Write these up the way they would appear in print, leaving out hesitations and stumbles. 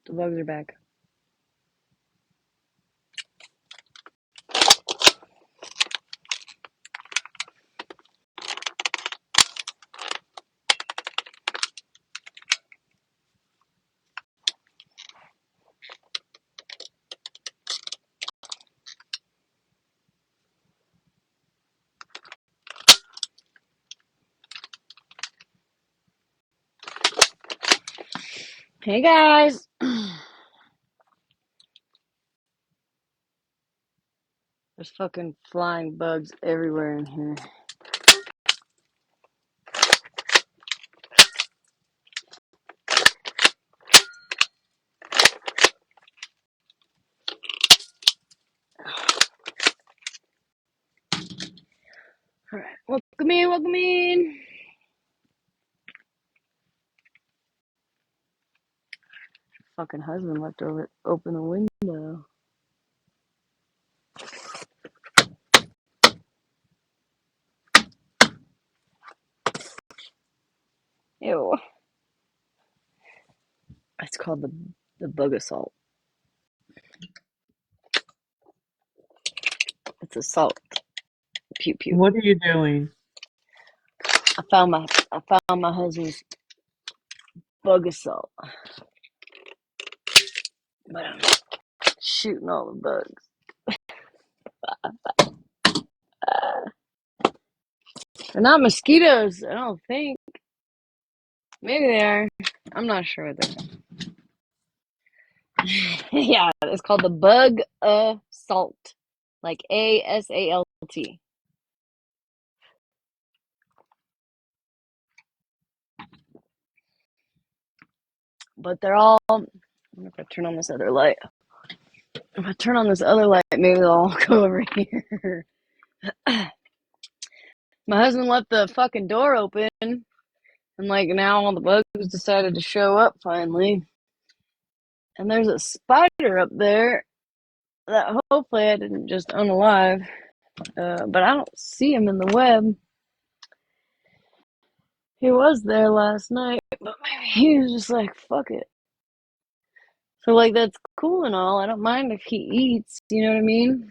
The bugs are back. Hey guys. There's fucking flying bugs everywhere in here. Alright, welcome in, welcome in. Fucking husband left open the window. Ew. It's called the bug assault. It's assault. Pew pew. What are you doing? I found my husband's bug assault. But I'm shooting all the bugs. They're not mosquitoes, I don't think. Maybe they are. I'm not sure what they're. Yeah, it's called the bug assault. Like ASALT. But they're all. I wonder if I turn on this other light. If I turn on this other light, maybe they'll all go over here. My husband left the fucking door open, and like now all the bugs decided to show up finally. And there's a spider up there that hopefully I didn't just unalive. But I don't see him in the web. He was there last night, but maybe he was just like, fuck it. So, like, that's cool and all. I don't mind if he eats, you know what I mean?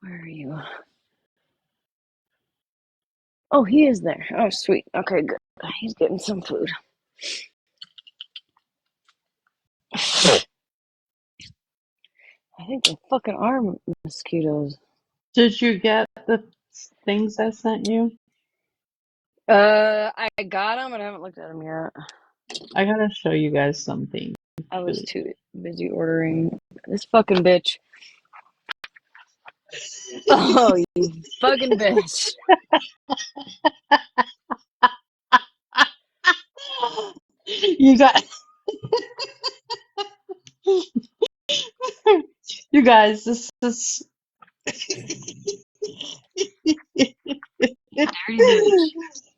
Where are you? Oh, he is there. Oh, sweet. Okay, good. He's getting some food. I think they fucking are mosquitoes. Did you get the things I sent you? I got them, and I haven't looked at them yet. I gotta show you guys something. I was too busy ordering. This fucking bitch. Oh, you fucking bitch. You got you guys, this is Dirty bitch.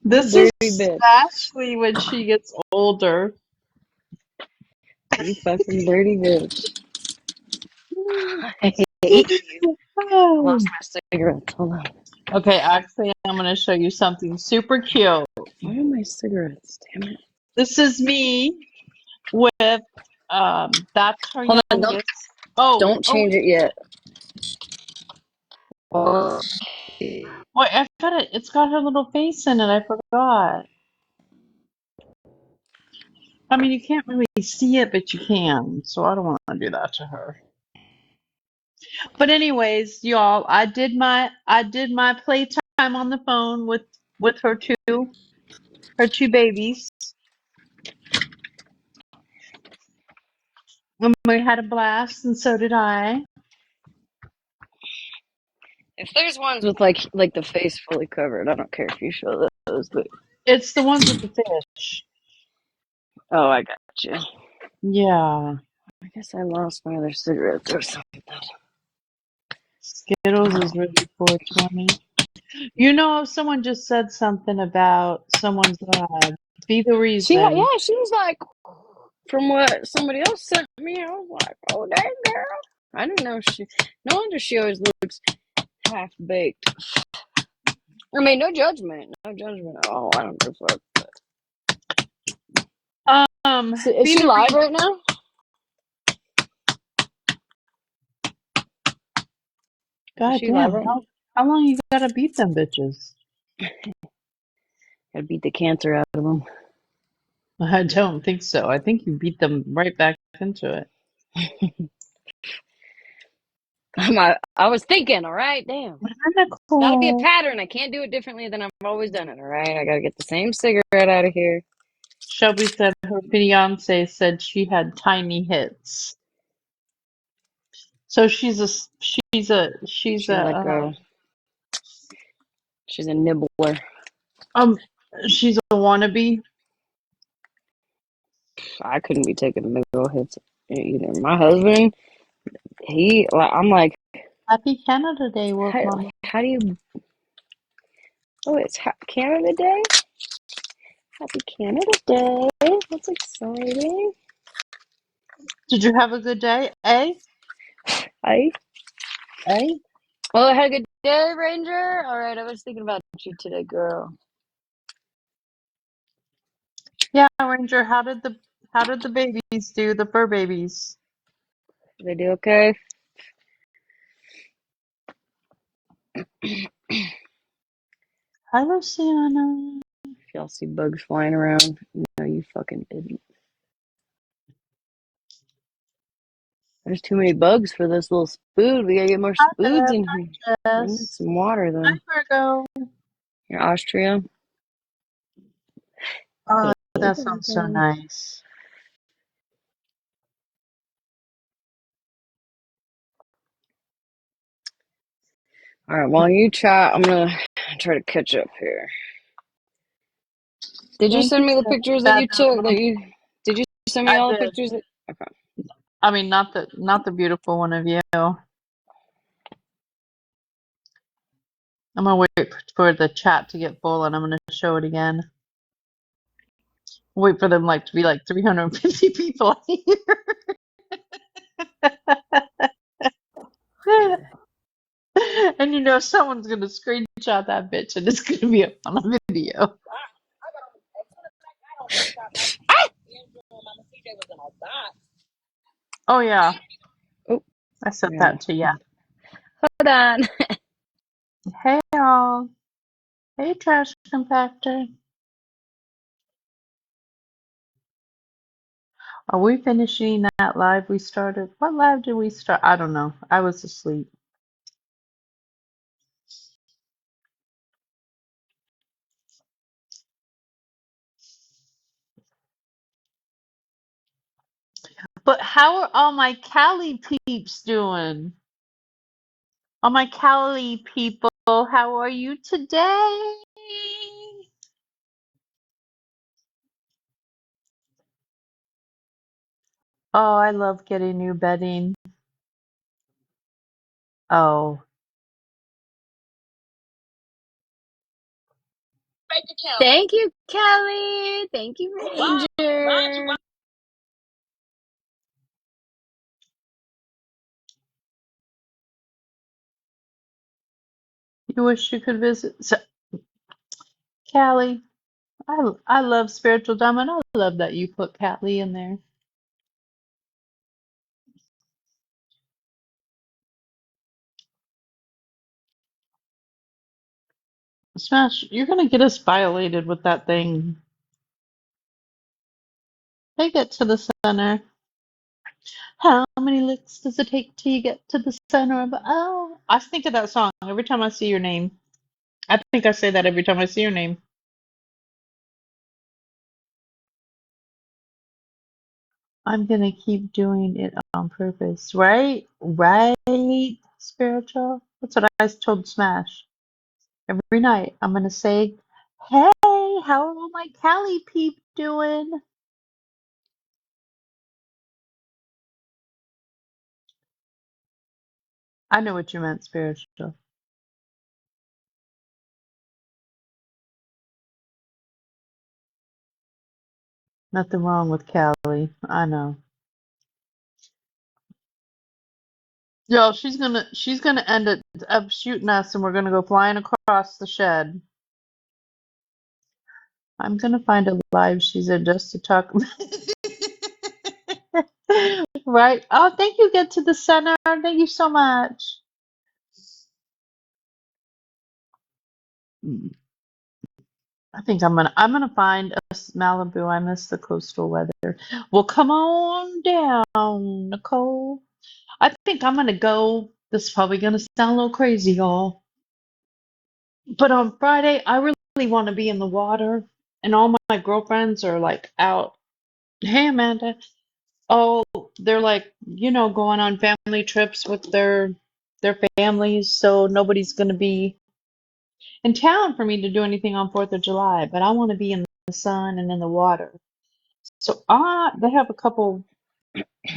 this Dirty is bitch. Smashleigh when she gets older. You fucking dirty bitch. I hate you. I lost my cigarettes. Hold on. Okay, actually, I'm gonna show you something super cute. Where are my cigarettes? Damn it. This is me with that's her Hold on, youngest. Oh, don't change it yet. Oh, wait, I got it. It's got her little face in it. I forgot. I mean, you can't really see it, but you can. So I don't want to do that to her. But anyways, y'all, I did my playtime on the phone with her two babies. And we had a blast, and so did I. if there's ones with like the face fully covered, I don't care if you show those, but It's the ones with the fish. oh, I got you. Yeah. I guess I lost my other cigarettes or something. Skittles is really 420. You know, someone just said something about someone's be the She reason. was like, from what somebody else sent me, I was like, oh dang girl. I didn't know no wonder she always looks half baked. I mean, no judgment at all. I don't give a fuck. So, is Be she the live reason. right now? Is God she live damn, right now? how long you gotta beat them bitches? Gotta beat the cancer out of them. I don't think so. I think you beat them right back into it. I was thinking, all right, damn. Gotta be a Nicole. pattern. I can't do it differently than I've always done it, all right? I gotta get the same cigarette out of here. Shelby said her fiance said she had tiny hits. So she's She's like a she's a nibbler. um she's a wannabe. I couldn't be taking the big old hits either. My husband, I'm like, Happy Canada Day, Wolf how, Mama. how do you, oh, it's Canada Day? Happy Canada Day. That's exciting. Did you have a good day? Eh? I, Eh? well, I had a good day, Ranger. All right, I was thinking about you today, girl. Yeah, Ranger, how did the babies do, the fur babies? Did they do okay? Hi, Luciana. If y'all see bugs flying around, no, you fucking didn't. There's too many bugs for this little spood. We gotta get more Hi, spoods Bev. in here. Hi, I need Jess. some water Hi, though. Virgo. Here, Austria. Oh, Hey, that sounds so Virgo. nice. All right, while you chat, I'm gonna try to catch up here. Did you Thank you send me the for pictures that that, you took? Nona. Did you send me I all the did. pictures that? Okay. I mean, not the beautiful one of you. I'm gonna wait for the chat to get full, and I'm gonna show it again. Wait for them to be like 350 people here. And someone's gonna screenshot that bitch and it's gonna be up on a video. Oh yeah, Oh, I sent yeah. that to you. Hold on. Hey y'all. Hey trash compactor. Are we finishing that live we started? What live did we start? I don't know. I was asleep. But how are all my Cali peeps doing? All my Cali people, how are you today? Oh, I love getting new bedding. Oh, Thank you, Kelly. Thank you, Ranger. you wish you could visit. So, Callie, I love Spiritual Diamond. I love that you put Callie in there. Smash, you're gonna get us violated with that thing. Take it to the center. How many licks does it take till you get to the center of oh? I think of that song every time I see your name. I think I say that every time I see your name. I'm gonna keep doing it on purpose, right? Right, spiritual. That's what I told Smash. Every night I'm gonna say, "Hey, how are all my Cali peep doing?" I know what you meant, spiritual. Nothing wrong with Cali. I know. Yo, she's gonna end up shooting us, and we're gonna go flying across the shed. I'm gonna find a live she's in just to talk. Right. Oh, thank you. Get to the center. Thank you so much. Mm, I think I'm gonna find a Malibu. I miss the coastal weather. Well, come on down, Nicole. I think I'm gonna go. This is probably gonna sound a little crazy, y'all. But on Friday, I really want to be in the water, and all my girlfriends are like out. Hey, Amanda. Oh, they're like, going on family trips with their families, so nobody's gonna be in town for me to do anything on 4th of July, but I want to be in the sun and in the water. So they have a couple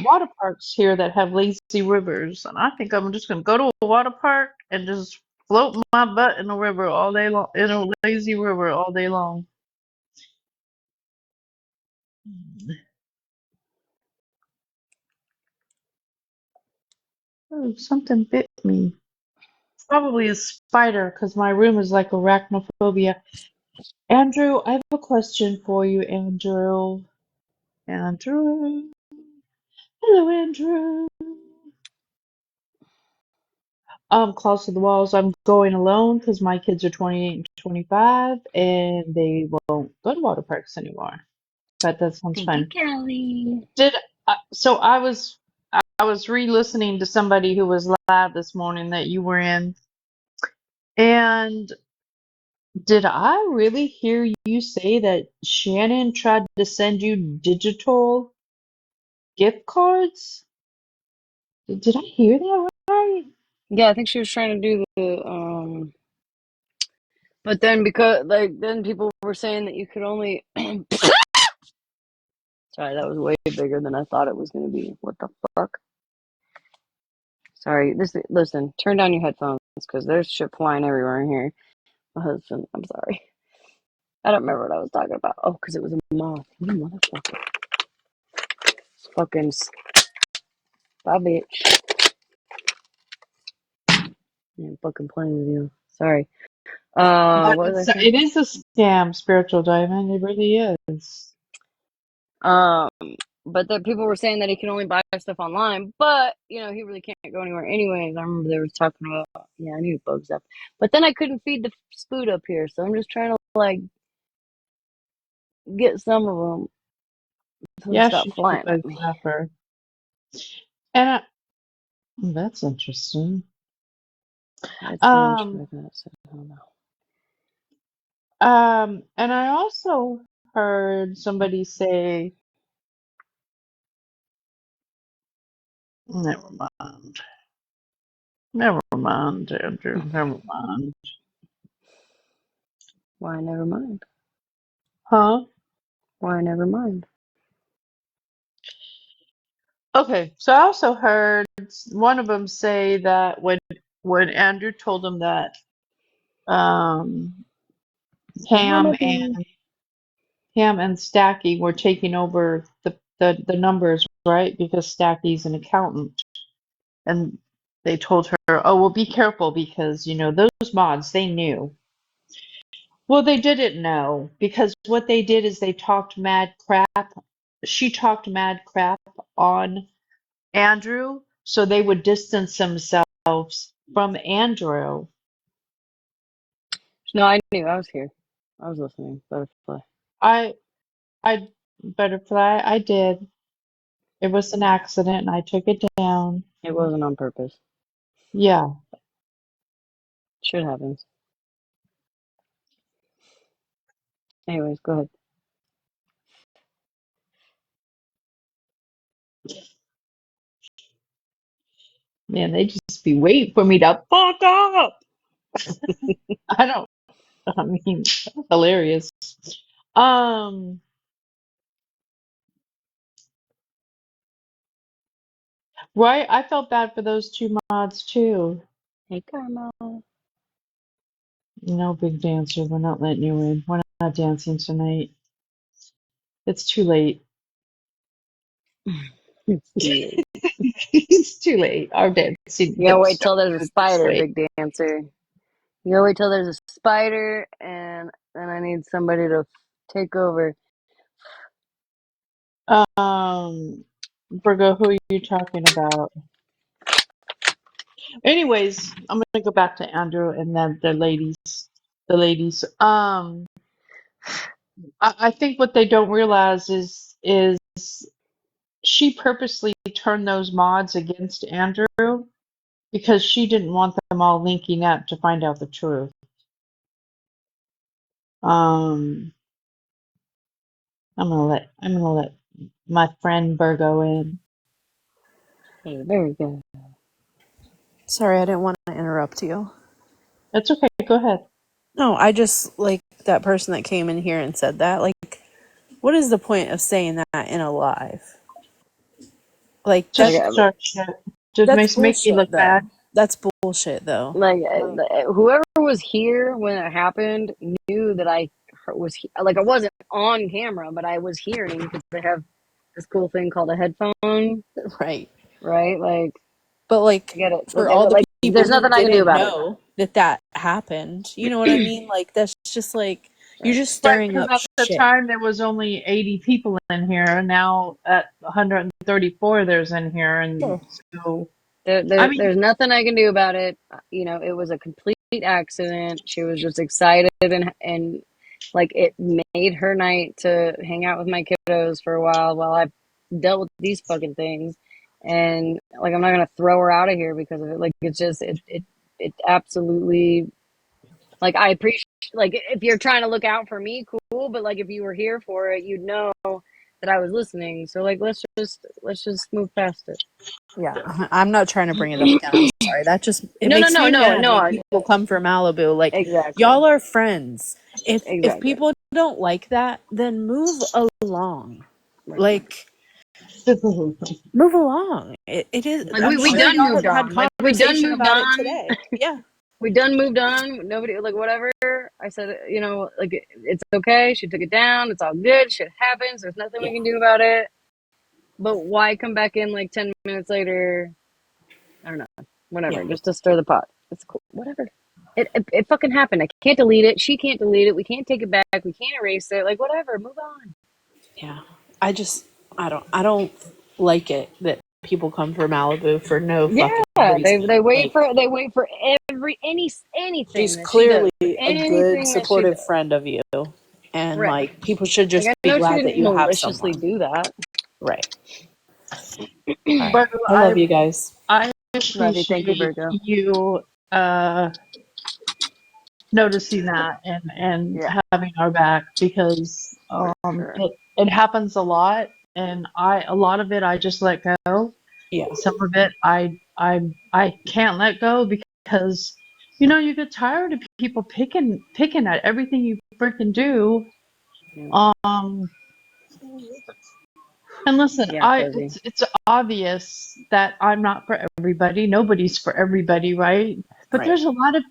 water parks here that have lazy rivers, and I think I'm just gonna go to a water park and just float my butt in a river all day long, in a lazy river all day long. Oh, something bit me. Probably a spider, because my room is like arachnophobia. Andrew, I have a question for you, Andrew. Andrew. Hello, Andrew. Close to the walls. I'm going alone because my kids are 28 and 25, and they won't go to water parks anymore. But that sounds Thank you, fun. Kelly. Did so I was re-listening to somebody who was live this morning that you were in, and did I really hear you say that Shannon tried to send you digital gift cards? Did I hear that right? Yeah, I think she was trying to do the but then because then people were saying that you could only sorry, that was way bigger than I thought it was gonna be. What the fuck? Sorry, listen, turn down your headphones because there's shit flying everywhere in here. My husband, I'm sorry. I don't remember what I was talking about. Oh, because it was a moth. You motherfucker. It's fucking bye bitch. I'm fucking playing with you. Sorry. But What was I saying? it is a scam, Spiritual Diamond. It really is. Um, but that people were saying that he can only buy stuff online, but he really can't go anywhere anyways. I remember they were talking about, yeah, I need bugs up, but then I couldn't feed the spoot up here, so I'm just trying to like get some of them so they Yeah, stop she needs a flying bug at me. zapper. And that's interesting. That's the answer Um, I got. So I don't know. and I also heard somebody say, never mind. Never mind, Andrew. Never mind. Why never mind? Huh? Why never mind? Okay, so I also heard one of them say that when Andrew told him that um, Pam Wannabe. and Pam and Stacky were taking over the numbers, right? Because Stacky's an accountant, and they told her, "Oh, well, be careful because those mods they knew." Well, they didn't know because what they did is they talked mad crap. She talked mad crap on Andrew, so they would distance themselves from Andrew. No, I knew. I was here. I was listening. Butterfly. I, I, Butterfly, I did. It was an accident, and I took it down. It wasn't on purpose. Yeah, Shit happens. Anyways, go ahead. man, they just be waiting for me to fuck up. I don't. I mean, hilarious. Um, right. I felt bad for those two mods too. Hey, Karma. No, big dancer. We're not letting you in. We're not dancing tonight. It's too late. It's too late. It's too late. Our dancing You gotta didn't wait start till there's a this spider, late. big dancer. You gotta wait till there's a spider, and then I need somebody to take over. Um, Virgo, who are you talking about? Anyways, I'm gonna go back to Andrew and then the ladies. The ladies. I think what they don't realize is she purposely turned those mods against Andrew because she didn't want them all linking up to find out the truth. Um, I'm gonna let my friend Virgo in. Hey, there you go. Sorry, I didn't want to interrupt you. That's okay. Go ahead. No, I just like that person that came in here and said that. Like, what is the point of saying that in a live? Like Like, Just start shit. Just that's make me bullshit look bad. though. That's bullshit though. like whoever was here when it happened knew that I was like I wasn't on camera, but I was hearing because they have this cool thing called a headphone, Right. right? Like But I like get it. for all the Like people there's who nothing I can do didn't about it. know that that happened, you know what I mean? Like that's just like you're Right. just Right, stirring because up at the shit. time there was only 80 people in here. Now at 134 there's in here, and Sure. so I mean, There's nothing I can do about it. You know, it was a complete accident. She was just excited and like it made her night to hang out with my kiddos for a while I dealt with these fucking things. And like I'm not gonna throw her out of here because of it. Like it's just it absolutely like I appreciate like if you're trying to look out for me, cool. But like if you were here for it, you'd know that I was listening. So like let's just move past it. Yeah, I'm not trying to bring it up again. I'm sorry. That just it No, no, makes no, me no, mad when no. people come for Malibu. Like Exactly. y'all are friends. If Exactly. people don't like that, then move along. Right. Like move along. It is. Like I'm we sure done y'all moved have had on. Like we done conversation moved about it on. today. Yeah. We done moved on. Nobody like whatever. I said, you know, like it's okay. She took it down. It's all good. Shit happens. There's nothing we Yeah. can do about it. But why come back in like 10 minutes later? I don't know. Yeah. Whatever. Just to stir the pot. It's cool. Whatever. It fucking happened. I can't delete it. She can't delete it. We can't take it back. We can't erase it. Like whatever. Move on. Yeah. I just I don't like it that people come for Malibu for no fucking Yeah, reason. Like they wait for anything she's that she does, clearly a good anything that she supportive does. friend of you, and Right. like people should Like just I be know she glad that didn't you have maliciously someone. do that. Right. All right. but I love you guys. I Love you. Thank you, appreciate Virgo. you noticing that and Yeah, having our back because for sure. it happens a lot, and a lot of it I just let go. Yeah. Some of it I can't let go because you get tired of people picking at everything you freaking do. Yeah, Um and listen, yeah, I fuzzy. it's obvious that I'm not for everybody. Nobody's for everybody, right? But Right. there's a lot of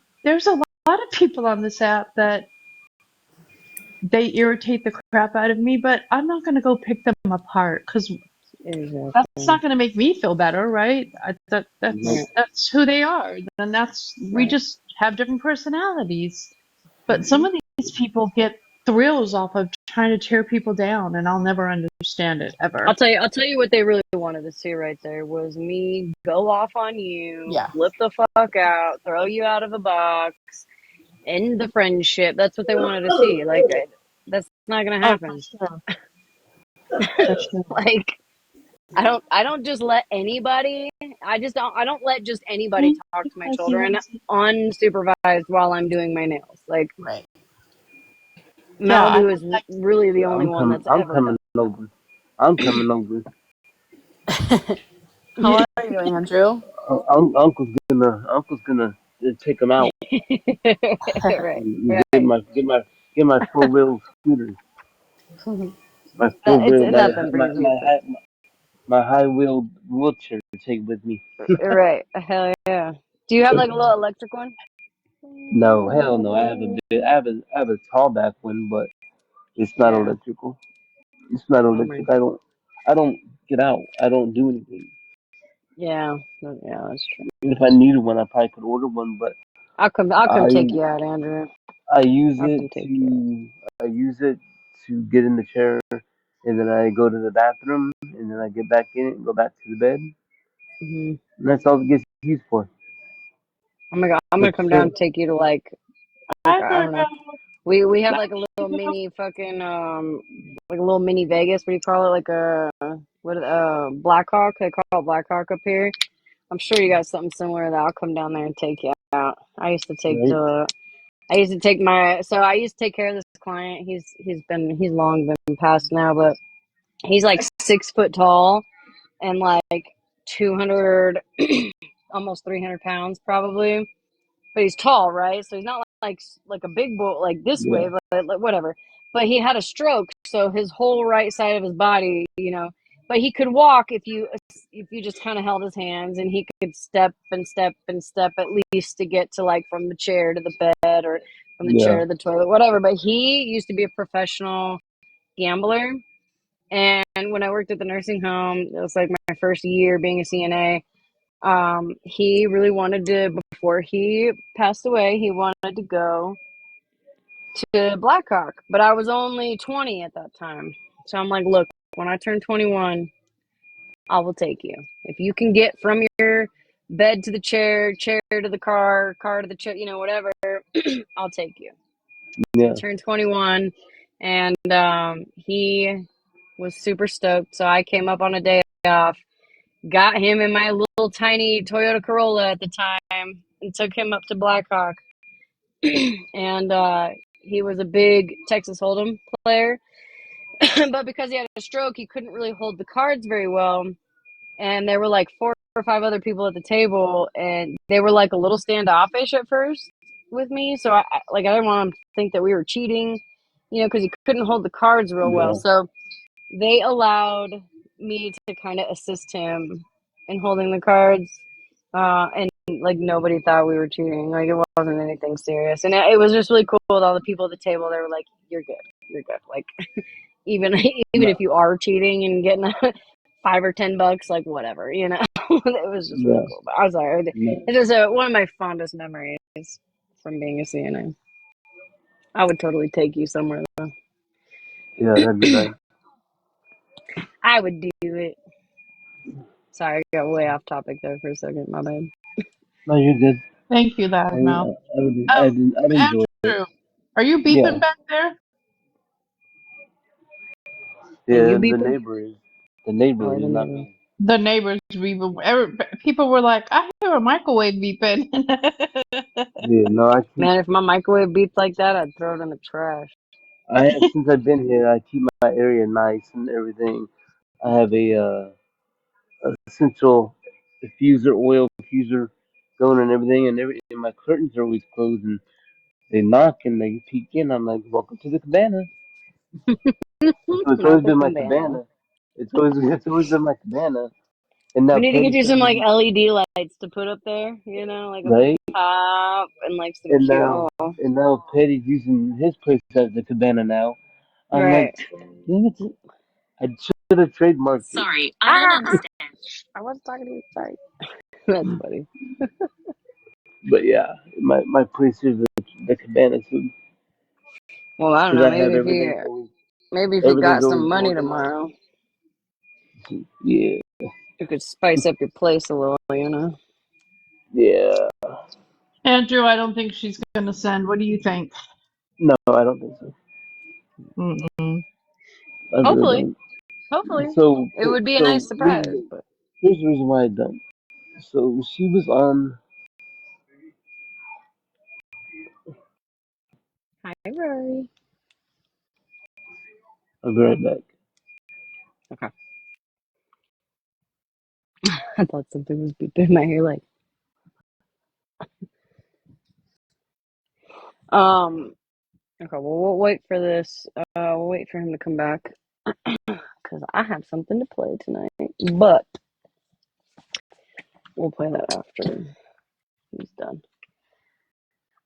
people on this app that they irritate the crap out of me, but I'm not going to go pick them apart because that's Exactly. not going to make me feel better, right? Right. That's who they are, and we Right. just have different personalities. But some hmm of these people get thrills off of trying to tear people down, and I'll never understand it ever. I'll tell you what they really wanted to see right there was me go off on you, Yeah. flip the fuck out, throw you out of a box, end the friendship. That's what they wanted to see. Like that's not gonna Oh, for happen. sure, for sure. Like I don't just let anybody. I don't let just anybody talk to my Because he children wants it. unsupervised while I'm doing my nails. Like Right. Yeah, I Malibu don't is like. really the only I'm one coming. that's I'm ever done coming over. I'm coming over. How are you, Andrew? Uncle's gonna take him out right, and get right. my 4 wheel scooter. My four It's wheel nothing crazy. It's my high wheel wheelchair to take with me. right. Hell yeah. Do you have like a little electric one? No, hell no. I have a tallback one, but it's not Yeah. electrical. It's not Bummer. electric. I don't get out. I don't do anything. Yeah. Yeah, that's true. If I needed one, I probably could order one, but I'll come take I you out, Andrew. I use I'll it come take you out. to I use it to get in the chair and then I go to the bathroom, and then I get back in it and go back to the bed. Hmm. And that's all it gets used for. Oh my god, I'm gonna But come down shit, and take you to like Hi, I don't Virgo. know. We have Love like a little you. mini fucking like a little mini Vegas. What do you call it? Like a what Blackhawk? They call it Blackhawk up here. I'm sure you got something similar to that. I'll come down there and take you out. right? I used to take my so I used to take care of this client. He's long been passed now, but he's like 6 foot tall and like 200 almost 300 pounds probably, but he's tall, right? So he's not like a big boy like this Yeah, way, but like, whatever. But he had a stroke, so his whole right side of his body, but he could walk if you just kind of held his hands, and he could step and step and step at least to get to like from the chair to the bed or from the chair yeah, to the toilet, whatever. But he used to be a professional gambler, and when I worked at the nursing home, it was like my first year being a CNA. He really wanted to, before he passed away, he wanted to go to Blackhawk, but I was only 20 at that time. So I'm like, look, when I turn 21, I will take you. If you can get from your bed to the chair, chair to the car to the chair, whatever, I'll take you. I yeah, turned 21, and he was super stoked. So I came up on a day off, got him in my little tiny Toyota Corolla at the time, and took him up to Blackhawk. And he was a big Texas Hold'em player, but because he had a stroke, he couldn't really hold the cards very well. And there were like 4 or 5 other people at the table, and they were like a little standoffish at first with me. So I didn't want them to think that we were cheating, because he couldn't hold the cards real well. yeah, So they allowed me to kind of assist him in holding the cards, and like nobody thought we were cheating. Like it wasn't anything serious, and it was just really cool with all the people at the table. They were like, "You're good, you're good." Like even even if no, you are cheating and getting $5 or $10, like whatever, it was just really no, cool. But I was like, no. it is one of my fondest memories from being a CNA. I would totally take you somewhere though. Yeah, that'd be nice. I would do it. Sorry, I got way off topic there for a second. My bad. No, you're good. Thank you, I, Loudmouth. I would, Oh, I'd enjoy it. Andrew, are you Yeah, beeping back there? Are you yeah. beeping? The neighbor Or is the not neighbor? me. The neighbors beeping. People were like, I hear a microwave beeping. Yeah, no, Man, if my microwave beeped like that, I'd throw it in the trash. since I've been here, I keep my area nice and everything. I have a central diffuser, oil diffuser going and everything, and my curtains are always closed, and they knock and they peek in. I'm like, welcome to the cabana. So it's Not always the been my cabana. cabana. It's always been my cabana. And now We need to get Petty you some like started, LED lights to put up there, like up right? top, and like some And cute. now Oh, and now Petty's using his place as the cabana now. I'm like, right. damn it, I should have trademarked it. Sorry, I don't understand. I wasn't talking to you. Sorry. That's funny. But yeah, my place is the cabana too, Well, I don't because know. I have Maybe if you got everything's some always money going in my tomorrow, yeah, you could spice up your place a little. yeah. Andrew, I don't think she's going to send. What do you think? No, I don't think so. Mm-mm. I really Hopefully, don't. hopefully, So it would be a so nice surprise. reason But here's the reason why I don't. So she was on. hi, Rory. I'll be right back. Okay. I thought something was beeping in my ear. Like, okay. Well, we'll wait for this. We'll wait for him to come back because I have something to play tonight. But we'll play that after he's done.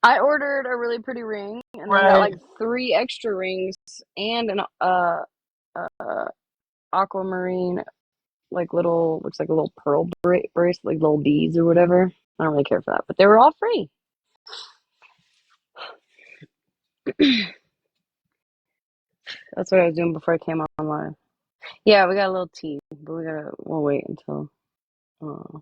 I ordered a really pretty ring, and then got Right. like 3 extra rings and an uh aquamarine, like looks like a little pearl bracelet, like little beads or whatever. I don't really care for that, but they were all free. That's what I was doing before I came online. Yeah, we got a little tea, but we'll wait until uh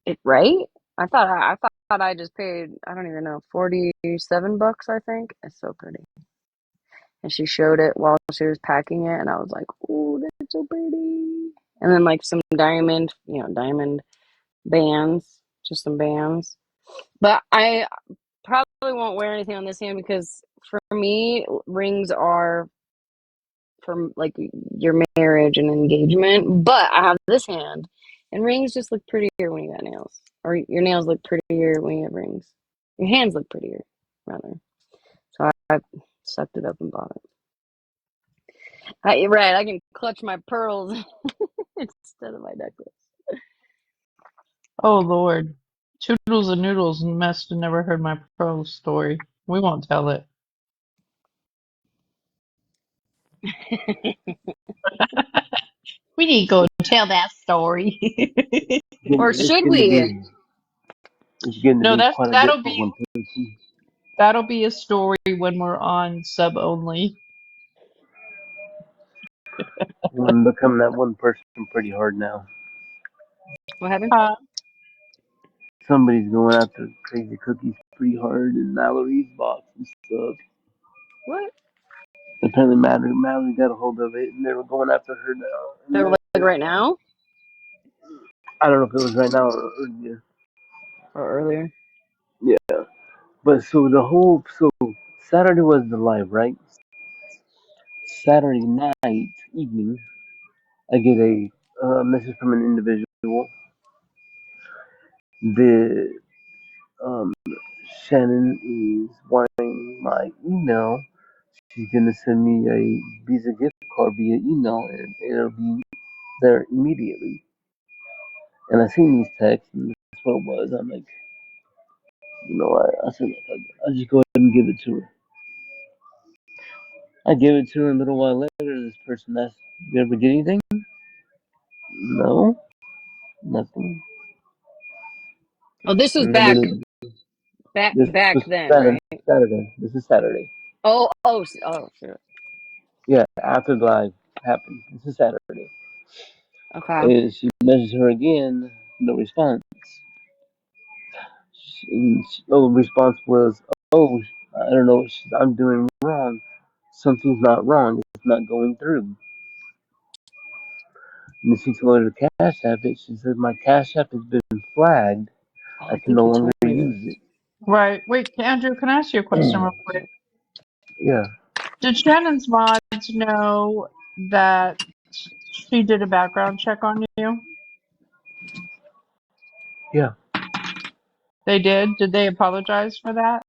it right? I thought I just paid, I don't even know, $47, I think. It's so pretty. And she showed it while she was packing it, and I was like, "Ooh, that's so pretty." And then like some diamond bands, just some bands. But I probably won't wear anything on this hand because for me, rings are for like your marriage and engagement. But I have this hand, and rings just look prettier when you got nails, or your nails look prettier when you have rings. Your hands look prettier, rather. So I sucked it up and bought it. You're right. I can clutch my pearls instead of my necklace. Oh Lord. Toodles and Noodles must have never heard my pro story. We won't tell it. We need to go tell that story. Or It's should going to we? be it's going to No, be that's quite a bit that'll for be one person. that'll be a story when we're on sub only. I'm becoming that one person pretty hard now. What happened? Somebody's going after crazy cookies pretty hard in Mallory's box and stuff. What? Apparently, Mallory got a hold of it, and they were going after her now. And They're like right now I don't know if it was right now or earlier. or earlier? Yeah, but so Saturday was the live, right? Saturday night evening, I get a message from an individual. The um, Shannon is wanting my email. She's gonna send me a Visa gift card via email, and it'll be there immediately. And I seen these texts, and that's what it was. I'm like, I said, I'll just go ahead and give it to her. I gave it to her, and a little while later, this person asked, "You ever get anything?" No, nothing. Oh, this was And then this back was then, Saturday. right? Saturday. This is Saturday. Oh, sure. Yeah, after the live happened. This is Saturday. Okay. And she messaged her again, no response. No response was, "Oh, I don't know what I'm doing wrong. Something's not wrong. It's not going through." And then she told her to Cash App it. She said, "My Cash App has been flagged. Oh, I I can think no you longer told me use this. it." Right. Wait, Andrew, can I ask you a question real quick? Yeah, Did Shannon's mods know that she did a background check on you? yeah. They did? Did they apologize for that?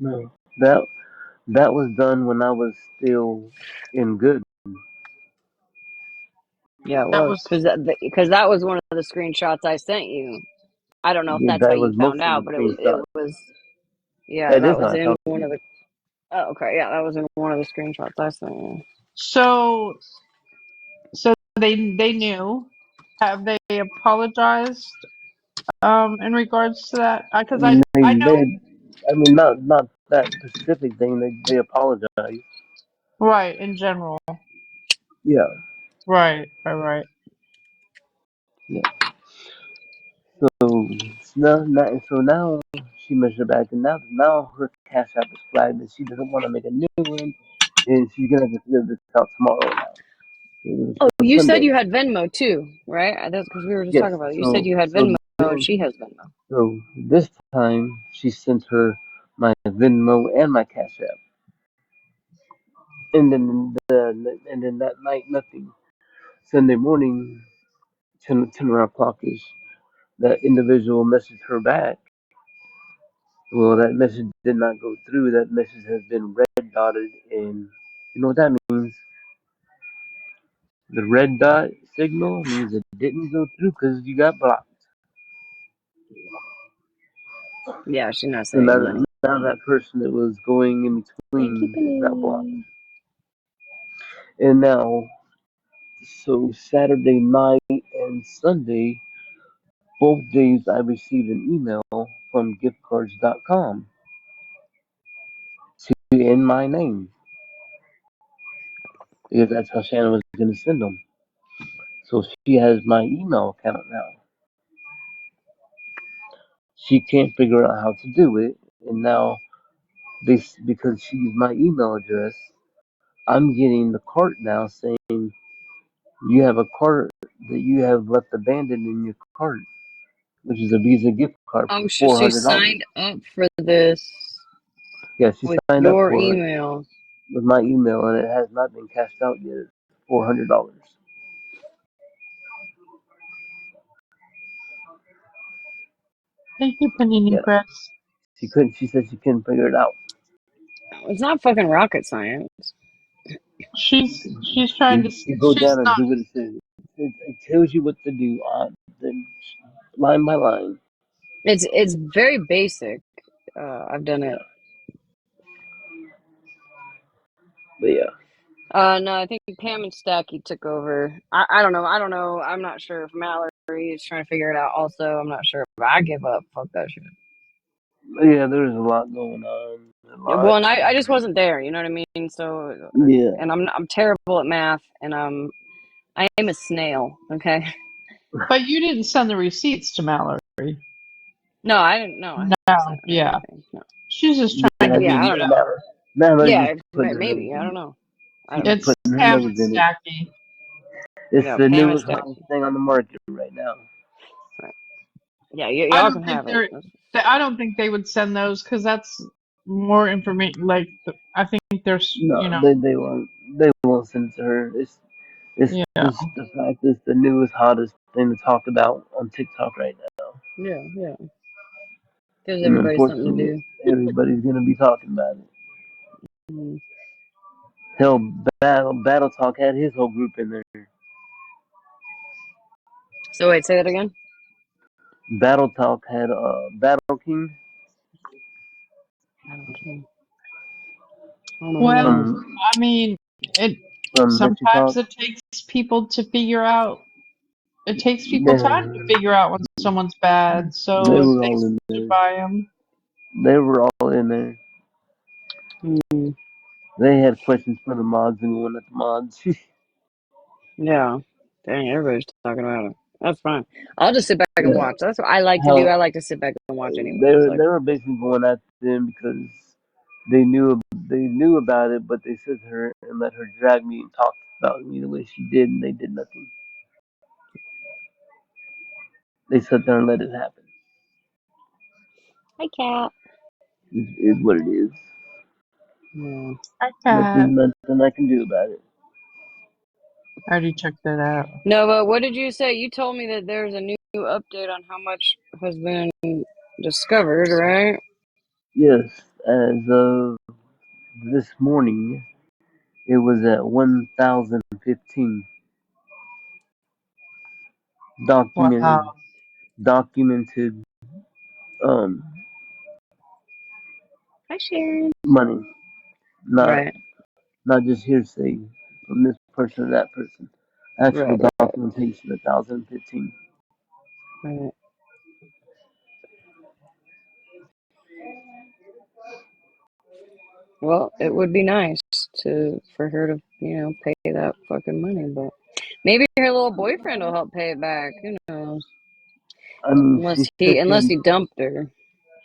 No, that was done when I was still in good. Yeah, it That was was because that was one of the screenshots I sent you. I don't know if that's how That you was found most of out, the but it screenshots. was yeah, That that is how was I in found one of it. the. Oh, okay, yeah, that was in one of the screenshots I sent you. so so they knew. Have they apologized in regards to that? Because I know I mean, not that specific thing. They apologize. right in general. Yeah, Right. yeah. So now she measured back, and now her cash app is flagged, and she doesn't want to make a new one, and she's gonna have to figure this out tomorrow now. Oh, For you said Sunday. you had Venmo too, right? That's because we were just Yes. talking about it. You said So you had so Venmo, and then she has Venmo. so this time she sent her my Venmo and my Cash App, and then that night nothing. Sunday morning, 10 around clockish, that individual messaged her back. Well, that message did not go through. That message has been red dotted, and you know what that means? The red dot signal means it didn't go through because you got blocked. Yeah, she's not So saying now, money. now that person that was going in Thank you, between got blocked. Penny. And now, so Saturday night and Sunday, both days I received an email from giftcards.com to in my name because that's how Shannon was going to send them. So she has my email account now. She can't figure out how to do it, and now this because she used my email address, I'm getting the cart now saying you have a cart that you have left abandoned in your cart, which is a Visa gift card Oh, for she $400. signed up for this Yeah, she with signed up your for it email. with my email, and it has not been cashed out yet. It's $400. Thank you, Panini Yeah, Press. she couldn't. She said she couldn't figure it out. It's not fucking rocket science. She's trying to. You go She's down and not. do what it says. It tells you what to do then line by line. It's very basic. I've done Yeah, it. but yeah. No, I think Pam and Stacky took over. I don't know. I don't know. I'm not sure if Mallory is trying to figure it out. Also, I'm not sure if I give up. Fuck that shit. Yeah, there's a lot going on. A lot. Well, and I just wasn't there. You know what I mean? So, Yeah. and I'm terrible at math, and I am a snail. Okay. But you didn't send the receipts to Mallory. No, I didn't. No, I haven't No, sent her yeah. anything. No. She's just Yeah, trying I to Yeah, I figure mean, don't it know. out. Mallory's Yeah, just putting her nose maybe. I in don't it. know. I She's don't know. It's putting her Pam and nose in it. Stacky. It's Yeah, the Pam and newest hottest Stacky. thing on the market right now. Right. Yeah, I y'all don't can think have it. I don't think they would send those because that's more information. Like I think there's, No, they won't send it to her. It's yeah. just the fact it's the newest hottest thing to talk about on TikTok right now. Yeah, yeah. Gives And everybody something to unfortunately, do. everybody's gonna be talking about it. Mm. Hell, Battle Talk had his whole group in there. So wait, say that again. Battle Talk had Battle King Okay. I don't know who that Well, is. from I mean, it Mystery sometimes Talk. it takes people to figure out. It takes people time to Yeah, figure out when someone's bad. So they if were they all in stood there. by him, They were all in there. Mm. They had questions for the mods and one at the mods. Yeah. Dang, everybody's talking about it. That's fine. I'll just sit back and Yeah, watch. That's what I like to do. how I like to sit back and watch they anyways. were Like, they were basically going at them because they knew about it, but they said to her and let her drag me and talk about me the way she did, and they did nothing. They sat there and let it happen. hi, cat. Is what it is. Yeah. I Nothing, got. nothing I can do about it. I already checked that out. No, but what did you say? You told me that there's a new update on how much has been discovered, right? Yes, as of this morning, it was at 1,015 Wow. documented um Hi, Sharon. money, not Right. not just hearsay from this person or that person. Right. Actual Right. documentation, 1,015. Right. Well, it would be nice for her to, pay that fucking money, but maybe her little boyfriend will help pay it back. Who knows? I mean, Unless he dumped her.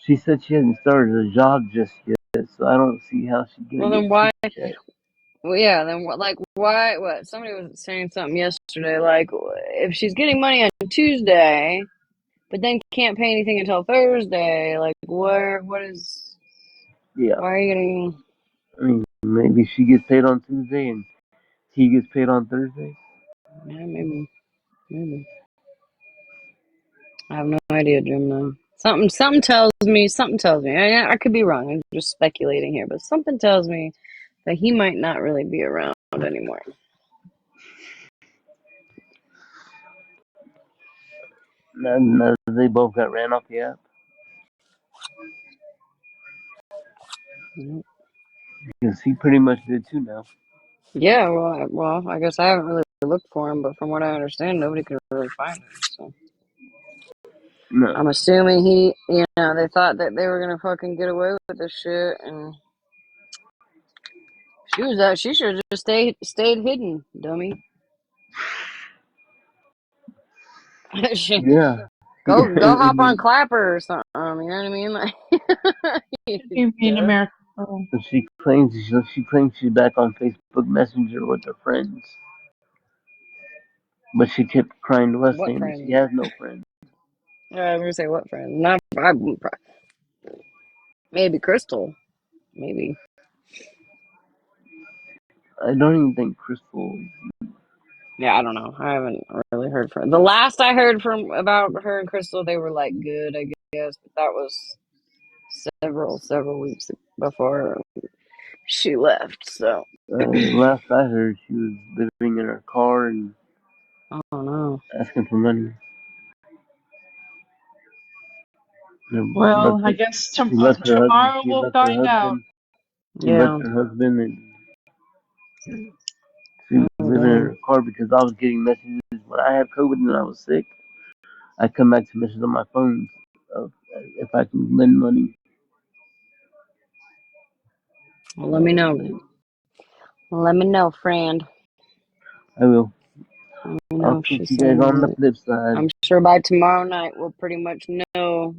she said she hadn't started a job just yet, so I don't see how she's gonna Well, get then a why? paycheck. Well, yeah. Then what? Like, why? What? Somebody was saying something yesterday. Like, if she's getting money on Tuesday, but then can't pay anything until Thursday, like, where? What is? Yeah, Why are you getting? I mean, maybe she gets paid on Tuesday and he gets paid on Thursday. Yeah, maybe. Maybe. I have no idea, Gemini. Something tells me. Something tells me. I could be wrong. I'm just speculating here, but something tells me that he might not really be around anymore. Now they both got ran off the app Mhm. because he pretty much did too now. Yeah, well, I guess I haven't really looked for him, but from what I understand, nobody can really find him. So I'm No. assuming they thought that they were gonna fucking get away with this shit, and she should have just stayed hidden, dummy. Shit. Yeah. Go hop on And Clapper or something. You know what I mean? Like, You mean duh. American Girl? she claims she's back on Facebook Messenger with her friends, but she kept crying to us What saying that she friend? has no friends. I'm gonna say what friend? Not maybe Crystal. Maybe. I don't even think Crystal. Yeah, I don't know. I haven't really heard from the last I heard from about her and Crystal. They were like good, I guess, but that was several weeks before she left. So Last I heard, she was living in her car and I don't know. asking for money. Well, Left I her, guess she left her husband. tomorrow we'll find out. She left Yeah, her husband, and she I was don't living in know. her car because I was getting messages when I had COVID and I was sick. I come back to messages on my phone of if I can lend money. Well, let me know. Let me know, friend. I will. Let me I'll know if catch she's you guys sending on the money. flip side. I'm sure by tomorrow night we'll pretty much know.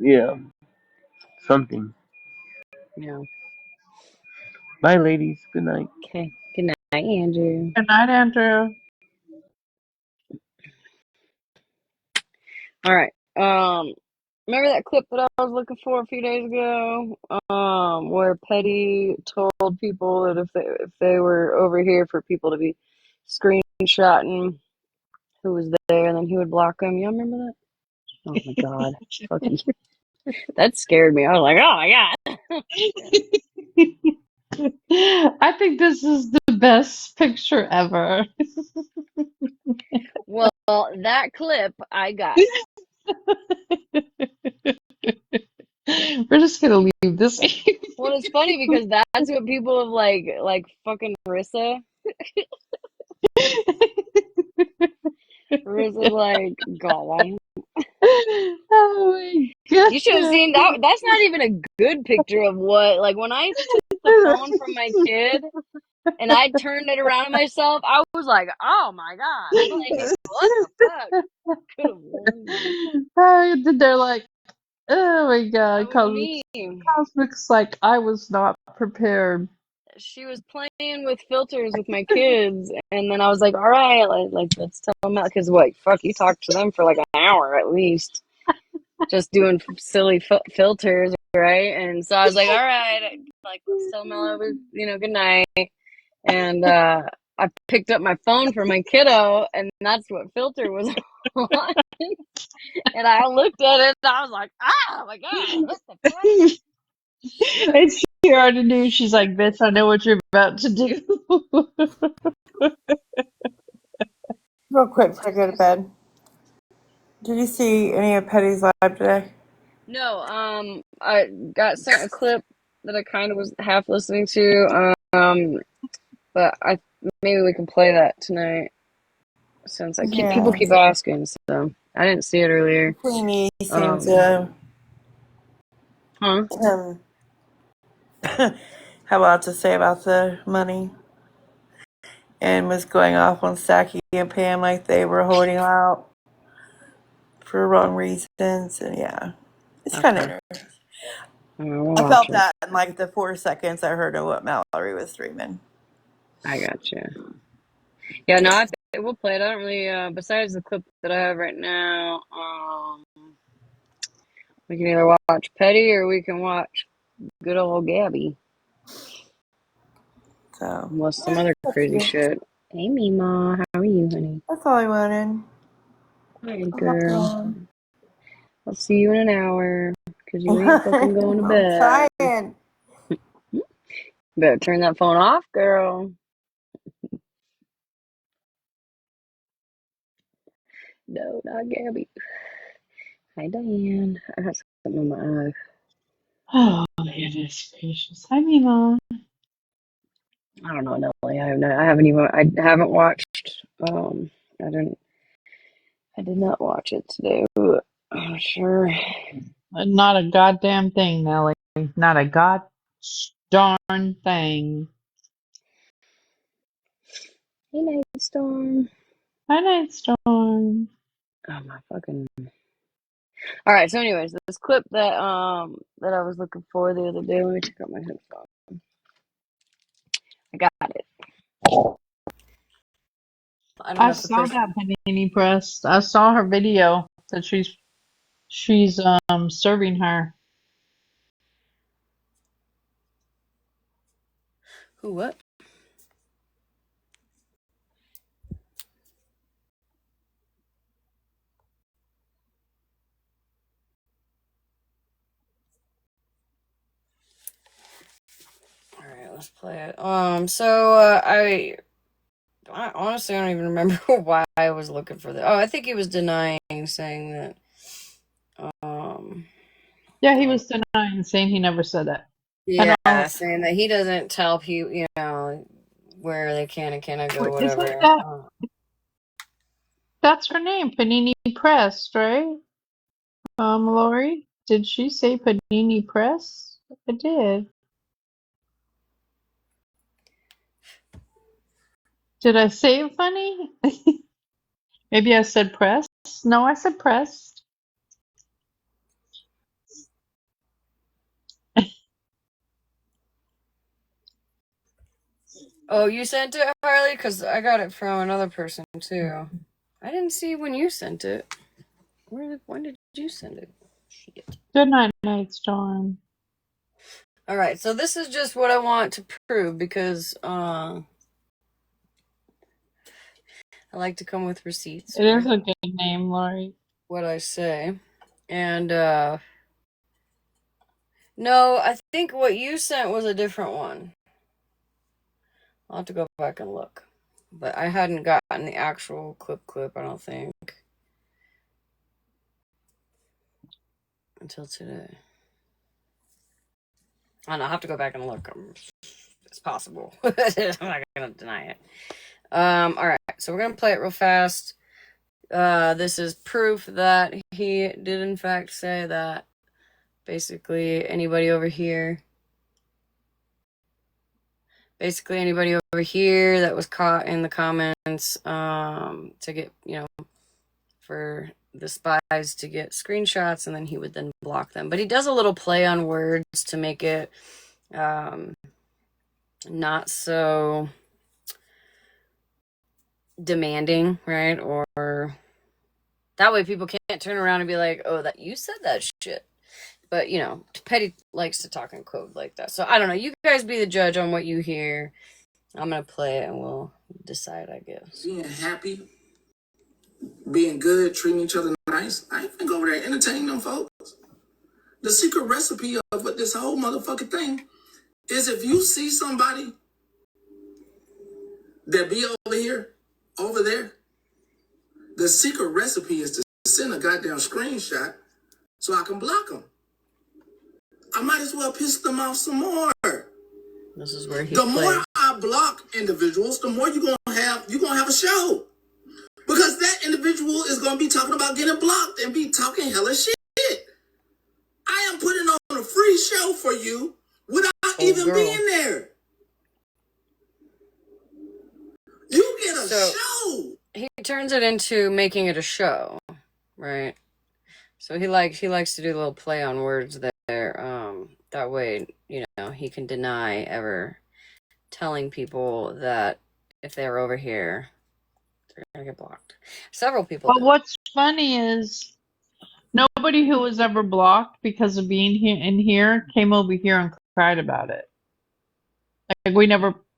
Yeah, something. Yeah. Bye, ladies. Good night. Okay. Good night, Andrew. Good night, Andrew. All right. Remember that clip that I was looking for a few days ago? Where Petty told people that if they were over here for people to be screenshotting who was there, and then he would block them. Y'all remember that? Oh my god, fuck you. That scared me. I was like, oh my god. I think this is the best picture ever. Well, that clip I got. We're just gonna leave this. Well, it's funny because that's what people have like fucking Rissa. Rissa's like Gollum. Oh my You should have goodness. seen that. That's not even a good picture of what. Like when I took the phone from my kid and I turned it around on myself, I was like, "Oh my god! Like what the fuck?" Could have warned me. They're like, oh my That god, was me. Cosmic's like, I was not prepared. She was playing with filters with my kids, and then I was like, "All right, like let's tell them out." Because what? Fuck, you talked to them for like an hour at least, just doing silly filters, right? And so I was like, "All right, like let's tell them all over, good night." And I picked up my phone for my kiddo, and that's what filter was on. And I looked at it, and I was like, "Oh my god, what the fuck?" Shit. And she already knew. She's like, bitch, I know what you're about to do. Real quick before I go to bed. Did you see any of Petty's live today? No, I got sent a clip that I kind of was half listening to, but I maybe we can play that tonight since people Yeah. keep asking. So I didn't see it earlier. Queenie seemed Um, to huh? um, have a lot to say about the money and was going off on Stacky and Pam like they were holding out for wrong reasons. And yeah, it's kind of Okay, interesting. we'll I watch felt it. that in like the 4 seconds I heard of what Mallory was streaming. I got you. Yeah, no, we'll play it. I don't really. Besides the clip that I have right now, we can either watch Petty or we can watch good old Gabby, So, unless some yeah, other up to crazy you. shit. Hey, Mima, how are you, honey? That's all I wanted. Hi, I'm not girl. long. I'll see you in an hour because you ain't fucking going to I'm bed. trying. Better turn that phone off, girl. No, not Gabby. Hi, Diane. I have something in my eye. Oh, goodness gracious. Hi, Mima. I don't know, Nelly. I haven't even. I haven't watched. I didn't. I did not watch it today. Sure. Not a goddamn thing, Nelly. Not a god darn thing. Hey, Night Storm. Hi, Night Storm. Oh my fucking. All right. So, anyways, this clip that that I was looking for the other day. Let me check out my headphone. I got it. I don't I know if the saw person. that Panini Press. I saw her video that she's serving her. Who? What? All right. Let's play it. So I honestly don't even remember why I was looking for that. Oh, I think he was denying, saying that. Um. Yeah, he was denying, saying he never said that. And Yeah, saying that he doesn't tell people, where they can and cannot go, isn't whatever. that's her name, Panini Press, right? Lori, did she say Panini Press? I did. Did I say it funny? Maybe I said press. No, I said pressed. Oh, you sent it, Harley? Because I got it from another person, too. I didn't see when you sent it. When did you send it? Shit. Good night, Night Storm. All right, so this is just what I want to prove because I like to come with receipts It for is a good name, Lori. what I say. And no, I think what you sent was a different one. I'll have to go back and look. But I hadn't gotten the actual clip, I don't think, until today. I don't know, I'll have to go back and look. It's possible. I'm not going to deny it. All right, so we're going to play it real fast. This is proof that he did, in fact, say that basically anybody over here that was caught in the comments to get, for the spies to get screenshots, and then he would then block them. But he does a little play on words to make it not so demanding, right? Or that way people can't turn around and be like, oh, that you said that shit. But, Petty likes to talk in code like that. So I don't know. You guys be the judge on what you hear. I'm going to play it and we'll decide, I guess. Being happy, being good, treating each other nice. I ain't gonna go over there and entertain them folks. The secret recipe of this whole motherfucking thing is if you see somebody that be over there, the secret recipe is to send a goddamn screenshot so I can block them. I might as well piss them off some more. This is where he The plays. more I block individuals, the more you're gonna have a show. Because that individual is gonna be talking about getting blocked and be talking hella shit. I am putting on a free show for you without even being there. You get a show. He turns it into making it a show, right? So he likes to do a little play on words there. That way, he can deny ever telling people that if they're over here, they're gonna get blocked. Several people But do. what's funny is nobody who was ever blocked because of being here came over here and cried about it. Like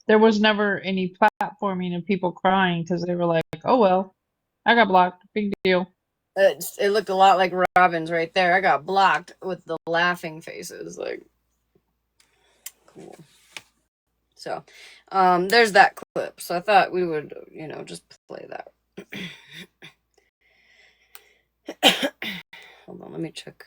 there was never any platforming of people crying because they were like, oh well, I got blocked, big deal. It looked a lot like Robin's right there. I got blocked with the laughing faces, like cool. So, there's that clip. So I thought we would, just play that. Hold on, let me check.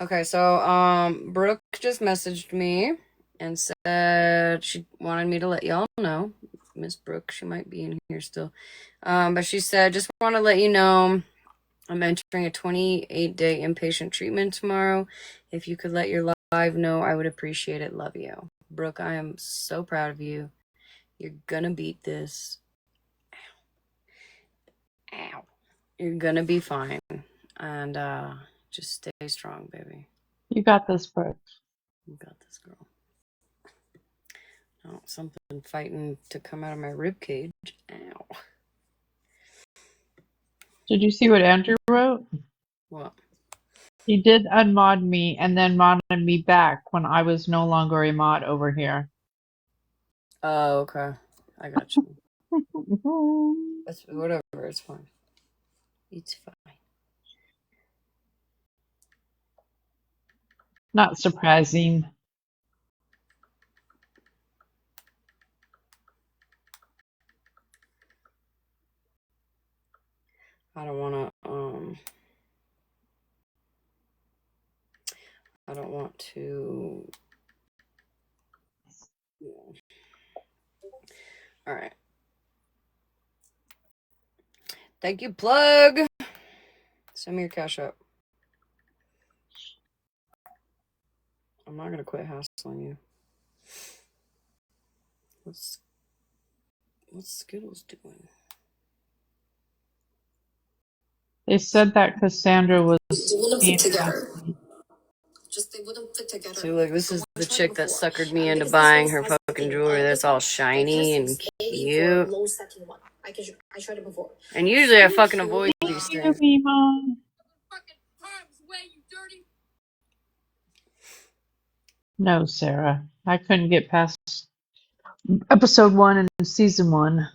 Okay, so Brooke just messaged me and said she wanted me to let y'all know. Miss Brooke, she might be in here still. But she said, just want to let you know I'm entering a 28-day inpatient treatment tomorrow. If you could let your live know, I would appreciate it. Love you. Brooke, I am so proud of you. You're gonna beat this. Ow. You're gonna be fine. And just stay strong, baby. You got this, Brooke. You got this, girl. Oh, something fighting to come out of my rib cage. Ow. Did you see what Andrew wrote? What? He did unmod me and then modded me back when I was no longer a mod over here. Oh, okay. I got you. That's whatever. It's fine. It's fine. Not surprising. I don't want to. Yeah. All right. Thank you, plug. Send me your cash up. I'm not gonna quit hassling you. What's Skittles doing? They said that Cassandra was They wouldn't fit being together. nasty. Just they wouldn't fit together. See, look, this is the chick that suckered me into buying her fucking jewelry that's all shiny and cute. I tried it before. And usually I fucking avoid these things. Mima. No, Sarah. I couldn't get past episode 1 and season 1.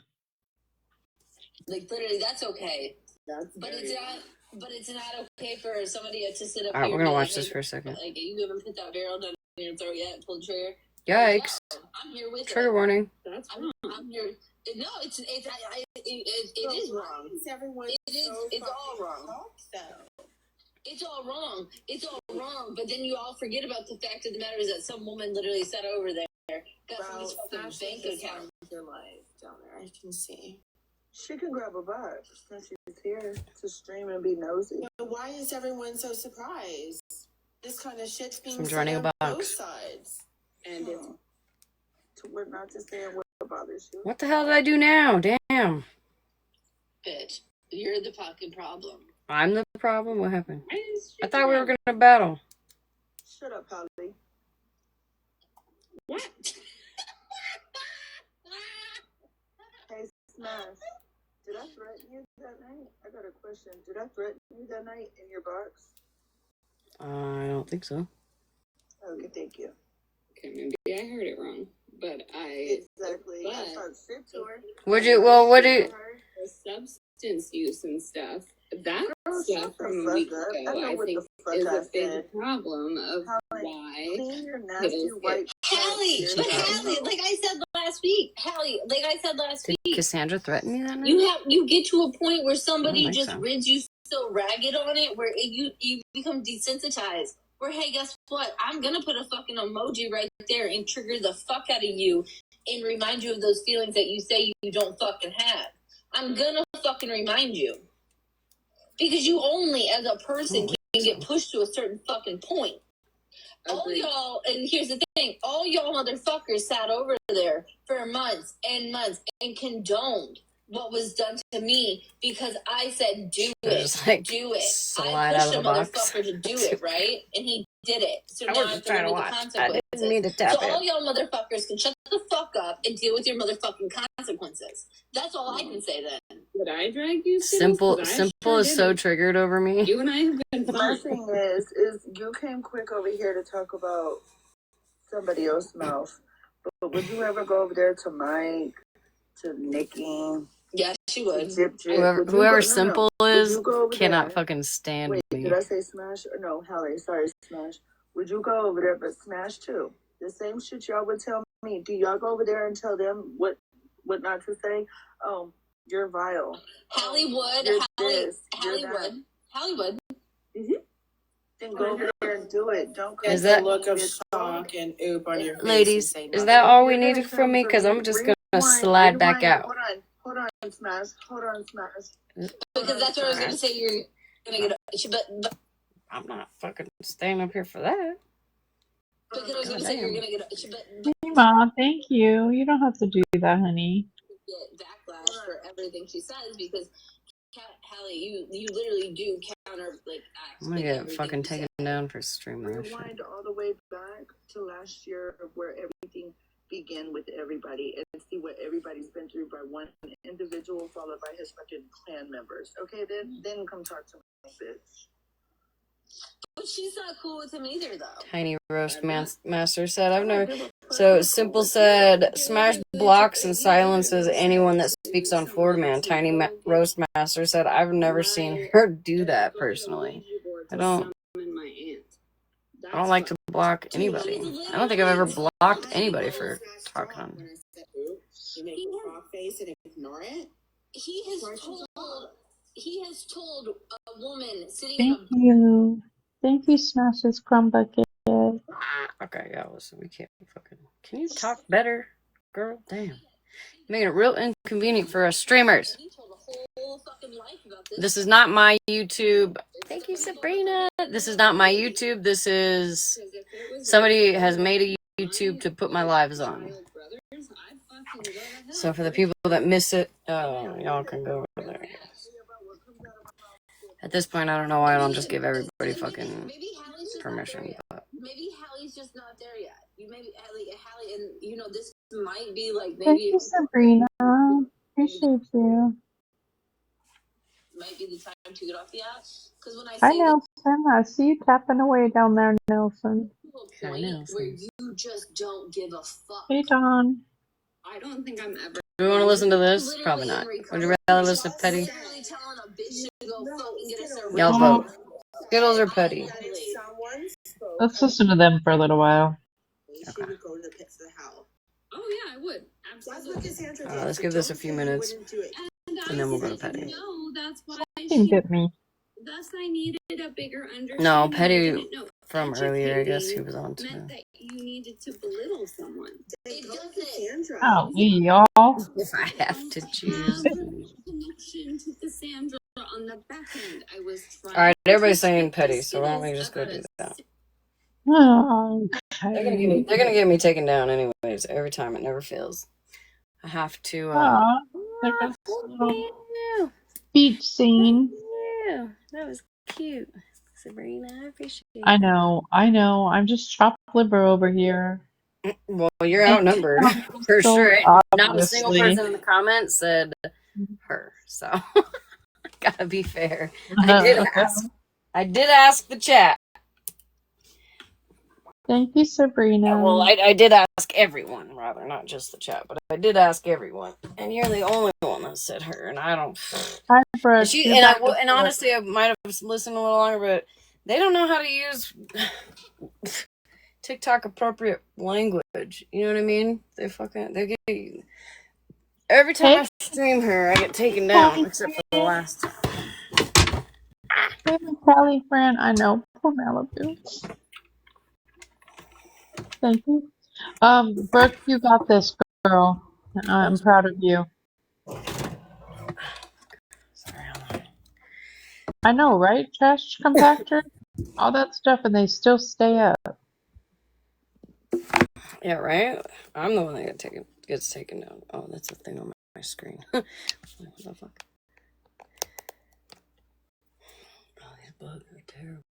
Like literally, that's okay. But it's not okay for somebody to sit up All right, here. we're gonna and be watch like, this hey, for a second. like you haven't put that barrel down in your throat yet. Pull the trigger. Yikes! I'm here with Trigger warning. I'm here. No, it is wrong. It's all wrong. It's all wrong. It's all wrong. But then you all forget about the fact of the matter is that some woman literally sat over there, got somebody's fucking bank account. Your life down there, I can see. She can grab a box since she's here to stream and be nosy. But why is everyone so surprised? This kind of shit's being Someone's said running a on both box. sides. And we're not just saying what bothers you. What the hell did I do now? Damn. Bitch, you're the fucking problem. I'm the problem? What happened? I thought we were gonna battle. Shut up, Holly. What? Hey, Smash. Did I threaten you that night? I got a question. Did I threaten you that night in your box? I don't think so. Okay, thank you. Okay, maybe I heard it wrong, but Exactly. But I talked shit to her. The substance use and stuff. That stuff from a week ago, I think, is a big problem of why. Clean your nasty white. Hallie, like I said last week, Did Cassandra threaten me that night? you get to a point where somebody think just so. rids you so ragged on it, where you become desensitized. Where hey, guess what? I'm gonna put a fucking emoji right there and trigger the fuck out of you and remind you of those feelings that you say you don't fucking have. I'm gonna fucking remind you. Because you only, as a person, can get pushed to a certain fucking point. All y'all, and here's the thing, all y'all motherfuckers sat over there for months and condoned what was done to me because I said, do it. Slide I out pushed of a the box. motherfucker to do it, right? And he did it. So now I have to live with the consequences. I didn't mean to tap So all it. y'all motherfuckers can shut the fuck up and deal with your motherfucking consequences. That's all I can say then. Did I drag you? Simple is so triggered over me. You and I have been My fine. thing is you came quick over here to talk about somebody else's mouth. But would you ever go over there to Mike, to Nikki? Yeah, she would. Whoever Simple is cannot there? fucking stand Wait, me. did I say Smash? Or no, Hallie, sorry, Smash. Would you go over there, but Smash too? The same shit y'all would tell me. Do y'all go over there and tell them what not to say? Oh, you're vile. Hollywood. Mm-hmm. Then go over there and do it. Don't come Is that the look of shock and oop on your face, ladies? and say Is nothing. that all we needed from me? Because I'm just gonna slide back out. Hold on, Smash. Hold on, Smash. Because that's what I was gonna say. You're gonna get, but I'm not fucking staying up here for that. Because I was gonna say you're gonna get, but Hey, Mom, thank you. You don't have to do that, honey. get backlash for everything she says because Hallie, you literally do counter like acts. I'm gonna get fucking taken down for streaming that shit. Rewind all the way back to last year of where everything began with everybody and see what everybody's been through by one individual followed by his fucking clan members. Okay, then come talk to me, bitch. But she's not cool with him either, though. Tiny Roast Master said, I've never. So Simple said, Smash blocks and silences anyone that speaks on Florida Man. Tiny Roast Master said, I've never seen her do that personally. I don't like to block anybody. I don't think I've ever blocked anybody for talking on. You make a frog face and ignore it. He has told a woman sitting Thank you. Thank you, Smash's Crumb Bucket. Okay, yeah, listen, we can't fucking. Can you talk better, girl? Damn. Making it real inconvenient for us streamers. This is not my YouTube. Thank you, Sabrina. This is not my YouTube. This is. Somebody has made a YouTube to put my lives on. So for the people that miss it, y'all can go over there. At this point, I don't know why I don't just give everybody fucking permission. But. Maybe Hallie's just not there yet. You maybe Hallie, and you know this might be like maybe. Thank you, Sabrina. Appreciate you. Might be the time to get off the app because when I Hi, say Nelson. I see you tapping away down there, Nelson. where you just don't give a fuck. Hey, Don. I don't think I'm ever. Do you want to listen to this? Probably not. Would you rather listen to Petty? Y'all vote. Skittles or Petty? Let's listen to them for a little while. Okay. Oh yeah, I would. Absolutely. Let's give this a few minutes, and then we'll go to Petty. No, that's why Something bit me. Thus, I needed a bigger understanding. No, Petty from earlier, I guess he was on too. Meant that you needed to belittle someone. It doesn't. Oh, y'all. If I have to choose. Connection to Cassandra on the back end. I was trying. All right, everybody's saying Petty, so why don't we just go do that? Oh, They're okay. gonna get me taken down anyways. Every time, it never fails. I have to. Aw, there's a little beach scene. Yeah, that was cute, Sabrina. I appreciate it. I know. I'm just chopped liver over here. Well, you're outnumbered for So sure. Not a single obviously. person in the comments said her, so gotta be fair. I did ask the chat. Thank you, Sabrina. Well, I did ask everyone, rather, not just the chat, but I did ask everyone, and you're the only one that said her, and I don't. Hi, Brooke. And honestly, I might have listened a little longer, but they don't know how to use TikTok appropriate language. You know what I mean? They get every time I stream her, I get taken down, except for the last time. Hey, Callie, friend. I know. Poor Malibu. Thank you. Brooke, you got this, girl. I'm proud of you. I know, right? Trash compactor, all that stuff, and they still stay up. Yeah, right? I'm the one that gets taken down. Oh, that's a thing on my screen. What the fuck? Oh, these bugs are terrible.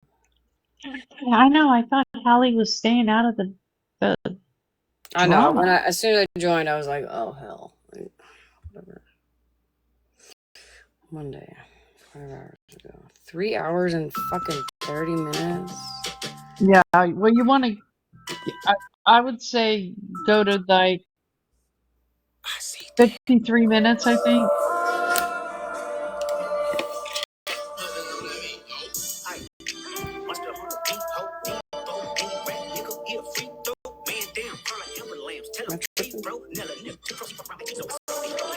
I know. I thought Hallie was staying out of the I know. drama. As soon as I joined, I was like, oh, hell. Like, whatever. Monday. 5 hours ago. 3 hours and fucking 30 minutes? Yeah, well, you want to... I would say go to, like, 53 minutes, I think.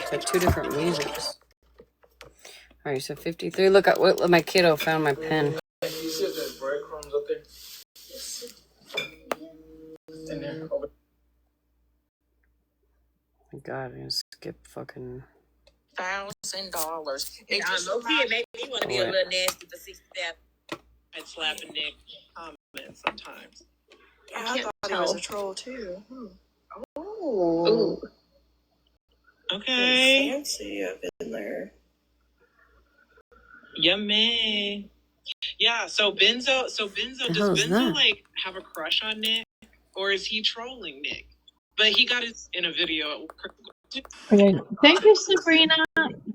So 2 different musics. Alright, so 53. Look, my kiddo found my pen. You said there's breadcrumbs up there. In there. Over. My God, I'm gonna skip fucking. $1,000. It made me want to be a little nasty for 67. I'd slap a Nick comment sometimes. Yeah, I thought he was a troll too. Oh. Okay. Fancy up in there. Yummy. Yeah, so Benzo, does Benzo like have a crush on Nick? Or is he trolling Nick? But he got his in a video. Okay. Thank you, Sabrina.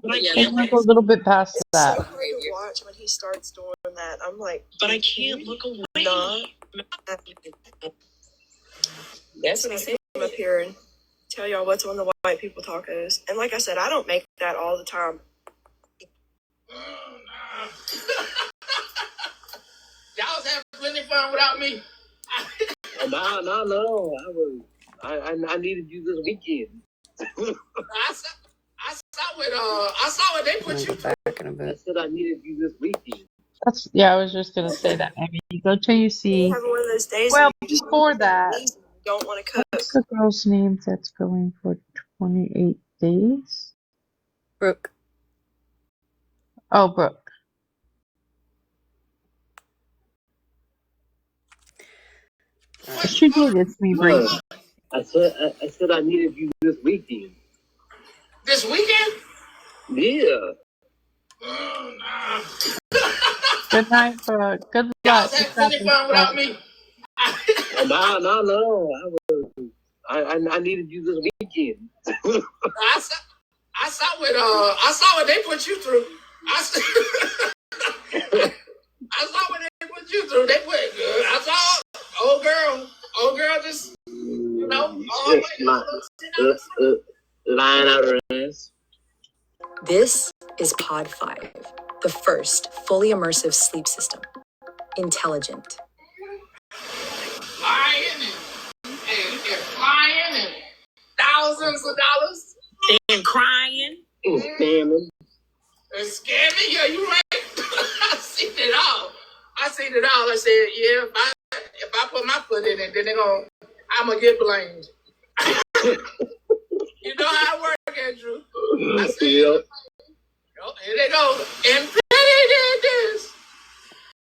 Yeah, Came up a little bit past It's that. so hard to watch when he starts doing that. I'm like, but I can't look away. That's what I say. Come up here and tell y'all what's on the white people tacos. And like I said, I don't make that all the time. Y'all was having plenty of fun without me. No. I needed you this weekend. I saw what they put you through. Back in a bit. I said I needed you this weekend. I was just gonna say that. Maybe you go till you see. Having one of those days Well, where you just before that, don't want to cook. what's the girl's name that's going for 28 days? Brooke. Oh, Brooke. She did. It's me, Brady. I said I needed you this weekend. This weekend? Yeah. Good night, Brooke. Good luck. Y'all was having plenty of fun without me. No. I needed you this weekend. I saw what they put you through. I saw what they put you through. They put I saw old girl just lying out her ass. This is Pod 5, the first fully immersive sleep system. Intelligent. Lying and flying and thousands of dollars. And crying. And scamming. And scamming? Yeah, you right. I seen it all. I said, yeah, if I put my foot in it, then I'm going to get blamed. You know how it works, Andrew. I said, yep. Here they go. And Petty did this.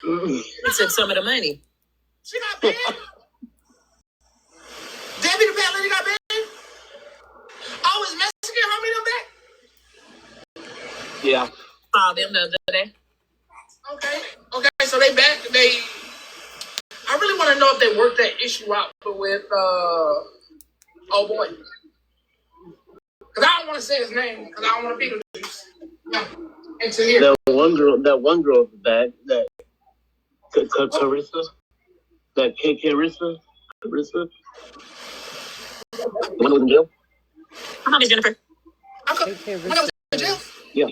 He took some of the money. She got banned. Debbie the Fat Lady got banned. Oh, is Mexican homie them back? Yeah. Saw them the other day. Okay, so they back. I really want to know if they worked that issue out with, oh boy. Because I don't want to say his name, because I don't want to be the juice. Yeah. Into here. That one girl back, that Carissa, that Carissa, the one who was in jail. Her name is Jennifer. When I was in jail? Yeah.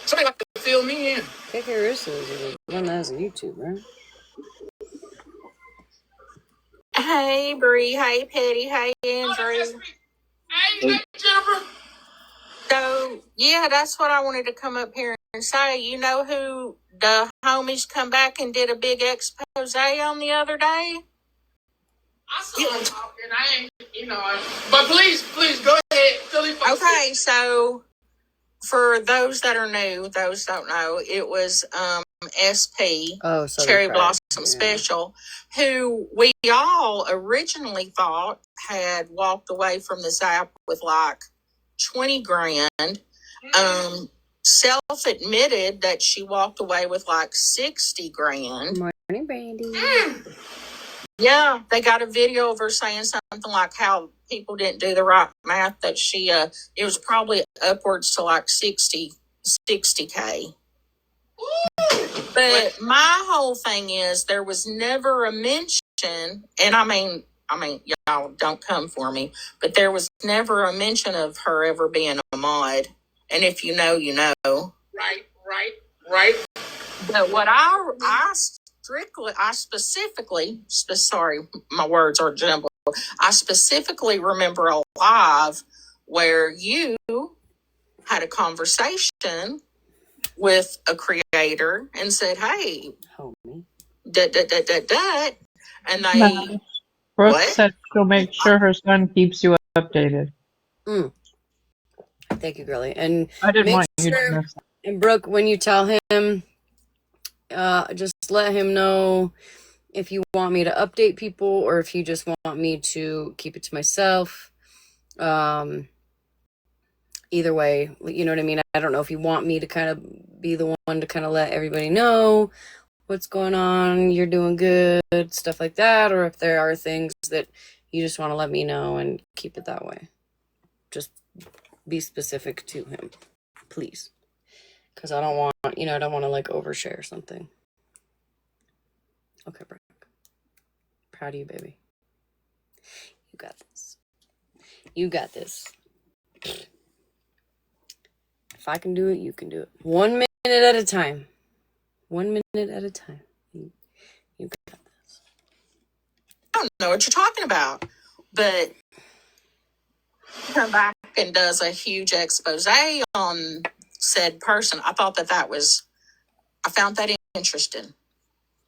Somebody like to fill me in. KK Russo is the one that has a YouTube, right? Hey, Bree. Hey, Petty. Hey, Andrew. Hey, Jennifer. So, yeah, that's what I wanted to come up here and say. You know who the homies come back and did a big expose on the other day? I saw him talking. I ain't, but please, go ahead. Philly folks. Okay, so for those that are new, those don't know, it was SP, Cherry Blossom Special, who we all originally thought had walked away from this app with like 20 grand. Self-admitted that she walked away with like 60 grand. Morning, Brandy. Yeah, they got a video of her saying something like how people didn't do the right math, that she, it was probably upwards to like 60K. But my whole thing is there was never a mention, and I mean, y'all don't come for me, but there was never a mention of her ever being a mod. And if you know, you know. Right. But what I specifically, sorry, my words are jumbled. I specifically remember a live where you had a conversation with a creator and said, hey, Homie. and No. they Brooke what? said she'll make sure her son keeps you updated. Thank you, girlie. And I didn't make want you to sure, miss that. and Brooke, when you tell him, just let him know if you want me to update people or if you just want me to keep it to myself. Either way, you know what I mean? I don't know if you want me to kind of be the one to kind of let everybody know what's going on, you're doing good, stuff like that, or if there are things that you just want to let me know and keep it that way. Just be specific to him, please. Because I don't want, I don't want to like overshare something. Okay, Brooke. Proud of you, baby. You got this. You got this. If I can do it, you can do it. 1 minute at a time. 1 minute at a time. You got this. I don't know what you're talking about, but come back and does a huge expose on said person. I thought that was, I found that interesting.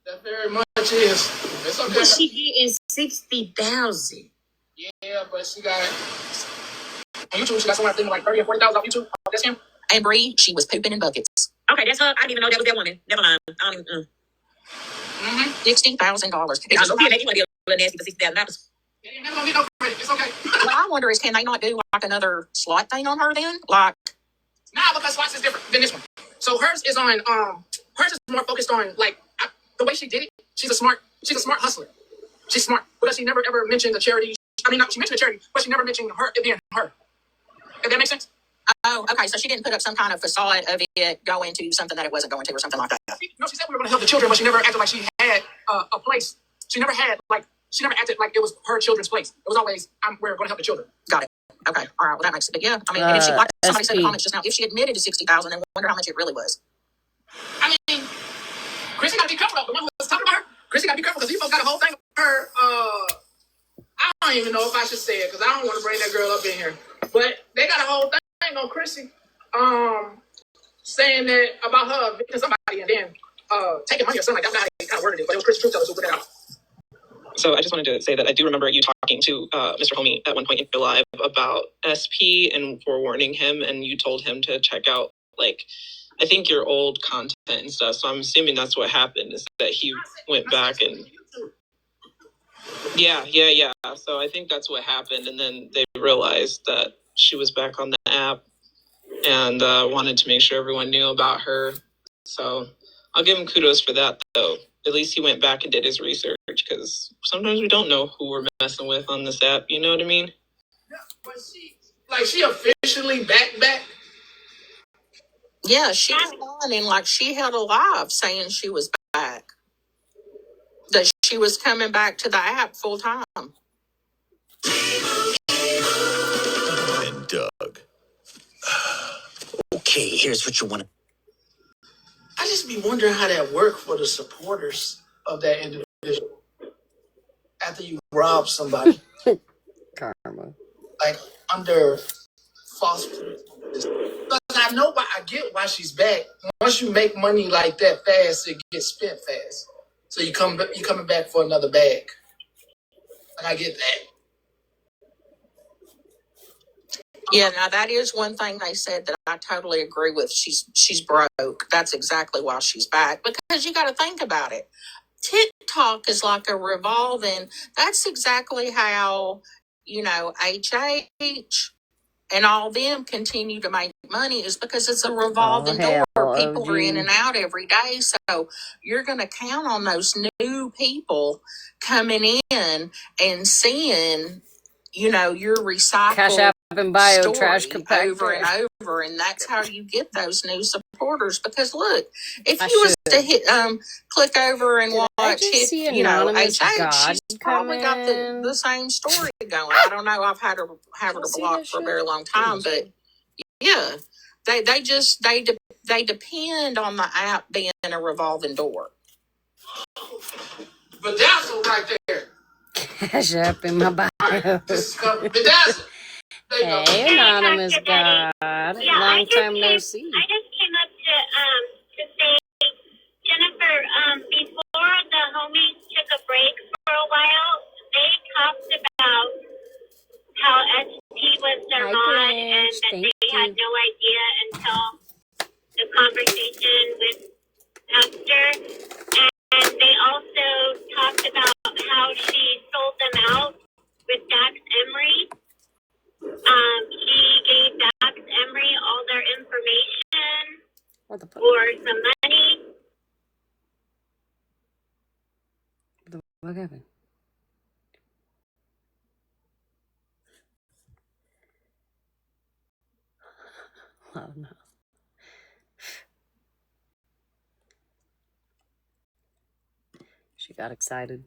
That very much is. It's okay. What she getting 60,000. Yeah, but she got on YouTube. She got somewhere thinking like 30 or 40,000 off YouTube. Oh, that's him. And Bree, she was pooping in buckets. Okay, that's her. I didn't even know that was that woman. Never mind. I don't even. $60,000. It's okay. Maybe you want to be a little nasty for $60,000. You're never gonna get no credit. It's okay. What I wonder is, can they not do like another slot thing on her then? Like, Nah, because slots is different than this one. So hers is on hers is more focused on like the way she did it. She's a smart hustler. She's smart, but she never ever mentioned the charity. I mean, she mentioned the charity, but she never mentioned it being her. If that makes sense. oh, okay, so she didn't put up some kind of facade of it going to something that it wasn't going to or something like that. No, she said we were going to help the children, but she never acted like she had a place. She never acted like it was her children's place. It was always, we're going to help the children. Got it. Okay, all right, well, that makes it. But yeah, I mean, and if she, like somebody said in the comments just now, if she admitted to 60,000, then wonder how much it really was. I mean, Chrissy got to be careful though. The one who was talking about her, Chrissy got to be careful because you folks got a whole thing of her. I don't even know if I should say it because I don't want to bring that girl up in here. But they got a whole thing on Chrissy, saying that about her evicting somebody and then taking money or something like that. That's not how they kind of worded it, but it was Chris Truth who put it out. So I just wanted to say that I do remember you talking to Mr. Homie at one point in your live about SP and forewarning him, and you told him to check out, like, I think your old content and stuff. So I'm assuming that's what happened, is that he went back and... Yeah. So I think that's what happened, and then they realized that she was back on the app and wanted to make sure everyone knew about her. So I'll give him kudos for that, though. At least he went back and did his research, because sometimes we don't know who we're messing with on this app. You know what I mean? Yeah, but she officially back. Yeah, she was on and like she held a live saying she was back. That she was coming back to the app full time. And Doug. Okay, here's what you want to... I just be wondering how that worked for the supporters of that individual after you rob somebody. Karma. Like under false pretenses. Because I get why she's back. Once you make money like that fast, it gets spent fast. So you're coming back for another bag. Like I get that. Yeah, now that is one thing they said that I totally agree with. She's broke. That's exactly why she's back. Because you got to think about it. TikTok is like a revolving. That's exactly how, HH and all them continue to make money, is because it's a revolving door. People are in and out every day. So you're going to count on those new people coming in and seeing, your recycled Cash App and bio story trash compactor over and over, and that's how you get those new supporters. Because look, if you was to hit click over and watch HH, she's probably got the same story going. I don't know. I've had her blocked for a very long time, but yeah, they depend on the app being a revolving door. But that's right there. Cash App in my bio. Bedazzle. Hey, anonymous God. Long time no see. I just came up to say, Jennifer, before the What the fuck? for some money. What the fuck happened? Oh no. She got excited.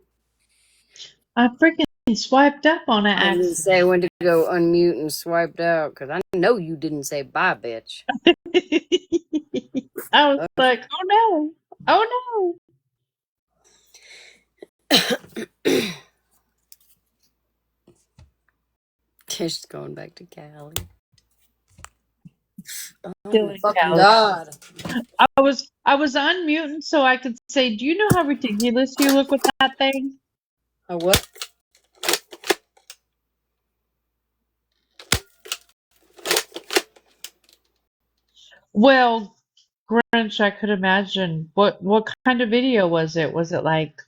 I freaking swiped up on an I didn't accident. say when to go unmute and swiped out because I know you didn't say bye, bitch. I was like, oh no. Oh no. She's going back to Cali. Oh Still my in fucking Cali. god. I was unmuting so I could say, do you know how ridiculous you look with that thing? Oh, what? Well, Grinch, I could imagine. What kind of video was it? Was it like,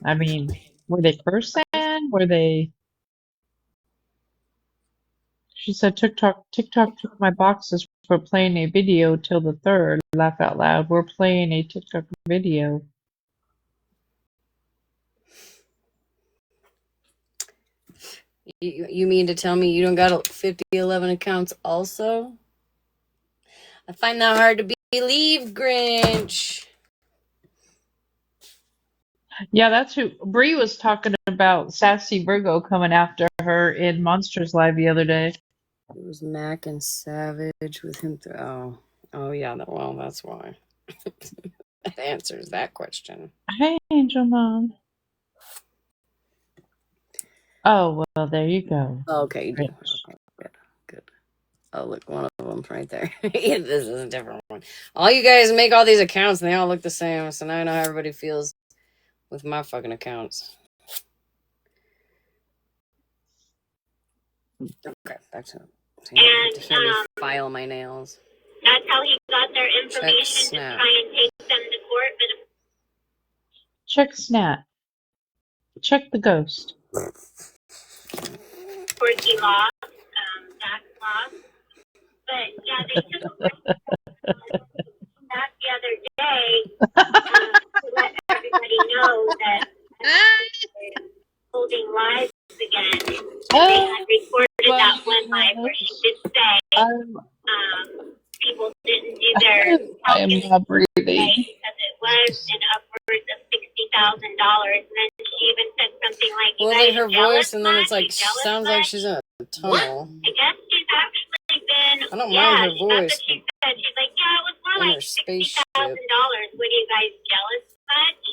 I mean, were they cursing? Were they? She said TikTok took my boxes for playing a video till the 3rd. Laugh out loud. We're playing a TikTok video. You mean to tell me you don't got 5011 accounts also? I find that hard to believe, Grinch. Yeah, that's who Bree was talking about. Sassy Virgo coming after her in Monsters Live the other day. It was Mac and Savage with him. Oh yeah. Well, that's why. That answers that question. Hey, Angel Mom. Oh, well, there you go. Okay, you do. Okay, good. Oh, look, one of them right there. This is a different one. All you guys make all these accounts and they all look the same. So now I know how everybody feels with my fucking accounts. Okay, back to it. So you don't have to hear me file my nails. That's how he got their information to try and take them to court. But Check Snap. Check the ghost. of course, he lost. Zach lost. But yeah, they took a break back the other day to let everybody know that holding lives again. They had recorded that one live where she did say people didn't do their I am not breathing. because it was in upwards of $60,000, and then she even said something like, "You guys her jealous voice, and then it's much? like sounds like she's in a tunnel. I guess she's actually been. I don't mind her voice. That's what she said. She's like, yeah, it was more In like her spaceship. $60,000. What are you guys jealous much?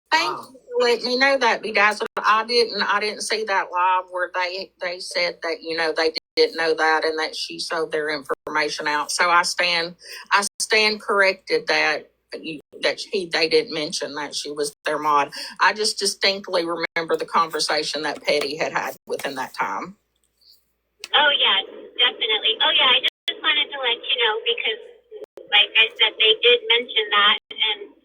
Thank you for letting me know that, Bedazzled. I didn't see that live where they said that, they didn't know that and that she sold their information out. So I stand corrected that they didn't mention that she was their mod. I just distinctly remember the conversation that Petty had within that time. Oh, yeah, definitely. Oh, yeah, I just wanted to let you know because, like I said, they did mention that. And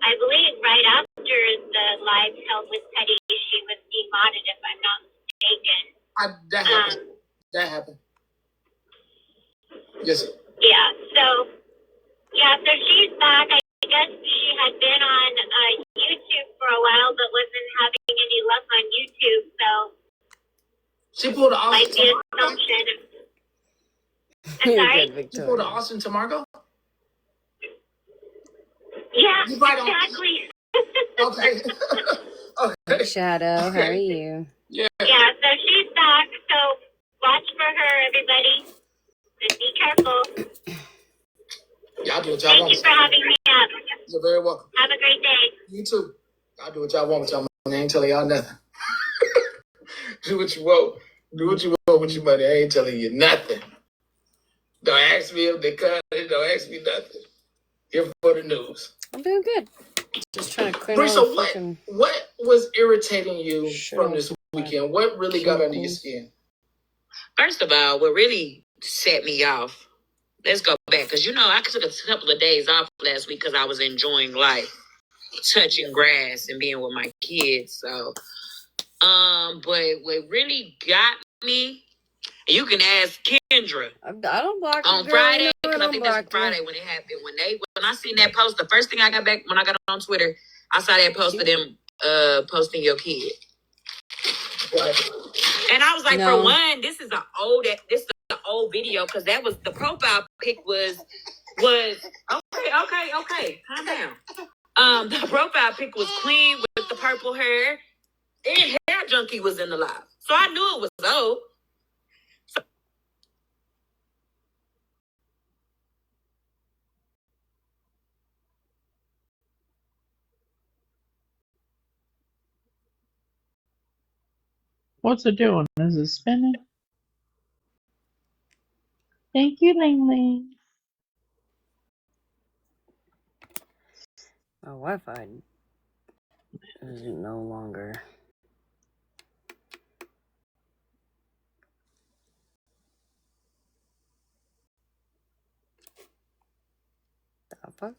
I believe right after the live held with Petty, she was demodded, if I'm not mistaken. That happened. Yes. Yeah, so she's back. I guess she had been on YouTube for a while, but wasn't having any luck on YouTube, so She pulled an Austin the assumption. I'm sorry? She pulled an Austin to Margot? Yeah, exactly. Okay. Okay. Shadow, how are you? Yeah. Yeah, so she's back, so watch for her, everybody, and be careful. Y'all do what y'all want. Thank you for having me up. You're very welcome. Have a great day. You too. Y'all do what y'all want with y'all money. I ain't telling y'all nothing. Do what you want. Do what you want with your money. I ain't telling you nothing. Don't ask me if they cut it. Don't ask me nothing. Here for the news. I'm doing good. Just trying to clean Bree, all so the fucking... what was irritating you from this weekend? What really got under your skin? First of all, what really set me off, let's go back, because I took a couple of days off last week because I was enjoying life, touching grass and being with my kids. So, but what really got me You can ask Kendra. I don't block on girl, Friday, you know because I think that's Friday when it happened. When I seen that post, the first thing I got back when I got on Twitter, I saw that post of them posting your kid. And I was like, for one, this is an old video, because that was the profile pic was okay, calm down. The profile pic was Queen with the purple hair, and Hair Junkie was in the live, so I knew it was old. What's it doing? Is it spinning? Thank you, Ling Ling. My Wi-Fi is no longer. The fuck?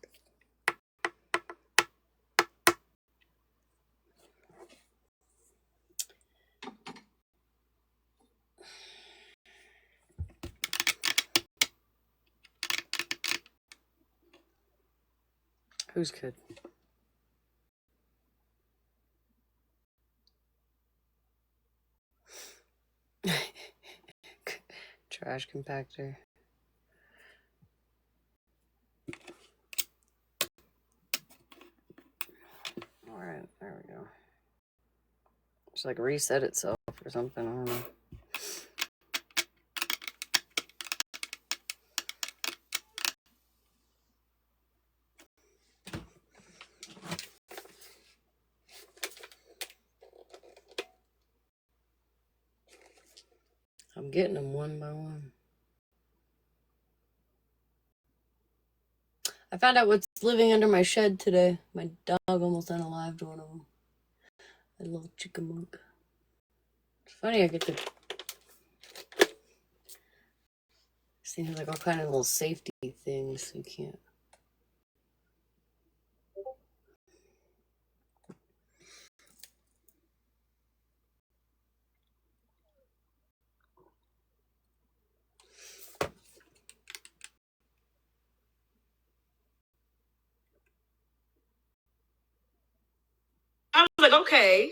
Who's kid? Trash compactor. Alright, there we go. Just like reset itself or something, I don't know. I'm getting them one by one. I found out what's living under my shed today. My dog almost unalived one of them. A little chickamunk. It's funny, I get to... This thing has like all kind of little safety things, so you can't... I was like, okay.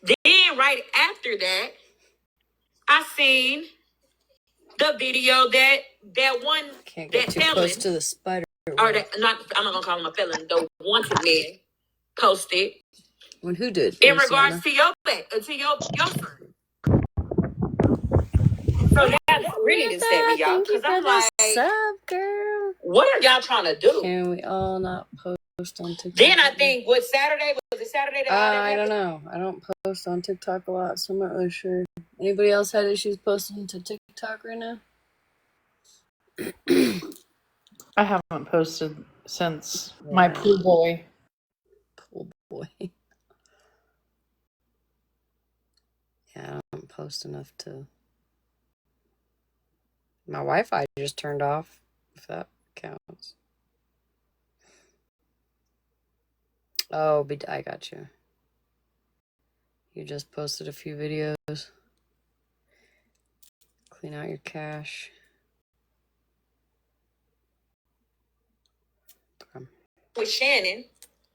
Then right after that, I seen the video that one Can't get too close to the spider. Or that, not, I'm not gonna call him a felon. The wanted man posted. When who did? In regards to your son. So that really didn't set me off, because I'm like, sub, girl. what are y'all trying to do? Can we all not post on TikTok? Then I think, what Saturday was it? Saturday? I don't know. I don't post on TikTok a lot, so I'm not really sure. Anybody else had issues posting to TikTok right now? I haven't posted since my pool boy. Pool boy. Yeah, I don't post enough to... My Wi-Fi just turned off, if that counts. Oh, I got you. You just posted a few videos. Clean out your cache. With Shannon.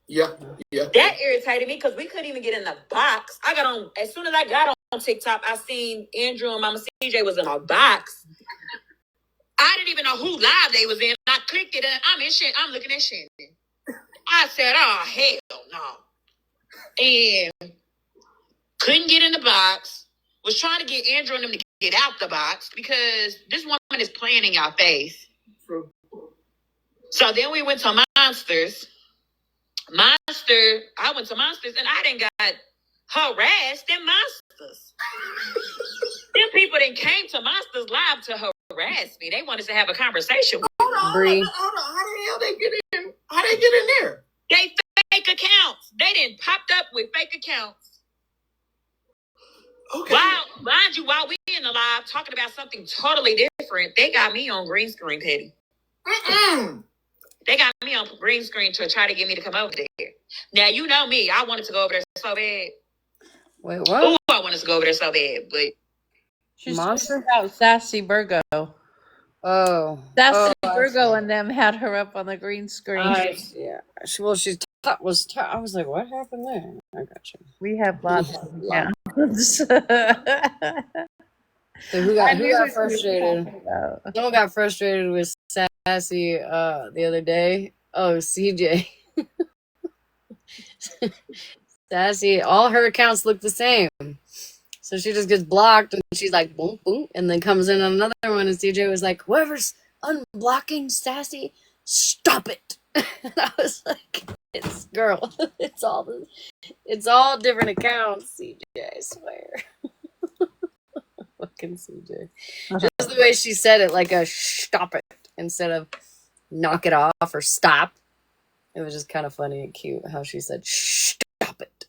Yeah. That irritated me, because we couldn't even get in the box. I got on, as soon as I got on TikTok, I seen Andrew and Mama CJ was in a box. I didn't even know who live they was in. I clicked it and I'm looking at Shannon. I said, oh, hell no. And couldn't get in the box. Was trying to get Andrew and them to get out the box, because this woman is playing in y'all face. True. So then we went to Monsters. I went to Monsters and I done got harassed in Monsters. Them people that came to Monsters Live to harass me. They wanted to have a conversation with me. Hold on. How the hell they get in? How they get in there? They fake accounts. They done popped up with fake accounts. Okay. While we in the live talking about something totally different, they got me on green screen, Petty. They got me on green screen to try to get me to come over there. Now, you know me. I wanted to go over there so bad. Wait, what? I wanted to go over there so bad, but She's talking Monster? about Sassy Virgo. Oh. Sassy Oh, Virgo and them had her up on the green screen. yeah. Well, I was like, what happened there? I got you. We have lots of accounts. So who got frustrated? Someone got frustrated with Sassy the other day. Oh, CJ. Sassy, all her accounts look the same. So she just gets blocked and she's like, boom, boom, and then comes in on another one. And CJ was like, whoever's unblocking Sassy, stop it. And I was like, it's girl, it's all different accounts, CJ, I swear. Fucking CJ. Just the way she said it, like a stop it instead of knock it off or stop. It was just kind of funny and cute how she said, stop it.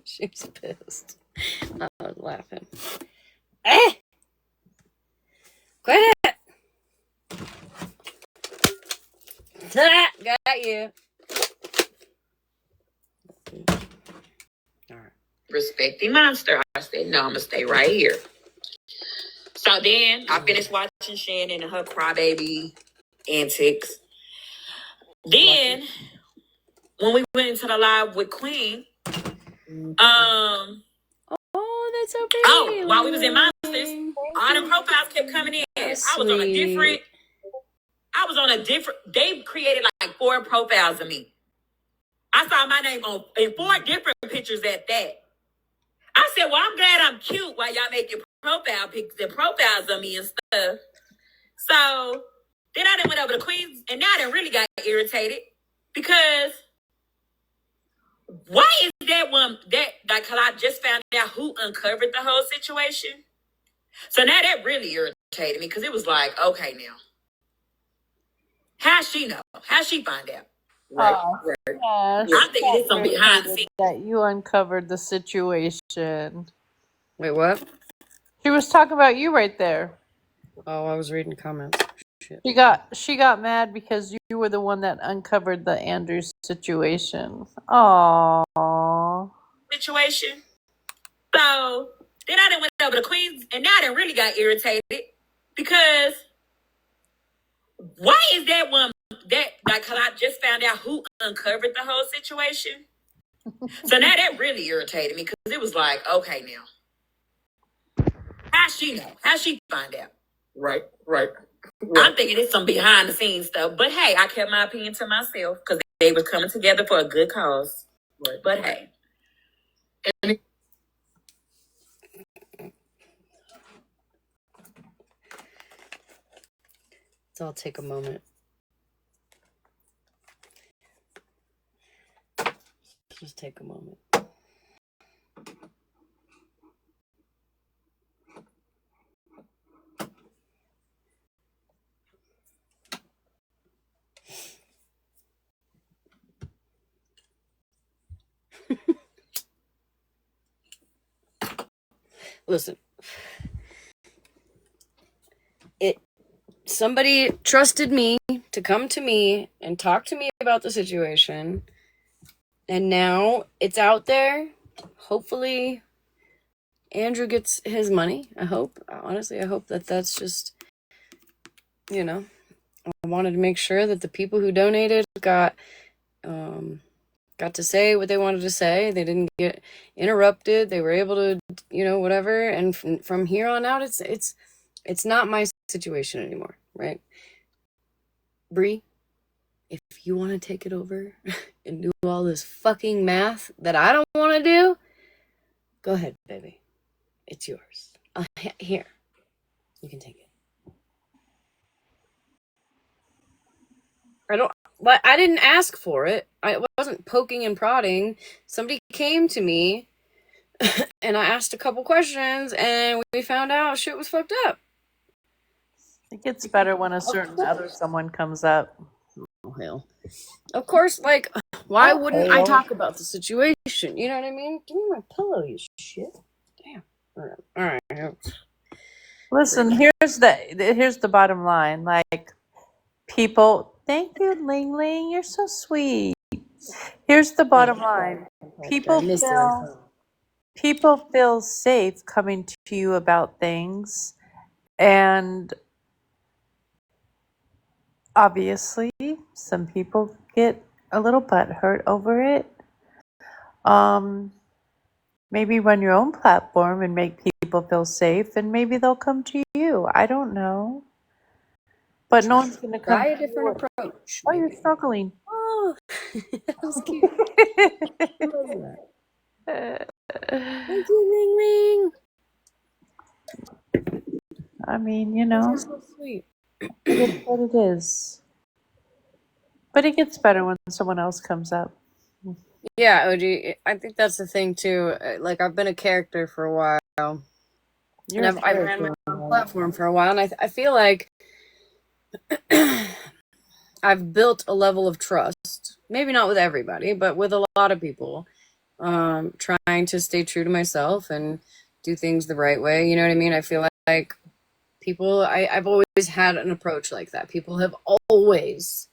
She was pissed. I was laughing. Eh! Quit it! Got you. Alright. Respect the monster. I said, no, I'm going to stay right here. So then I finished watching Shannon and her crybaby antics. Then when we went into the live with Queen, Oh, that's so pretty. oh, while we was in Monsters, all the profiles kept coming in. I was on a different, they created like 4 profiles of me. I saw my name in 4 different pictures at that. I said, well, I'm glad I'm cute while y'all make your profile pics and profiles of me and stuff. So then I done went over to Queens and now I done really got irritated because why is that one cause I just found out who uncovered the whole situation. So now that really irritated me because it was like, okay now. How she know? How she find out? Right. Yeah, I'm thinking it's some behind the scenes. that you uncovered the situation. Wait, what? She was talking about you right there. Oh, I was reading comments. Shit. She got mad because you were the one that uncovered the Andrew situation. Aww. Situation. So then I done went over to Queens and now I done really got irritated because why is that one cause I just found out who uncovered the whole situation. So now that really irritated me because it was like, okay now. How she know? How she find out? Right. I'm thinking it's some behind the scenes stuff. But hey, I kept my opinion to myself because they were coming together for a good cause. Right. But hey. So I'll take a moment. Just take a moment. Listen. Somebody trusted me to come to me and talk to me about the situation. And now it's out there. Hopefully Andrew gets his money. I hope. Honestly, I hope that's just, I wanted to make sure that the people who donated got to say what they wanted to say. They didn't get interrupted. They were able to, whatever. And from here on out, it's not my situation anymore, right? Bree, if you want to take it over and do all this fucking math that I don't want to do, go ahead, baby. It's yours. Here, you can take it. I didn't ask for it. I wasn't poking and prodding. Somebody came to me and I asked a couple questions and we found out shit was fucked up. It gets better when a certain other someone comes up. Oh, hell. Of course, like, why wouldn't I talk about the situation? You know what I mean? Give me my pillow, you shit. Damn. All right. Listen, here's the bottom line. Like, people, thank you, Ling Ling. You're so sweet. Here's the bottom line. People people feel safe coming to you about things, and obviously some people get a little butthurt over it. Maybe run your own platform and make people feel safe, and maybe they'll come to you. I don't know. But no one's going to come Try to a different you. approach. Oh, Maybe. you're struggling. Oh, that was cute. Who was that? Thank you, Ling Ling. I mean, You're so sweet. it is what it is. But it gets better when someone else comes up. Yeah, OG. I think that's the thing too. Like I've been a character for a while, and I've ran my own platform for a while, and I feel like I've built a level of trust. Maybe not with everybody, but with a lot of people. Trying to stay true to myself and do things the right way. You know what I mean? I feel like people. I've always had an approach like that. People have always,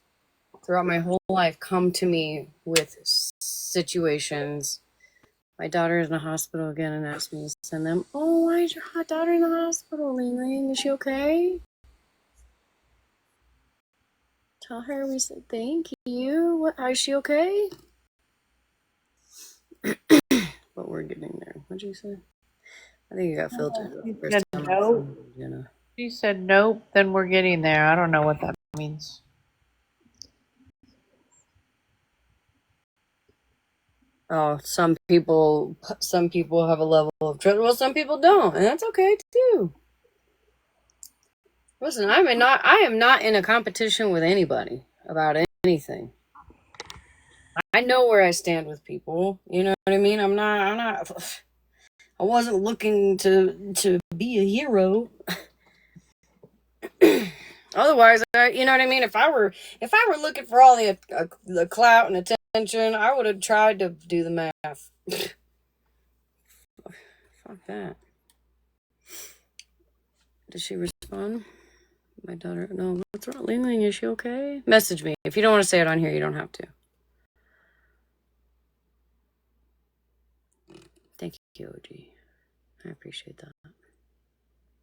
throughout my whole life, come to me with situations. My daughter is in the hospital again and asked me to send them. Oh, why is your hot daughter in the hospital, Ling Ling? Is she okay? Tell her we said thank you. What? Is she okay? But we're getting there. What'd you say? I think you got filtered. She said nope, then we're getting there. I don't know what that means. Oh, some people have a level of trust. Well, some people don't, and that's okay too. Listen, I am not in a competition with anybody about anything. I know where I stand with people. You know what I mean? I'm not. I wasn't looking to be a hero. Otherwise, you know what I mean. If I were looking for all the clout and attention, I would have tried to do the math. Fuck that. Did she respond? My daughter. No, what's wrong, Ling Ling? Is she okay? Message me if you don't want to say it on here. You don't have to. Thank you, OG. I appreciate that.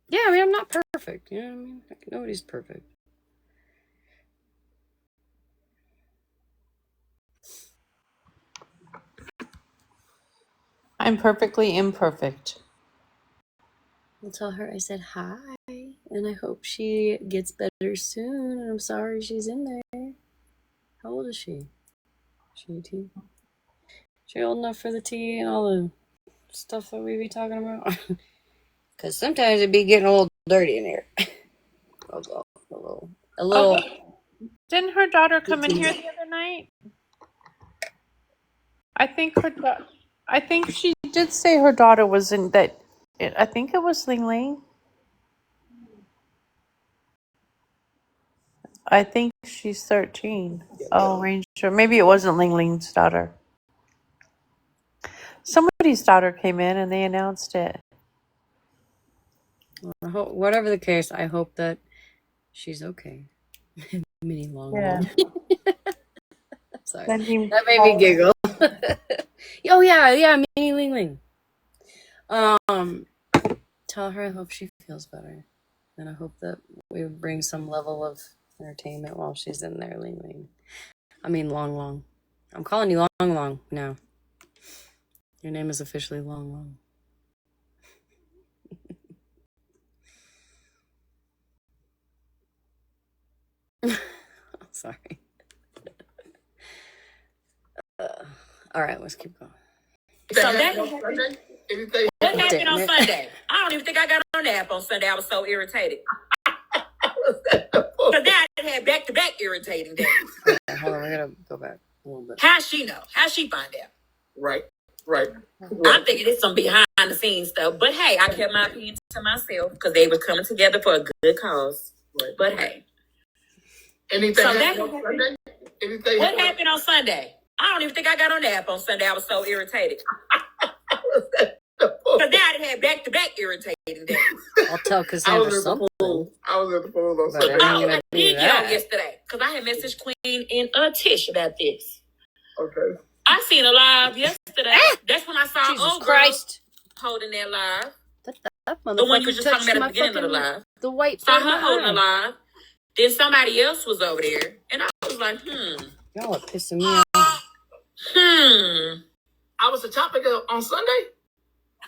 Yeah, I mean, I'm not perfect. You know what I mean? Nobody's perfect. I'm perfectly imperfect. I'll tell her I said hi, and I hope she gets better soon. And I'm sorry she's in there. How old is she? Is she 18? She old enough for the tea and all the stuff that we be talking about? Because sometimes it be getting a little dirty in here. A little. Didn't her daughter come in here the other night? I think she did say her daughter was in that. I think it was Ling Ling. I think she's 13. Oh, Ranger. Maybe it wasn't Ling Ling's daughter. Somebody's daughter came in and they announced it. Well, whatever the case, I hope that she's okay. Mini long. Sorry. That made me giggle. Oh yeah, Mini Ling Ling. Tell her I hope she feels better. And I hope that we bring some level of entertainment while she's in there, Ling Ling. I mean, Long. I'm calling you Long now. Your name is officially Long. Sorry. All right, let's keep going. So what happened on Sunday? I don't even think I got on the app on Sunday. I was so irritated. Because now I had back-to-back irritating days. Okay, hold on, we gotta go back a little bit. How'd she know? How'd she find out? Right. I'm thinking it's some behind-the-scenes stuff. But hey, I kept my opinion to myself because they were coming together for a good cause. Right. But hey. What happened on Sunday? I don't even think I got on the app on Sunday. I was so irritated. Because now I had back-to-back irritating days. I'll tell Cassandra something. I was at the phone on Sunday. I did get on yesterday because I had messaged Queen and Tish about this. Okay. I seen a live yesterday. That's when I saw Jesus Christ. holding that live. That The one you motherfucker was just talking touched about my at the beginning of the fucking live. the white Saw part of her my holding the eye. live. Then somebody else was over there, and I was like, Y'all are pissing me off. I was the topic on Sunday.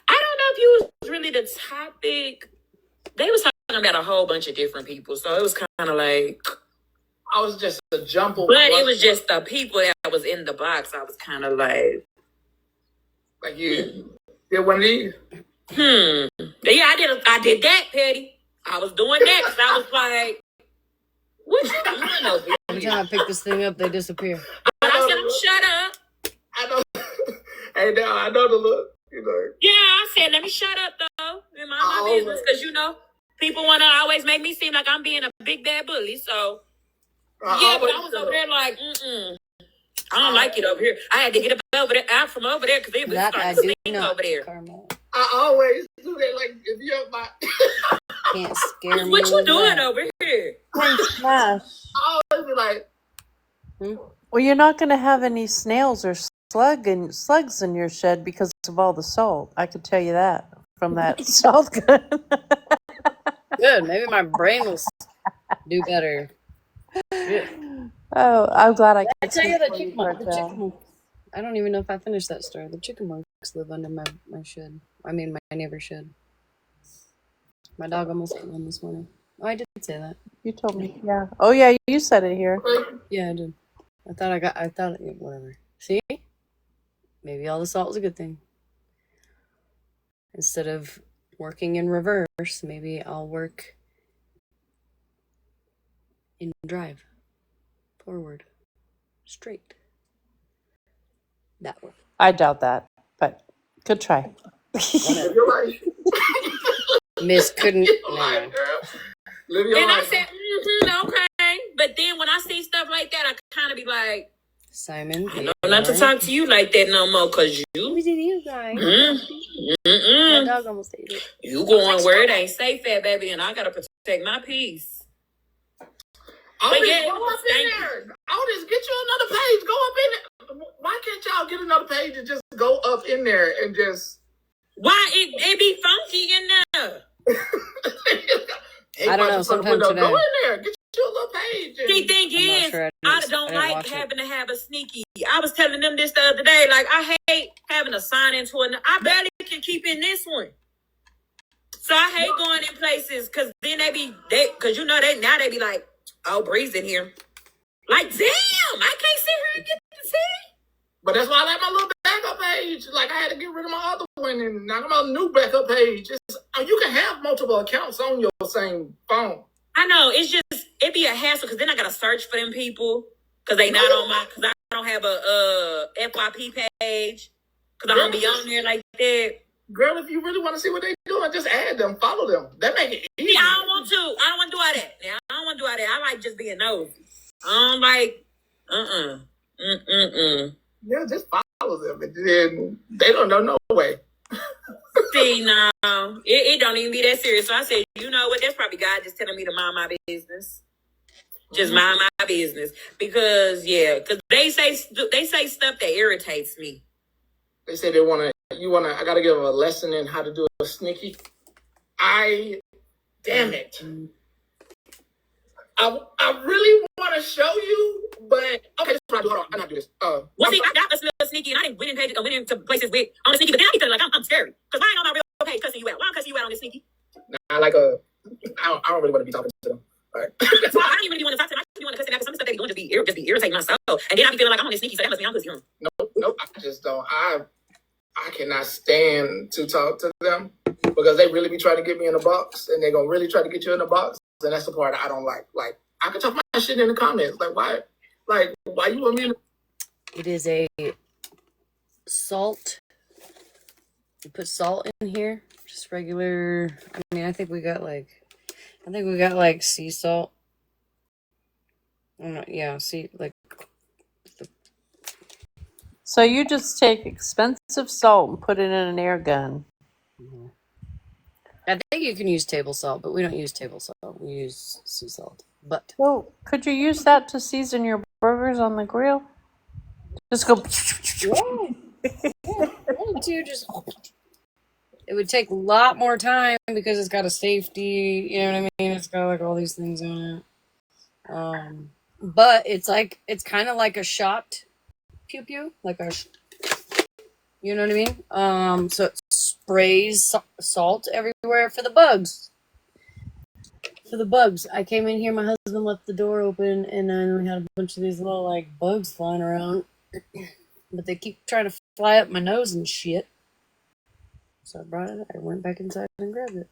I don't know if you was really the topic. They was talking about a whole bunch of different people, so it was kind of like I was just a jumble. But it was just the people that was in the box. I was kind of like you did one of these. Yeah, I did that, Petty. I was doing that because I was like, what you doing over here? Every time I pick this thing up, they disappear. But I said, shut up. I know. Hey, now I know the look. You know. Yeah, I said, let me shut up, though. In my business. Because, people want to always make me seem like I'm being a big bad bully. So, but I was over there like, I don't like it over here. I had to get out from over there because they was starting to sing over there. Carmel. I always do that. Like, if you're my... Can't scare me. What you doing over here? Hey, Smash. I always be like... Well, you're not going to have any snails or slugs in your shed because of all the salt. I could tell you that from that salt gun. Good. Maybe my brain will do better. Yeah. Oh, I'm glad I could tell you speak the for you, chickenmonks. Cartel. I don't even know if I finished that story. The chickenmonks live under my shed. I mean, my neighbor's shed. My dog almost ate one this morning. Oh, I did say that. You told me, yeah. Oh, yeah, you said it here. Yeah, I did. Whatever. See? Maybe all the salt is a good thing. Instead of working in reverse, maybe I'll work in drive. Forward. Straight. That way. I doubt that, but good try. You're right. Miss couldn't. Live, girl. And I said, okay. But then when I see stuff like that, I kind of be like, Simon, I know not to talk to you like that no more, because we did you guys. My dog almost ate it. You going where it ain't safe at, baby, and I got to protect my peace. Go up in there. Otis, get you another page. Go up in there. Why can't y'all get another page and just go up in there and just... Why? It be funky in there. I don't know. Sometimes today. Go in there. Get you a little page. The thing is, I don't like having to have a sneaky. I was telling them this the other day. Like, I hate having to sign into it. I barely can keep in this one. So I hate going in places because then they be like, oh, Bree's in here. Like, damn, I can't sit here and get to see. But that's why I like my little backup page. Like, I had to get rid of my other one and now I'm on a new backup page. You can have multiple accounts on your same phone. I know. It's just, it be a hassle because then I got to search for them people because they not on my, because I don't have a FYP page because I don't be on there like that. Girl, if you really want to see what they doing, just add them, follow them. That make it easy. Yeah, I don't want to do all that. Now, I don't want to do all that. I like just being nosy. I don't like, Yeah, just follow them. And then they don't know no way. See, no, it don't even be that serious. So I said, you know what? That's probably God just telling me to mind my business. Just mind my business. Because they say stuff that irritates me. They say I got to give them a lesson in how to do a sneaky. Damn it. I really want to show you, but okay, this is what I do. Hold on, I'm not doing this. Well, see, I got a little sneaky, and I didn't went into places with on the sneaky, but then I be feeling like I'm scary because I ain't on my real page cussing you out. Why I'm cussing you out on this sneaky? I don't really want to be talking to them. All right. So I don't even really want to talk to them. I just want to cuss them out because some of the stuff they be doing just be irritating my soul, and then I be feeling like I'm on this sneaky, so that must mean I'm cussing you. Nope. I just don't. I cannot stand to talk to them because they really be trying to get me in a box, and they're gonna really try to get you in a box. And that's the part I don't like. Like, I can talk my shit in the comments. Like, why you want me to... It is a salt. You put salt in here. Just regular. I mean, I think we got like sea salt. So you just take expensive salt and put it in an air gun. Mm-hmm. I think you can use table salt, but we don't use table salt. We use sea salt. But could you use that to season your burgers on the grill? Just go. Yeah. Just It would take a lot more time because it's got a safety, you know what I mean? It's got like all these things on it. But it's kind of like a shot pew pew, like you know what I mean? So it sprays salt everywhere for the bugs. For the bugs. I came in here, my husband left the door open, and then we had a bunch of these little like bugs flying around. But they keep trying to fly up my nose and shit. So I brought it. I went back inside and grabbed it.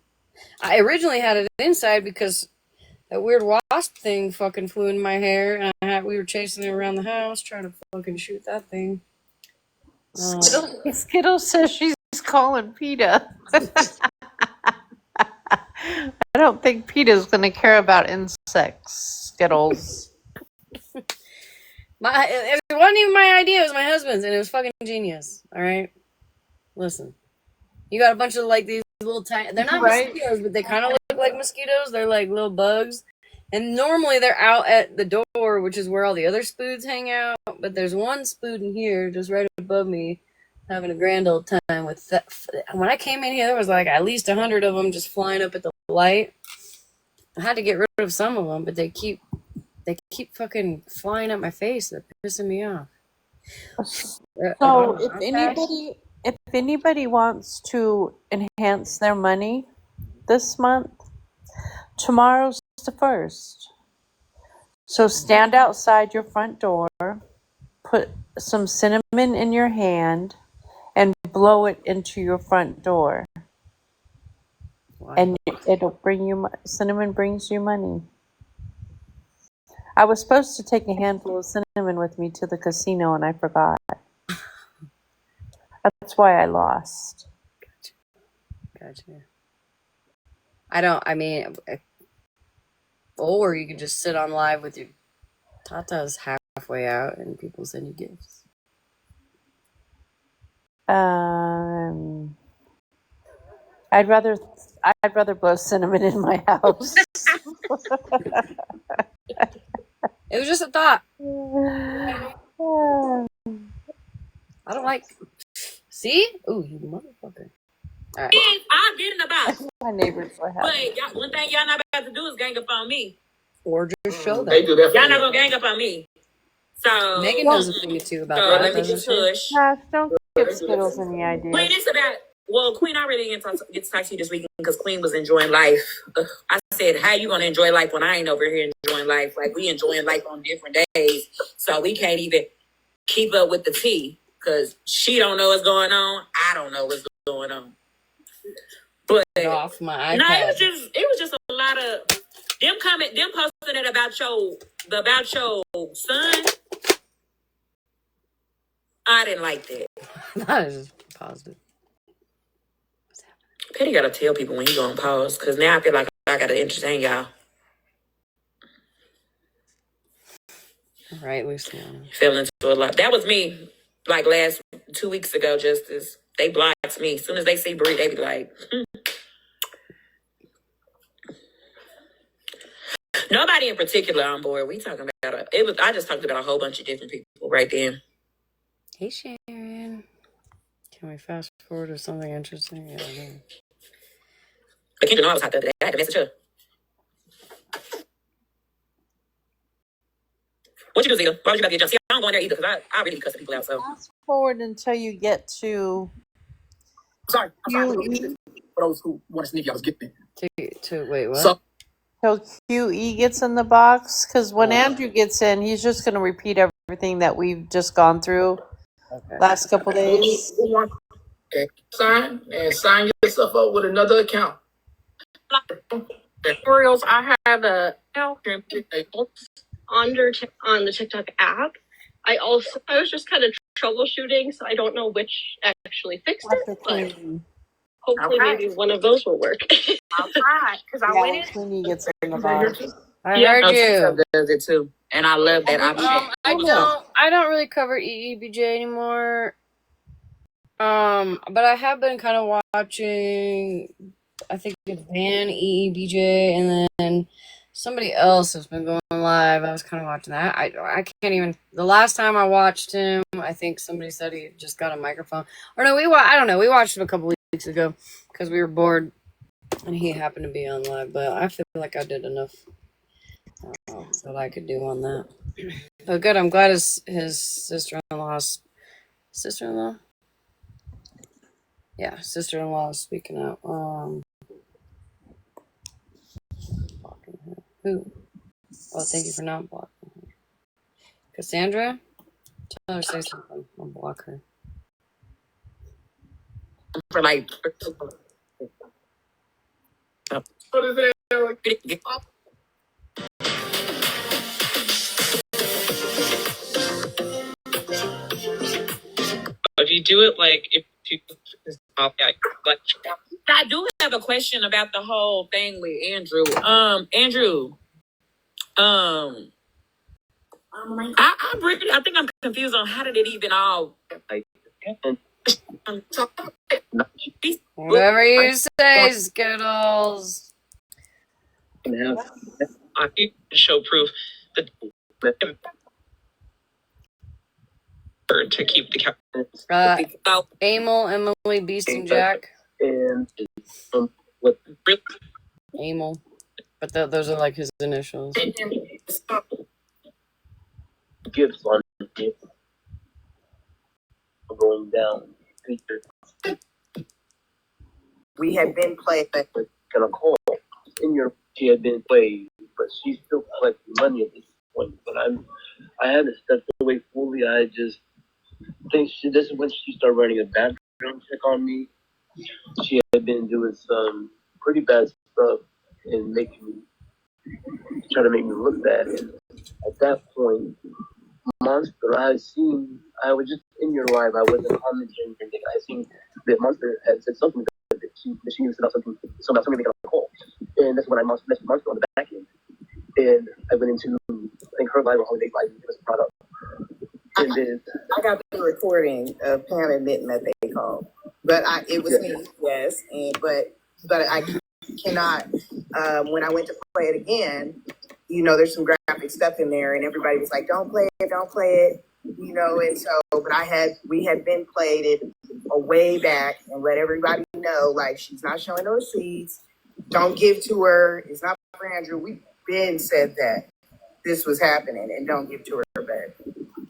I originally had it inside because that weird wasp thing fucking flew in my hair, and we were chasing it around the house trying to fucking shoot that thing. Skittles says she's calling PETA. I don't think PETA's going to care about insects, Skittles. It wasn't even my idea. It was my husband's, and it was fucking genius. All right, listen. You got a bunch of like these little tiny. They're not mosquitoes, but they kind of look like mosquitoes. They're like little bugs, and normally they're out at the door, which is where all the other spoods hang out. But there's one spood in here, just right above me, having a grand old time with that. When I came in here, there was like at least 100 of them just flying up at the light. I had to get rid of some of them, but they keep fucking flying at my face. They're pissing me off. So if anybody wants to enhance their money this month, tomorrow's the 1st. So stand outside your front door, put some cinnamon in your hand, and blow it into your front door. Wow. And it'll bring you, cinnamon brings you money. I was supposed to take a handful of cinnamon with me to the casino, and I forgot. That's why I lost. Gotcha. Or you can just sit on live with your tatas halfway out and people send you gifts. I'd rather blow cinnamon in my house. It was just a thought. I don't like. See? Ooh, you motherfucker. All right. I'm getting about. My neighbors were happy. But one thing y'all not about to do is gang up on me. Or just show them. They do that. Y'all not gonna gang up on me. So Megan knows a thing or two about that. Let me just push. Gosh, don't give Skittles any ideas. Queen, it's about. Well, Queen, I really didn't get to talk to you this weekend because Queen was enjoying life. I said, how you gonna enjoy life when I ain't over here enjoying life? Like, we enjoying life on different days, so we can't even keep up with the tea because she don't know what's going on. I don't know what's going on. But off my iPad. No, it was just a lot of them posting it about your son. I didn't like that. That is positive. Petty gotta tell people when he gonna pause, because now I feel like I gotta entertain y'all. Right, Lucy. Fell into a lot. That was me, like 2 weeks ago, Justice. They blocked me. As soon as they see Brie, they be like, Nobody in particular on board. We talking about I just talked about a whole bunch of different people right then. Hey, Sharon. Can we fast forward to something interesting? Yeah, I know. But Kendra, know I was hot the other day. I had to message her. What you do, Zeta? Why would you about to get jumped? See, I don't go in there either because I really cussing people out. So fast forward until you get to. Sorry. For those who want to sneak, I was getting to wait, what? So, till QE gets in the box, because when Andrew gets in, he's just going to repeat everything that we've just gone through last couple days. Sign yourself up with another account. Tutorials. I have a on the TikTok app. I was just kind of troubleshooting, so I don't know which actually fixed it, but hopefully maybe one of those will work. I'll try because I went in. When he gets in the box. I heard you. Does it too, and I love that option. I don't really cover EEBJ anymore. But I have been kind of watching. I think it's Van EEBJ, and then somebody else has been going live. I was kind of watching that. I can't even. The last time I watched him, I think somebody said he just got a microphone. Or no, I don't know. We watched him a couple weeks weeks ago because we were bored and he happened to be on live. But I feel like I did enough that I could do on that. But good, I'm glad his sister-in-law's yeah, sister-in-law is speaking out. Blocking her. Who? Oh, thank you for not blocking her. Cassandra? Tell her to say something. I'll block her. For like, if you do it like if you like, I do have a question about the whole thing with Andrew. Andrew, I think I'm confused on how did it even all like happen. Whatever you say, Skittles. I can show proof that to keep the Emil, Emily, Beast, and Jack. And what Emil. But those are like his initials. gifts on it going down. We had been played, but Gonna call in your. She had been played, but she's still collecting money at this point. But I haven't stepped away fully. I just think this is when she started writing a background check on me. She had been doing some pretty bad stuff and try to make me look bad. And at that point, Monster, I was just in your live. I wasn't commenting anything. I seen that Monster had said something that she used about something making a call. And that's when I messaged Monster on the back end. And I went into, I think, her live or Holiday live, it was brought up. And then I got the recording of Pam admitting that they called. But it was me, yes. But I cannot, when I went to play it again, there's some graphic stuff in there, and everybody was like, don't play it, and so, but we had been played it a way back and let everybody know, like, she's not showing no receipts, don't give to her, it's not for Andrew. We've been said that this was happening, and don't give to her, but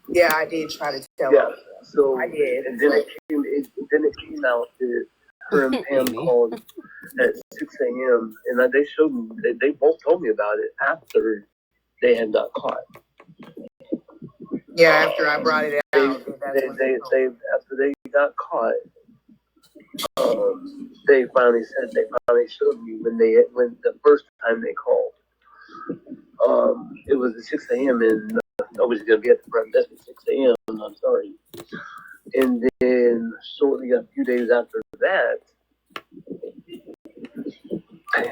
yeah, I did try to tell her. So I did. And then it came out that her and Pam called at 6 a.m. and they showed me, they both told me about it after they had got caught. Yeah, after I brought it out. After they got caught, they finally showed me when the first time they called. It was at 6 a.m. and nobody's gonna be at the front desk at 6 a.m. I'm sorry. And then shortly a few days after that,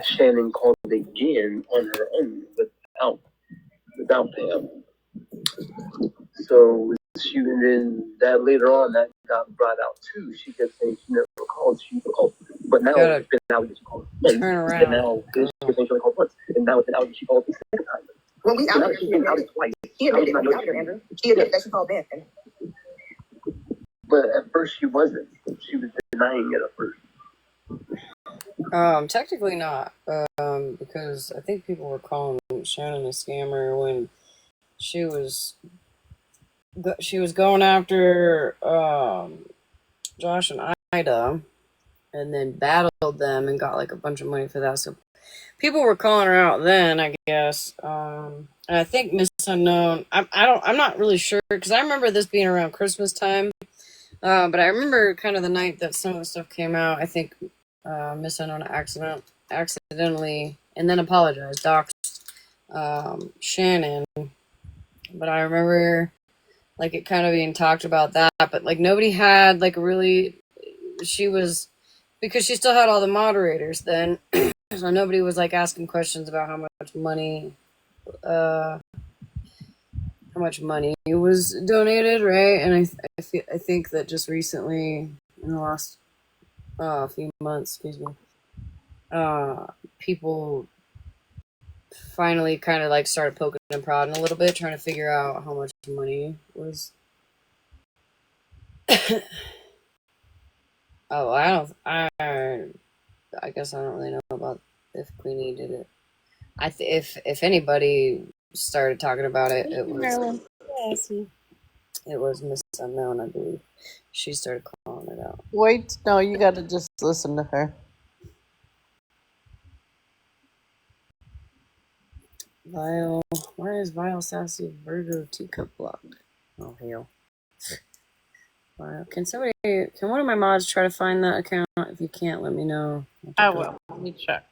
Shannon called again on her own without Pam. So and then that later on that got brought out too. She kept saying she never called. But now it's been out that she called once. Turn around. And now she's saying she only called once. And now it's been out that she called the second time. Well, we out She's been out twice. He admitted we out here, Andrew. He admitted that she called Ben. But at first she wasn't. She was denying it at first. Technically not. Because I think people were calling Shannon a scammer when she was going after Josh and Ida, and then battled them and got like a bunch of money for that. So people were calling her out then, I guess. And I think Miss Unknown. I'm not really sure because I remember this being around Christmas time. But I remember kind of the night that some of the stuff came out. I think Miss Unknown accidentally and then apologized, doxed Shannon. But I remember like it kind of being talked about that, but like nobody had like really. She was because she still had all the moderators then, so nobody was like asking questions about how much money was donated, right? And I think that just recently, in the last few months, people finally kind of like started poking and prodding a little bit, trying to figure out how much money was Oh, I guess I don't really know about if Queenie did it. If anybody started talking about it, it was Miss Unknown, I believe. She started calling it out. Wait, no, you got to just listen to her. Vile, why is Vile Sassy Virgo teacup blocked? Oh hell. Vile, can one of my mods try to find that account? If you can't, let me know. I will. Let me check.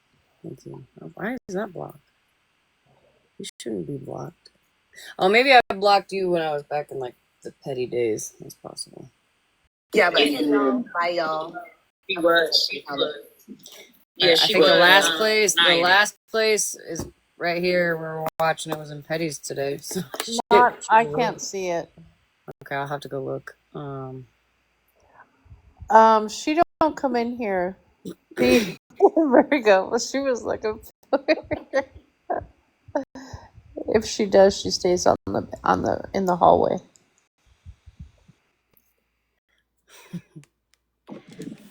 Thank you. Oh, why is that blocked? You shouldn't be blocked. Oh, maybe I blocked you when I was back in like the petty days. That's possible. Yeah, but bye, y'all. She was. Yeah, I think the last place is right here where we're watching. It was in Petty's today. So I can't see it. Okay, I'll have to go look. She don't come in here. Virgo. She was looking for her. If she does, she stays in the hallway.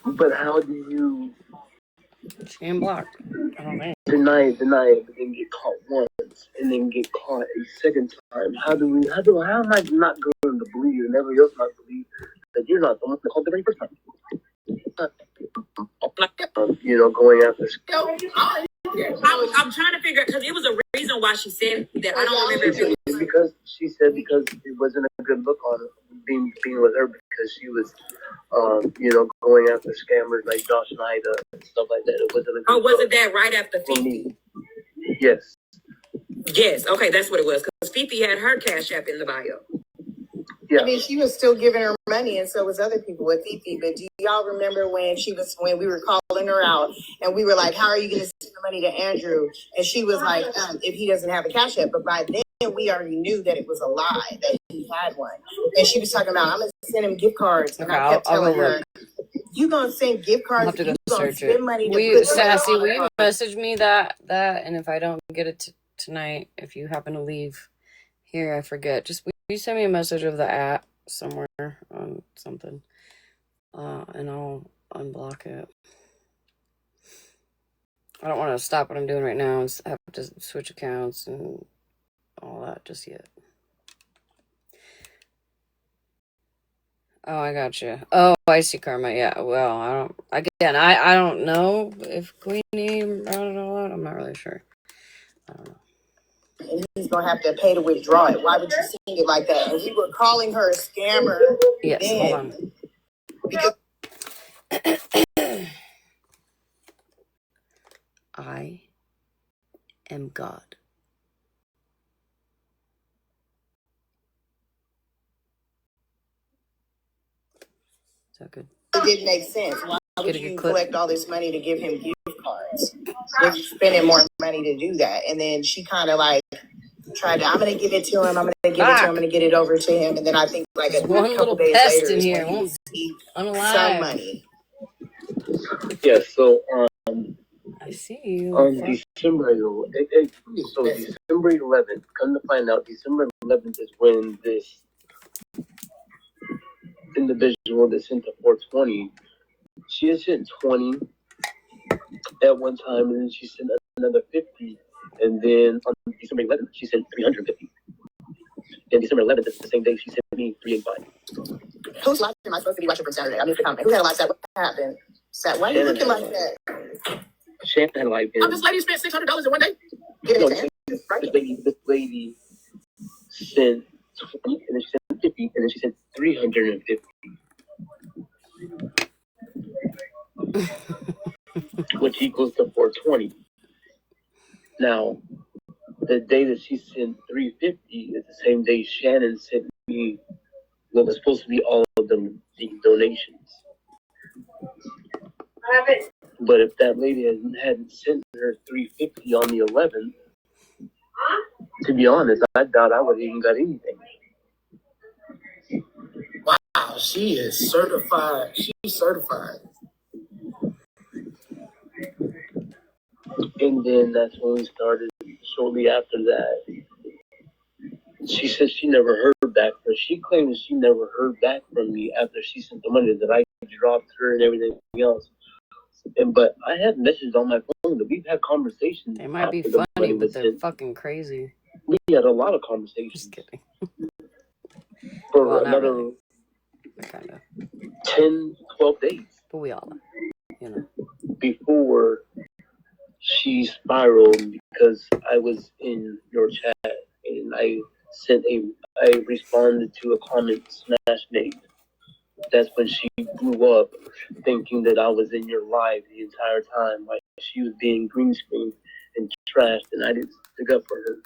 But how do you She ain't blocked. I don't think. deny it, but then get caught once and then get caught a second time? How am I not going to believe and everybody else not believe that you're not the one that called the very first time? Going after. I'm trying to figure out because it was a reason why she said that. I don't remember if it was because it wasn't a good look on her being with her because she was going after scammers like Josh and Ida and stuff like that. It wasn't a good wasn't that right after Fifi? Yes. Yes, okay, that's what it was. Because Fifi had her Cash App in the bio. Yeah. I mean, she was still giving her money, and so was other people with Fifi. But do y'all remember when we were calling her out, and we were like, "How are you going to send the money to Andrew?" And she was like, "If he doesn't have a Cash App." But by then, we already knew that it was a lie that he had one. And she was talking about, "I'm going to send him gift cards," and I kept telling her, "You gonna send gift cards? I'll have to go search spend it. money Will you message me that? And if I don't get it tonight, if you happen to leave here, I forget. Just will you send me a message of the app somewhere on something, and I'll unblock it. I don't want to stop what I'm doing right now and have to switch accounts and all that just yet. Oh, I got you. Oh, I see, Karma. Yeah. Well, I don't know if Queenie brought it all out. I'm not really sure. I don't know. And he's gonna have to pay to withdraw it. Why would you sing it like that? And we were calling her a scammer. Yes, hold on. Because I am God. Is that good? It didn't make sense. Why would you collect all this money to give him gift cards? You're spending more money to do that. And then she kind of like tried to, I'm going to give it to him. I'm going to give it to him. I'm going to get it over to him. And then I think like a couple days later is when he received some money. Yeah, so I see you. On December 11th, come to find out, December 11th is when this individual that sent the 420, she had sent 20 at one time, and then she sent another 50, and then on December 11th, she sent 350. And December 11th is the same day she sent me 385. Whose live am I supposed to be watching from Saturday? I missed the comment. Who had a live set? What happened? Why are you looking like that? Shannon had a live. This lady spent $600 in one day. This lady sent 20, and then she sent 50, and then she sent 350. Which equals to 420. Now, the day that she sent 350 is the same day Shannon sent me what was supposed to be all of them the donations. But if that lady hadn't sent her 350 on the 11th, to be honest, I doubt I would have even got anything. Wow, she is certified. She's certified. And then that's when we started. Shortly after that, she said she never heard back, but she claims she never heard back from me after she sent the money that I dropped her and everything else. But I had messages on my phone that we've had conversations. They might be funny, but they're fucking crazy. We had a lot of conversations. Just kidding. For another really. Kind of 10, 12 days. But we all, you know. Before she spiraled, because I was in your chat and I responded to a comment, Smashleigh. That's when she grew up thinking that I was in your live the entire time. Like she was being green screened and trashed, and I didn't stick up for her.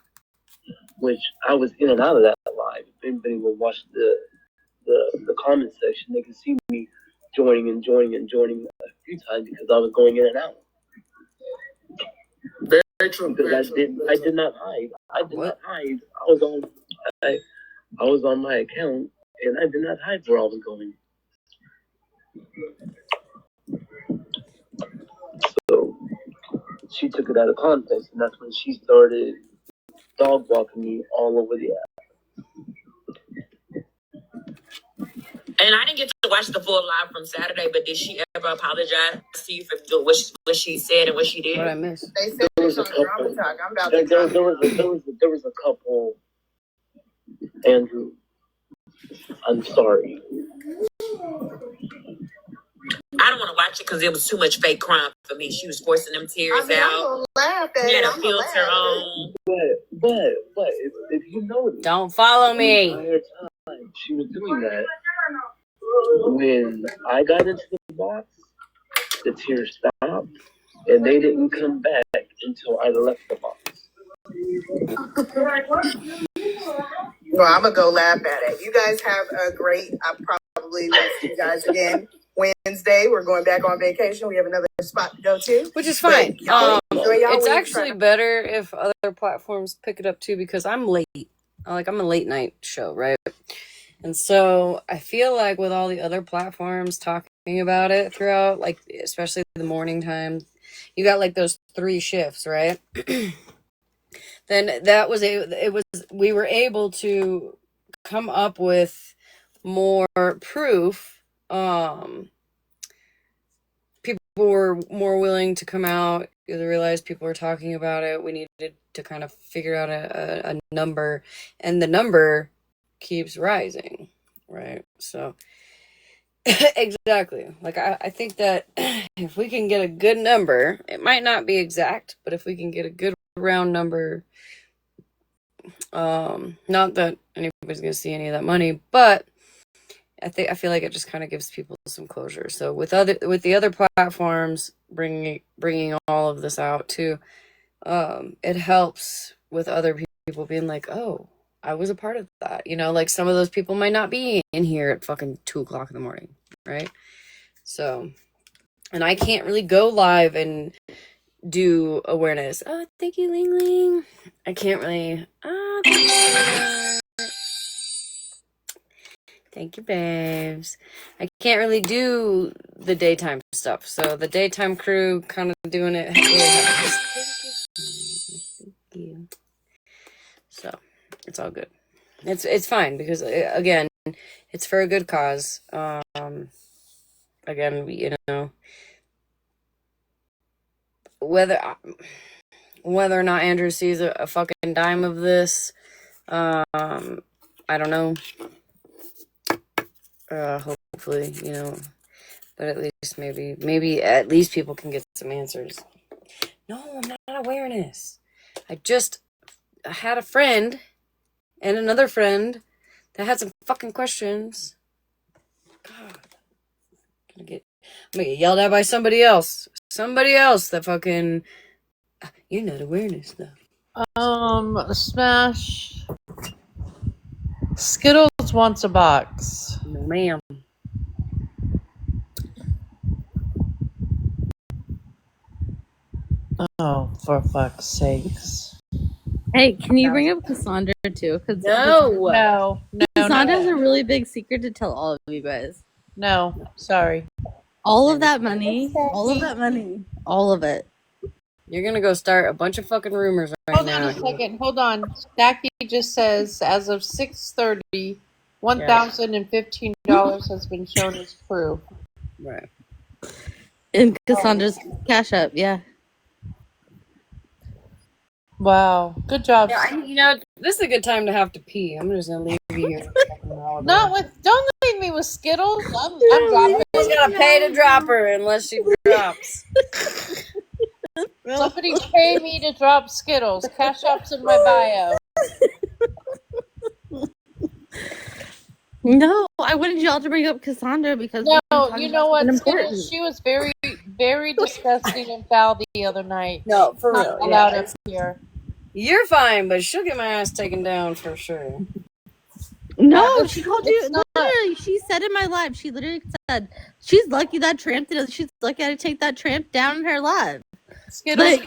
Which I was in and out of that live. If anybody will watch the comment section, they can see me joining a few times because I was going in and out. Very true. Because I did not hide. I was on my account and I did not hide where I was going. So she took it out of context, and that's when she started dog walking me all over the app. And I didn't get to watch the full live from Saturday, but did she ever apologize to you for doing what she said and what she did? What I missed? They said there was a couple. There was a couple. Andrew, I'm sorry. I don't want to watch it because it was too much fake crime for me. She was forcing them tears out. She had a filter on. But if you notice, don't follow me. The entire time she was doing that. When I got into the box, the tears stopped, and they didn't come back until I left the box. Well, I'm gonna go laugh at it. You guys have a great. I probably will see you guys again Wednesday. We're going back on vacation. We have another spot to go to, which is fine. It's actually better if other platforms pick it up too, because I'm late. I'm a late night show, right? And so I feel like with all the other platforms talking about it throughout, like especially the morning time, you got like those 3 shifts, right? Then that was we were able to come up with more proof. People were more willing to come out because they realized people were talking about it. We needed to kind of figure out a number, and the number keeps rising, right? So exactly, like I think that if we can get a good number, it might not be exact, but if we can get a good round number, not that anybody's gonna see any of that money, but I feel like it just kind of gives people some closure. So with the other platforms bringing all of this out too, it helps with other people being like, oh, I was a part of that. You know, like some of those people might not be in here at fucking 2:00 in the morning, right? So, and I can't really go live and do awareness. Oh, thank you, Ling Ling. I can't really. Thank you, babes. I can't really do the daytime stuff, so the daytime crew kind of doing it. Thank you. So it's all good. It's fine because again, it's for a good cause. Again, you know, whether or not Andrew sees a fucking dime of this, I don't know. Hopefully, you know, but at least maybe at least people can get some answers. No, I'm not awareness. I had a friend and another friend that had some fucking questions. God, I'm gonna get yelled at by somebody else. Somebody else that fucking, you're not awareness stuff. Smash. Skittles wants a box. No, ma'am. Oh, for fuck's sakes. Hey, can you bring up Cassandra too? Because No. Cassandra has a really big secret to tell all of you guys. No, sorry. All of that money, all of it. You're gonna go start a bunch of fucking rumors right now. Hold on a second. Hold on. Stacky just says, as of 6:30, $1,015 has been shown as proof. Right. In Cassandra's Cash App, yeah. Wow, good job. Yeah, this is a good time to have to pee. I'm just gonna leave you here. Don't leave me with Skittles. I'm dropping. Someone's gotta pay to drop her unless she drops. Somebody pay me to drop Skittles. Cash App's in my bio. No, I wanted y'all to bring up Cassandra because No, you know what, important. Skittles? She was very, very disgusting and foul the other night. No, for Not real. allowed Yeah, up here. you're fine, but she'll get my ass taken down for sure. No, she called you. Literally, she said in my live. She literally said she's lucky that tramp did. She's lucky to take that tramp down in her live. Skittles,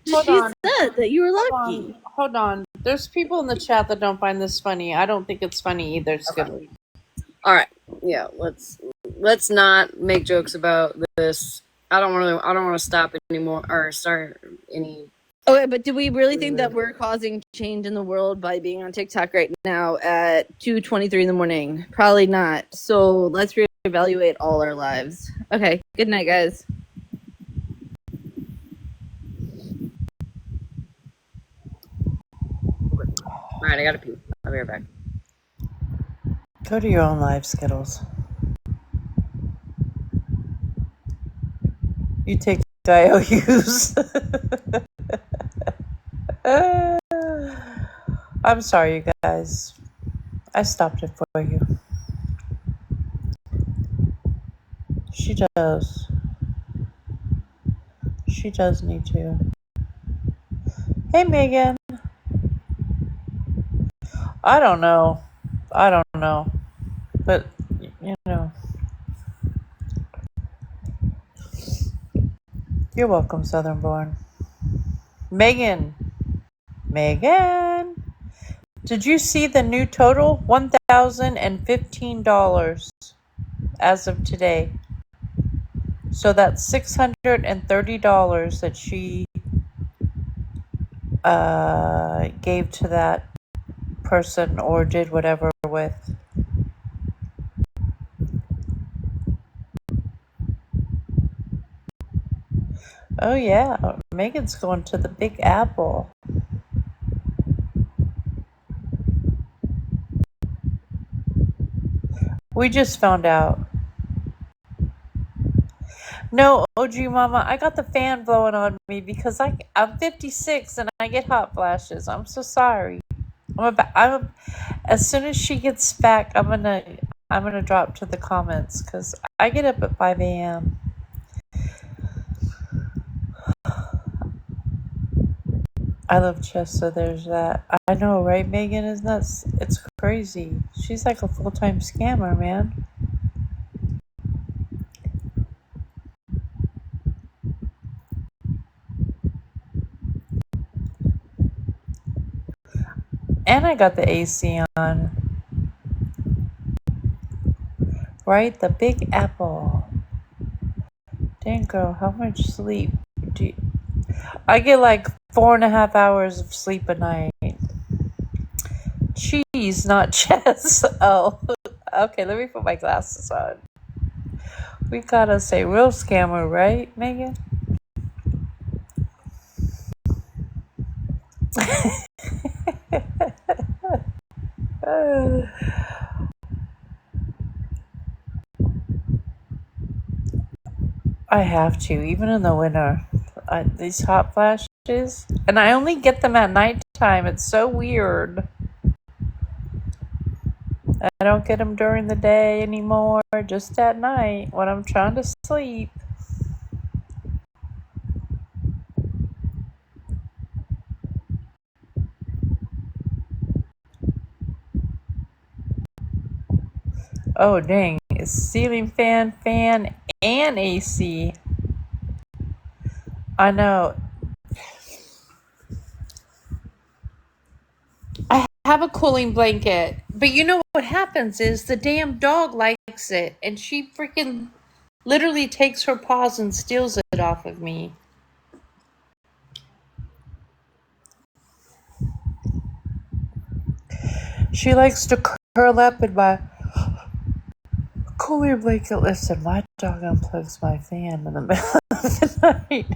hold she on. said that you were lucky. Hold on. There's people in the chat that don't find this funny. I don't think it's funny either, Skittles. All right, yeah. Let's not make jokes about this. I don't want to stop it anymore or start any. Okay, but do we really think that we're causing change in the world by being on TikTok right now at 2:23 in the morning? Probably not. So let's reevaluate all our lives. Okay, good night, guys. All right, I gotta pee. I'll be right back. Go to your own live, Skittles. You take IOUs. I'm sorry, you guys. I stopped it for you. She does. She does need to. Hey, Megan. I don't know. But, you know. You're welcome, Southern Born. Megan. Did you see the new total? $1,015 as of today. So that's $630 that she gave to that person or did whatever with. Oh yeah, Megan's going to the Big Apple. We just found out. No, OG Mama, I got the fan blowing on me because I'm 56 and I get hot flashes. I'm so sorry. As soon as she gets back, I'm gonna drop to the comments because I get up at 5 a.m. I love chess, so there's that. I know, right, Megan? Isn't that it's crazy? She's like a full-time scammer, man. And I got the AC on. Right? The Big Apple. Dang, girl, how much sleep do you... I get like 4.5 hours of sleep a night. Cheese, not chess. Oh, okay, let me put my glasses on. We gotta say real scammer, right, Megan? I have to, even in the winter. These hot flashes, and I only get them at nighttime. It's so weird. I don't get them during the day anymore, just at night when I'm trying to sleep. Oh, dang. It's ceiling fan, and AC. I know. I have a cooling blanket, but you know what happens is the damn dog likes it, and she freaking literally takes her paws and steals it off of me. She likes to curl up in my Holy blanket, listen, my dog unplugs my fan in the middle of the night.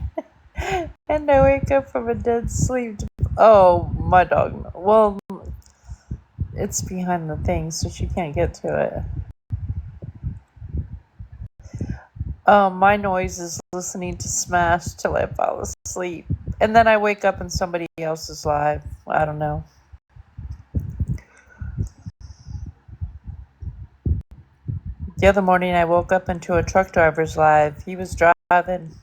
And I wake up from a dead sleep. Oh, my dog. Well, it's behind the thing, so she can't get to it. My noise is listening to Smash till I fall asleep. And then I wake up and somebody else is live. I don't know. The other morning I woke up into a truck driver's live. He was driving.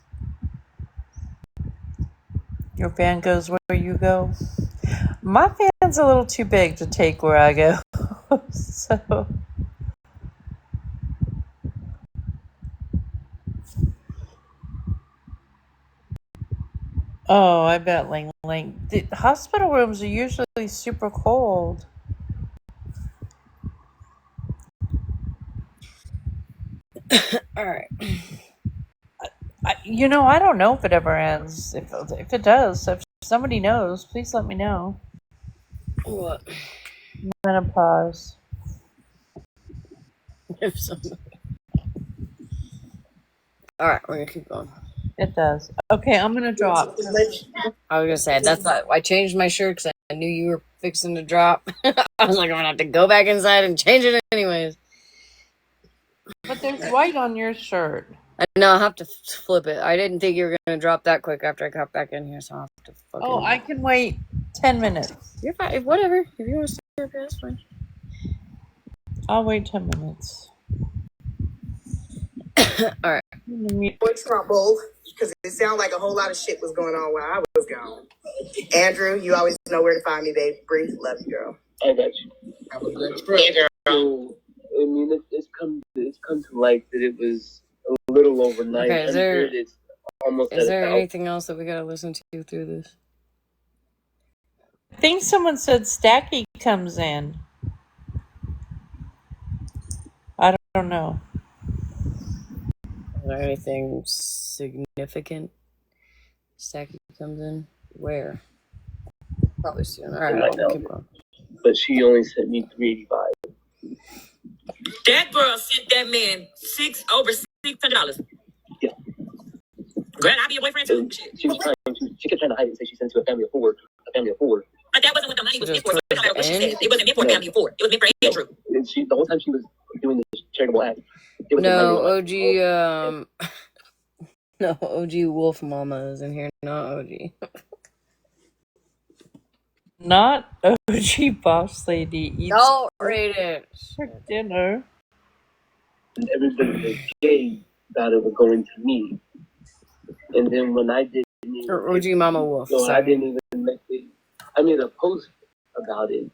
Your van goes where you go. My van's a little too big to take where I go. So. Oh, I bet Ling Ling. The hospital rooms are usually super cold. All right. I don't know if it ever ends. If it does, if somebody knows, please let me know. What? Menopause. If somebody. All right, we're gonna keep going. It does. Okay, I'm gonna drop. I was gonna say that's why I changed my shirt because I knew you were fixing to drop. I was like, I'm gonna have to go back inside and change it anyways. But there's white on your shirt. No, I'll have to flip it. I didn't think you were gonna drop that quick after I got back in here, so I'll have to fucking. Oh, I can wait 10 minutes. You're fine. Whatever. If you want to stay up here, that's fine. I'll wait 10 minutes. All right. More trouble because it sounded like a whole lot of shit was going on while I was gone. Andrew, you always know where to find me, babe. Bree, love you, girl. I got you. Have a good trip. Yeah, girl. I mean, it's come to light that it was a little overnight. Okay, is there out. anything else that we gotta listen to through this? I think someone said Stacky comes in. I don't know. Is there anything significant? Stacky comes in? Where? Probably soon. All right, I'll keep going. But she only sent me $385. That girl sent that man over $600. Yeah. Girl, I'll be your boyfriend too. She kept trying to hide it and say she sent it to a family of four. But that wasn't what the money was meant for. So it doesn't matter what she said. It wasn't meant for a family of four. It was meant for Andrew. And the whole time she was doing this charitable act. No, OG Wolf Mama is in here, not OG. Not OG Boss Lady eats Don't read it for dinner. And everybody that gay thought it was going to me. And then when I didn't even... Or OG Mama Wolf. So I didn't even make it. I made a post about it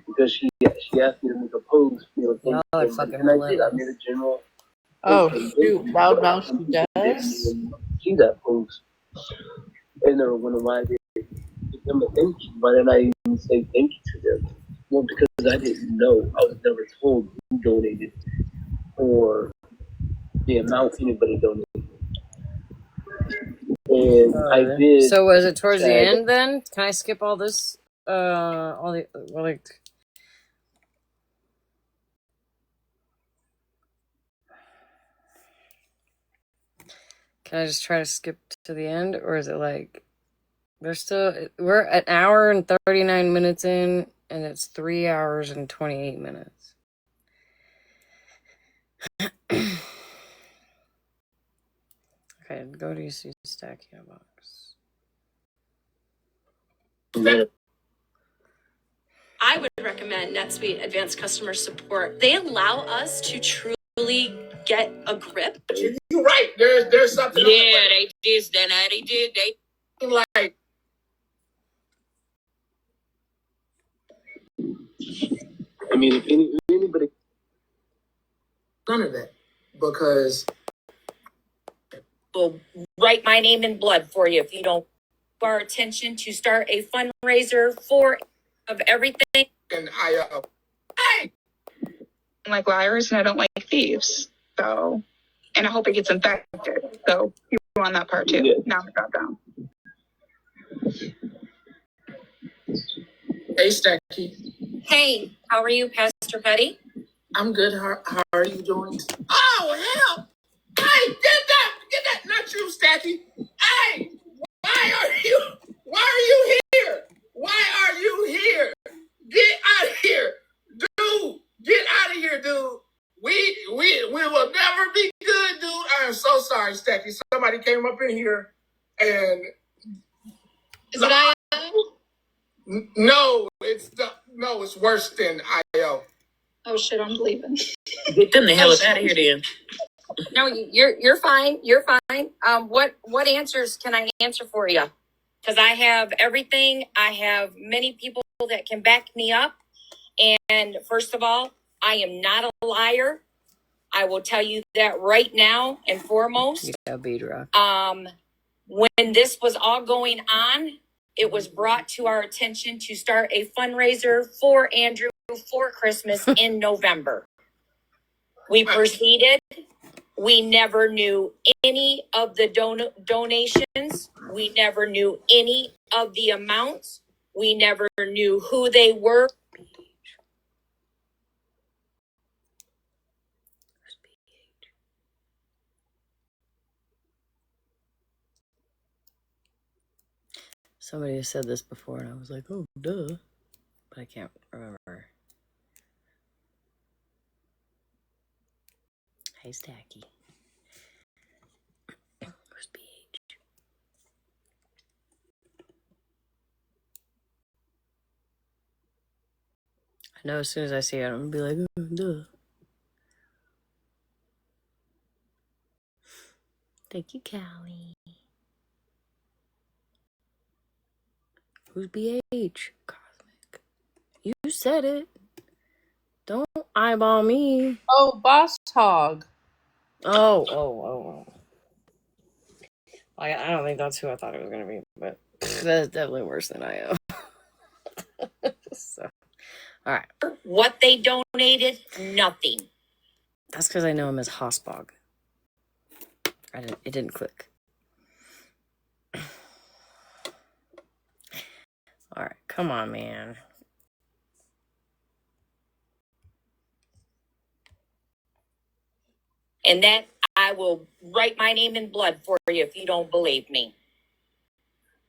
because she asked me to make a post. Y'all are fucking and I did. I made a general... Oh, shoot. Loud Mouse does? See that post. And they were wondering why I didn't give them a thank you. Why didn't I even say thank you to them? Well, because I didn't know. I was never told who donated or the amount anybody donated. And I did. So was it towards the end then? Can I skip all this? All the like. Can I just try to skip to the end, or is it like we're an hour and 39 minutes in, and it's 3 hours and 28 minutes. Okay, go to UC Stack Box. I would recommend NetSuite Advanced Customer Support. They allow us to truly get a grip. You're right. There's something. Yeah, they did that. They did. They like. I mean, if anybody. None of that, because. We'll write my name in blood for you if you don't. Our attention to start a fundraiser for of everything. And I hey, I like liars and I don't like thieves. So, and I hope it gets infected. So you on that part too. Yeah. Now drop down. Hey, Stacky. Hey, how are you, Pastor Petty? I'm good. How are you doing? Oh, hell! Hey, get that, not you, Stacky. Hey, why are you here? Why are you here? Get out of here, dude. Get out of here, dude. We will never be good, dude. I am so sorry, Stacky. Somebody came up in here and Is it I? no, it's worse than IO. Oh shit, I'm leaving. Get them the hell up out of here, then. No, you're fine. You're fine. What answers can I answer for you? Because I have everything. I have many people that can back me up. And first of all, I am not a liar. I will tell you that right now and foremost. Yeah, Bedrock. When this was all going on, it was brought to our attention to start a fundraiser for Andrew for Christmas in November. We proceeded. We never knew any of the donations. We never knew any of the amounts. We never knew who they were. Somebody has said this before, and I was like, oh, duh. But I can't remember. Hey, Stacky. Where's BH? I know as soon as I see it, I'm going to be like, oh, duh. Thank you, Callie. Who's BH? Cosmic. You said it. Don't eyeball me. Oh, Boss Hog. Oh. I don't think that's who I thought it was going to be, but that's definitely worse than I am. So, all right. What they donated, nothing. That's because I know him as Hossbog. It didn't click. All right, come on, man. And that I will write my name in blood for you if you don't believe me.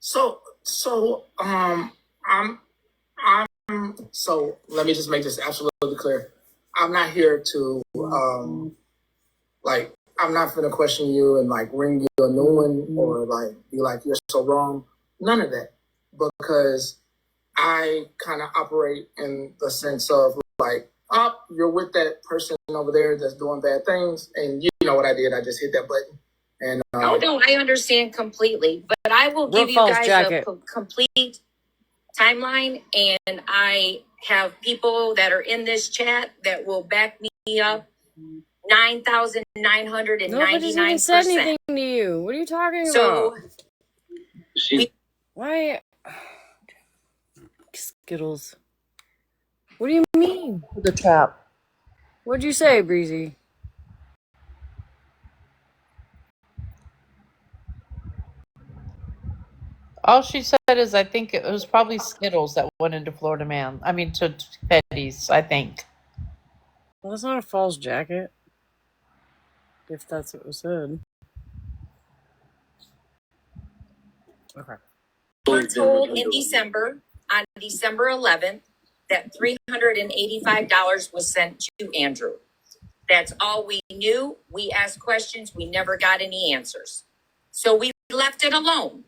So let me just make this absolutely clear. I'm not here to I'm not gonna question you and like ring you a new one or like be like you're so wrong. None of that. Because I kind of operate in the sense of like, oh, you're with that person over there that's doing bad things, and you know what I did? I just hit that button. And no, I understand completely, but I will give you guys a complete timeline, and I have people that are in this chat that will back me up 9,999%. Nobody's even said anything to you. What are you talking about? Why? Skittles. What do you mean? The trap. What'd you say, Breezy? All she said is, I think it was probably Skittles that went into Florida Man. I mean, to Betty's, I think. Well, that's not a false jacket. If that's what was said. Okay. We were told in December, on December 11th, that $385 was sent to Andrew. That's all we knew. We asked questions. We never got any answers. So we left it alone.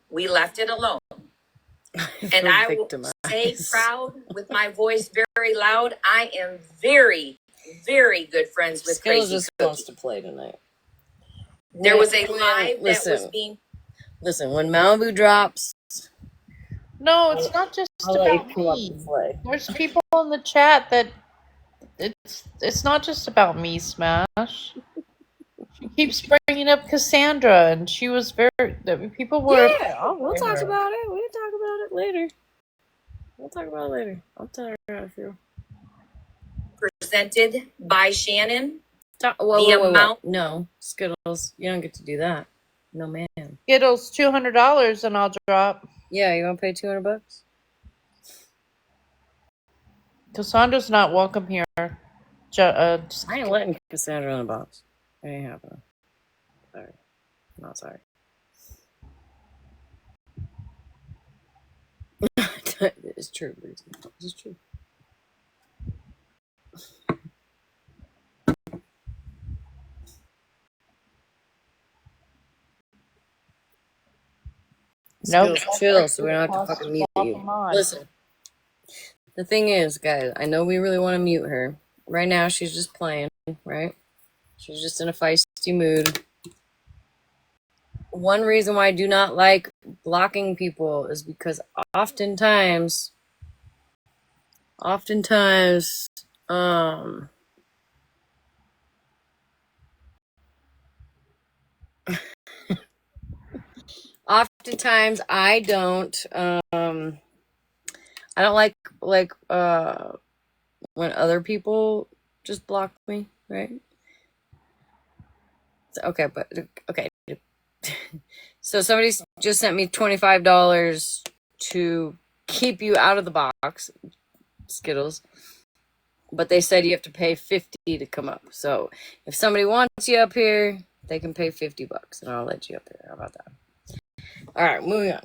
And I will say proud with my voice very loud. I am very, very good friends with Crazy just Cookie. Wants to play tonight. There was a live that was being... Listen, when Malibu drops... No, it's not just about me. There's people in the chat that... It's not just about me, Smash. She keeps bringing up Cassandra, and she was very... People were... Yeah, we'll talk about it. We'll talk about it later. I'll tell her how I feel. Presented by Shannon. Whoa. No, Skittles. You don't get to do that. No, man. Skittles, $200 and I'll drop. Yeah, you want to pay $200? Cassandra's not welcome here. I ain't letting Cassandra in the box. It ain't happening. Sorry. Not sorry. It's true, Breezy. It's true. Nope. Skills, chill, so we don't have to fucking mute you. Listen, the thing is, guys, I know we really want to mute her. Right now, she's just playing, right? She's just in a feisty mood. One reason why I do not like blocking people is because oftentimes, oftentimes I don't like when other people just block me, right? Okay, but okay. So somebody just sent me $25 to keep you out of the box, Skittles. But they said you have to pay $50 to come up. So if somebody wants you up here, they can pay $50 and I'll let you up there. How about that? All right, moving on.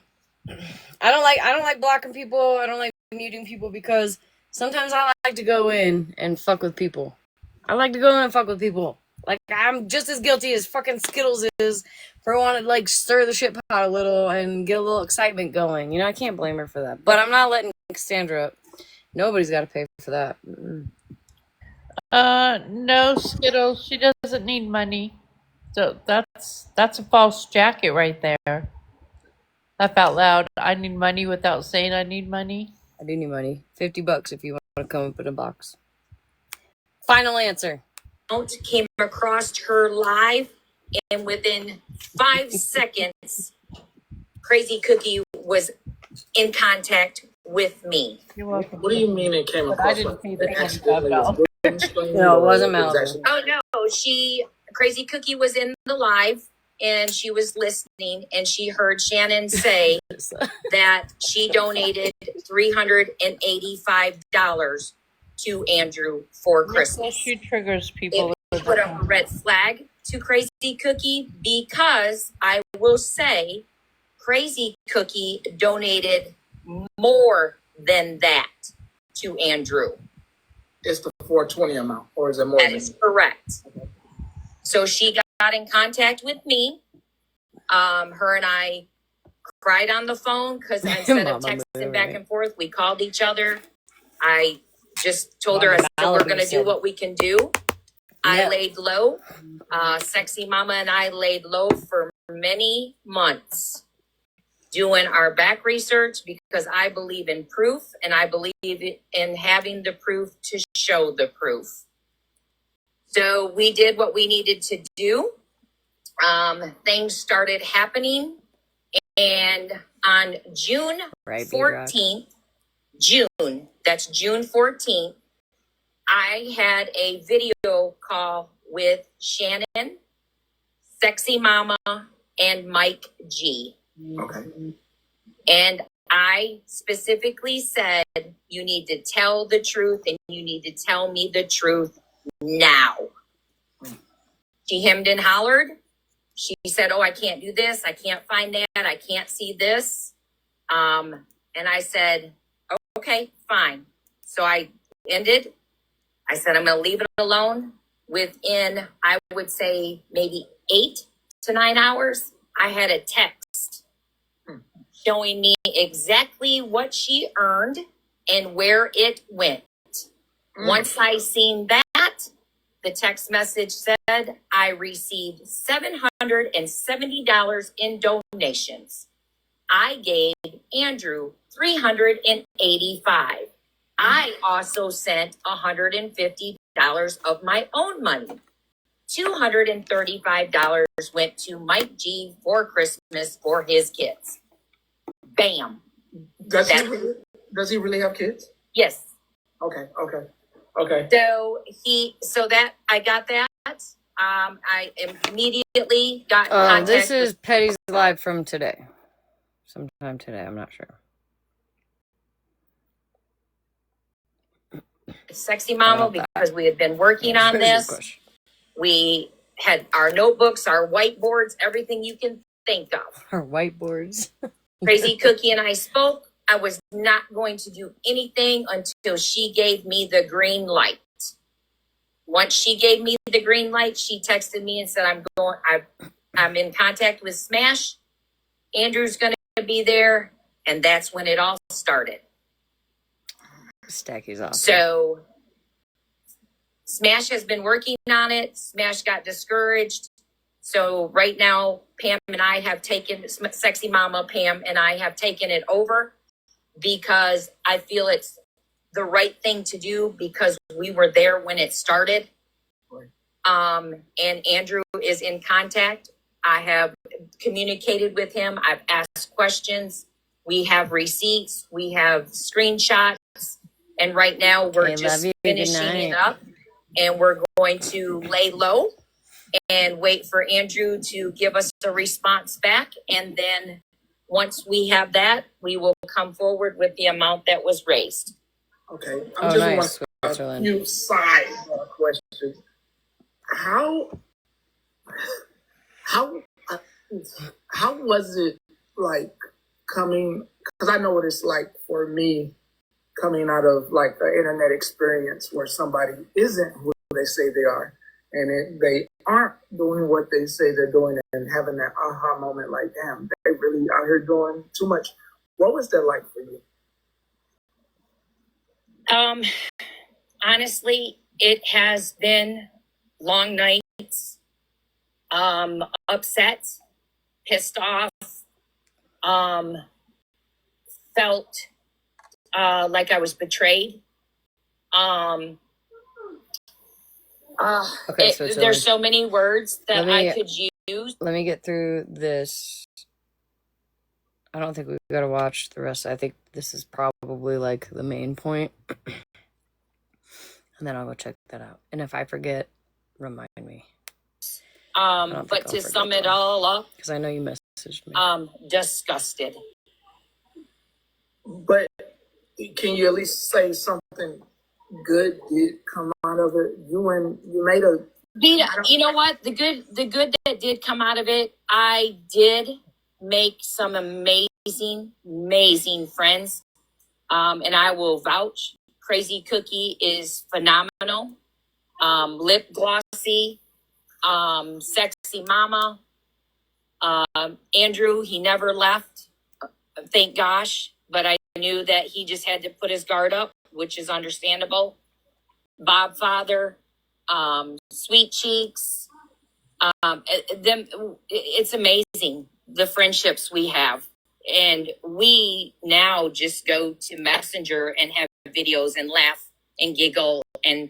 I don't like blocking people. I don't like muting people because sometimes I like to go in and fuck with people. Like, I'm just as guilty as fucking Skittles is for wanting to, like, stir the shit pot a little and get a little excitement going. You know, I can't blame her for that. But I'm not letting Cassandra up. Nobody's got to pay for that. No, Skittles. She doesn't need money. So that's a false jacket right there. Laugh out loud. I need money without saying I need money. I do need money. $50 if you want to come up in a box. Final answer. Came across her live, and within 5 seconds, Crazy Cookie was in contact with me. You're welcome. What do you mean it came across? I didn't pay It the accidentally was green screen? No, it wasn't or was Malibu. actually- Oh no, Crazy Cookie was in the live and she was listening and she heard Shannon say that she donated $385 to Andrew for Christmas. She triggers people. It put up a red flag to Crazy Cookie because I will say Crazy Cookie donated more than that to Andrew. It's the 420 amount, or is it more? That is correct. Okay. So she got in contact with me. Her and I cried on the phone because instead of texting back and forth, we called each other. I just told her, I said, we're going to do what we can do. I laid low. Sexy Mama and I laid low for many months doing our back research because I believe in proof and I believe in having the proof to show the proof. So we did what we needed to do. Things started happening. And on June 14th, that's June 14th, I had a video call with Shannon, Sexy Mama, and Mike G. Okay. And I specifically said, you need to tell the truth and you need to tell me the truth now. She hemmed and hollered. She said, oh, I can't do this. I can't find that. I can't see this. And I said, okay, fine. So I ended. I said, I'm going to leave it alone. Within, I would say, maybe 8 to 9 hours, I had a text showing me exactly what she earned and where it went. Once I seen that, the text message said I received $770 in donations. I gave Andrew $385. I also sent $150 of my own money. $235 went to Mike G for Christmas for his kids. Bam. Does he really have kids? Yes. Okay. So that I got that. I immediately got in contact. This is Petty's live from today. Sometime today, I'm not sure. Sexy Mama because we had been working on this. We had our notebooks, our whiteboards, everything you can think of. Our whiteboards. Crazy Cookie and I spoke. I was not going to do anything until she gave me the green light. Once she gave me the green light, she texted me and said, I'm in contact with Smash. Andrew's going to be there. And that's when it all started. Stacky's awesome. So Smash has been working on it. Smash got discouraged. So right now, Pam and I have taken, Sexy Mama, Pam and I have taken it over because I feel it's the right thing to do because we were there when it started. And Andrew is in contact. I have communicated with him. I've asked questions. We have receipts. We have screenshots. And right now we're just finishing it up. And we're going to lay low and wait for Andrew to give us a response back. And then once we have that, we will come forward with the amount that was raised. Okay. Nice. A few side questions. How was it like coming? Because I know what it's like for me coming out of like the internet experience where somebody isn't who they say they are, and they aren't doing what they say they're doing, and having that aha moment, like, damn, they really out here doing too much. What was that like for you? Honestly, it has been long nights, upset, pissed off, felt like I was betrayed. There's so many words that I could use. Let me get through this. I don't think we've got to watch the rest. I think this is probably like the main point. And then I'll go check that out. And if I forget, remind me. But to sum it all up, because I know you messaged me. Disgusted. But can you at least say something good did come out of it? You made a. You know what? The good that did come out of it, I did make some amazing friends. And I will vouch. Crazy Cookie is phenomenal. Lip Glossy, Sexy Mama, Andrew, he never left, thank gosh. But I knew that he just had to put his guard up, which is understandable. Bob Father, Sweet Cheeks, it's amazing the friendships we have. And we now just go to Messenger and have videos and laugh and giggle and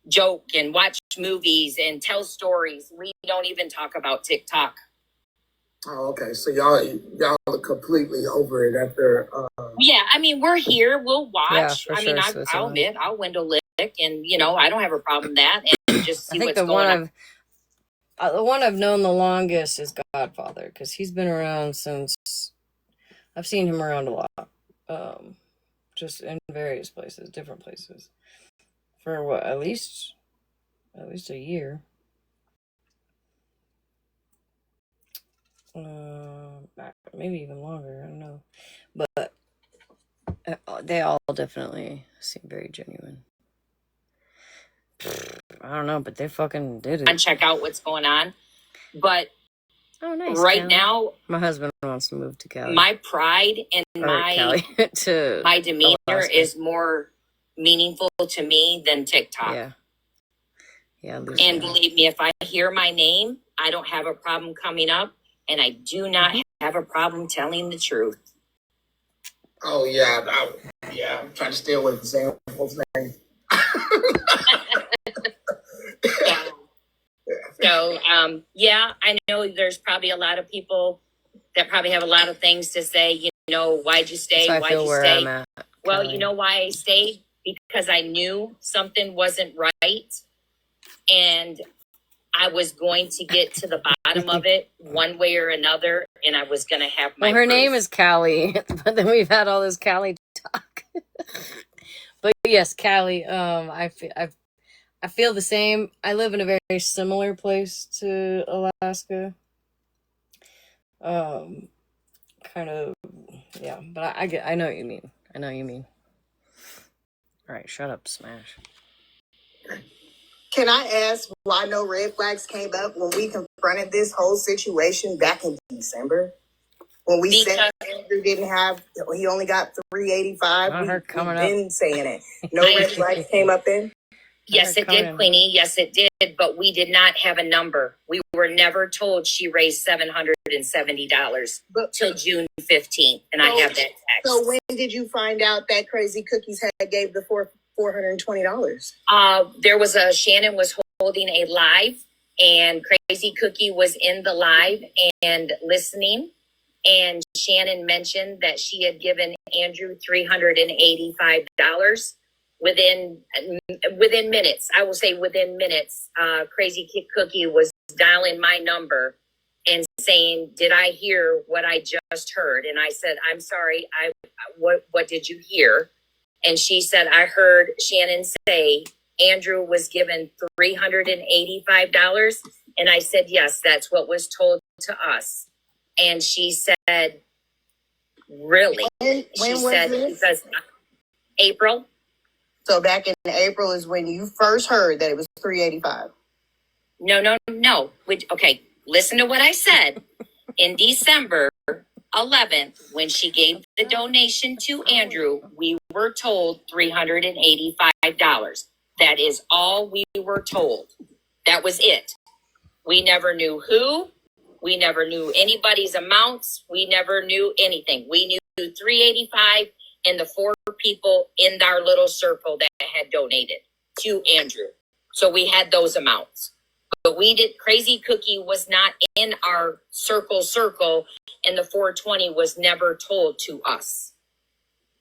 joke and watch movies and tell stories. We don't even talk about TikTok. Oh, okay. So y'all are completely over it after. Yeah, I mean, we're here. We'll watch. Yeah, I mean, I'll admit, I'll window lick, and I don't have a problem with that. And just see what's going on. The one I've known the longest is Godfather, because he's been around since. I've seen him around a lot, just in various places, different places, for what, at least a year. Maybe even longer. I don't know, but they all definitely seem very genuine. I don't know, but they fucking did it. And check out what's going on, but. Oh, nice. Right Cali. now, my husband wants to move to Cali. My pride and my demeanor Alaska. Is more meaningful to me than TikTok. Yeah. And believe me, if I hear my name, I don't have a problem coming up, and I do not have a problem telling the truth. Oh yeah, I'm trying to stay away from saying people's name. So, I know there's probably a lot of people that probably have a lot of things to say, why'd you stay? Why'd you stay? Well, you know why I stayed? Because I knew something wasn't right. And I was going to get to the bottom of it one way or another. And I was going to have my her proof. Name is Callie. But then we've had all this Callie talk. But yes, Callie, I feel the same. I live in a very similar place to Alaska. Kind of, yeah. But I know what you mean. I know what you mean. All right, shut up, Smash. Can I ask why no red flags came up when we confronted this whole situation back in December? When we said Andrew didn't have, he only got 385. We've been saying it. No red flags came up then? Yes, it did, Queenie. Yes, it did. But we did not have a number. We were never told she raised $770 till June 15th. And I have that text. So when did you find out that Crazy Cookies had gave the $420? Shannon was holding a live, and Crazy Cookie was in the live and listening. And Shannon mentioned that she had given Andrew $385 within minutes. I will say within minutes. Crazy Cookie was dialing my number and saying, "Did I hear what I just heard?" And I said, "I'm sorry. What did you hear?" And she said, "I heard Shannon say Andrew was given $385. And I said, "Yes, that's what was told to us." And she said, "Really?" When she was said, this? "Because April." So back in April is when you first heard that it was 385. No. Okay, listen to what I said. In December 11th, when she gave the donation to Andrew, we were told $385. That is all we were told. That was it. We never knew who. We never knew anybody's amounts. We never knew anything. We knew 385 and the 4 people in our little circle that had donated to Andrew. So we had those amounts. But Crazy Cookie was not in our circle, and the 420 was never told to us.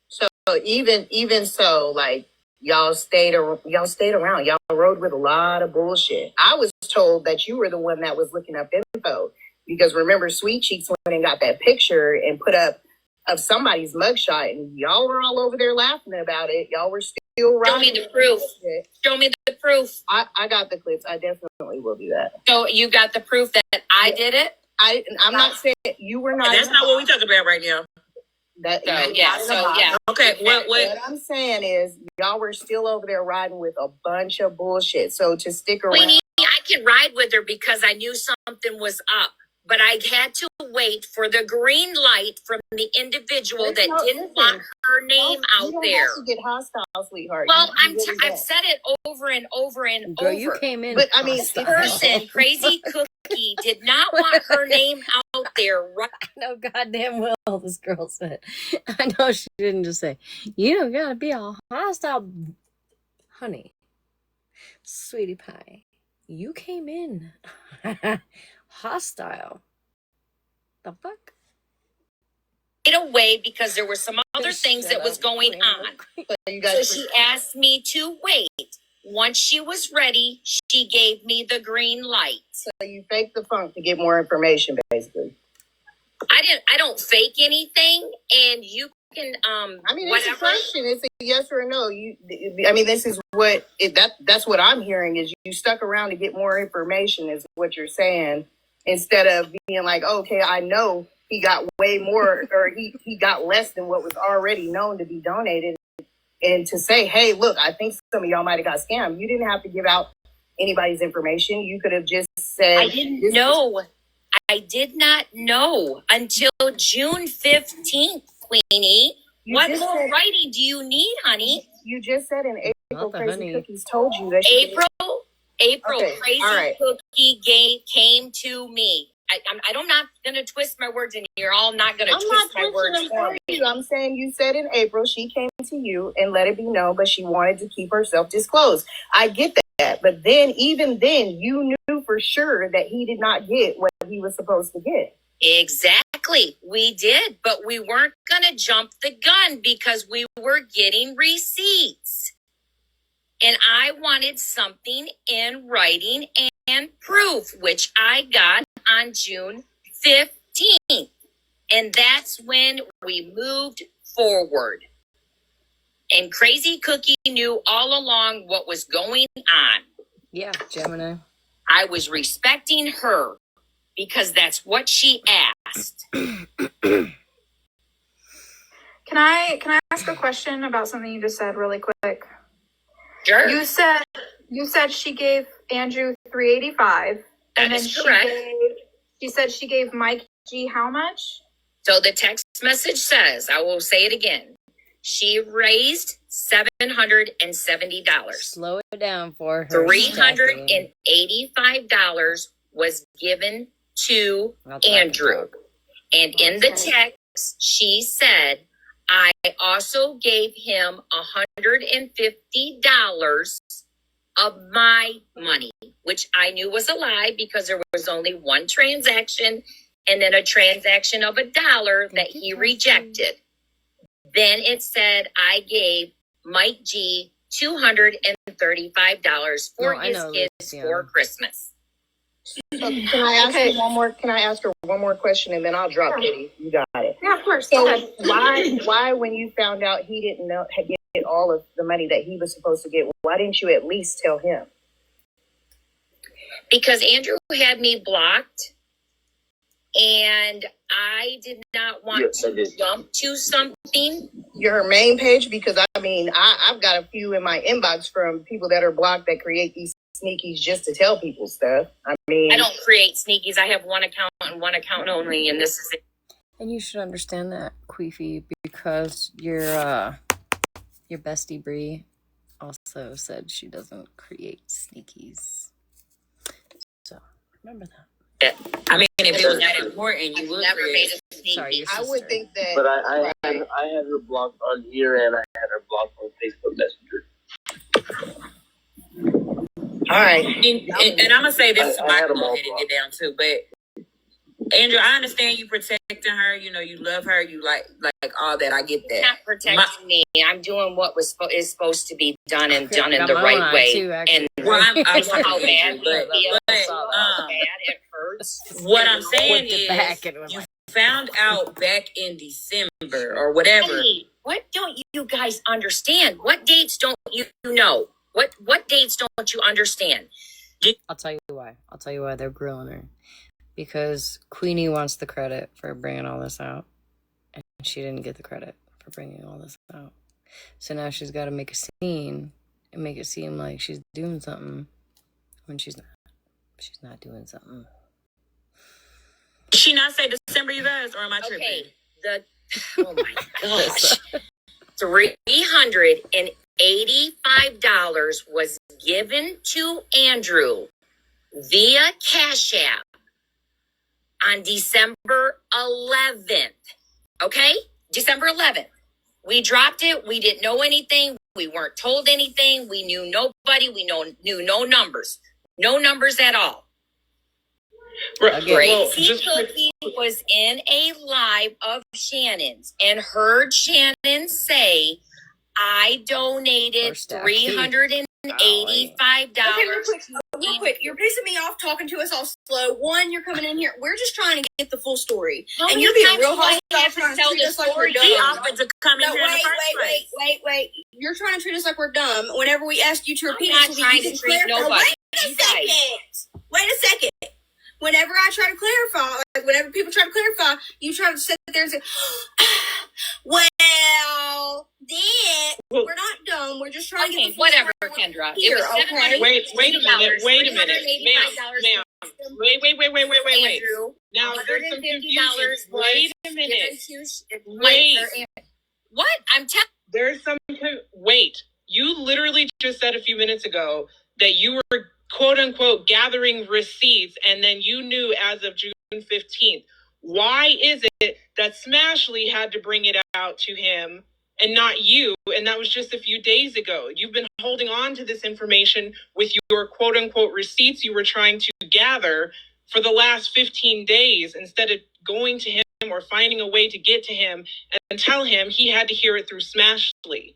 So even so, like y'all stayed around. Y'all rode with a lot of bullshit. I was told that you were the one that was looking up info because remember, Sweet Cheeks went and got that picture and put up of somebody's mugshot, and y'all were all over there laughing about it. Y'all were still riding. Show me the proof. Show me the proof. I got the clips. I definitely will do that. So you got the proof that I did it? I'm not saying you were not. That's not what we're talking about right now. Okay, what I'm saying is y'all were still over there riding with a bunch of bullshit. So to stick around, Queenie, I can ride with her because I knew something was up, but I had to wait for the green light from the individual that didn't want her name out there. You don't have to get hostile, sweetheart. Well, I've said it over and over and Girl, over. you came in. But I mean, Crazy Cookie did not want her name out there. Right? No goddamn well, this girl said. I know she didn't just say, "You don't gotta be all hostile, honey, sweetie pie." You came in hostile. The fuck? Away because there were some other things that was going on. So she asked me to wait. Once she was ready, she gave me the green light. So you faked the funk to get more information, basically. I don't fake anything, and you can it's a question. It's a yes or a no. This is what that's what I'm hearing is you stuck around to get more information is what you're saying, instead of being like, okay, I know he got way more or he got less than what was already known to be donated. And to say, hey, look, I think some of y'all might have got scammed. You didn't have to give out anybody's information. You could have just said, I didn't know. I did not know until June 15th, Queenie. What more writing do you need, honey? You just said in April, Crazy Cookies told you that April, okay. Crazy Cookie came to me. I'm not going to twist my words, and you're all not going to twist my words for me. I'm saying you said in April she came to you and let it be known, but she wanted to keep herself disclosed. I get that. But then, even then, you knew for sure that he did not get what he was supposed to get. Exactly. We did, but we weren't going to jump the gun because we were getting receipts. And I wanted something in writing and proof, which I got on June 15th. And that's when we moved forward. And Crazy Cookie knew all along what was going on. Yeah, Gemini. I was respecting her because that's what she asked. Can I ask a question about something you just said really quick? Sure. You said she gave Andrew $385, and then she said she gave Mike G how much? So the text message says, I will say it again. She raised $770. Slow it down for her. $385 was given to Andrew. And in the text, she said, I also gave him $150 of my money, which I knew was a lie because there was only one transaction and then a transaction of $1 that he rejected. Then it said I gave Mike G $235 for his kids for Christmas. Can I ask you one more? Can I ask her one more question and then I'll drop Kitty? You got it. Yeah, of course. So why when you found out he didn't get all of the money that he was supposed to get, why didn't you at least tell him? Because Andrew had me blocked and I did not want to jump to something. Your main page? Because I mean, I've got a few in my inbox from people that are blocked that create these sneakies just to tell people stuff. I mean, I don't create sneakies. I have one account and one account only, and this is it. And you should understand that, Queefy, because your bestie Bree also said she doesn't create sneakies. So remember that. I mean, if it was that important, you would never made create. a sneaky. Sorry, I would think that. But I had her blocked on here and I had her blocked on Facebook Messenger. All right. And I'm gonna say this, Michael, go ahead and get down too. But Andrew, I understand you protecting her. You know, you love her. You like all that. I get that. Not protecting me. I'm doing what is supposed to be done and done in the right way. Too, and well, I'm how bad but it hurts. What I'm saying is, you found out back in December or whatever. Hey, what don't you guys understand? What dates don't you know? What dates don't you understand? I'll tell you why. I'll tell you why they're grilling her. Because Queenie wants the credit for bringing all this out. And she didn't get the credit for bringing all this out. So now she's got to make a scene and make it seem like she's doing something when she's not. She's not doing something. Did she not say December, you guys? Or am I tripping? Oh my gosh. $385 was given to Andrew via Cash App on December 11th. Okay? December 11th. We dropped it. We didn't know anything. We weren't told anything. We knew nobody. We knew no numbers. No numbers at all. Crazy Cookie was in a live of Shannon's and heard Shannon say, I donated $385. Real quick, you're pissing me off talking to us all slow. One, you're coming in here. We're just trying to get the full story. And you're being real hard to trying to treat us like we're dumb. He offered to come in here in the first place. Wait. You're trying to treat us like we're dumb. Whenever we ask you to repeat it, I'm not trying to treat nobody. Wait a second. Whenever I try to clarify, like whenever people try to clarify, you try to sit there and say, well, then we're not dumb. We're just trying to get the whatever, Kendra. Here, okay. Wait a minute, ma'am. Wait. Now there's some confusion. Wait a minute. What? I'm telling. There's some. Wait. You literally just said a few minutes ago that you were quote unquote gathering receipts, and then you knew as of June 15th. Why is it that Smashleigh had to bring it out to him and not you? And that was just a few days ago. You've been holding on to this information with your quote unquote receipts you were trying to gather for the last 15 days instead of going to him or finding a way to get to him and tell him he had to hear it through Smashleigh.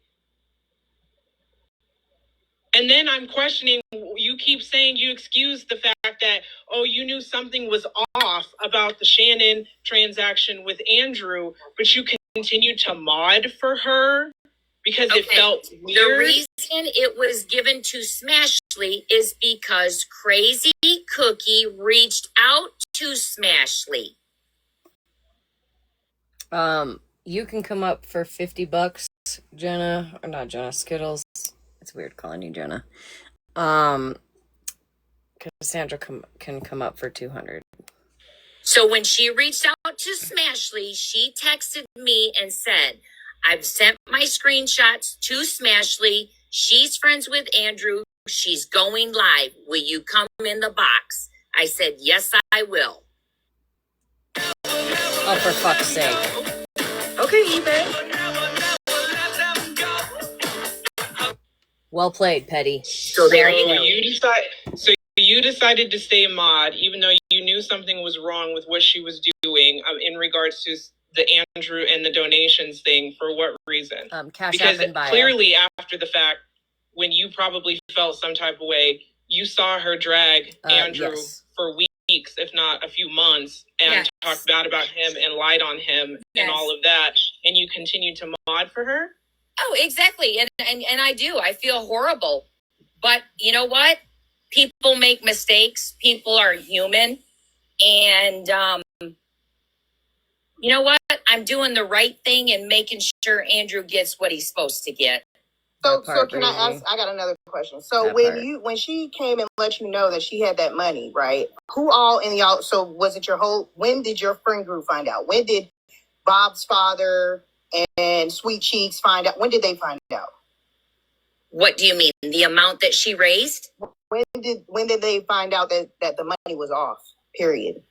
And then I'm questioning, you keep saying you excuse the fact that, oh, you knew something was off about the Shannon transaction with Andrew, but you continued to mod for her because it felt weird. The reason it was given to Smashleigh is because Crazy Cookie reached out to Smashleigh. You can come up for $50, Jenna, or not Jenna, Skittles. It's weird calling you Jenna. Cassandra can come up for 200. So when she reached out to Smashleigh, she texted me and said, I've sent my screenshots to Smashleigh. She's friends with Andrew. She's going live. Will you come in the box? I said, yes, I will. Oh, for fuck's sake. Okay, eBay. Well played, Petty. So there you go. You decided to stay mod, even though you knew something was wrong with what she was doing in regards to the Andrew and the donations thing. For what reason? Cash because App and bio. clearly after the fact, when you probably felt some type of way, you saw her drag Andrew for weeks, if not a few months, and talked bad about him and lied on him and all of that, and you continued to mod for her? Oh, exactly. And I do. I feel horrible. But you know what? People make mistakes. People are human. And you know what? I'm doing the right thing and making sure Andrew gets what he's supposed to get. So can I ask? I got another question. So when she came and let you know that she had that money, right? Who all in y'all? So was it your whole? When did your friend group find out? When did Bob's father and Sweet Cheeks find out? When did they find out? What do you mean? The amount that she raised? When did they find out that the money was off? Period.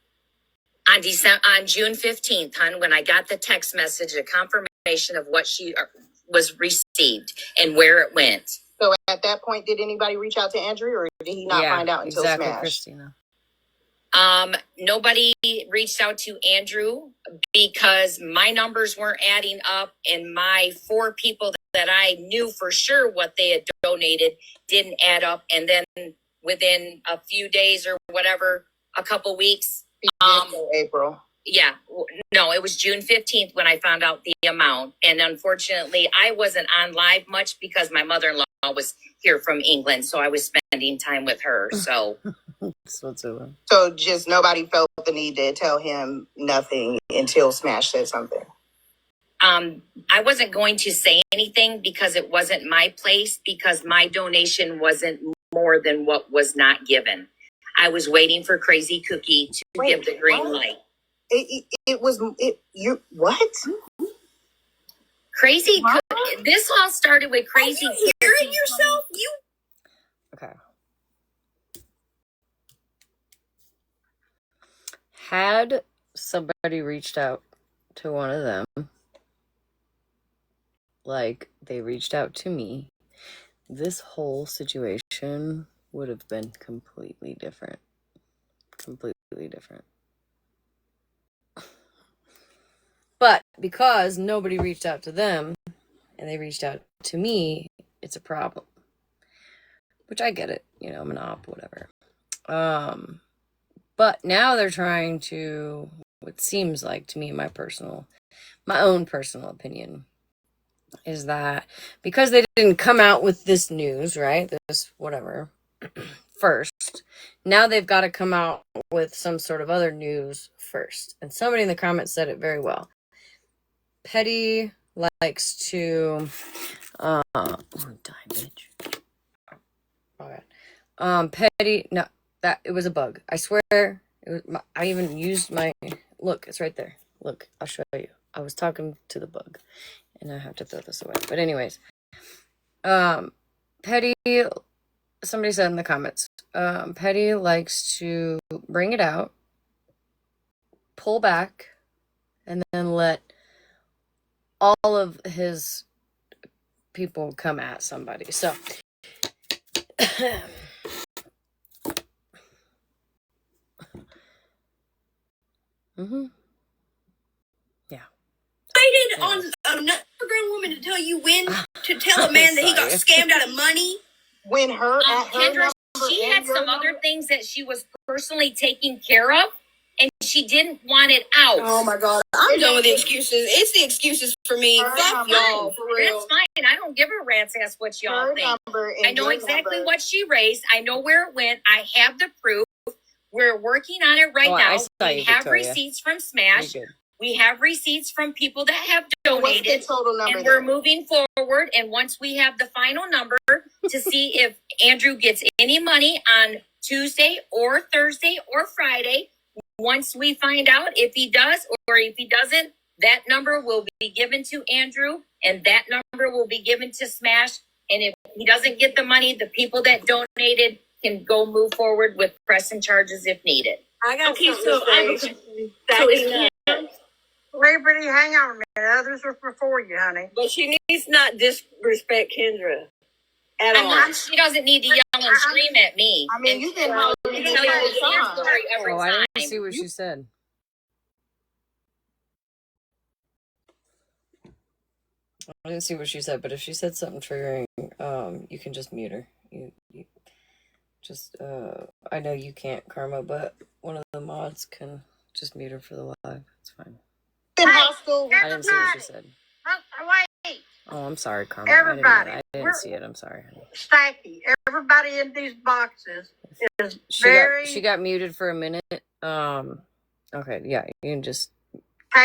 On June 15th, hon, when I got the text message, a confirmation of what she was received and where it went. So at that point, did anybody reach out to Andrew, or did he not find out until Smash? Christina. Nobody reached out to Andrew because my numbers weren't adding up, and my 4 people that I knew for sure what they had donated didn't add up. And then within a few days or whatever, a couple weeks, April. Yeah, no, it was June 15th when I found out the amount. And unfortunately, I wasn't on live much because my mother-in-law was here from England. So I was spending time with her. So So just nobody felt the need to tell him nothing until Smash said something. I wasn't going to say anything because it wasn't my place, because my donation wasn't more than what was not given. I was waiting for Crazy Cookie to give the green light. What? Crazy Cookie. This all started with Crazy Cookie. Are you hearing yourself? Okay. Had somebody reached out to one of them, like they reached out to me, this whole situation would have been completely different. Completely different. But because nobody reached out to them and they reached out to me, it's a problem. Which I get it, you know, I'm an op, whatever. But now they're trying to, what seems like to me, my own personal opinion, is that because they didn't come out with this news, right? This whatever first, now they've got to come out with some sort of other news first. And somebody in the comments said it very well. Petty likes to die, bitch. Okay. Petty, no, that it was a bug. I swear, it was. I even used my look. It's right there. Look, I'll show you. I was talking to the bug, and I have to throw this away. But anyways, Petty. Somebody said in the comments, Petty likes to bring it out, pull back, and then let all of his people come at somebody. So, yeah. On another grown woman to tell you when to tell a man that he got scammed out of money. When Kendra, she had some other things that she was personally taking care of, and she didn't want it out. Oh my God, I'm done with the excuses. It's the excuses for me. Fuck y'all, for real. That's fine. I don't give a rat's ass what y'all think. I know exactly what she raised. I know where it went. I have the proof. We're working on it right now. We have receipts from Smash. We have receipts from people that have donated. What's the total number? And we're moving forward. And once we have the final number to see if Andrew gets any money on Tuesday or Thursday or Friday, once we find out if he does or if he doesn't, that number will be given to Andrew and that number will be given to Smash. And if he doesn't get the money, the people that donated can go move forward with pressing charges if needed. I got Okay, so I have a question. So is Cam, Liberty, hang on a minute. Others are before you, honey. but she needs not disrespect Kendra at all. She doesn't need to yell and scream at me. I mean, you can hold tell you the same story every Oh, I time. didn't see what she said. I didn't see what she said, but if she said something triggering, you can just mute her. You just, I know you can't, Karma, but one of the mods can just mute her for the live. It's fine. I didn't see what she said. Wait. Oh, I'm sorry, Karma. Everybody. I didn't see it. I'm sorry, honey. Stacky. Everybody in these boxes is very She got muted for a minute. Okay, yeah, you can just.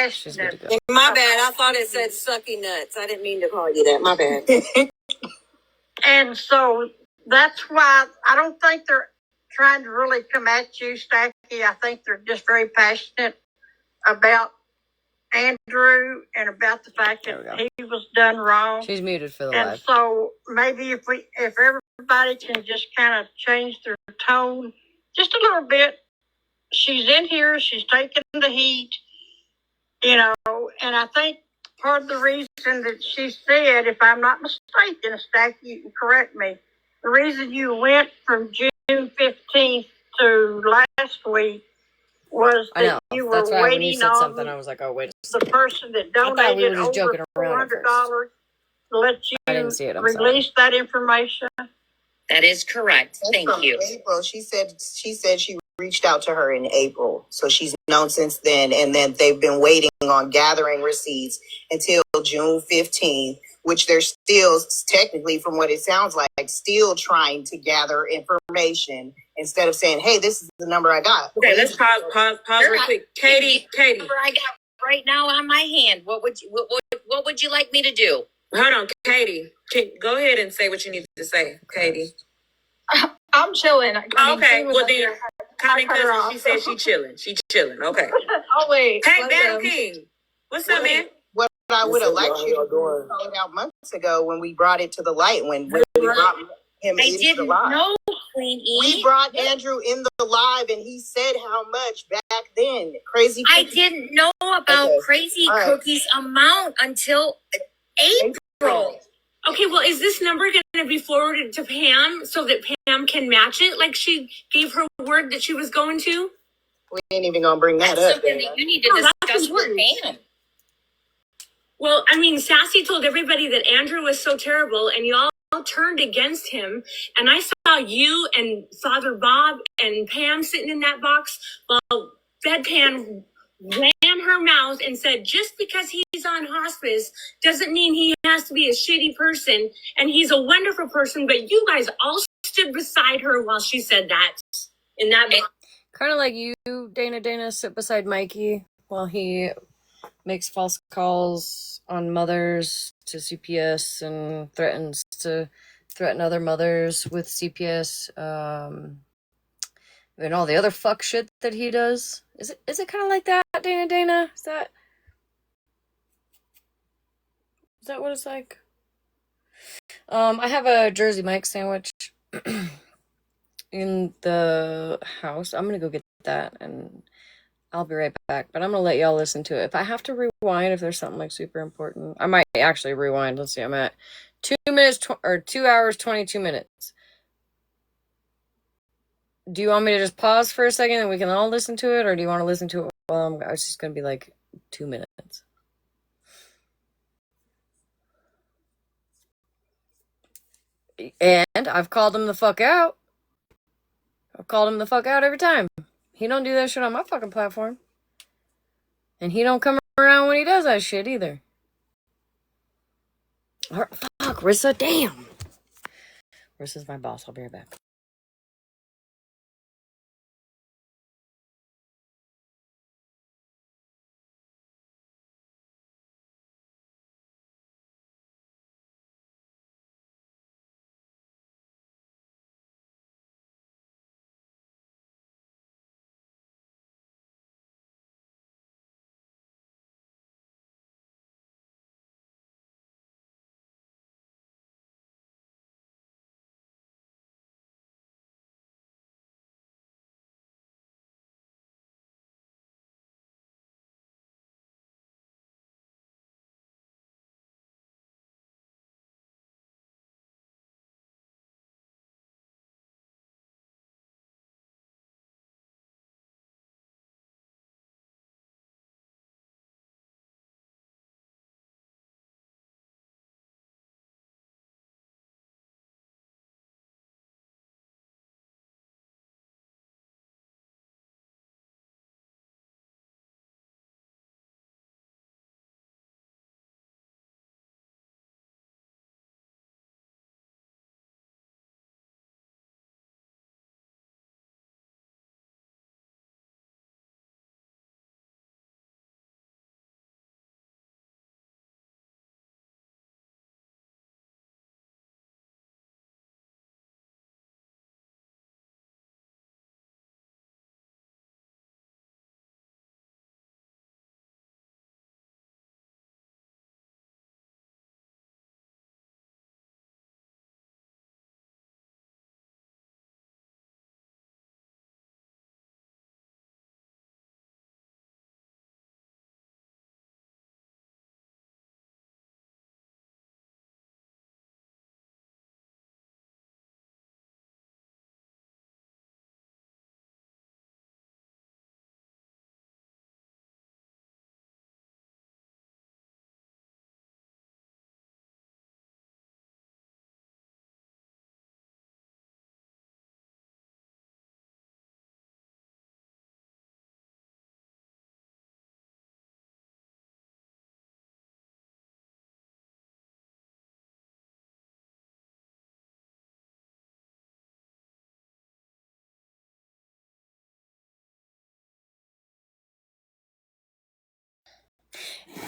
She's good to passionate. go. My bad. I thought it said sucky nuts. I didn't mean to call you that. My bad. And so that's why I don't think they're trying to really come at you, Stacky. I think they're just very passionate about Andrew and about the fact that he was done wrong. She's muted for the And live. so maybe if everybody can just kind of change their tone just a little bit. She's in here, she's taking the heat, you know, and I think part of the reason that she said, if I'm not mistaken, Stack, you can correct me, the reason you went from June 15th to last week was that you were That's why when you waiting said on something, I was like, oh, wait a second. the person that I thought we were donated just joking over around at first. $400 to let I didn't you see it. I'm release that information. That is correct. Thank from you. April. She said she reached out to her in April, so she's known since then. And then they've been waiting on gathering receipts until June 15th, which they're still technically, from what it sounds like, still trying to gather information instead of saying, "Hey, this is the number I got." Okay, let's pause real quick. Katie. Number I got right now on my hand. What would you like me to do? Hold on, Katie. Go ahead and say what you need to say, Katie. I'm chilling. Okay, well then, Connie Cousin, she said she chilling. She chilling. Okay. Oh wait. Hey, Battle King. What's up, man? What I would have liked you to find out months ago when we brought it to the light, when we brought him I into the didn't live. know, Queen E. We brought Andrew in the live, and he said how much back then. Crazy. I didn't know about Crazy Cookie's amount until April. Okay, well, is this number going to be forwarded to Pam so that Pam can match it like she gave her word that she was going to? We ain't even going to bring that That's up. something that you need to discuss with Pam. Well, I mean, Sassy told everybody that Andrew was so terrible and y'all turned against him. And I saw you and Father Bob and Pam sitting in that box while Bedpan ran her mouth and said, just because he's on hospice doesn't mean he has to be a shitty person. And he's a wonderful person, but you guys all stood beside her while she said that in that box. Kind of like you, Dana, sit beside Mikey while he makes false calls on mothers to CPS and threatens to threaten other mothers with CPS, and all the other fuck shit that he does. Is it kind of like that, Dana? Is that what it's like? I have a Jersey Mike sandwich in the house. I'm gonna go get that and I'll be right back, but I'm gonna let y'all listen to it. If I have to rewind, if there's something like super important, I might actually rewind. Let's see, I'm at 2 hours 22 minutes. Do you want me to just pause for a second and we can all listen to it, or do you want to listen to it? Well, it's just gonna be like 2 minutes. And I've called him the fuck out. I've called him the fuck out every time. He don't do that shit on my fucking platform. And he don't come around when he does that shit either. Fuck, Rissa, damn. Rissa's my boss. I'll be right back.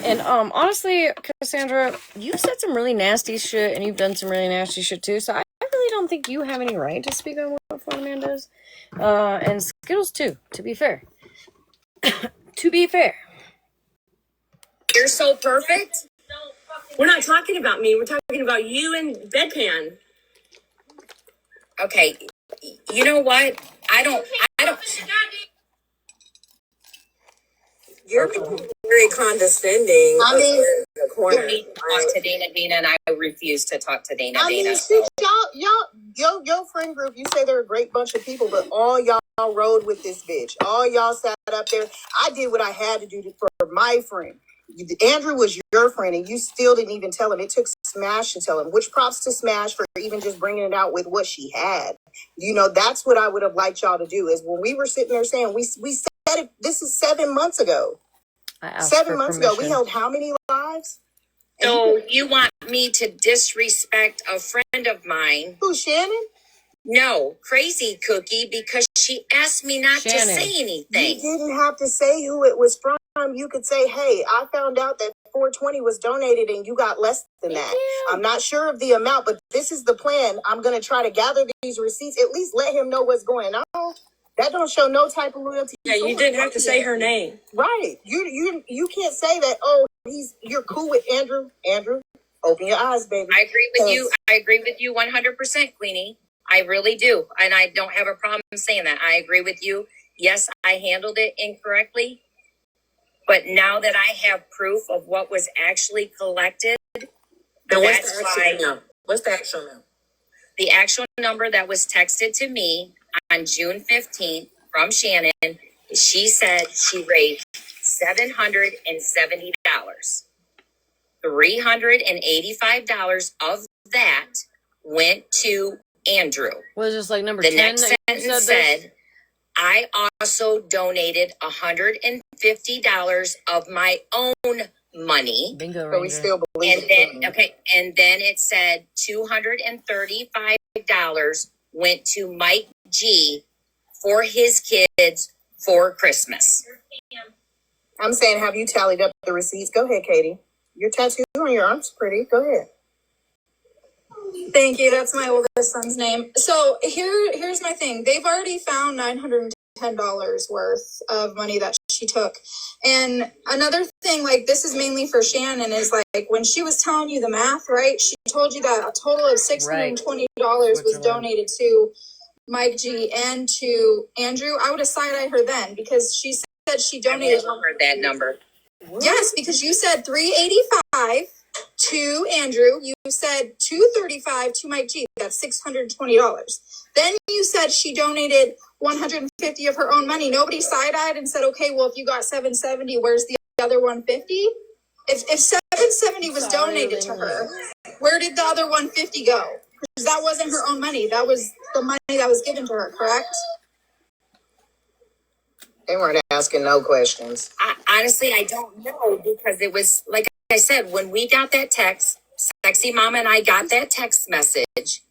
And honestly, Cassandra, you said some really nasty shit, and you've done some really nasty shit too. So I really don't think you have any right to speak on what Florida Man does. And Skittles too. To be fair. To be fair. You're so perfect. We're not talking about me. We're talking about you and Bedpan. Okay, you know what? I don't. You're very condescending. I mean, in the corner. you need to talk to Dana, and I refuse to talk to Dana. I mean, shit, your friend group, you say they're a great bunch of people, but all y'all rode with this bitch. All y'all sat up there. I did what I had to do for my friend. Andrew was your friend, and you still didn't even tell him. It took Smash to tell him, which props to Smash for even just bringing it out with what she had. You know, that's what I would have liked y'all to do, is when we were sitting there saying, we said it, this is 7 months ago. 7 months ago, we held how many lives? So you want me to disrespect a friend of mine? Who, Shannon? No, Crazy Cookie, because she asked me not to say anything. You didn't have to say who it was from. You could say, hey, I found out that 420 was donated and you got less than that. I'm not sure of the amount, but this is the plan. I'm going to try to gather these receipts. At least let him know what's going on. That don't show no type of loyalty. Yeah, you didn't have to say her name. Right. You can't say that, oh, you're cool with Andrew. Andrew, open your eyes, baby. I agree with you. I agree with you 100%, Queenie. I really do. And I don't have a problem saying that. I agree with you. Yes, I handled it incorrectly. But now that I have proof of what was actually collected, that's why. What's the actual number? The actual number that was texted to me on June 15th from Shannon, she said she raised $770. $385 of that went to Andrew. Was this like number the 10? The next sentence said, I also donated $150 of my own money. Bingo But we Ranger. still believe And then it said $235 went to Mike G for his kids for Christmas. I'm saying, have you tallied up the receipts? Go ahead, Katie. Your tattoo on your arm's pretty. Go ahead. Thank you. That's my oldest son's name. So here's my thing. They've already found $910 worth of money that she took. And another thing, like this is mainly for Shannon, is like when she was telling you the math, right? She told you that a total of $620 was donated to Mike G and to Andrew. I would have side-eyed her then because she said she donated. I've never heard that number. Yes, because you said $385 to Andrew. You said $235 to Mike G. That's $620. Then you said she donated $150 of her own money. Nobody side-eyed and said, okay, well, if you got $770, where's the other $150? If $770 was donated to her, where did the other $150 go? Because that wasn't her own money. That was the money that was given to her, correct? They weren't asking no questions. Honestly, I don't know because it was, like I said, when we got that text, Sexy Mama and I got that text message,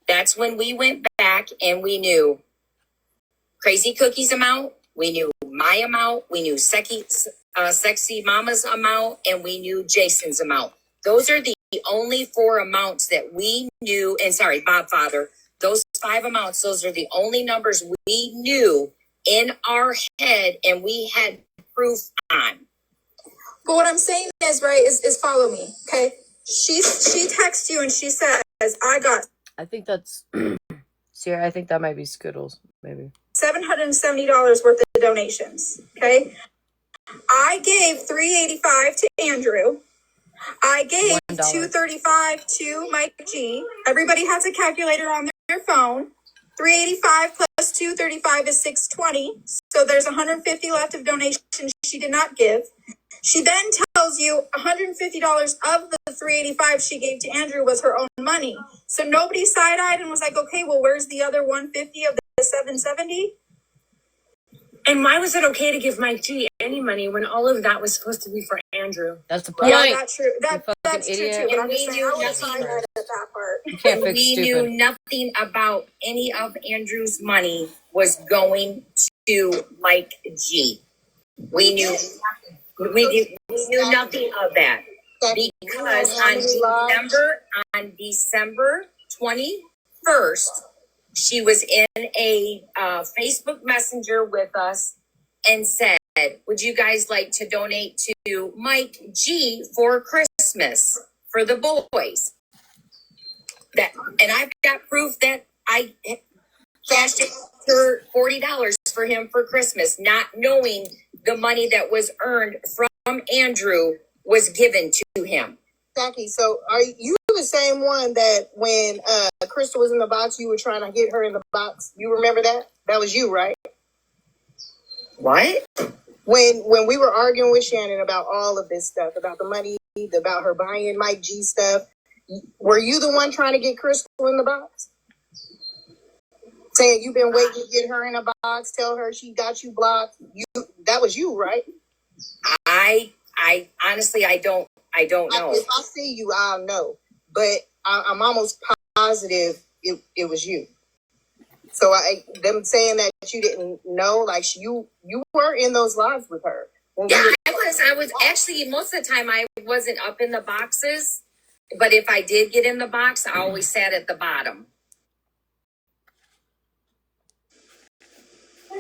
that's when we went back and we knew Crazy Cookie's amount, we knew my amount, we knew Sexy Mama's amount, and we knew Jason's amount. Those are the only 4 amounts that we knew, and sorry, Bob Father, those 5 amounts, those are the only numbers we knew in our head and we had proof on. But what I'm saying is, right, is follow me, okay? She texts you and she says, I think that's Sierra, I think that might be Skittles, maybe. $770 worth of donations, okay? I gave $385 to Andrew. I gave $235 to Mike G. Everybody has a calculator on their phone. $385 plus $235 is $620. So there's $150 left of donations she did not give. She then tells you $150 of the $385 she gave to Andrew was her own money. So nobody side-eyed and was like, okay, well, where's the other $150 of the $770? And why was it okay to give Mike G any money when all of that was supposed to be for Andrew? That's the point. Yeah, that's true. That's true idiot. too. But I'm just saying, I would have side-eyed at that part. You can't fix We stupid. knew nothing about any of Andrew's money was going to Mike G. We knew nothing of that because on December 21st, she was in a Facebook Messenger with us and said, would you guys like to donate to Mike G for Christmas for the boys? And I've got proof that I cashed it for $40 for him for Christmas, not knowing the money that was earned from Andrew was given to him. Jackie, so are you the same one that when Crystal was in the box, you were trying to get her in the box? You remember that? That was you, right? What? When we were arguing with Shannon about all of this stuff, about the money, about her buying Mike G stuff, were you the one trying to get Crystal in the box? Saying you've been waiting to get her in a box, tell her she got you blocked. That was you, right? I honestly, I don't know. If I see you, I'll know. But I'm almost positive it was you. So them saying that you didn't know, like you were in those lives with her. Yeah, I was actually, most of the time I wasn't up in the boxes. But if I did get in the box, I always sat at the bottom.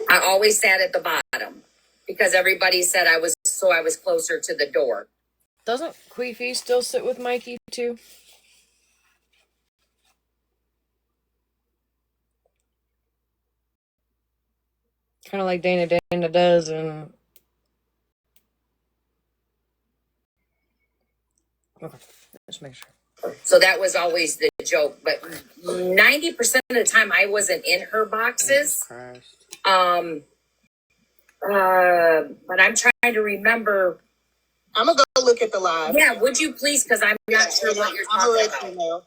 I always sat at the bottom because everybody said I was closer to the door. Doesn't Queefy still sit with Mikey too? Kind of like Dana does, and okay, just make sure. So that was always the joke. But 90% of the time, I wasn't in her boxes. But I'm trying to remember. I'm gonna go look at the live. Yeah, would you please? Because I'm not sure what you're talking about. You know,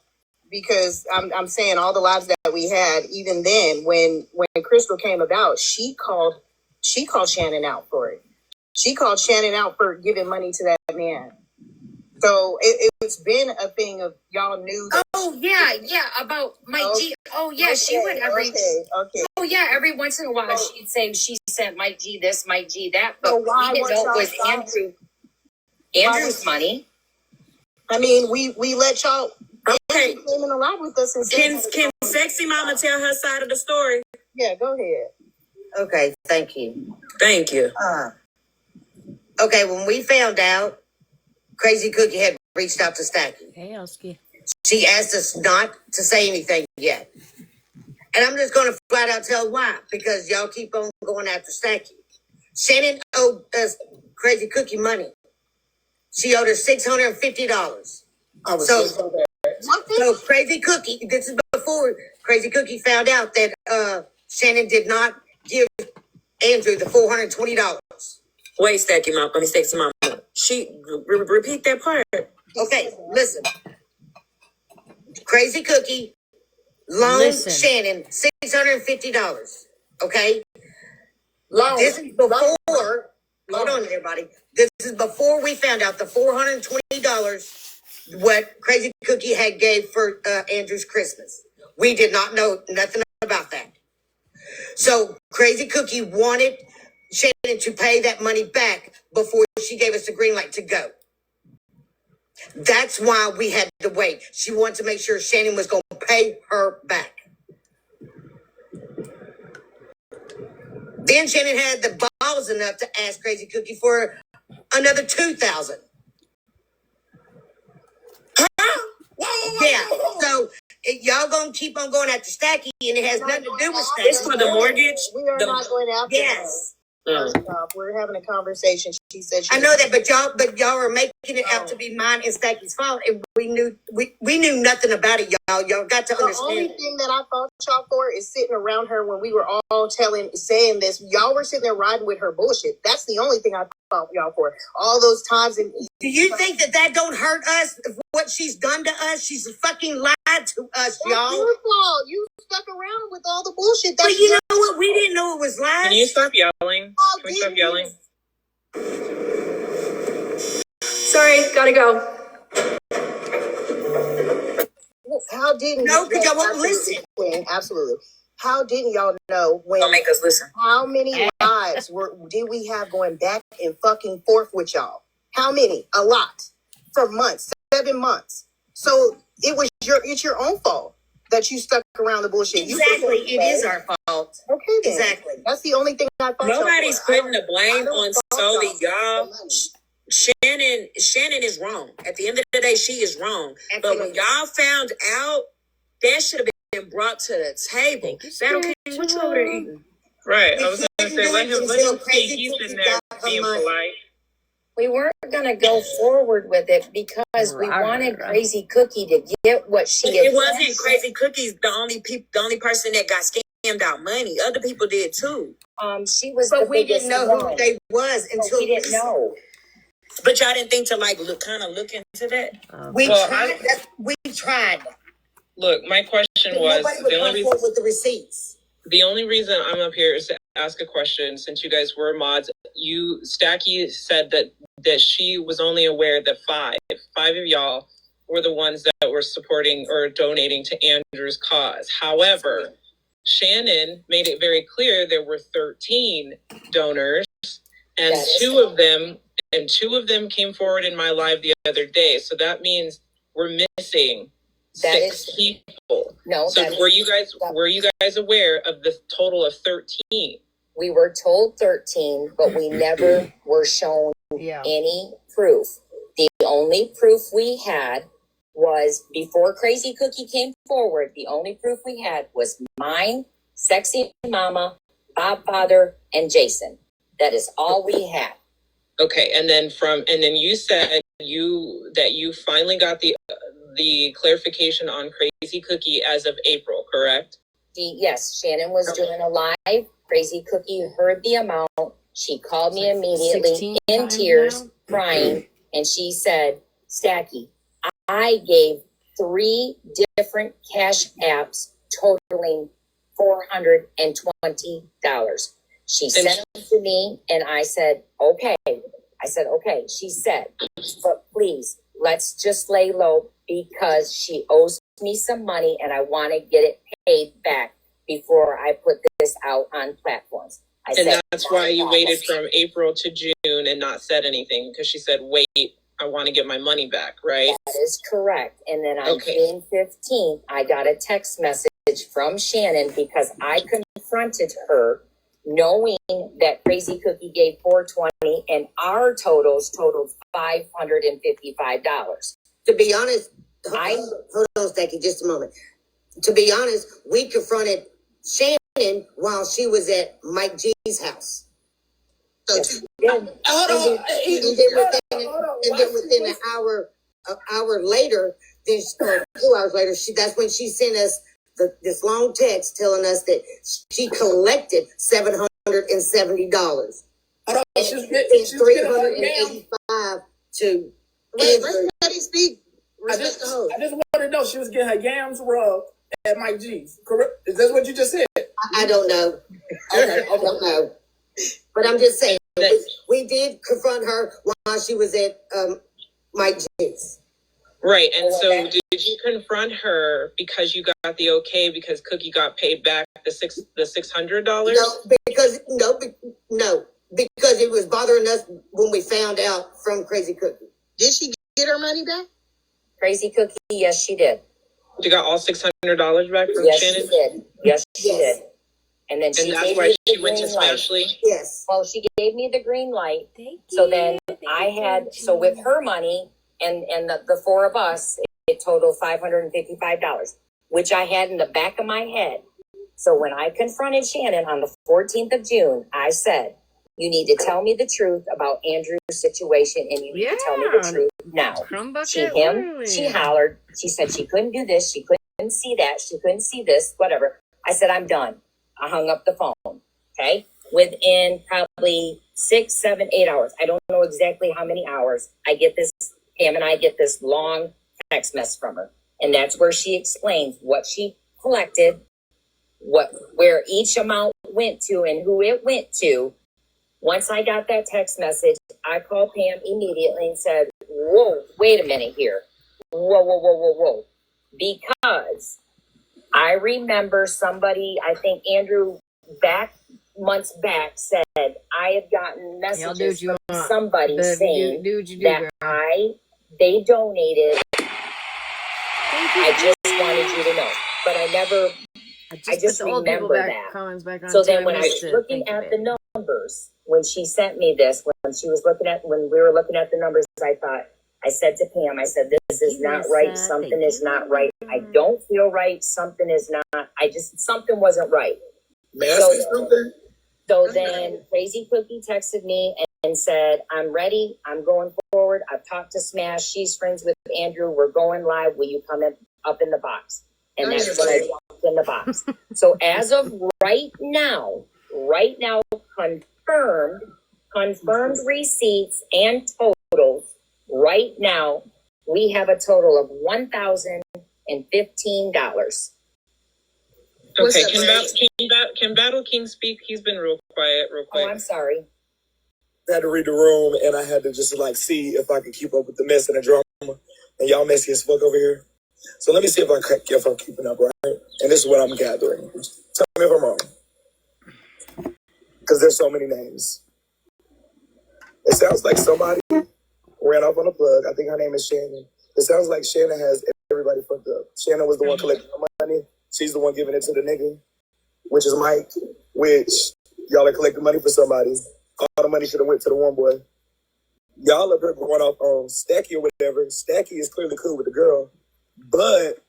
because I'm saying all the lives that we had, even then, when Crystal came about, she called Shannon out for it. She called Shannon out for giving money to that man. So it's been a thing of y'all knew that. Oh yeah, about Mike G. Oh yeah, she would every. Okay. Oh yeah, every once in a while she'd say she sent Mike G this, Mike G that, but So why we didn't know it was y'all Andrew's money. I mean, we let y'all. Okay. Andrew came in alive with us and Can Sexy Mama tell her side of the story? Yeah, go ahead. Okay, thank you. Thank you. Okay, when we found out, Crazy Cookie had reached out to Stacky. Hey, Oski. She asked us not to say anything yet. And I'm just going to flat out tell why. Because y'all keep on going after Stacky. Shannon owed us Crazy Cookie money. She owed us $650. So Crazy Cookie, this is before Crazy Cookie found out that Shannon did not give Andrew the $420. Wait, Sexy Mama. She repeat that part. Okay, listen. Crazy Cookie loaned Shannon $650. Okay? This is before, hold on, everybody. This is before we found out the $420 what Crazy Cookie had gave for Andrew's Christmas. We did not know nothing about that. So Crazy Cookie wanted Shannon to pay that money back before she gave us the green light to go. That's why we had to wait. She wanted to make sure Shannon was going to pay her back. Then Shannon had the balls enough to ask Crazy Cookie for another $2,000. Yeah, so y'all gonna keep on going after Stacky, and it has nothing to do with Stacky. It's for the mortgage. We are not going after her. Yes. First off, we're having a conversation. She said I know that, but y'all are making it out to be mine and Stacky's fault, and we knew nothing about it, y'all. Y'all got to understand. The only thing that I fought y'all for is sitting around her when we were all saying this. Y'all were sitting there riding with her bullshit. That's the only thing I fought y'all for. All those times. And do you think that don't hurt us? What she's done to us? She's fucking lied to us, y'all. That's your fault. You stuck around with all the bullshit. But you know what? We didn't know it was lies. Can you stop yelling? Can we stop yelling? Sorry, gotta go. How didn't no? Because y'all won't listen. Absolutely. How didn't y'all know when? Don't make us listen. How many lives did we have going back and fucking forth with y'all? How many? A lot. For months, 7 months. So it's your own fault that you stuck around the bullshit. Exactly, it is our fault. Okay, then. Exactly. That's the only thing I thought. Nobody's putting the blame on solely y'all. Shannon is wrong. At the end of the day, she is wrong. Absolutely. But when y'all found out, that should have been brought to the table. That okay? What you over there eating? Right. I was going to say, let him speak. He's in there being polite. We weren't going to go forward with it because we wanted Crazy Cookie to get what she. It wasn't Crazy Cookie's the only person that got scammed out money. Other people did too. She was, but we didn't know who they was until we didn't know. But y'all didn't think to look into that. We tried. Look, my question was the only reason with the receipts. The only reason I'm up here is to ask a question. Since you guys were mods, Stacky said that she was only aware that five of y'all were the ones that were supporting or donating to Andrew's cause. However, Shannon made it very clear there were 13 donors, and two of them came forward in my live the other day. So that means we're missing 6 people. No. So were you guys aware of the total of 13? We were told 13, but we never were shown any proof. The only proof we had was before Crazy Cookie came forward. The only proof we had was mine, Sexy Mama, Bob Father, and Jason. That is all we had. Okay, and then you said you finally got the clarification on Crazy Cookie as of April, correct? Yes, Shannon was doing a live. Crazy Cookie heard the amount. She called me immediately in tears, crying, and she said, Stacky, I gave 3 different cash apps totaling $420. She sent them to me, and I said, okay. Okay. She said, but please, let's just lay low because she owes me some money, and I want to get it paid back before I put this out on platforms. That's why you waited from April to June and not said anything, because she said, wait, I want to get my money back, right? That is correct. And then on June 15th, I got a text message from Shannon because I confronted her knowing that Crazy Cookie gave $420 and our totals totaled $555. To be honest, hold on, Stacky, just a moment. To be honest, we confronted Shannon while she was at Mike G's house. So hold on. And then within an hour later, then 2 hours later, that's when she sent us this long text telling us that she collected $770. And it's $385 to. Wait, let me speak. I just want to know she was getting her yams rubbed at Mike G's. Correct? Is that what you just said? I don't know. I don't know. But I'm just saying, we did confront her while she was at Mike G's. Right. And so did you confront her because you got the okay because Cookie got paid back the $600? No, because it was bothering us when we found out from Crazy Cookie. Did she get her money back? Crazy Cookie, yes, she did. She got all $600 back from Shannon? She did. Yes, she did. And then and that's why she went to Smashleigh? Yes. Well, she gave me the green light. So then so with her money and the four of us, it totaled $555, which I had in the back of my head. So when I confronted Shannon on the 14th of June, I said, you need to tell me the truth about Andrew's situation, and you need to tell me the truth now. She hollered. She said she couldn't do this. She couldn't see that. She couldn't see this, whatever. I said, I'm done. I hung up the phone. Okay. Within probably 6, 7, 8 hours. I don't know exactly how many hours. Pam and I get this long text message from her. And that's where she explains what she collected, where each amount went to and who it went to. Once I got that text message, I called Pam immediately and said, whoa, wait a minute here. Whoa. Because I remember somebody, I think Andrew months back said, I have gotten messages from somebody saying that they donated. I just wanted you to know. But I just remember that. So then when I was looking at the numbers, when she sent me this, when we were looking at the numbers, I said to Pam, this is not right. Something is not right. I don't feel right. Something is not. Something wasn't right. So then Crazy Cookie texted me and said, I'm ready. I'm going forward. I've talked to Smash. She's friends with Andrew. We're going live. Will you come up in the box? And that's when I walked in the box. So as of right now, confirmed receipts and totals. Right now, we have a total of $1,015. Okay, can Battle King speak? He's been real quiet. Oh, I'm sorry. I had to read the room, and I had to just see if I could keep up with the mess and the drama. And y'all messy as fuck over here. So let me see if I'm keeping up, right? And this is what I'm gathering. Tell me if I'm wrong. Because there's so many names. It sounds like somebody ran off on a plug. I think her name is Shannon. It sounds like Shannon has everybody fucked up. Shannon was the one collecting the money. She's the one giving it to the nigga, which is Mike, which y'all are collecting money for somebody. All the money should have went to the one boy. Y'all are going off on Stacky or whatever. Stacky is clearly cool with the girl, but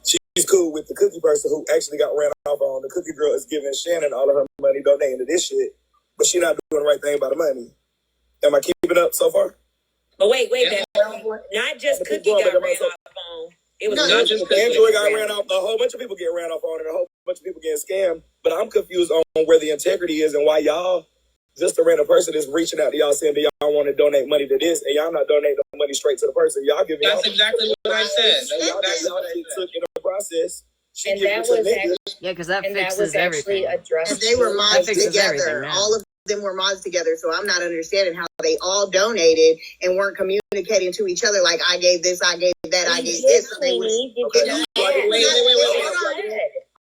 she's cool with the Cookie person who actually got ran off on. The Cookie girl is giving Shannon all of her money, donating to this shit, but she's not doing the right thing by the money. Am I keeping up so far? But wait, not just Cookie got ran off on. It was not just Android got ran off. A whole bunch of people get ran off on, and a whole bunch of people getting scammed. But I'm confused on where the integrity is and why y'all, just a random person, is reaching out to y'all saying that y'all want to donate money to this, and y'all not donating the money straight to the person. Y'all giving. That's exactly what I said. Y'all took in the process And that was actually, Yeah, because that and that fixes was actually everything. addressed. And they were to- mods fixes everything together. now. All of them were mods together. So I'm not understanding how they all donated and weren't communicating to each other. Like, I gave this, I gave that, I gave this. So they were,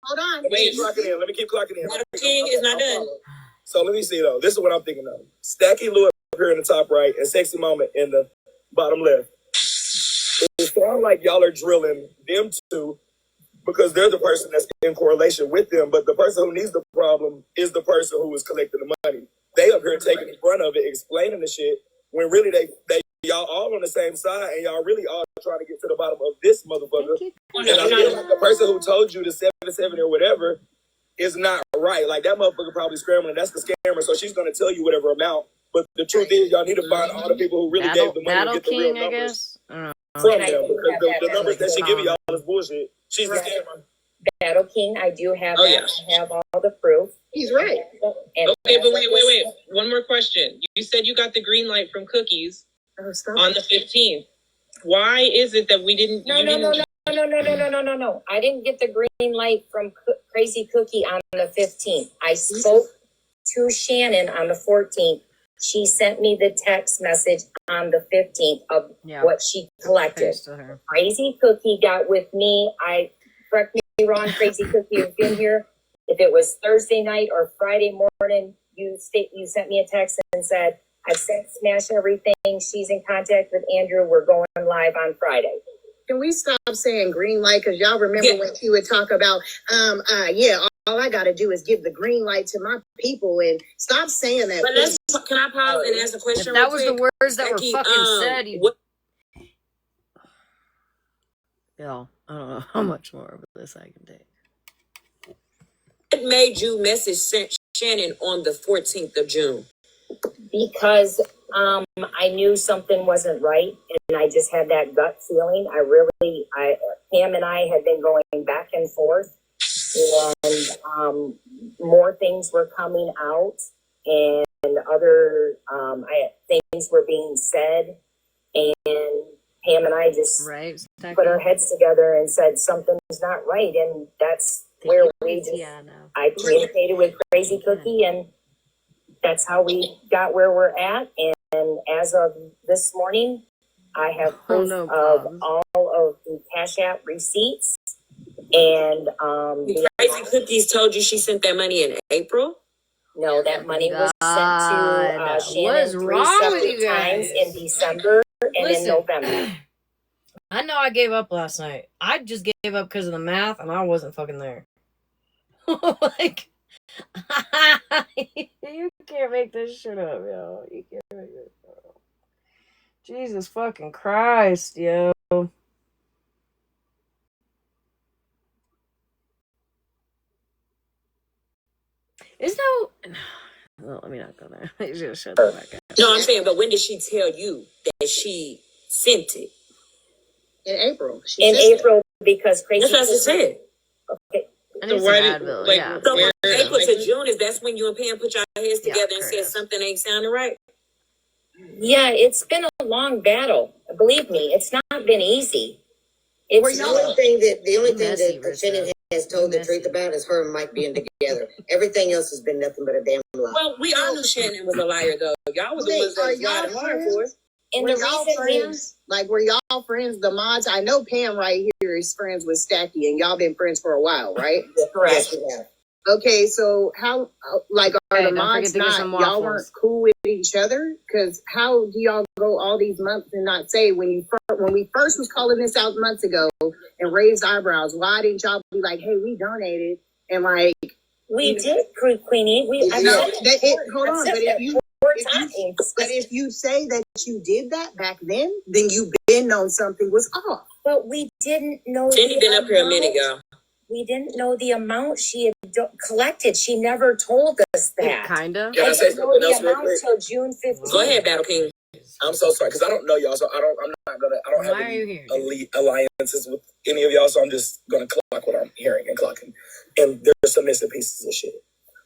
hold on. Let me keep clocking in. Let me keep clocking in. King is not done. So let me see though. This is what I'm thinking of. Stacky Lou up here in the top right and Sexy Moment in the bottom left. It sounds like y'all are drilling them two because they're the person that's in correlation with them, but the person who needs the problem is the person who is collecting the money. They up here taking the brunt of it, explaining the shit, when really they y'all all on the same side and y'all really all trying to get to the bottom of this motherfucker. And I feel like the person who told you the 7 or whatever is not right. Like that motherfucker probably scrambling. That's the scammer. So she's gonna tell you whatever amount. But the truth is, y'all need to find all the people who really gave the money and get the real numbers from them. Because the numbers that she giving y'all is bullshit. She's the scammer. Battle King, I do have Oh, that. yes. I have all the proof. He's right. And Okay, but wait. One more question. You said you got the green light from Cookies on the 15th. Why is it that we didn't? No. I didn't get the green light from Crazy Cookie on the 15th. I spoke to Shannon on the 14th. She sent me the text message on the 15th of what she collected. Crazy Cookie got with me. Correct me wrong, Crazy Cookie, you've been here. If it was Thursday night or Friday morning, you sent me a text and said, I've sent Smash everything. She's in contact with Andrew. We're going live on Friday. Can we stop saying green light? Because y'all remember when she would talk about, all I got to do is give the green light to my people and stop saying that. But can I pause and ask a question? If that was the words that were fucking said, Yo, I don't know how much more of this I can take. What made you message Shannon on the 14th of June? Because I knew something wasn't right, and I just had that gut feeling. Pam and I had been going back and forth, and more things were coming out, and other things were being said, and Pam and I just put our heads together and said something's not right, and that's where I communicated with Crazy Cookie, and that's how we got where we're at. And as of this morning, I have proof of all of the Cash App receipts. And Crazy Cookies told you she sent that money in April? No, that money was sent to Shannon 3 separate times in December and in November. I know I gave up last night. I just gave up because of the math, and I wasn't fucking there. Like, you can't make this shit up, yo. You can't make this shit up. Jesus fucking Christ, yo. Is that... Well, let me not go there. I just shut the fuck up. No, I'm saying, but when did she tell you that she sent it? In April. Because Crazy That's what I said. Okay. So why did, so from April to June, is that's when you and Pam put your heads together and said something ain't sounding right? Yeah, it's been a long battle. Believe me, it's not been easy. It's the only thing that Shannon has told the truth about is her and Mike being together. Everything else has been nothing but a damn lie. Well, we all knew Shannon was a liar, though. Y'all was the ones that was riding hard for us. And the reason is, like, were y'all friends, the mods? I know Pam right here is friends with Stacky, and y'all been friends for a while, right? Correct. Yes, we have. Okay, so how, like, are the mods not, y'all weren't cool with each other? Because how do y'all go all these months and not say, when we first was calling this out months ago and raised eyebrows, why didn't y'all be like, hey, we donated, and like... We did, Queenie. Hold on, but if you say that you did that back then you've been known something was off. But we didn't know. Cindy been up here a minute, y'all. We didn't know the amount she had collected. She never told us that. Kinda. Can I say something else real quick? Until June 15th. Go ahead, Battle King. I'm so sorry because I don't know y'all, so I don't have any elite alliances with any of y'all, so I'm just gonna clock what I'm hearing and clocking. And there's some missing pieces of shit.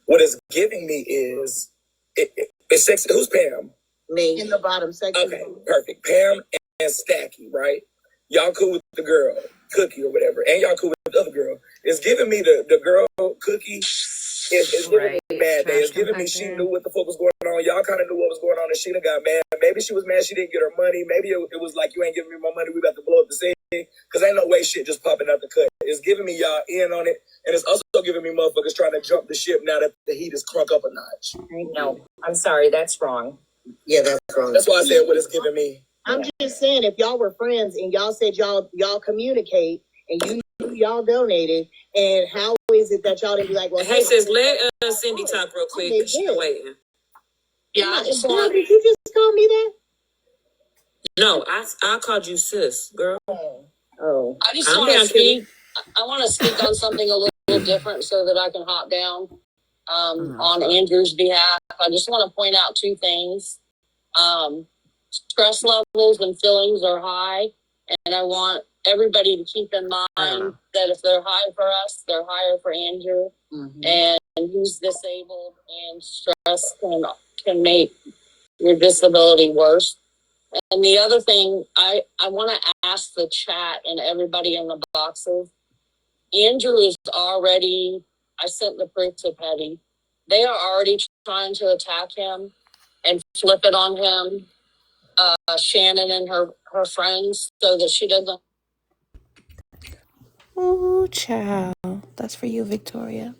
What it's giving me is it's sexy. Who's Pam? Me. In the bottom section. Okay, perfect. Pam and Stacky, right? Y'all cool with the girl, Cookie or whatever, and y'all cool with the other girl. It's giving me the girl Cookie. It's giving me bad day. It's giving me she knew what the fuck was going on. Y'all kind of knew what was going on, and Sheena got mad. Maybe she was mad she didn't get her money. Maybe it was like, you ain't giving me my money. We about to blow up the scene. Because ain't no way shit just popping out the cut. It's giving me y'all in on it, and it's also giving me motherfuckers trying to jump the ship now that the heat is crunk up a notch. No, I'm sorry, that's wrong. Yeah, that's wrong. That's why I said what it's giving me. I'm just saying, if y'all were friends and y'all said y'all communicate and you knew y'all donated, and how is it that y'all didn't be like, well, Hey, sis, let Cindy talk real quick. Okay, She's good. waiting. Yeah, I just want. Did you just call me that? No, I called you sis, girl. Oh. I just I'm want to down, speak. I want to speak on something a little different so that I can hop down on Andrew's behalf. I just want to point out two things. Stress levels and feelings are high, and I want everybody to keep in mind that if they're high for us, they're higher for Andrew. And he's disabled, and stress can make your disability worse. And the other thing, I want to ask the chat and everybody in the boxes. Andrew is already, I sent the proof to Petty. They are already trying to attack him and flip it on him, Shannon and her friends, so that she doesn't. Ooh, child. That's for you, Victoria.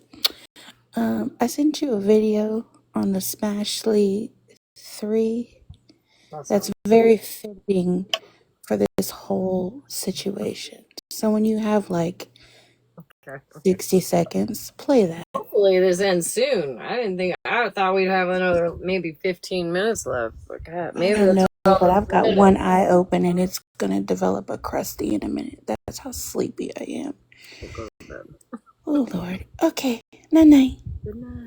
I sent you a video on the Smashleigh 3 that's very fitting for this whole situation. So when you have like 60 seconds, play that. Hopefully this ends soon. I thought we'd have another maybe 15 minutes left. But God, I maybe don't that's know, all. but I've got one eye open and it's gonna develop a crusty in a minute. That's how sleepy I am. Oh Lord. Okay. Night night. Good night.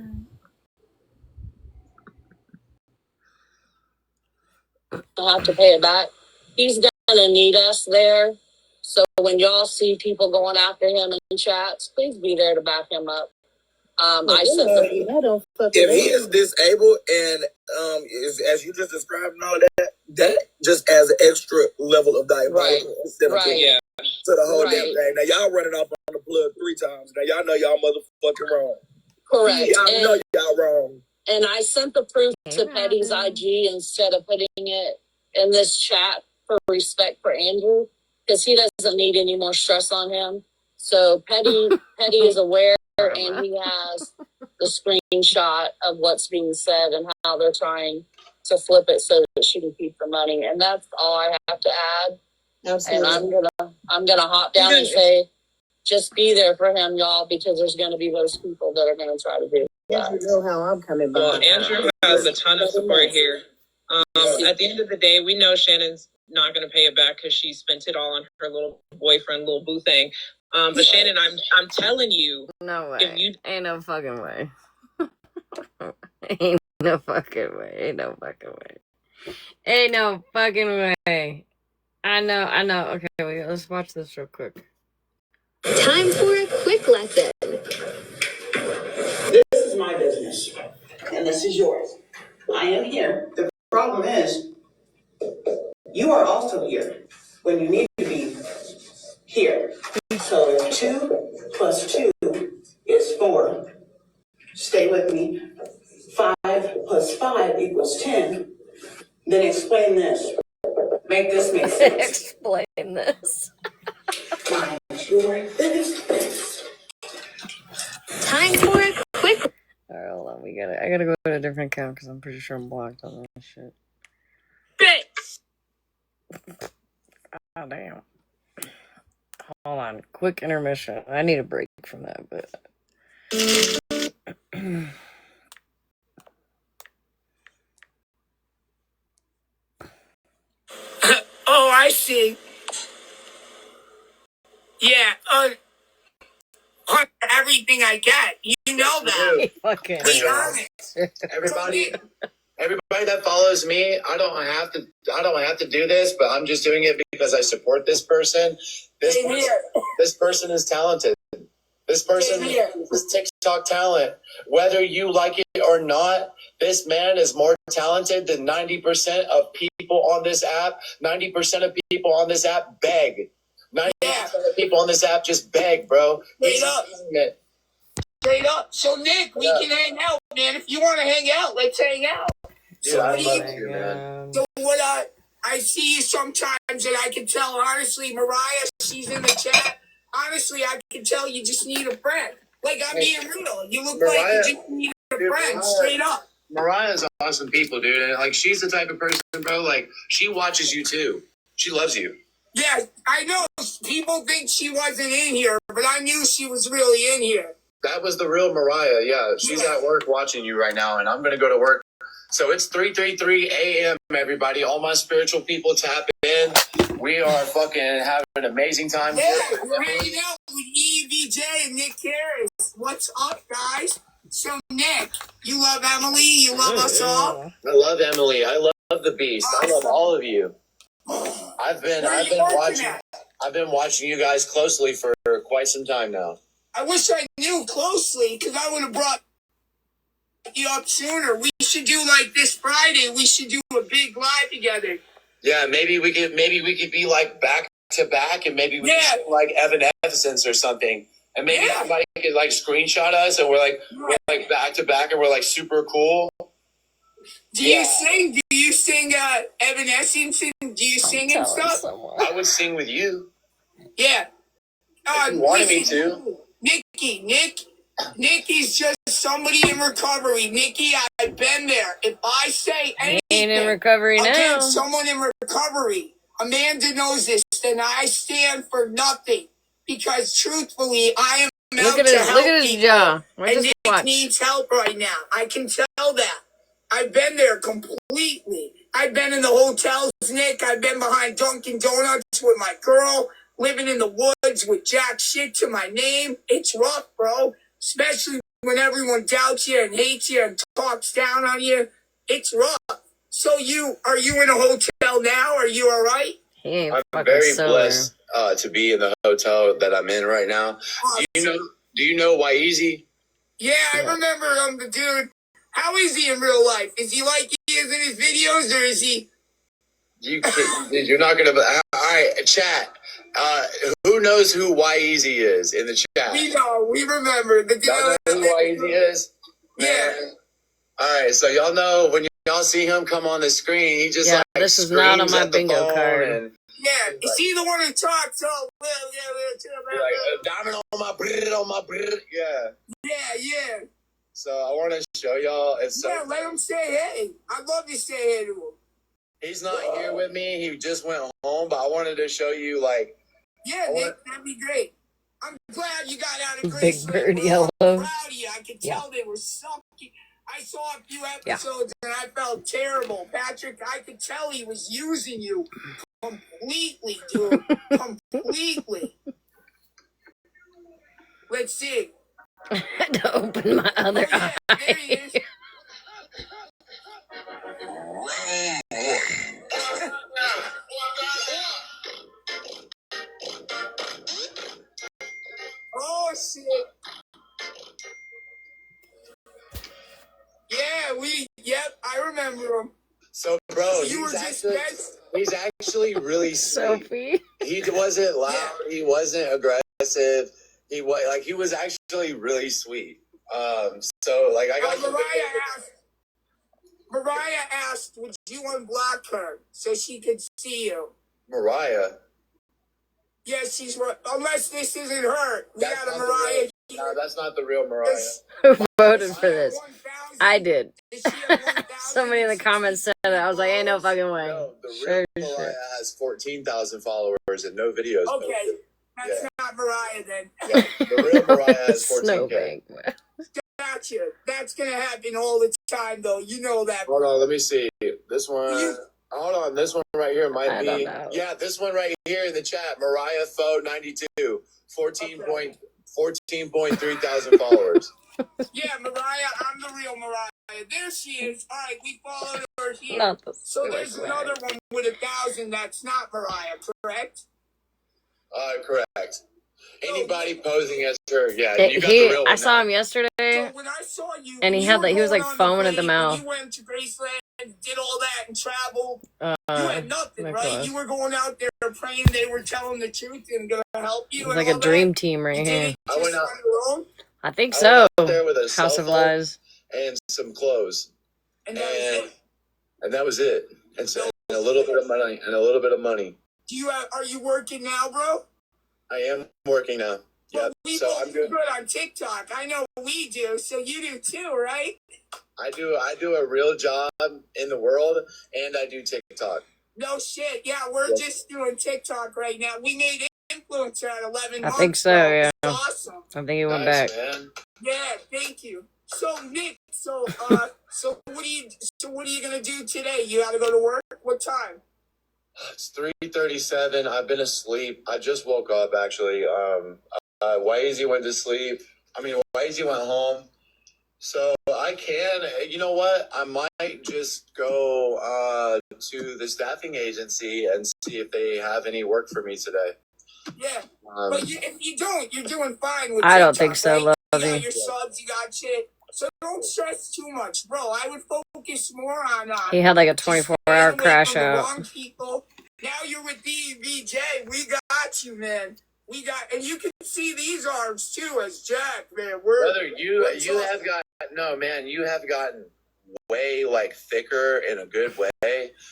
I'll have to pay it back. He's gonna need us there. So when y'all see people going after him in chats, please be there to back him up. I sent If he is disabled and is as you just described and all that just adds an extra level of diabolical instead of to the whole damn thing. Now y'all running off on the plug 3 times. Now y'all know y'all motherfucking wrong. Correct. Y'all know y'all wrong. And I sent the proof to Petty's IG instead of putting it in this chat for respect for Andrew, because he doesn't need any more stress on him. So Petty is aware, and he has the screenshot of what's being said and how they're trying to flip it so that she can keep the money. And that's all I have to add. Absolutely. And I'm gonna hop down and say, just be there for him, y'all, because there's gonna be those people that are gonna try to do that. You know how I'm coming back. Well, Andrew has a ton of support here. At the end of the day, we know Shannon's not going to pay it back because she spent it all on her little boyfriend, little boo thing. But Shannon, I'm telling you, No way. If you ain't no fucking way. Ain't no fucking way. Ain't no fucking way. Ain't no fucking way. I know. Okay, wait, let's watch this real quick. Time for a quick lesson. This is my business, and this is yours. I am here. The problem is, you are also here when you need to be here. So 2 plus 2 is 4. Stay with me. 5 plus 5 equals 10. Then explain this. Make this make sense. Explain this. Mind your business. Time for a quick. Alright, hold on. I gotta go to a different account because I'm pretty sure I'm blocked on that shit. Oh damn. Hold on. Quick intermission. I need a break from that, but Oh, I see. Yeah, everything I get. You know that. fucking Be honest. Everybody that follows me, I don't have to do this, but I'm just doing it because I support this person. This person is talented. This person is TikTok talent. Whether you like it or not, this man is more talented than 90% of people on this app. 90% of people on this app beg. 90% of people on this app just beg, bro. Straight up. Straight up. So, Nick, we can hang out, man. If you want to hang out, let's hang out. Dude, I love you, man. So what I see you sometimes, and I can tell, honestly, Mariah, she's in the chat. Honestly, I can tell you just need a friend. Like, I'm being real. You look like you just need a friend, straight up. Mariah's awesome people, dude. And, like, she's the type of person, bro, like, she watches you, too. She loves you. Yeah, I know. People think she wasn't in here, but I knew she was really in here. That was the real Mariah, yeah. She's at work watching you right now, and I'm going to go to work. So it's 3:33 a.m., everybody. All my spiritual people tap in. We are fucking having an amazing time. Yeah, we're hanging out with EVJ and Nick Harris. What's up, guys? So, Nick, you love Emily. You love us all. I love Emily. I love the Beast. I love all of you. I've been watching you guys closely for quite some time now. I wish I knew closely, because I would have brought you up sooner. We should do like this Friday. We should do a big live together. Yeah, maybe we could be like back to back, and maybe we could do like Evanescence or something, and maybe somebody could like screenshot us, and we're like back to back, and we're like super cool. Do you sing? Do you sing Evanescence? And do you sing and stuff? I would sing with you. Yeah. If you wanted me to. Nick is just somebody in recovery. Nikki, I've been there. If I say anything, he ain't in recovery now. Against someone in recovery, Amanda knows this, then I stand for nothing. Because truthfully, I am out to help look at his jaw. And Nick needs help right now. I can tell that. I've been there completely. I've been in the hotels, Nick. I've been behind Dunkin' Donuts with my girl, living in the woods with jack shit to my name. It's rough, bro. Especially when everyone doubts you and hates you and talks down on you. It's rough. So are you in a hotel now? Are you all right? I'm very blessed to be in the hotel that I'm in right now. Do you know Waizi? Yeah, I remember the dude. How is he in real life? Is he like he is in his videos, or is he? You're not gonna. All right, chat. Who knows who Waizi is in the chat? We know. We remember the dude. Y'all know who Waizi is? Yeah. All right, so y'all know when y'all see him come on the screen, he just this is not on my bingo card. Yeah, is he the one who talks? Oh, diamond on my brrr, yeah. Yeah. So I want to show y'all. Let him say hey. I'd love to say hey to him. He's not here with me. He just went home, but I wanted to show you, like. Yeah, Nick, that'd be great. I'm glad you got out of Big Bird Yellow. I'm proud of you. I could tell they were sucking. I saw a few episodes and I felt terrible. Patrick, I could tell he was using you completely, dude. Completely. Let's see. I had to open my other eye. There he is. Oh, shit. Yeah, I remember him. So, bro, he's actually really sweet. Sophie. He wasn't loud. Yeah. He wasn't aggressive. He was actually really sweet. So, like, I got Mariah asked, would you unblock her so she could see you? Mariah? Yes, she's right. Unless this isn't her. We got a Mariah. No, that's not the real Mariah. Who voted for this? I did. Somebody in the comments said it. I was like, ain't no fucking way. No, the real Mariah has 14,000 followers and no videos. Okay, that's not Mariah then. Yeah, the real Mariah has 14K. Gotcha. That's gonna happen all the time, though. You know that. Hold on, let me see. This one. Hold on, this one right here might be. Yeah, this one right here in the chat. Mariah Fo 92, 14.3 thousand followers. Yeah, Mariah, I'm the real Mariah. There she is. All right, we followed her here. So there's another one with 1,000 that's not Mariah, correct? Correct. Anybody posing as her, yeah. You got the real one. I saw him yesterday, so when I saw you, and he was like foaming at the mouth. You went to Graceland did all that and traveled. You had nothing, right? You were going out there praying they were telling the truth and gonna help you. It's like a dream team right here. I went out on your own. I think so. There with a House of Lies and some clothes, and that was it. And a little bit of money. Are you working now, bro? I am working now. Yeah, so I'm good on TikTok. I know we do, so you do too, right? I do a real job in the world, and I do TikTok. No shit. Yeah, we're just doing TikTok right now. We made influencer at 11 months. I think so, bro. yeah. It's awesome. I think he went back. Man. Yeah, thank you. So Nick, so what are you gonna do today? You gotta go to work? What time? It's 3:37. I've been asleep. I just woke up actually. Wazy went to sleep. Wazy went home. So I can, you know what? I might just go to the staffing agency and see if they have any work for me today. Yeah, but if you don't, you're doing fine with I don't TikTok, think so, right? Lovey. You got your subs, you got shit. So don't stress too much, bro. I would focus more on He had like a 24-hour crash out. wrong people. Now you're with DVJ. We got you, man. And you can see these arms too as Jack, man. Brother, you have gotten way like thicker in a good way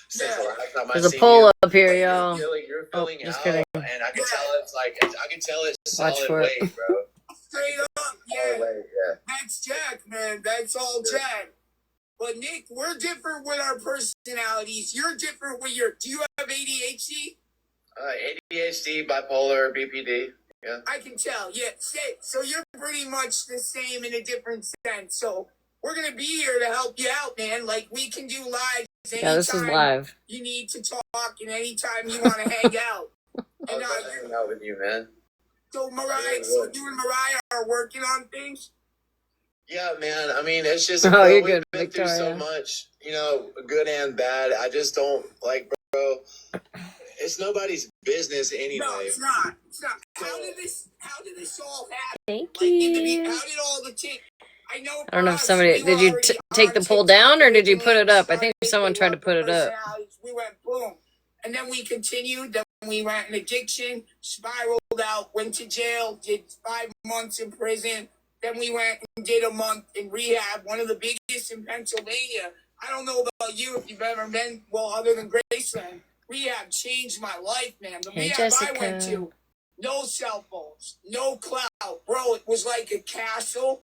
since the last time There's a poll up here, y'all. You're filling just out, kidding. and I can tell it's Watch solid for it. weight, bro. Straight up, Solid weight, yeah. That's Jack, man. That's all Jack. But Nick, we're different with our personalities. You're different with do you have ADHD? ADHD, bipolar, BPD. Yeah. I can tell. Yeah. So you're pretty much the same in a different sense. So we're going to be here to help you out, man. Like, we can do lives anytime Yeah, this is live. you need to talk and anytime you want to hang out. And hang out with you, man. So you and Mariah are working on things? Yeah, man. It's just you're we've good, been Victoria. through so much, good and bad. I just don't bro. It's nobody's business anyway. No, it's not. How did this all happen? Thank you. How did all the I don't know if somebody did you take the poll down or did you put it up? I think someone tried to put it up. We went boom, and then we continued. Then we went in addiction, spiraled out, went to jail, did 5 months in prison. Then we went and did a month in rehab, one of the biggest in Pennsylvania. I don't know about you if you've ever been, other than Graceland. Rehab changed my life, man. The rehab Jessica. I went to, no cell phones, no clout. Bro, it was like a castle.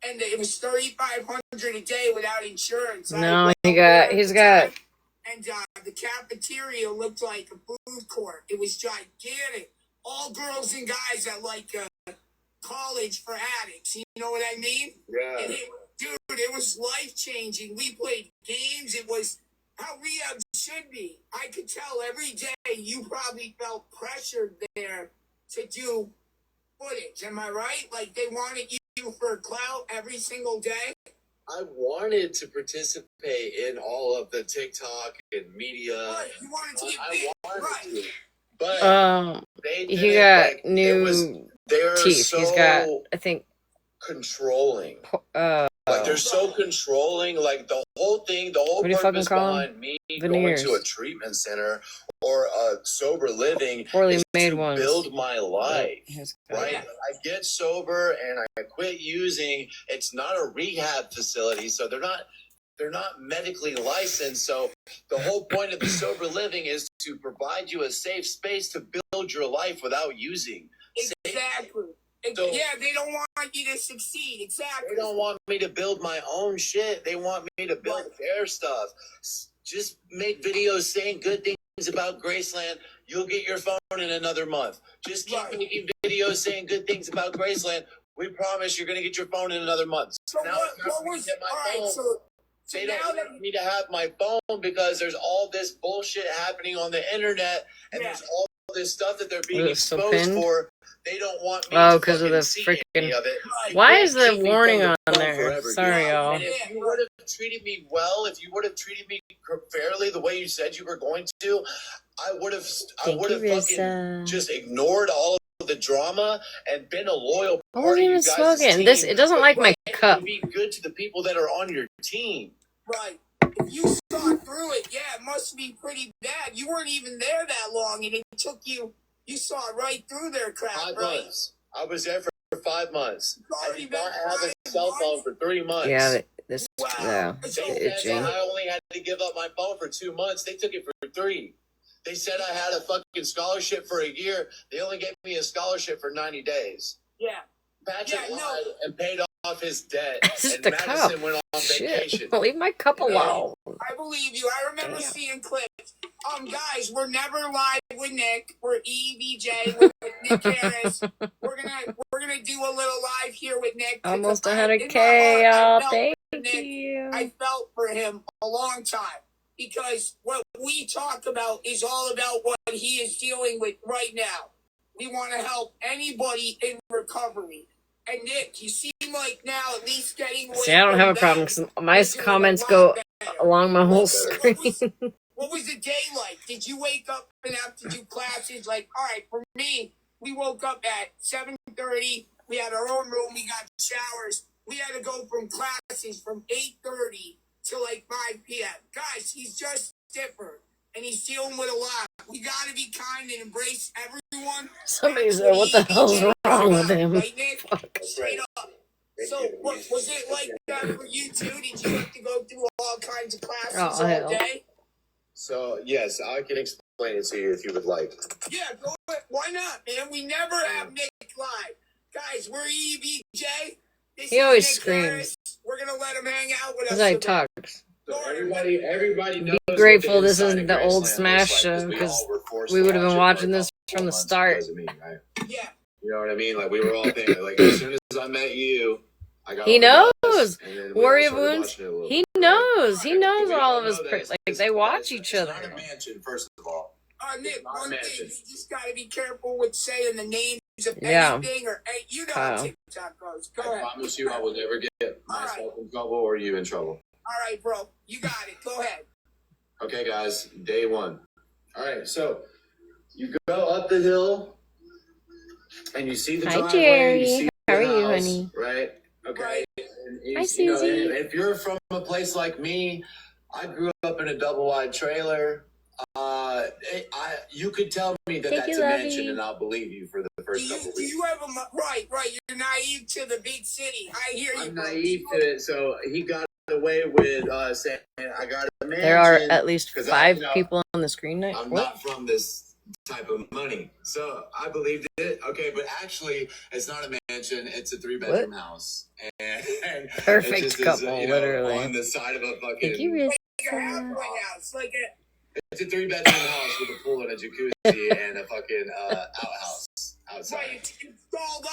And it was $3,500 a day without insurance. No, he's got. And the cafeteria looked like a food court. It was gigantic. All girls and guys at college for addicts. You know what I mean? Yeah. And it was life-changing. We played games. It was how rehab should be. I could tell every day you probably felt pressured there to do footage. Am I right? Like they wanted you for clout every single day? I wanted to participate in all of the TikTok and media. Right. You wanted to get big. Right. But he got new teeth. So he's got, I think, controlling. They're so controlling. Like the whole purpose behind me going to a treatment center or a sober living is to build my life. Right? I get sober and I quit using. It's not a rehab facility, so they're not medically licensed. So the whole point of the sober living is to provide you a safe space to build your life without using. Exactly. So, they don't want you to succeed. Exactly. They don't want me to build my own shit. They want me to build their stuff. Just make videos saying good things about Graceland. You'll get your phone in another month. Just keep making videos saying good things about Graceland. We promise you're going to get your phone in another month. So now what was my phone? They don't want me to have my phone because there's all this bullshit happening on the internet and there's all this stuff that they're being exposed for. They don't want me to because of the freaking of it. Why is the warning on there? Sorry, y'all. And if you would have treated me well, if you would have treated me fairly the way you said you were going to, I would have fucking just ignored all of the drama and been a loyal part of you guys' team. It doesn't like my cup. Be good to the people that are on your team. Right. If you saw through it, yeah, it must be pretty bad. You weren't even there that long, and it took you. You saw right through their crap, 5 right? months. I was there for 5 months. I did not have a 5 cell phone for 3 months. Yeah, this. Wow. Yeah, They it's said itching. that I only had to give up my phone for 2 months. They took it for 3. They said I had a fucking scholarship for a year. They only gave me a scholarship for 90 days. Yeah. Patrick lied and paid off his debt. Just And a Madison cup. went on vacation. Leave my cup alone. I believe you. I remember seeing clips. Guys, we're never live with Nick. We're EBJ with Nick Harris. We're gonna do a little live here with Nick. Almost 100K, y'all. Thank you. I felt for him a long time because what we talk about is all about what he is dealing with right now. We want to help anybody in recovery. And Nick, you seem like now at least getting away. See, I don't have a problem because my comments go along my whole screen. What was the day like? Did you wake up and have to do classes? Like, all right, for me, we woke up at 7:30. We had our own room. We got showers. We had to go from classes from 8:30 to like 5 p.m. Guys, he's just different, and he's dealing with a lot. We got to be kind and embrace everyone. Somebody said, what the hell's wrong with him? Right, Nick? Straight up. So, what was it like that for you, too? Did you have to go through all kinds of classes all day? So, yes, I can explain it to you if you would like. Yeah, go ahead. Why not, man? We never have Nick live. Guys, we're EBJ. He always screams. We're going to let him hang out with us. That's how he talks. So everybody knows. Be grateful this isn't the old Smash show because we would have been watching this from the start. Yeah. You know what I mean? Like, we were all thinking, like, as soon as I met you, I got. He knows. Warrior Wounds. He knows. He knows all of us. Like, they watch each other. It's not a mansion, first of all. Nick, one thing, you just got to be careful with saying the names of anything or, you know how TikTok goes. Go ahead. I promise you I will never get myself in trouble or you in trouble. All right, bro. You got it. Go ahead. Okay, guys. Day 1. All right, so you go up the hill and you see the driveway. Hi, Jerry. You see How are the you, house, honey? Right? Okay. And Hi, Susie. if you're from a place like me, I grew up in a double-wide trailer. You could tell me that that's a mansion, and I'll believe you for the first couple weeks. Do you have right? You're naive to the big city. I hear you. I'm naive to it. So he got away with saying, "I got a mansion." There are at least 5 people on the screen now. I'm not from this type of money, so I believed it. Okay, but actually, it's not a mansion. It's a 3-bedroom house, and perfect it just couple, is, literally. on the side of a fucking. Thank you, Riz. Like a halfway house, like a. It's a 3-bedroom house with a pool and a jacuzzi and a fucking outhouse outside.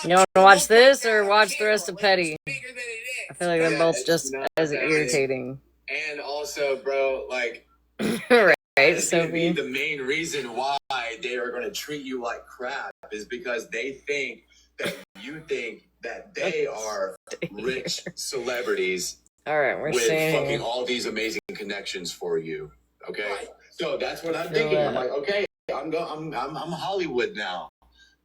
You want to watch this or watch the rest of Petty? I feel like they're both just as irritating. And also, bro, like, right, it's Sophie? gonna be the main reason why they are going to treat you like crap is because they think that you think that they are rich celebrities. All right, we're with seeing fucking all these amazing connections for you. Okay, so that's what I'm thinking. I'm like, okay, I'm Hollywood now.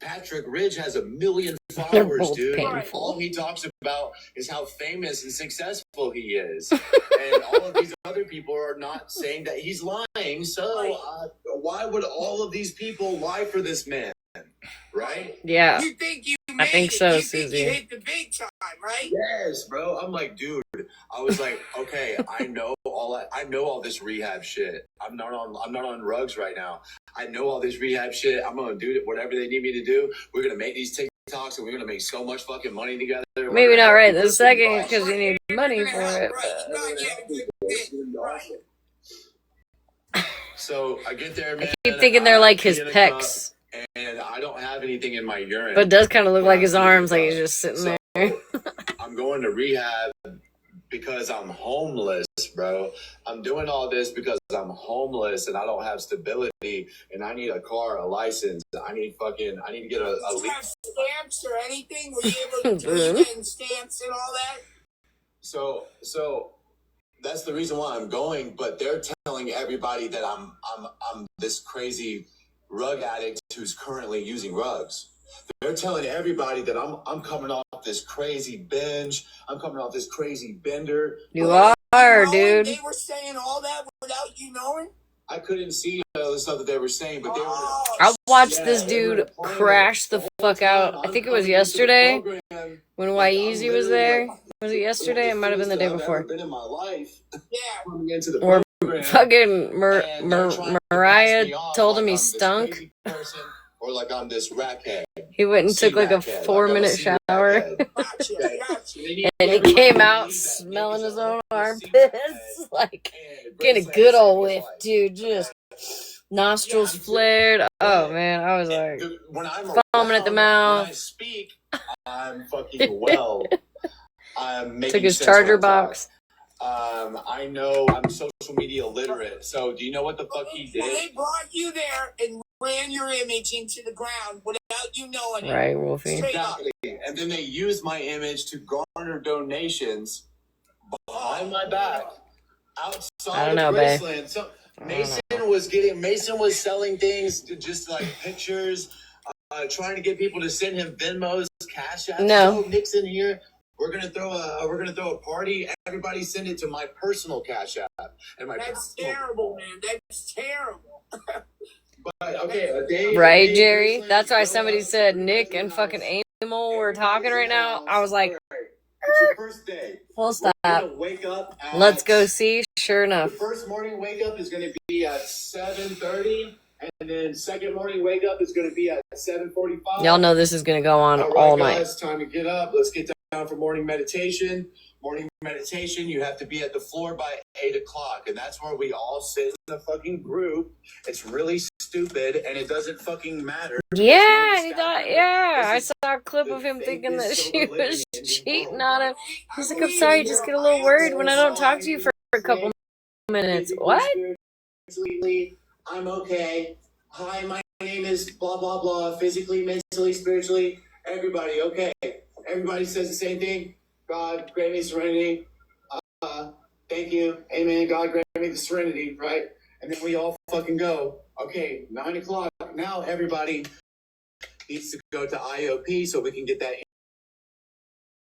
Patrick Ridge has 1 million followers, dude. Painful. All he talks about is how famous and successful he is, and all of these other people are not saying that he's lying. So why would all of these people lie for this man? Right? Yeah. You think you I think so, you Susie. Think you hit the big time, right? Yes, bro. I'm like, dude. I was like, okay, I know all this rehab shit. I'm not on drugs right now. I know all this rehab shit. I'm gonna do whatever they need me to do. We're gonna make these TikToks and we're gonna make so much fucking money together. Maybe not right this second because you need money for it. So I get there, man. I keep thinking they're like his pecs. And I don't have anything in my urine. But it does kind of look like his arms, like he's just sitting there. I'm going to rehab because I'm homeless, bro. I'm doing all this because I'm homeless and I don't have stability and I need a car, a license. I need to get a Did you have stamps or anything? Were you able to get stamps and all that? So that's the reason why I'm going, but they're telling everybody that I'm this crazy rug addict who's currently using rugs. They're telling everybody that I'm coming off this crazy binge. I'm coming off this crazy bender. You are? dude. They were saying all that without you knowing? I couldn't see the stuff that they were saying, but they were. I watched this dude crash the fuck out. I think it was yesterday when Wyeezy was there. Was it yesterday? It might have been the day before. Been in my life. Or fucking Mariah told him he stunk. Or like I'm this rackhead. He went and took like a 4-minute shower. And he came out smelling his own armpits. Like, getting a good old whiff, dude. Just nostrils flared. Oh, man. I was like, foaming at the mouth. When I speak, I'm fucking well. I'm making took his sense charger when I talk. box. I know I'm social media literate. So do you know what the fuck he did? They brought you there and ran your image into the ground without you knowing it. Right, Wolfie. Exactly. And then they used my image to garner donations behind my back outside of Graceland. So Mason was selling things to just like pictures, trying to get people to send him Venmos, Cash Apps. No. Oh, Nick's in here. We're gonna throw a party. Everybody send it to my personal Cash App. And That's terrible, man. That's terrible. But, okay, Right, Jerry? That's why somebody said Nick and fucking Emil were talking right now. I was like, it's your first day. Full stop. Wake up Let's go see. Sure enough. The first morning wake up is going to be at 7:30, and then second morning wake up is going to be at 7:45. Y'all know this is going to go on all night. Guys, time to get up. Let's get down for morning meditation. Morning meditation, you have to be at the floor by 8 o'clock, and that's where we all sit in a fucking group. It's really stupid, and it doesn't fucking matter. Yeah, he thought, I saw a clip of him thinking that she was cheating on him. He's like, I'm sorry, just get a little worried when I don't talk to you for a couple minutes. What? I'm okay. Hi, my name is blah, blah, blah. Physically, mentally, spiritually, everybody, okay. Everybody says the same thing. God, grant me serenity. Thank you. Amen. God, grant me the serenity, right? And then we all fucking go. Okay, 9 o'clock. Now everybody needs to go to IOP so we can get that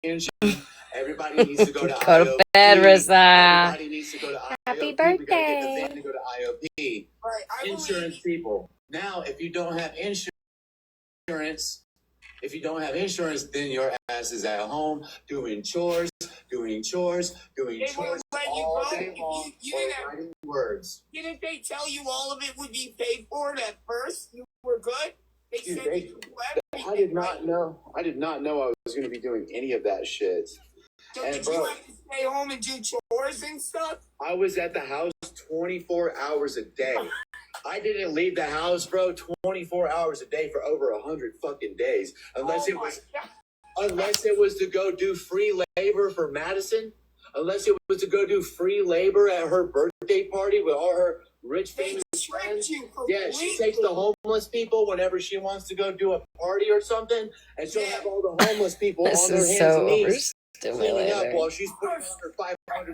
insurance. Everybody needs to go to Go IOP. to bed, Rissa. Everybody needs to go to Happy IOP. birthday. We gotta get the van to go to IOP. Right, Insurance people. Now, if you don't have insurance, then your ass is at home doing chores all day long, or writing words. Didn't they tell you all of it would be paid for at first? You were good? They said you could do everything. I did not know I was going to be doing any of that shit. So did you have to stay home and do chores and stuff? I was at the house 24 hours a day. I didn't leave the house, bro, 24 hours a day for over 100 fucking days. Unless it was to go do free labor for Madison. Unless it was to go do free labor at her birthday party with all her rich famous friends. Yeah, she takes the homeless people whenever she wants to go do a party or something, and she'll have all the homeless people on their hands and knees cleaning up while she's putting on her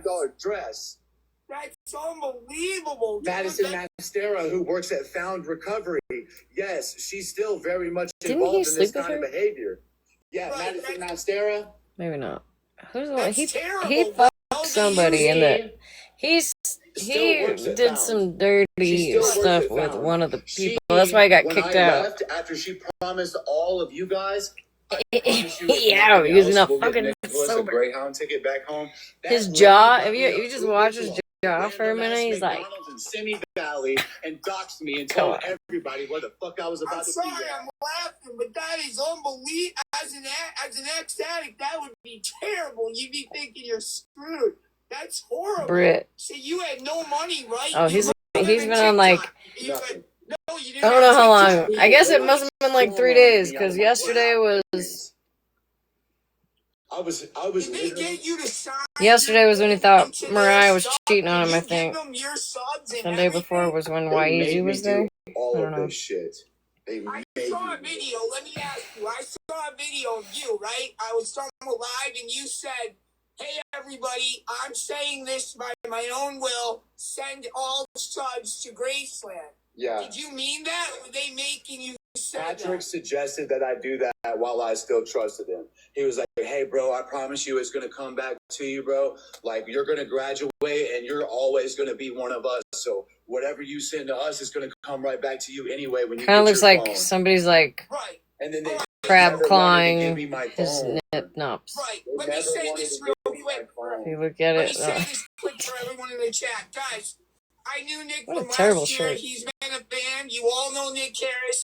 $500 dress. That's unbelievable. Madison Mastera, who works at Found Recovery, yes, she's still very much involved in this kind of behavior. Yeah, right, Madison Mastera. Maybe not. Who's the one? He fucked somebody in the. He did some dirty stuff with one of the people. That's why he got kicked out. Left, after she promised all of you guys. Yeah, using a fucking sober Greyhound ticket back home. His jaw. If you just watch his jaw for a minute, he's like. In Simi Valley and doxed me and told everybody what the fuck I was about to be. I'm sorry, I'm laughing, but that is unbelievable. As an ex-addict, that would be terrible. You'd be thinking you're screwed. That's horrible. Brit. See, you had no money, right? Oh, he's been on like. I don't know how long. I guess it must have been like 3 days because yesterday was. I was. Did they get you to sign? Yesterday was when he thought Mariah was cheating on him, I think. The day before was when Wyeezy was there. All of this shit. I saw a video. Let me ask you. I saw a video of you, right? I was somewhere live, and you said, "Hey, everybody, I'm saying this by my own will. Send all subs to Graceland." Yeah. Did you mean that? Or were they making you say Patrick that? suggested that I do that while I still trusted him. He was like, hey, bro, I promise you it's going to come back to you, bro. Like, you're going to graduate and you're always going to be one of us. So whatever you send to us is going to come right back to you anyway when you Kind of get looks your like phone. somebody's like Right. And then they crab never wanted to give clawing me my his phone. nips. Right. They Let me never say wanted this to real give me my quick. phone. If you look at Let me it, say this quick for everyone in the chat. Guys, I knew Nick what a from terrible last year. shirt. He's been a fan. You all know Nick Harris.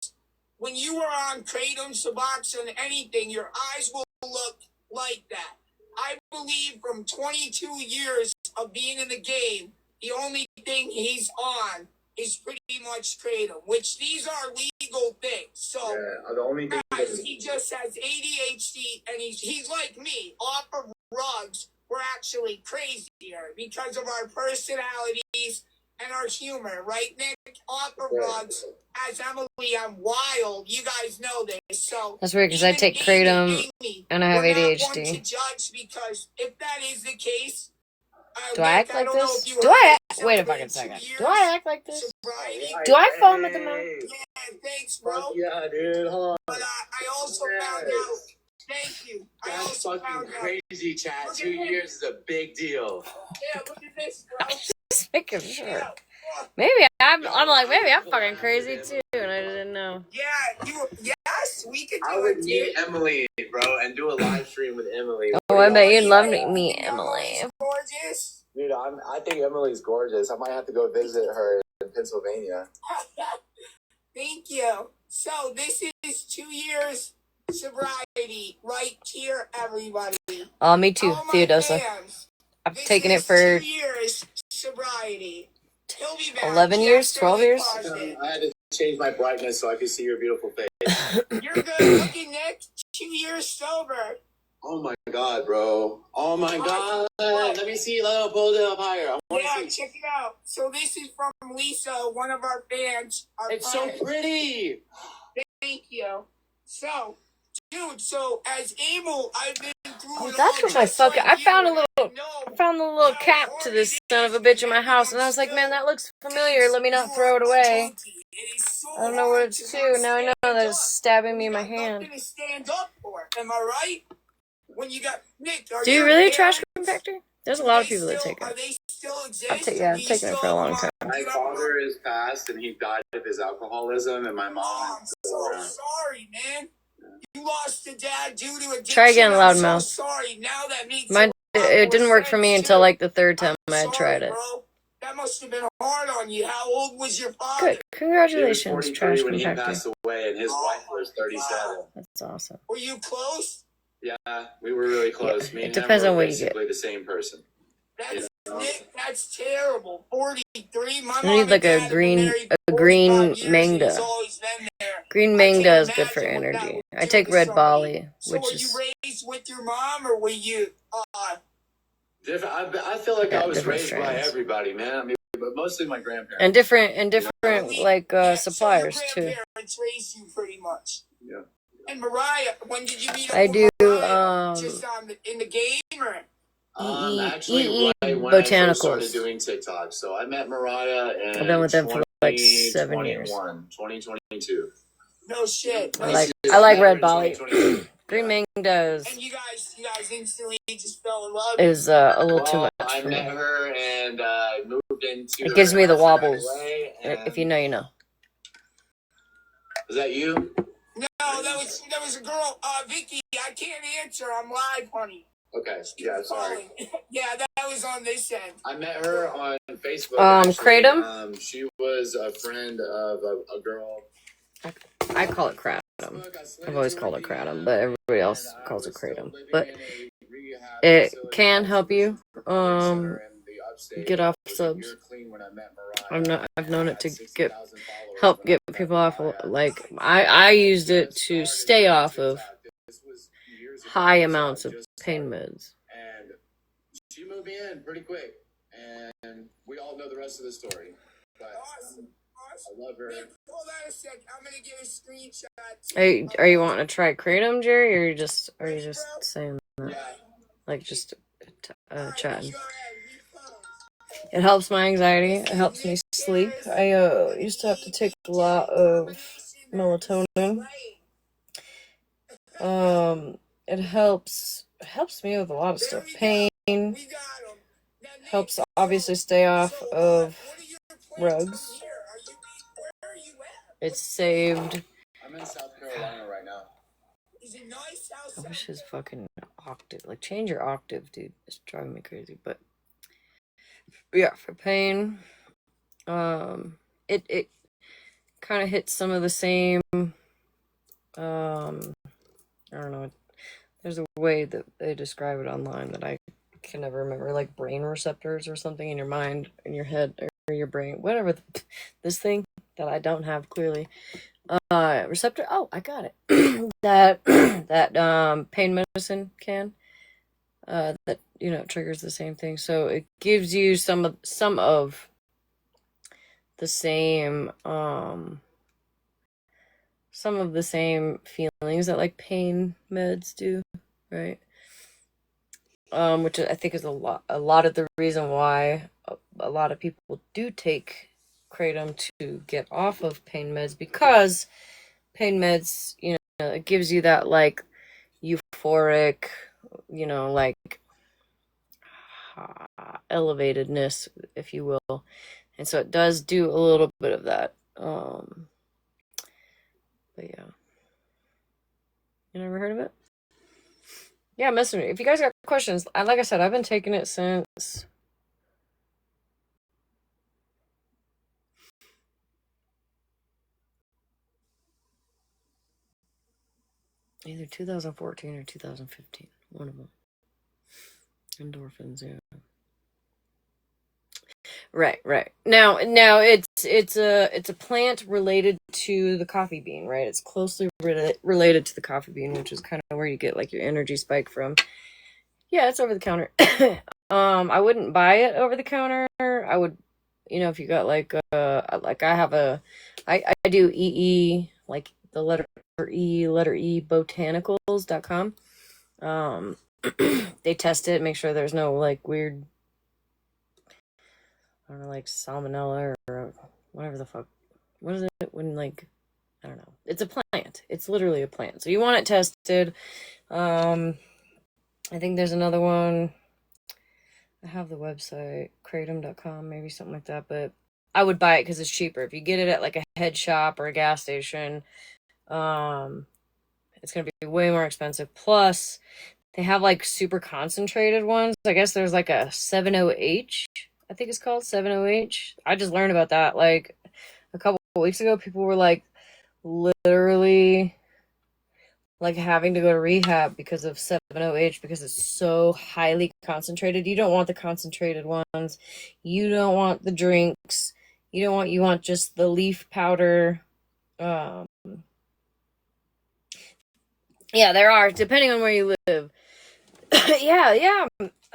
When you were on Kratom, Suboxone, anything, your eyes will look like that. I believe from 22 years of being in the game, the only thing he's on is pretty much Kratom, which these are legal things. So, The only thing guys, he just has ADHD, and he's like me. Off of drugs, we're actually crazier because of our personalities and our humor, right, Nick? Off of drugs, as Emily, I'm wild. You guys know this. So That's weird because I take kratom and I have we're not one to ADHD. judge because if that is the case, Do I Nick, act I like don't know this? if you Do heard I it, wait a it's been fucking 2 second. years Do I act like this? sobriety. Do I foam at the mouth? Yeah, thanks, bro. Yeah, dude. Hold on. But I also found out. Thank you. I That's also fucking found out. crazy, chat. Look at 2 this. years is a big deal. Yeah, look at this, bro. Just making sure. Yeah. Maybe I'm like, maybe I'm fucking crazy too, and I didn't know. Yeah, yes, we could do I would it, meet dude. Emily, bro, and do a live stream with Emily. Oh, I bet you'd love to meet Emily. Gorgeous. Dude, I think Emily's gorgeous. I might have to go visit her in Pennsylvania. Thank you. So this is 2 years sobriety right here, everybody. Oh, me too, All my Theodosa. fans, I've this taken it is for 2 years sobriety. He'll be back. 11 years, Jack's 12 really years. positive. I had to change my brightness so I could see your beautiful face. You're good looking, Nick. 2 years sober. Oh my god, bro. Oh my god. Let me see. Pull it up higher. I want Yeah, to see. check it out. So this is from Lisa, one of our fans. It's so pretty. Thank you. So, dude, so as Abel, I've been through Oh, it that's all what my just fucking. like I found a you. little. I found the little cap to this son of a bitch in my house, and I was like, man, that looks familiar. Let me not throw it away. It is so I don't know what hard it's to to. not Now I know stand that up. it's stabbing me in my You got hand. nothing to stand up for. Am I right? When you got Nick, are Do you your really trash parents- compactor? There's a do lot of they people that still- take Are it. they still exist? I've Or do taken you it still for a have long them time. on- My father is passed and he died of his alcoholism, and my mom Oh, I'm is still so around. sorry, man. You lost a dad due to addiction. Try again, I'm loudmouth. so sorry. Now that makes Mine, a lot it more didn't work for me sense, until too. like the third time I Sorry, had tried it. bro. That must have been hard on you. How old was your father? Good. Congratulations, He was trash 43 when he compactor. passed away, and his wife was 37. That's awesome. Were you close? Yeah, we were really close. Yeah, Me it and depends him on were what you get. basically the same person. That's Nick. That's terrible. 43. My I mom need like and a dad have been married green 45 years, and he's mangda. always been there. Green I mangda can't is good for imagine what that energy. would I do take to red somebody. Bali, So which were you is raised with your mom, or were you? I feel like I was different raised by strands. everybody, man. I mean, but mostly my grandparents. And different like suppliers so your too. grandparents raised you pretty much. Yeah. And Mariah, when did you meet up I with do Mariah? Just in the game, or? Actually, right when I first started botanicals. doing TikTok. So I met Mariah in I've been with them for like 7 years. 2022. No shit. No I like red Bali. Green mangoes. And you guys instantly just fell in love. Is a little too much I for met me. her and moved into. It gives me the house right wobbles. away, If you know, you know. Is that you? No, that was a girl. Vicky, I can't answer. I'm live, honey. Okay. Yeah, sorry. Yeah, that was on this end. I met her on Facebook. Kratom? She was a friend of a girl. I call it kratom. I've always called it kratom, but everybody else calls it kratom. But it can help you get off subs. I've known it to help get people off. Like I used it to stay off of high amounts of pain meds. And she moved me in pretty quick, and we all know the rest of the story. But Awesome. I love her. Hold on a sec. I'm gonna get a screenshot. Are you wanting to try kratom, Jerry, or are you just saying that? Yeah. Like just chatting? It helps my anxiety. It helps me sleep. I used to have to take a lot of melatonin. It helps me with a lot of stuff. Pain, helps obviously stay off of rugs. It's saved. I'm in South Carolina right now. I wish his fucking octave, like, change your octave, dude. It's driving me crazy. But yeah, for pain, it kind of hits some of the same, I don't know, there's a way that they describe it online that I can never remember, like brain receptors or something in your mind, in your head, or your brain, whatever, this thing that I don't have clearly. Receptor, oh, I got it. that pain medicine can, that, you know, triggers the same thing. So it gives you some of the same, some of the same feelings that, like, pain meds do, right? Which I think is a lot of the reason why a lot of people do take kratom to get off of pain meds, because pain meds, you know, it gives you that, like, euphoric, you know, like, elevatedness, if you will. And so it does do a little bit of that. But yeah. You never heard of it? Yeah, message me. If you guys got questions, like I said, I've been taking it since either 2014 or 2015. One of them. Endorphins, yeah. Right. Now it's a plant related to the coffee bean, right? It's closely related to the coffee bean, which is kind of where you get, like, your energy spike from. Yeah, it's over the counter. I wouldn't buy it over the counter. I would, you know, if you got like I have I do EE, like the letter E botanicals.com. They test it, make sure there's no, like, weird, I don't know, like salmonella or whatever the fuck. What is it when, like, I don't know. It's a plant. It's literally a plant. So you want it tested. I think there's another one. I have the website, kratom.com, maybe something like that, but I would buy it because it's cheaper. If you get it at, like, a head shop or a gas station, it's going to be way more expensive. Plus, they have, like, super concentrated ones. I guess there's, like, a 70H, I think it's called 70H. I just learned about that, like, a couple of weeks ago. People were, like, literally, like, having to go to rehab because of 70H, because it's so highly concentrated. You don't want the concentrated ones. You don't want the drinks. You want just the leaf powder. Yeah, there are, depending on where you live. yeah.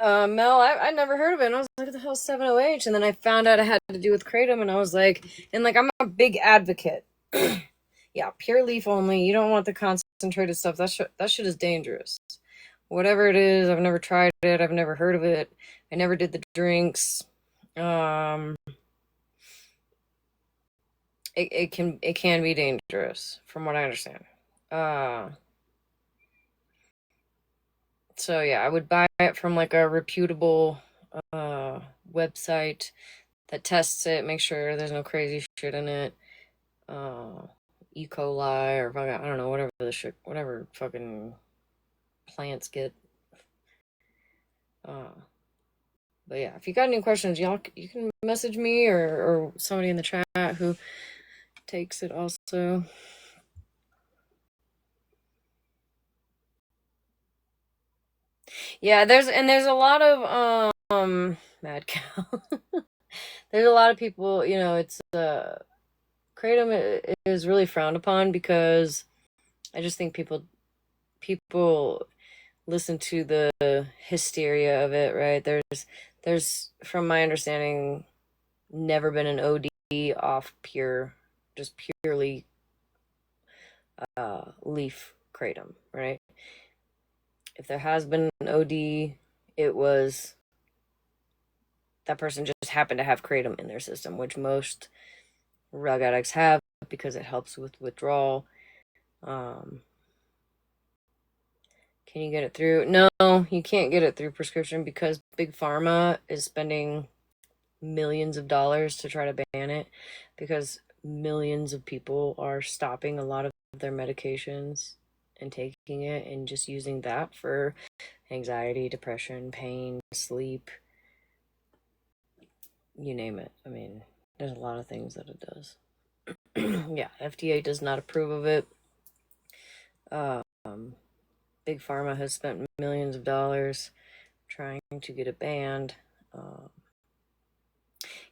Mel, I never heard of it. And I was like, what the hell is 70H? And then I found out it had to do with kratom, and I was like, and, like, I'm a big advocate. Yeah, pure leaf only. You don't want the concentrated stuff. That shit is dangerous. Whatever it is, I've never tried it. I've never heard of it. I never did the drinks. It can be dangerous, from what I understand. So yeah, I would buy it from, like, a reputable website that tests it, make sure there's no crazy shit in it. E. coli or I don't know, whatever fucking plants get. But yeah, if you got any questions, y'all, you can message me or somebody in the chat who takes it also. Yeah, there's a lot of mad cow. There's a lot of people, you know, it's kratom is really frowned upon because I just think people listen to the hysteria of it, right? There's from my understanding never been an OD off just purely leaf kratom, right? If there has been an OD, it was that person just happened to have kratom in their system, which most drug addicts have because it helps with withdrawal. Can you get it through? No, you can't get it through prescription because Big Pharma is spending millions of dollars to try to ban it because millions of people are stopping a lot of their medications and taking it and just using that for anxiety, depression, pain, sleep, you name it. I mean, there's a lot of things that it does. Yeah, FDA does not approve of it. Big Pharma has spent millions of dollars trying to get it banned.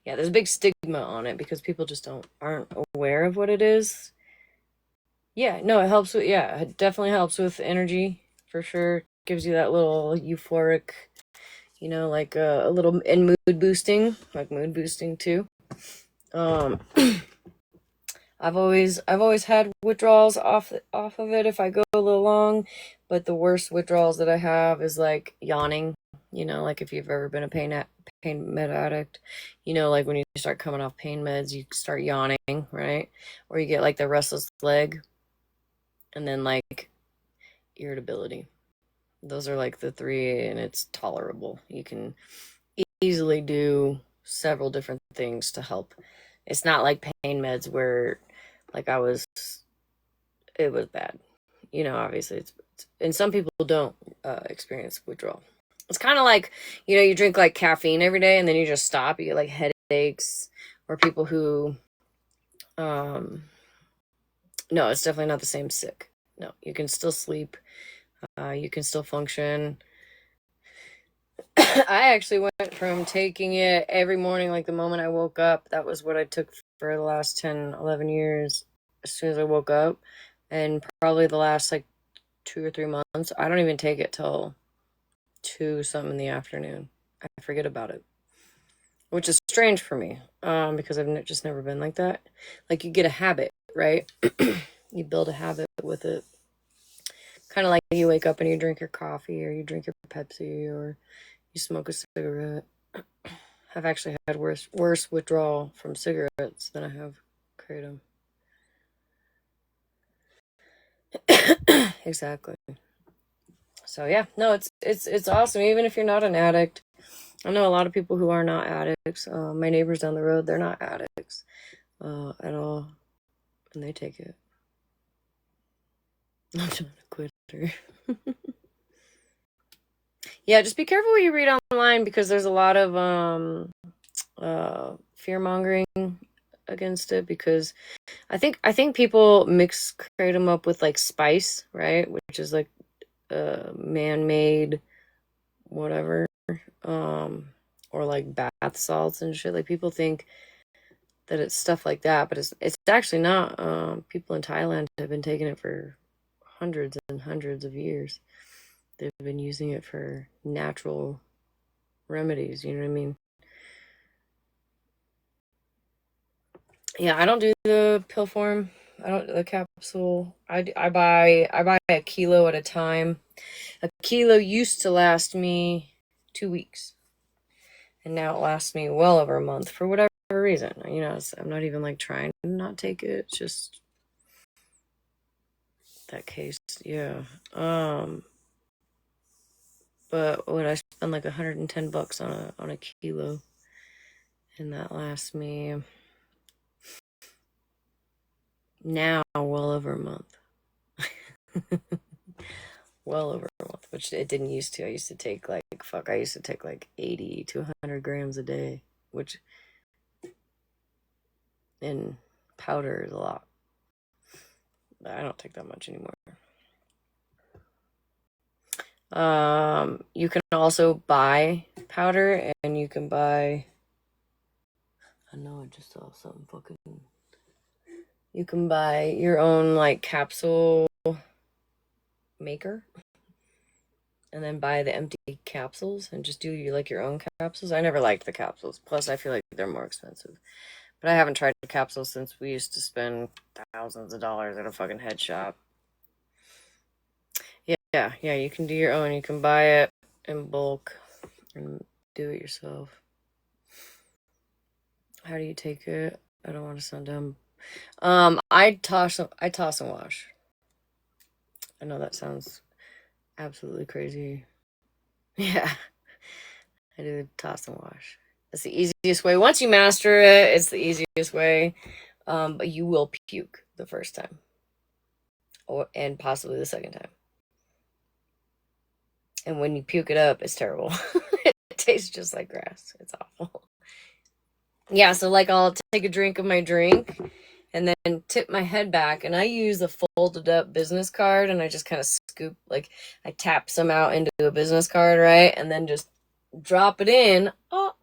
Yeah, there's a big stigma on it because people just aren't aware of what it is. Yeah, no, it helps with, yeah, it definitely helps with energy for sure. Gives you that little euphoric, you know, like a little, and mood boosting, like mood boosting too. I've always had withdrawals off of it if I go a little long, but the worst withdrawals that I have is like yawning. You know, like if you've ever been a pain med addict, you know, like when you start coming off pain meds, you start yawning, right? Or you get like the restless leg, and then like irritability. Those are like the three, and it's tolerable. You can easily do several different things to help. It's not like pain meds where like it was bad. You know, obviously it's and some people don't experience withdrawal. It's kind of like, you know, you drink like caffeine every day and then you just stop, you get like headaches, or people who no, it's definitely not the same sick. No, you can still sleep. You can still function. I actually went from taking it every morning, like the moment I woke up. That was what I took for the last 10, 11 years. As soon as I woke up, and probably the last like 2 or 3 months, I don't even take it till 2 something in the afternoon. I forget about it, which is strange for me, because I've just never been like that. Like you get a habit, right? You build a habit with it. Kind of like you wake up and you drink your coffee, or you drink your Pepsi, or you smoke a cigarette. I've actually had worse withdrawal from cigarettes than I have kratom. Exactly. So yeah, no, it's awesome. Even if you're not an addict, I know a lot of people who are not addicts. My neighbors down the road, they're not addicts at all, and they take it. I'm not a quitter. Yeah, just be careful what you read online because there's a lot of fear mongering against it, because I think people mix kratom up with like spice, right? Which is like man-made whatever, or like bath salts and shit. Like people think that it's stuff like that, but it's actually not. People in Thailand have been taking it for hundreds and hundreds of years. They've been using it for natural remedies, you know what I mean? Yeah, I don't do the pill form. I don't the capsule. I buy a kilo at a time. A kilo used to last me 2 weeks, and now it lasts me well over a month for whatever reason. You know, I'm not even like trying to not take it. It's just that case, yeah. But when I spend like $110 on a kilo, and that lasts me now well over a month. Well over a month, which it didn't used to. I used to take like 80 to 100 grams a day, which in powder is a lot. But I don't take that much anymore. You can also buy powder, and you can buy, I know I just saw something fucking, you can buy your own like capsule maker, and then buy the empty capsules and just do your own capsules. I never liked the capsules. Plus I feel like they're more expensive. But I haven't tried the capsules since we used to spend thousands of dollars at a fucking head shop. Yeah, you can do your own. You can buy it in bulk and do it yourself. How do you take it? I don't want to sound dumb. I toss and wash. I know that sounds absolutely crazy. Yeah. I do the toss and wash. It's the easiest way. Once you master it, it's the easiest way. But you will puke the first time. And possibly the second time. And when you puke it up, it's terrible. It tastes just like grass. It's awful. Yeah, so like I'll take a drink of my drink and then tip my head back, and I use a folded up business card, and I just kind of scoop, like I tap some out into a business card, right? And then just drop it in,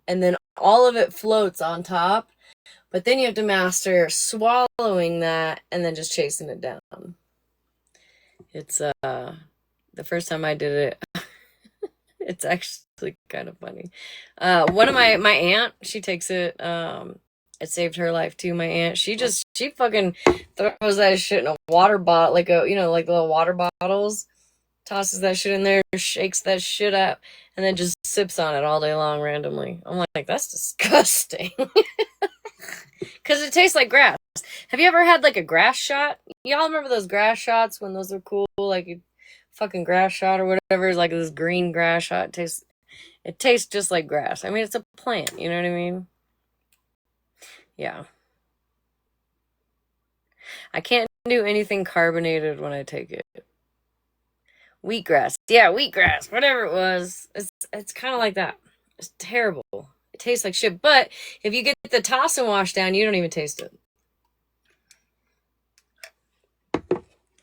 and then all of it floats on top. But then you have to master swallowing that and then just chasing it down. It's the first time I did it, it's actually kind of funny. One of my aunt, she takes it. It saved her life too. My aunt, she fucking throws that shit in a water bottle, like like little water bottles. Tosses that shit in there, shakes that shit up, and then just sips on it all day long randomly. I'm like, that's disgusting. Because it tastes like grass. Have you ever had like a grass shot? Y'all remember those grass shots when those were cool? Like a fucking grass shot or whatever. It's like this green grass shot. It tastes just like grass. I mean, it's a plant. You know what I mean? Yeah. I can't do anything carbonated when I take it. Wheatgrass. Yeah, wheatgrass. Whatever it was. It's kind of like that. It's terrible. It tastes like shit. But if you get the toss and wash down, you don't even taste it.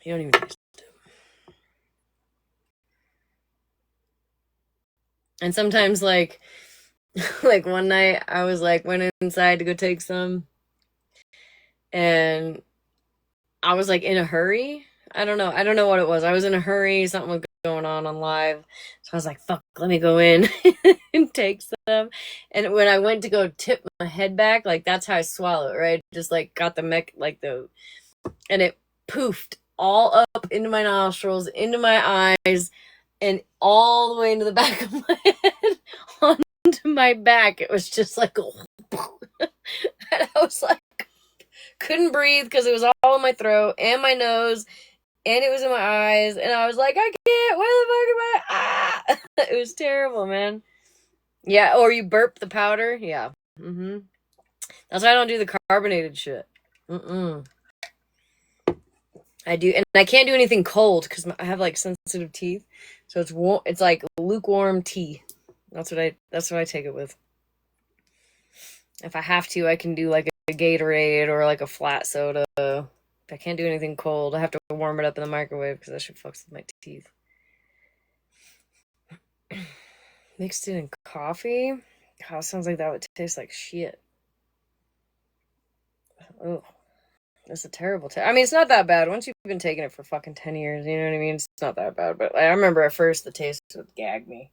You don't even taste it. And sometimes, like one night, I was like, went inside to go take some. And I was like in a hurry. I don't know what it was. I was in a hurry. Something was going on live. So I was like, fuck, let me go in and take some. And when I went to go tip my head back, like that's how I swallow it, right? Just like got and it poofed all up into my nostrils, into my eyes, and all the way into the back of my head, onto my back. It was just like, and I was like, couldn't breathe because it was all in my throat and my nose, and it was in my eyes, and I was like, I can't, where the fuck am I? It was terrible, man. Yeah, or you burp the powder. Yeah. That's why I don't do the carbonated shit. I do, and I can't do anything cold because I have like sensitive teeth, so it's warm. It's like lukewarm tea. That's what I take it with. If I have to, I can do like a Gatorade or like a flat soda. If I can't do anything cold, I have to warm it up in the microwave because that shit fucks with my teeth. Mixed it in coffee? Oh, sounds like that would taste like shit. Oh, that's a terrible taste. I mean, it's not that bad. Once you've been taking it for fucking 10 years, you know what I mean? It's not that bad. But I remember at first the taste would gag me.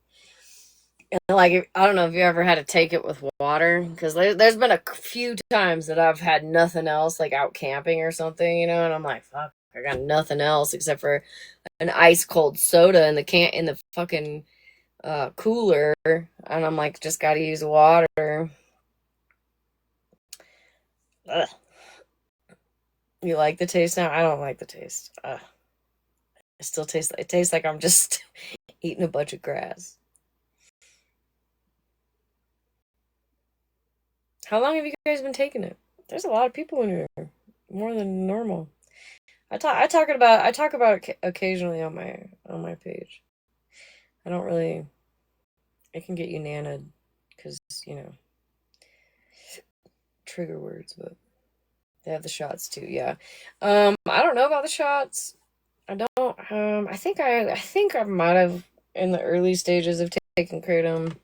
And like, I don't know if you ever had to take it with water, because there's been a few times that I've had nothing else, like out camping or something, and I'm like, fuck, I got nothing else except for an ice cold soda in the fucking cooler, and I'm like, just gotta use water. Ugh. You like the taste now? I don't like the taste. It still tastes. It tastes like I'm just eating a bunch of grass. How long have you guys been taking it? There's a lot of people in here, more than normal. I talk about it occasionally on my page. I don't really. It can get you nana'd because trigger words, but they have the shots too. Yeah. I don't know about the shots. I don't. I think I might have in the early stages of taking kratom.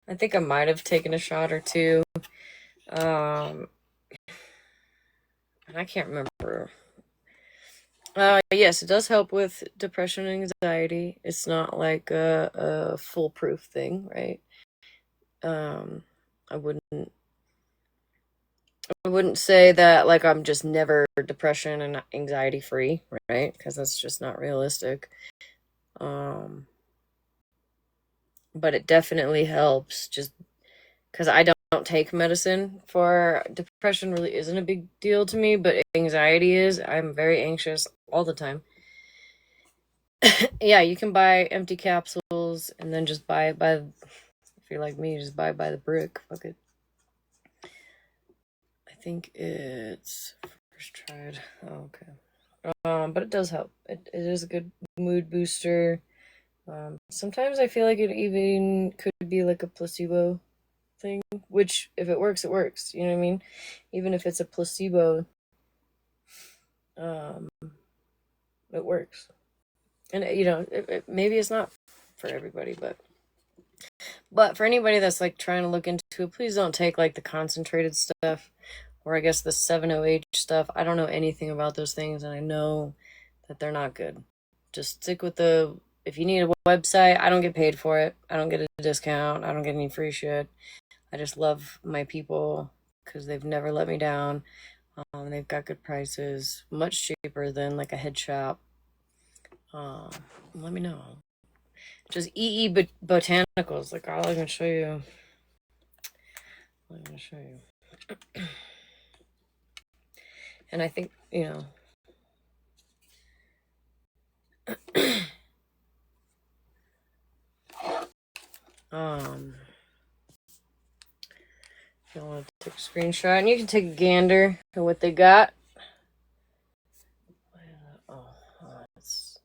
I think I might have taken a shot or two. And I can't remember. Yes, it does help with depression and anxiety. It's not like a foolproof thing, right? I wouldn't say that like I'm just never depression and anxiety free, right? Because that's just not realistic. But it definitely helps just because I take medicine for depression really isn't a big deal to me, but anxiety is. I'm very anxious all the time. Yeah, you can buy empty capsules and then just buy it by, if you're like me, just buy it by the brick. Fuck it. I think it's first tried. Oh, okay. But it does help. It is a good mood booster. Sometimes I feel like it even could be like a placebo thing, which if it works, it works. You know what I mean? Even if it's a placebo, it works. And you know, maybe it's not for everybody, but for anybody that's like trying to look into it, please don't take like the concentrated stuff, or I guess the 7-OH stuff. I don't know anything about those things, and I know that they're not good. Just stick with if you need a website, I don't get paid for it. I don't get a discount. I don't get any free shit. I just love my people because they've never let me down. They've got good prices, much cheaper than like a head shop. Let me know. Just EE Botanicals. Like, I'll even show you. I'm going to show you. And I think, you know, if you want to take a screenshot, and you can take a gander at what they got. It's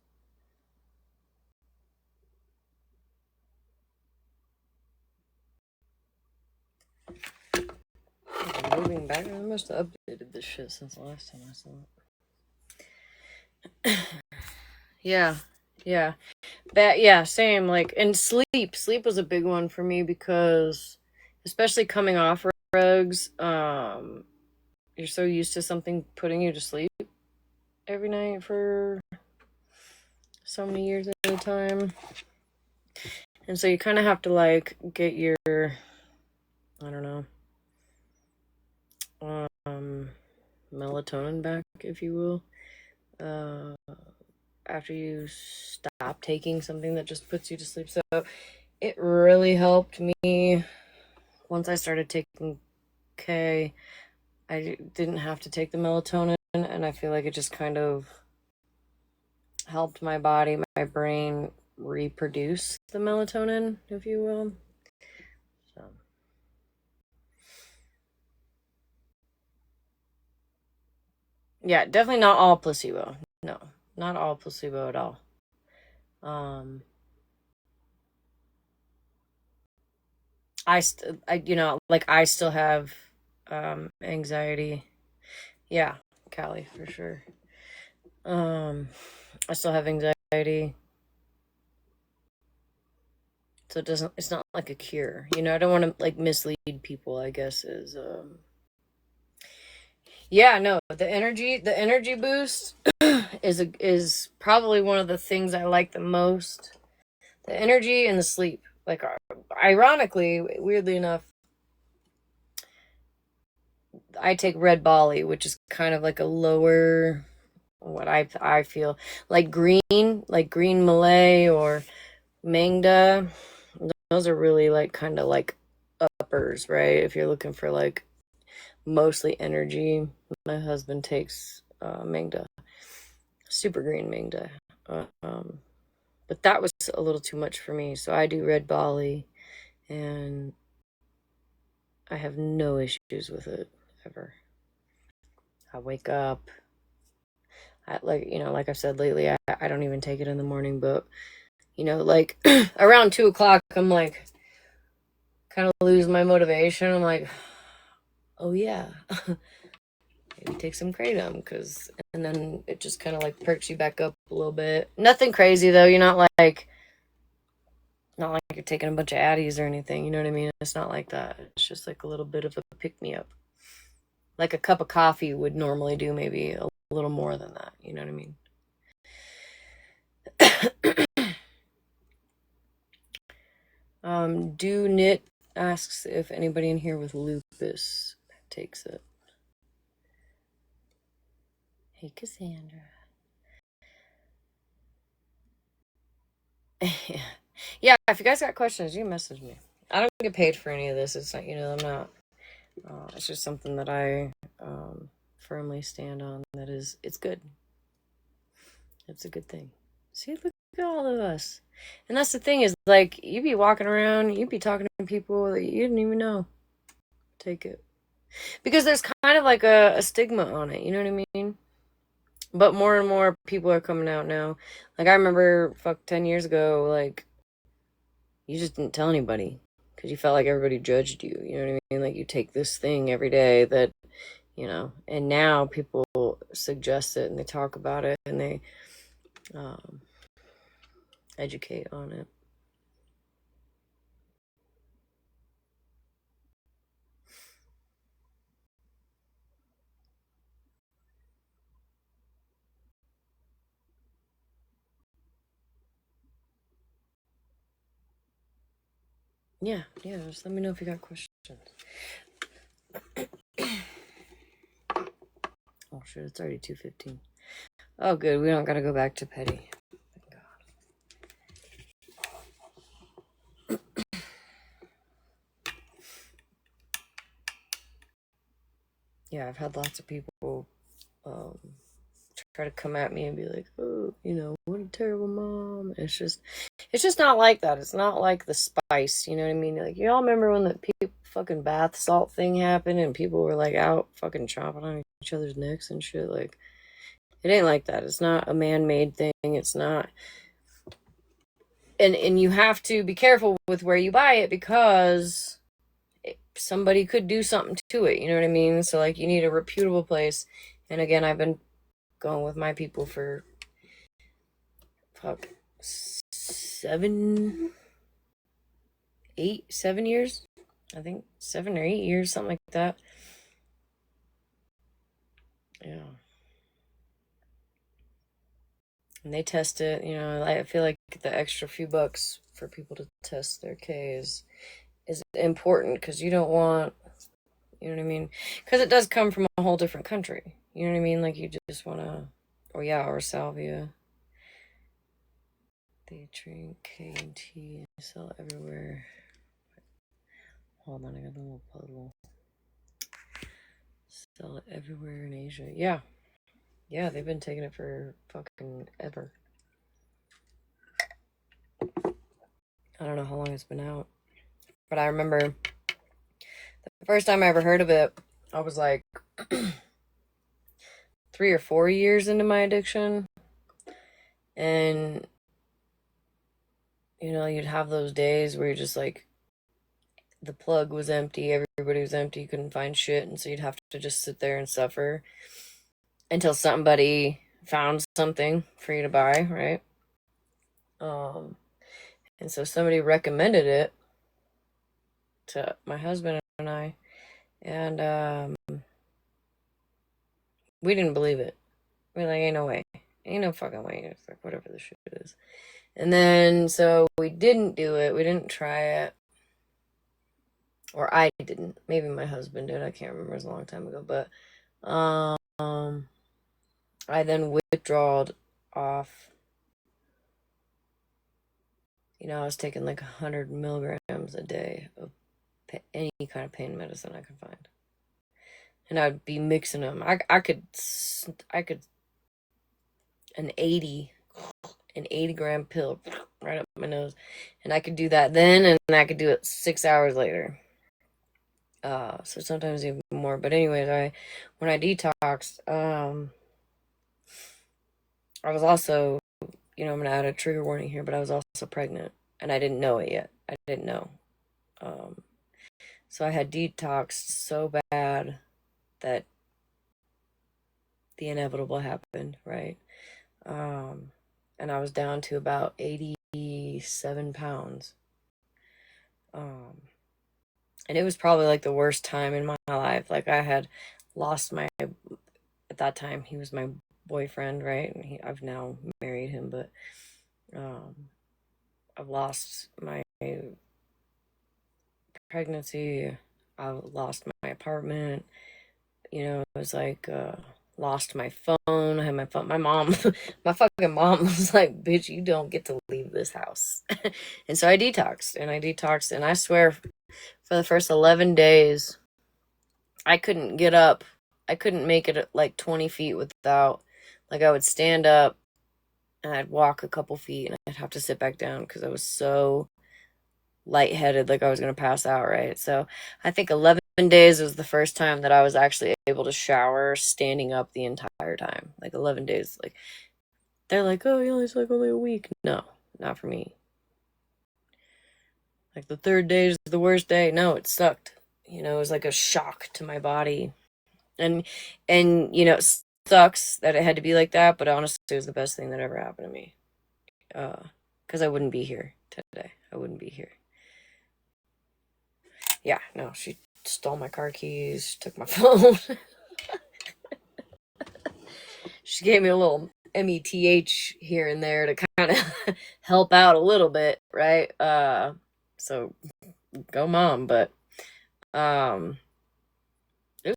moving back. I must have updated this shit since the last time I saw it. Yeah. Same. Like, and sleep. Sleep was a big one for me because, especially coming off drugs, you're so used to something putting you to sleep every night for so many years at a time. And so you kind of have to, like, get your, I don't know, melatonin back, if you will, after you stop taking something that just puts you to sleep. So it really helped me once I started taking K. I didn't have to take the melatonin, and I feel like it just kind of helped my body, my brain reproduce the melatonin, if you will. So yeah, definitely not all placebo. No, not all placebo at all. I still have anxiety. Yeah, Callie, for sure. I still have anxiety. So it's not like a cure. You know, I don't want to like mislead people, I guess is yeah, no, the energy boost is probably one of the things I like the most. The energy and the sleep. Like, ironically, weirdly enough, I take Red Bolly, which is kind of like a lower, what I feel like green Malay or Mangda. Those are really like kind of like uppers, right? If you're looking for like mostly energy, my husband takes Mangda, super green Mangda. But that was a little too much for me, so I do Red Bolly, and I have no issues with it ever. I wake up, like I've said lately, I don't even take it in the morning, but like around 2:00, I'm like kind of lose my motivation. I'm like, oh yeah, maybe take some kratom, and then it just kind of like perks you back up a little bit. Nothing crazy though. You're not like you're taking a bunch of Addies or anything. You know what I mean? It's not like that. It's just like a little bit of a pick me up. Like a cup of coffee would normally do maybe a little more than that. You know what I mean? Do Knit asks if anybody in here with lupus takes it. Hey, Cassandra. Yeah, if you guys got questions, you message me. I don't get paid for any of this. It's not, I'm not, it's just something that I firmly stand on. That is, it's good. It's a good thing. See, look at all of us. And that's the thing is, like, you be walking around, you be talking to people that you didn't even know. Take it. Because there's kind of like a stigma on it, you know what I mean? But more and more people are coming out now. Like, I remember, 10 years ago, like, you just didn't tell anybody. Because you felt like everybody judged you, you know what I mean? Like, you take this thing every day that, and now people suggest it and they talk about it and they educate on it. Yeah, just let me know if you got questions. Oh shit, it's already 2:15. Oh good, we don't gotta go back to petty. Thank God. Yeah, I've had lots of people try to come at me and be like, oh, what a terrible mom. It's just not like that. It's not like the spice, you know what I mean? Like, y'all remember when the fucking bath salt thing happened and people were like out fucking chomping on each other's necks and shit? Like, it ain't like that. It's not a man-made thing. It's not. And you have to be careful with where you buy it because somebody could do something to it, you know what I mean? So, like, you need a reputable place. And again, I've been going with my people for 7 years. I think 7 or 8 years, something like that. Yeah. And they test it, I feel like the extra few bucks for people to test their K is important because you don't want, you know what I mean? Because it does come from a whole different country. You know what I mean? Like, you just want to, or salvia. They drink K and T and sell everywhere. Hold on, I got a little puzzle. Sell it everywhere in Asia. Yeah. Yeah, they've been taking it for fucking ever. I don't know how long it's been out. But I remember the first time I ever heard of it, I was like 3 or 4 years into my addiction. And, you'd have those days where you're just like, the plug was empty, everybody was empty, you couldn't find shit. And so you'd have to just sit there and suffer until somebody found something for you to buy, right? And so somebody recommended it to my husband and I, and we didn't believe it. We're like, ain't no way. Ain't no fucking way. It's like, whatever the shit is. And then, so we didn't do it. We didn't try it. Or I didn't. Maybe my husband did. I can't remember. It was a long time ago. But I then withdrawed off. I was taking like 100 milligrams a day of any kind of pain medicine I could find. And I'd be mixing them. I could an 80 gram pill right up my nose. And I could do that then, and I could do it 6 hours later. So sometimes even more. But anyways, when I detoxed, I was also, I'm going to add a trigger warning here, but I was also pregnant. And I didn't know it yet. I didn't know. So I had detoxed so bad that the inevitable happened, right? And I was down to about 87 pounds. And it was probably like the worst time in my life. Like, I had lost at that time, he was my boyfriend, right? And I've now married him, but I've lost my pregnancy. I lost my apartment. It was like, lost my phone. I had my phone. My mom, my fucking mom was like, bitch, you don't get to leave this house. And so I detoxed, and I swear for the first 11 days, I couldn't get up. I couldn't make it like 20 feet without, like, I would stand up and I'd walk a couple feet and I'd have to sit back down because I was so lightheaded, like I was going to pass out, right? So I think 11 days was the first time that I was actually able to shower standing up the entire time. Like 11 days. Like, they're like, oh, you only took only a week. No, not for me. Like the third day is the worst day. No, it sucked. You know, it was like a shock to my body. And you know, it sucks that it had to be like that, but honestly, it was the best thing that ever happened to me. Because I wouldn't be here today. I wouldn't be here. Yeah, no, she stole my car keys, took my phone. She gave me a little METH here and there to kind of help out a little bit, right? So go mom, but it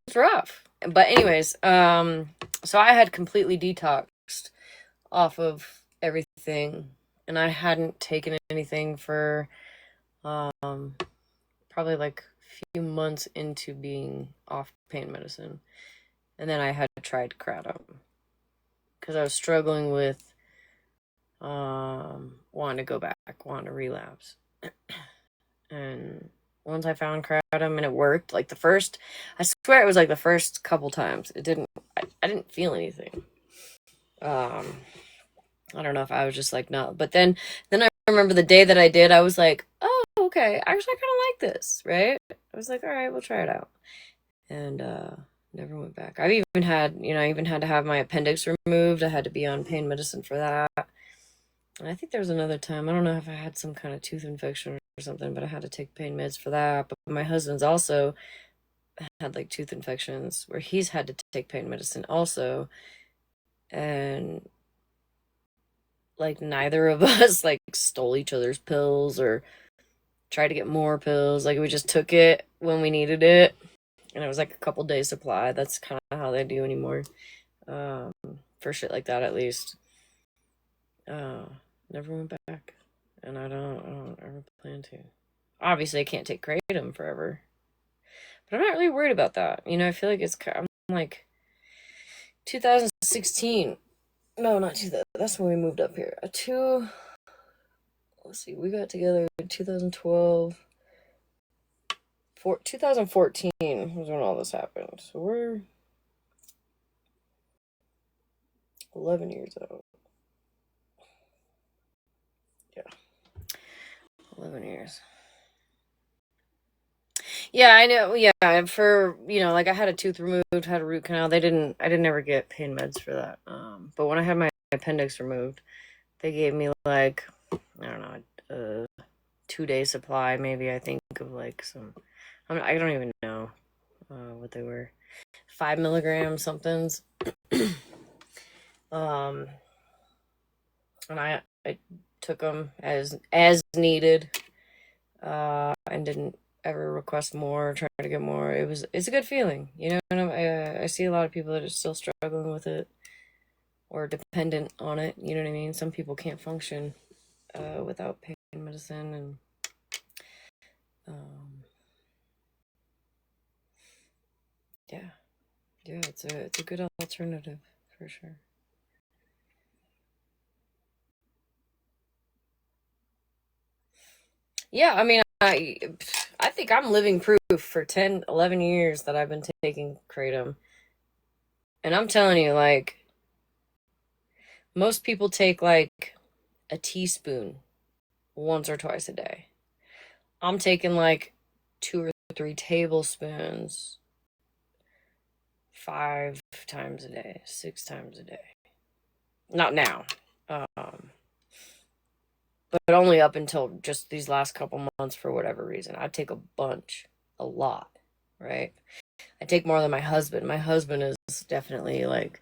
was rough. But anyways, so I had completely detoxed off of everything, and I hadn't taken anything for probably like a few months into being off pain medicine. And then I had tried kratom because I was struggling with wanting to go back, wanting to relapse. And once I found kratom and it worked, like I swear it was like the first couple times, I didn't feel anything. I don't know if I was just like, no. But then I remember the day that I did, I was like, oh, okay, actually I kind of like this, right? I was like, all right, we'll try it out. And never went back. I even had to have my appendix removed. I had to be on pain medicine for that. And I think there was another time, I don't know if I had some kind of tooth infection or something, but I had to take pain meds for that. But my husband's also had like tooth infections where he's had to take pain medicine also. And like neither of us like stole each other's pills or tried to get more pills. Like we just took it when we needed it. And it was like a couple days supply. That's kind of how they do anymore. For shit like that, at least. Never went back. And I don't ever plan to. Obviously, I can't take kratom forever. But I'm not really worried about that. You know, I feel like I'm like 2016. No, not 2000. That's when we moved up here. Let's see, we got together in 2012. 2014 was when all this happened. So we're 11 years old. Yeah. 11 years. Yeah, I know. Yeah, for, you know, like I had a tooth removed, had a root canal. I didn't ever get pain meds for that. But when I had my appendix removed, they gave me like, I don't know, a 2-day supply, maybe, I think, of like some, I don't even know what they were. 5 milligram somethings. And I took them as needed, and didn't ever request more or try to get more. It's a good feeling, you know. And I see a lot of people that are still struggling with it or dependent on it. You know what I mean? Some people can't function without pain medicine, and yeah, it's a good alternative for sure. Yeah, I mean, I think I'm living proof for 10, 11 years that I've been taking kratom. And I'm telling you, like, most people take like a teaspoon once or twice a day. I'm taking like 2 or 3 tablespoons 5 times a day, 6 times a day. Not now. But only up until just these last couple months for whatever reason. I take a lot, right? I take more than my husband. My husband is definitely like,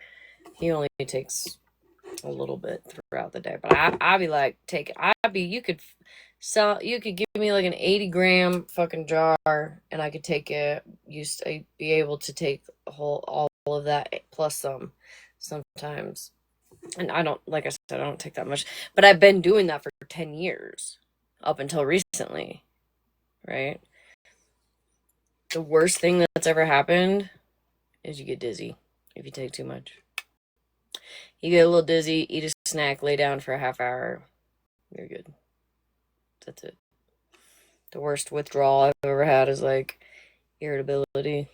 he only takes a little bit throughout the day. But I'd be like, you could give me like an 80-gram fucking jar and I could take it. I'd be able to take all of that plus some sometimes. And I don't, like I said, I don't take that much. But I've been doing that for 10 years. Up until recently. Right? The worst thing that's ever happened is you get dizzy if you take too much. You get a little dizzy, eat a snack, lay down for a half hour. You're good. That's it. The worst withdrawal I've ever had is like irritability.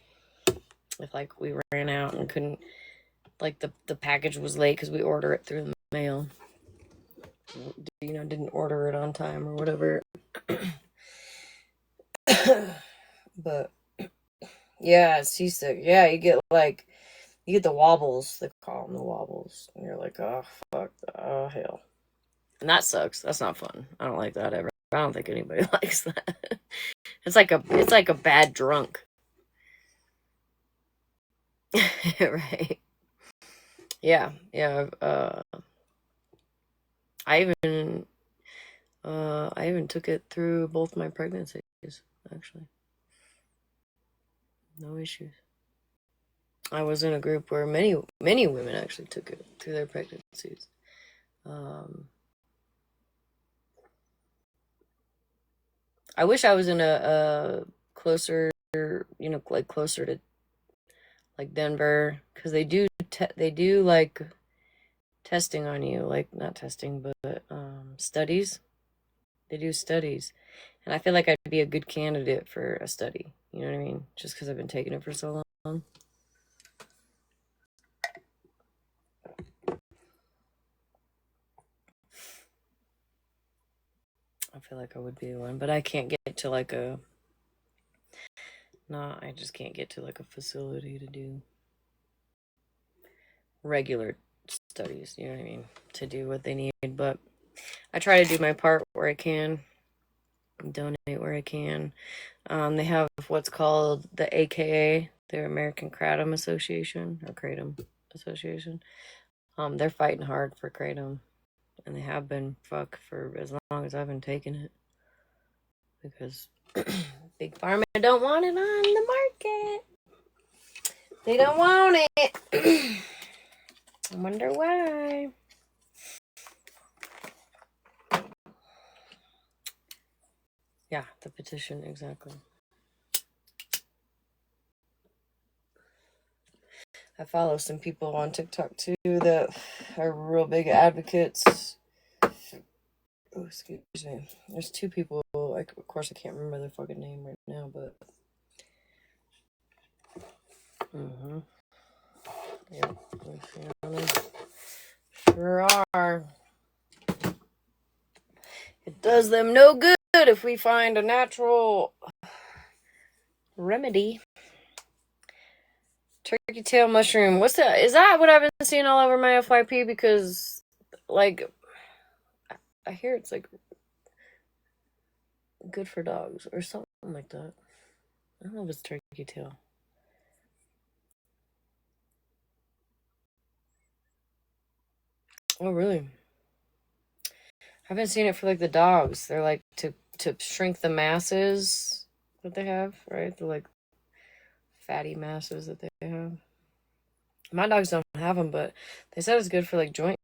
If like we ran out and couldn't, like the package was late because we order it through the mail. You know, didn't order it on time or whatever. But yeah, seasick. Yeah, you get the wobbles. They call them the wobbles. And you're like, oh fuck, oh hell. And that sucks. That's not fun. I don't like that ever. I don't think anybody likes that. It's like a bad drunk. Right. Yeah. I even took it through both my pregnancies, actually. No issues. I was in a group where many women actually took it through their pregnancies. I wish I was in a closer, like closer to like Denver, because they do like testing on you, like not testing, but studies. They do studies, and I feel like I'd be a good candidate for a study. You know what I mean? Just because I've been taking it for so long. I feel like I would be one, but I can't get to like a. No, I just can't get to like a facility to do regular studies. You know what I mean? To do what they need, but I try to do my part where I can. Donate where I can. They have what's called the AKA, the American Kratom Association, or Kratom Association. They're fighting hard for Kratom, and they have been for as long as I've been taking it, because Big Pharma don't want it on the market. They don't want it. I wonder why. Yeah, the petition, exactly. I follow some people on TikTok too that are real big advocates. Oh, excuse me. There's two people. Of course, I can't remember their fucking name right now, but. Yeah, sure are. It does them no good if we find a natural remedy. Turkey tail mushroom. What's that? Is that what I've been seeing all over my FYP? Because, like, I hear it's like good for dogs or something like that. I don't know if it's turkey tail. Oh, really? I've been seeing it for like the dogs. They're like to shrink the masses that they have, right? The like fatty masses that they have. My dogs don't have them, but they said it's good for like joint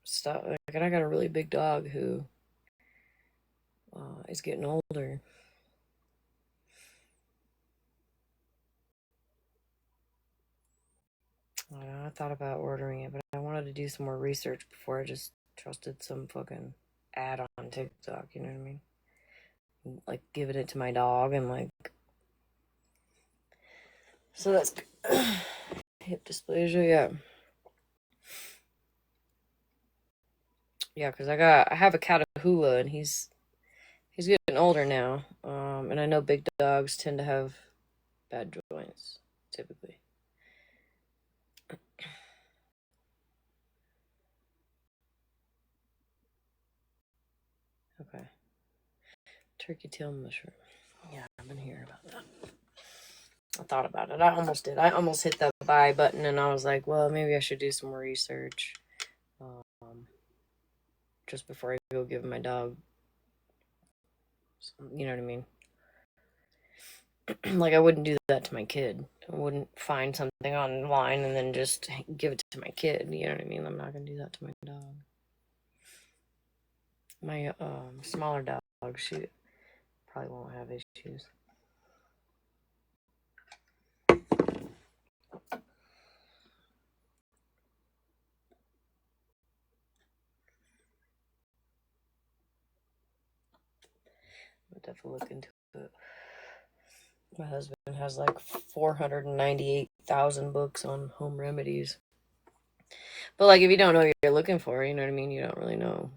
stuff. Like, and I got a really big dog who is getting older. I thought about ordering it, but I wanted to do some more research before I just trusted some fucking ad on TikTok. You know what I mean? Like giving it to my dog and like. So that's hip dysplasia, yeah. Yeah, because I have a Catahoula and he's getting older now. And I know big dogs tend to have bad joints, typically. Okay. Turkey tail mushroom. Yeah, I've been hearing about that. I thought about it. I almost did. I almost hit the buy button and I was like, well, maybe I should do some more research. Just before I go give my dog some, you know what I mean? Like I wouldn't do that to my kid. I wouldn't find something online and then just give it to my kid. You know what I mean? I'm not gonna do that to my dog. My smaller dog, she probably won't have issues. I'll definitely look into it. My husband has like 498,000 books on home remedies. But like, if you don't know what you're looking for, you know what I mean? You don't really know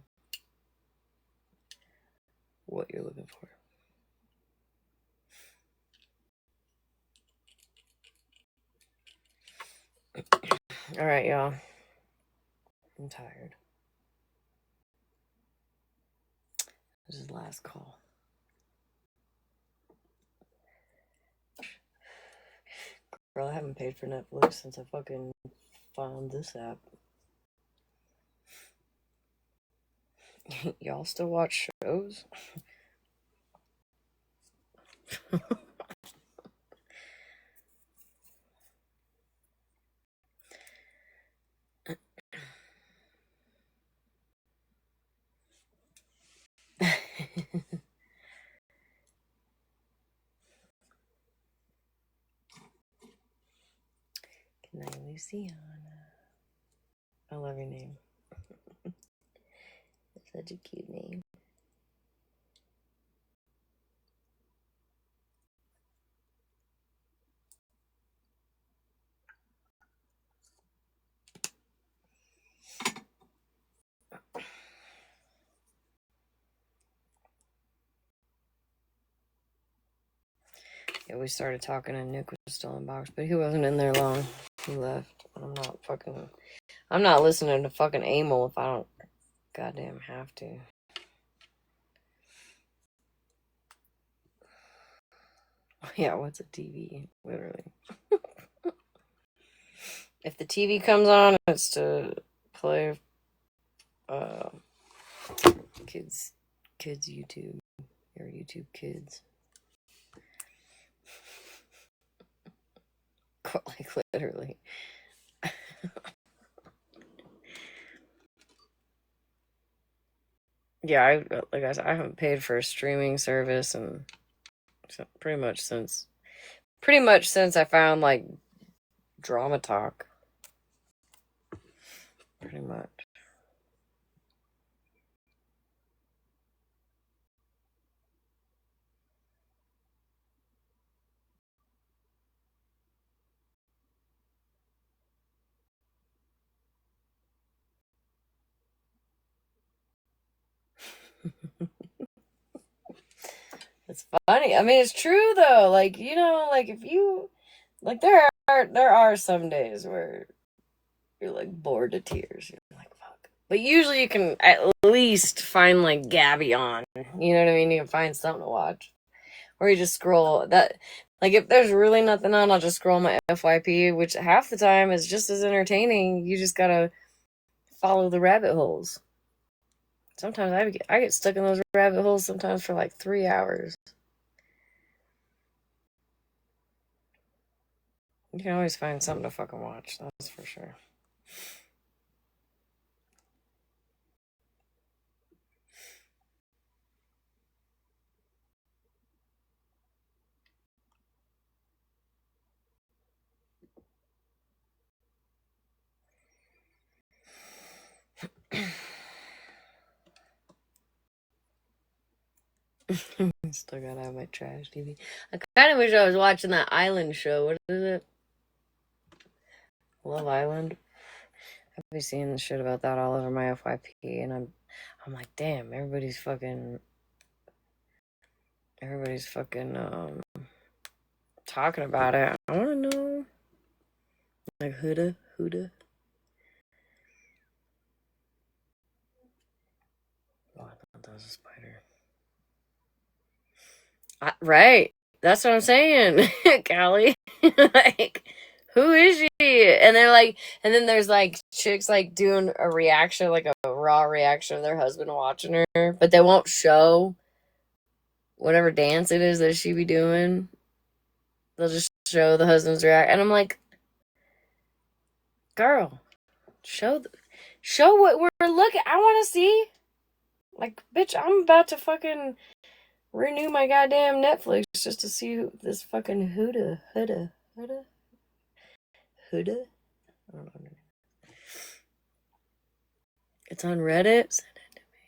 what you're looking for. All right, y'all. I'm tired. This is the last call. Girl, I haven't paid for Netflix since I fucking found this app. Y'all still watch shows? Good night, Luciana. I love your name. It's such a cute name. Yeah, we started talking and Nick was still in box, but he wasn't in there long. He left. I'm not listening to fucking Amel if I don't goddamn have to. Yeah, what's a TV? Literally. If the TV comes on, it's to play kids YouTube or YouTube Kids. Like literally. Yeah, like I said, I haven't paid for a streaming service and pretty much since I found like Drama Talk. Pretty much. It's funny. I mean, it's true though. Like, you know, like if you like there are some days where you're like bored to tears. You're like, fuck. But usually you can at least find like Gabby on. You know what I mean? You can find something to watch. Or you just scroll that. Like if there's really nothing on, I'll just scroll my FYP, which half the time is just as entertaining. You just gotta follow the rabbit holes. Sometimes I get stuck in those rabbit holes sometimes for like 3 hours. You can always find something to fucking watch, that's for sure. Still gotta have my trash TV. I kind of wish I was watching that island show. What is it? Love Island. I've been seeing the shit about that all over my FYP, and I'm like, damn, everybody's fucking talking about it. I want to know, like, Huda. Oh, I thought that was a spider. Right. That's what I'm saying, Callie. Like, who is she? And they're like, and then there's like chicks like doing a reaction, like a raw reaction of their husband watching her, but they won't show whatever dance it is that she be doing. They'll just show the husband's react, and I'm like, girl, show what we're looking. I want to see. Like, bitch, I'm about to fucking renew my goddamn Netflix just to see who this fucking Huda. I don't know. It's on Reddit. Send it to me.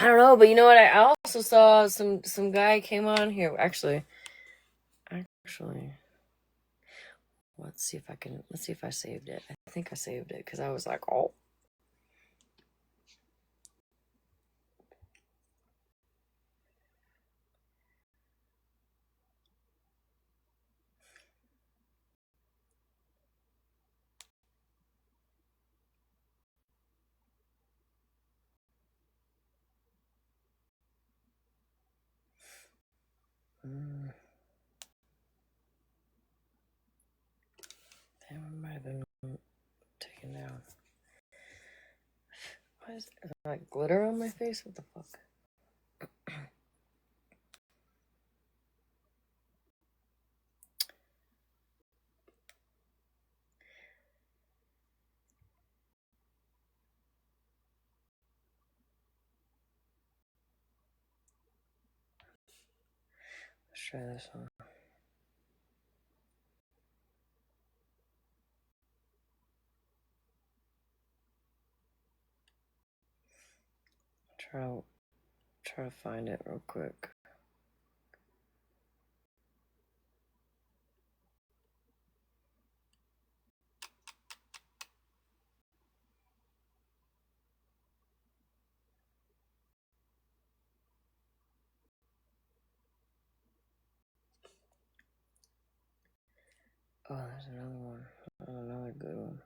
I don't know, but you know what? I also saw some guy came on here. Actually, let's see if I saved it. I think I saved it because I was like, oh. That one might have been taken down. Why is there like glitter on my face? What the fuck? Let's try this one. Try to find it real quick. Oh, there's another one. Another good one.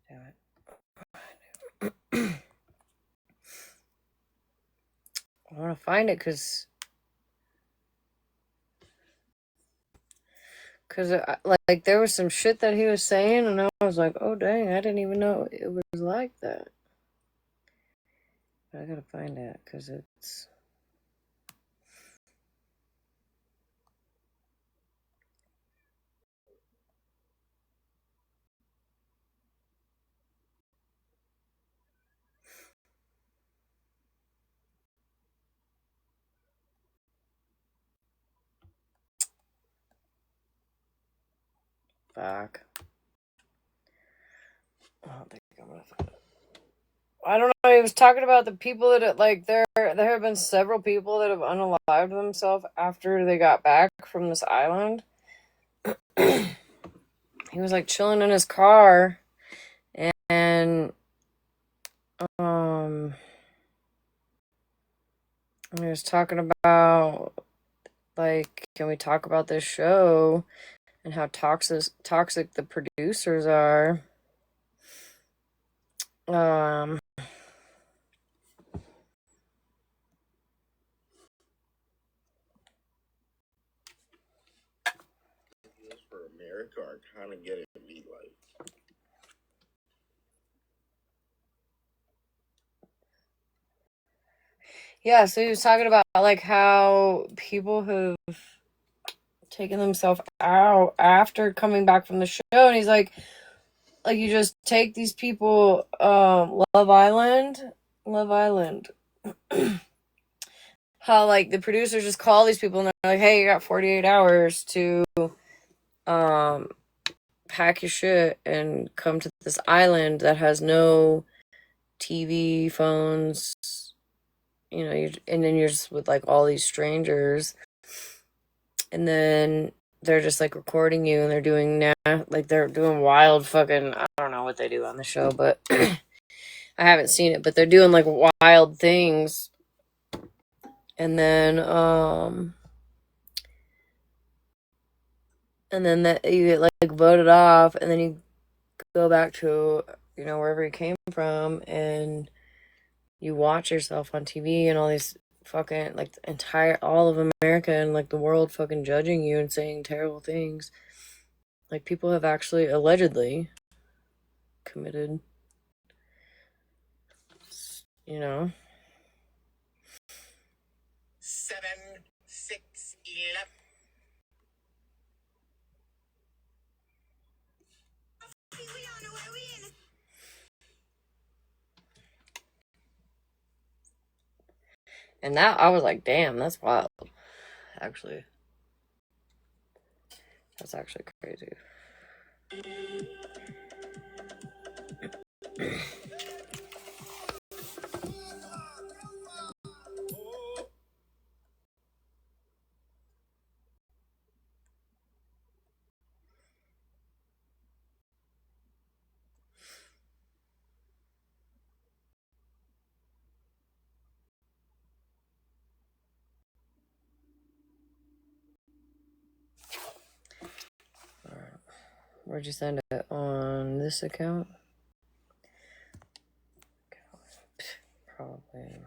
Damn it. I want to find it because like there was some shit that he was saying, and I was like, oh dang, I didn't even know it was like that. But I gotta find it because it's. Fuck. I don't think I'm gonna find it. I don't know. He was talking about the people that like there have been several people that have unalived themselves after they got back from this island. He was like chilling in his car, and he was talking about like, can we talk about this show and how toxic the producers are? For America are kind of getting me like. Yeah, so he was talking about like how people have taken themselves out after coming back from the show, and he's like you just take these people, Love Island. How like the producers just call these people and they're like, hey, you got 48 hours to pack your shit and come to this island that has no TV, phones, you know, and then you're just with like all these strangers, and then they're just like recording you, and they're doing they're doing wild fucking, I don't know what they do on the show, but I haven't seen it, but they're doing like wild things, and then that you get like voted off, and then you go back to, wherever you came from, and you watch yourself on TV, and all these fucking, like, the entire, all of America and, like, the world fucking judging you and saying terrible things. Like, people have actually allegedly committed, you know. 7, 6, 11. And that, I was like, damn, that's wild. Actually. That's actually crazy. Where'd you send it? On this account? Probably.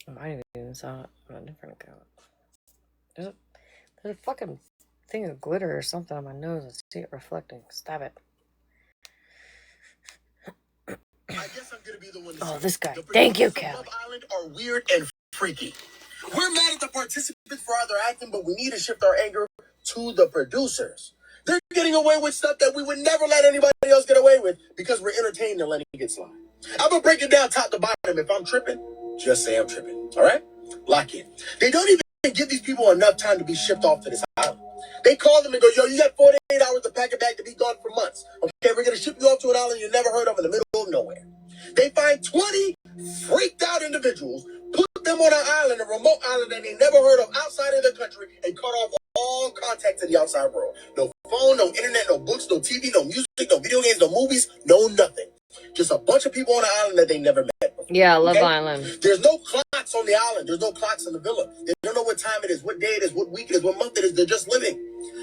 I might have even saw it on a different account. There's a fucking thing of glitter or something on my nose. I see it reflecting. Stop it. I guess I'm gonna be the one to Oh, say this guy. the Thank you, producers of Callie. Love Island are weird and freaky. We're mad at the participants for how they're acting, but we need to shift our anger to the producers. They're getting away with stuff that we would never let anybody else get away with because we're entertained and letting it get slide. I'm gonna break it down top to bottom. If I'm tripping, just say I'm tripping. All right? Lock in. They don't even give these people enough time to be shipped off to this island. They call them and go, yo, you got 48 hours to pack a bag to be gone for months. Okay, we're gonna ship you off to an island you never heard of in the middle of nowhere. They find 20 freaked out individuals, put them on an island, a remote island that they never heard of outside of their country, and cut off all contact to the outside world. No phone, no internet, no books, no TV, no music, no video games, no movies, no nothing. Just a bunch of people on an island that they never met before. Yeah, Love Island. There's no clocks on the island. There's no clocks in the villa. They don't know what time it is, what day it is, what week it is, what month it is. They're just living.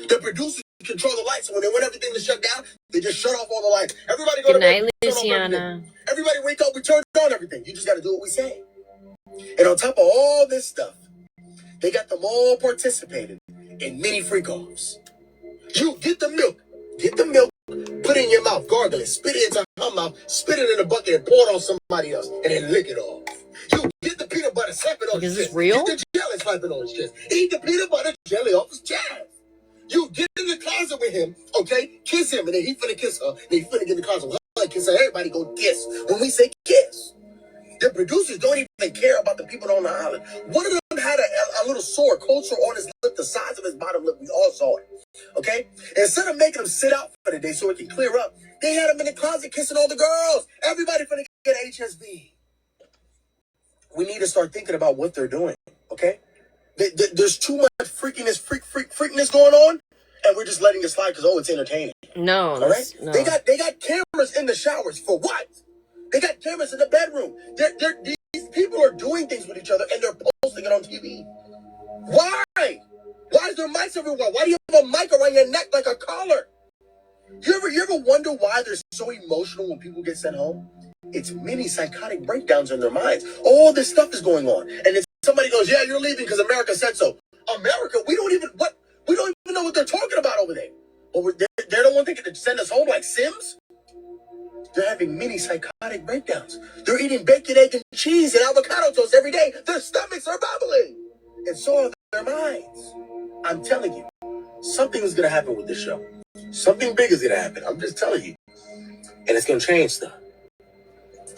The producers control the lights, and when they want everything to shut down, they just shut off all the lights. Everybody go Good to bed. night, Turn off everything. Luciana. Everybody wake up, we turn on everything. You just got to do what we say. And on top of all this stuff, they got them all participating in mini freak-offs. You get the milk, put it in your mouth, gargle it, spit it into her mouth, spit it in a bucket and pour it on somebody else, and then lick it off. You get the peanut butter, slap it on his chest. Is this real? Get the jelly, slap it on his chest. Eat the peanut butter jelly off his chest. You get in the closet with him, okay? Kiss him, and then he finna kiss her. Then he finna get in the closet with her and kiss her. Everybody go kiss. When we say kiss, the producers don't even care about the people on the island. One of them had a little sore, cold sore on his lip, the size of his bottom lip. We all saw it. Okay? Instead of making him sit out for the day so it can clear up, they had him in the closet kissing all the girls. Everybody finna get HSV. We need to start thinking about what they're doing. Okay? There's too much freakiness going on, and we're just letting it slide because it's entertaining. No, all right. No. They got cameras in the showers for what? They got cameras in the bedroom. These people are doing things with each other, and they're posting it on TV. Why? Why is there mics everywhere? Why do you have a mic around your neck like a collar? You ever wonder why they're so emotional when people get sent home? It's mini psychotic breakdowns in their minds. All this stuff is going on, and then somebody goes, "Yeah, you're leaving because America said so." America, we don't even know what they're talking about over there. But they're the one thinking to send us home like Sims. They're having mini psychotic breakdowns. They're eating bacon, egg, and cheese and avocado toast every day. Their stomachs are bubbling, and so are their minds. I'm telling you, something is going to happen with this show. Something big is going to happen. I'm just telling you, and it's going to change stuff.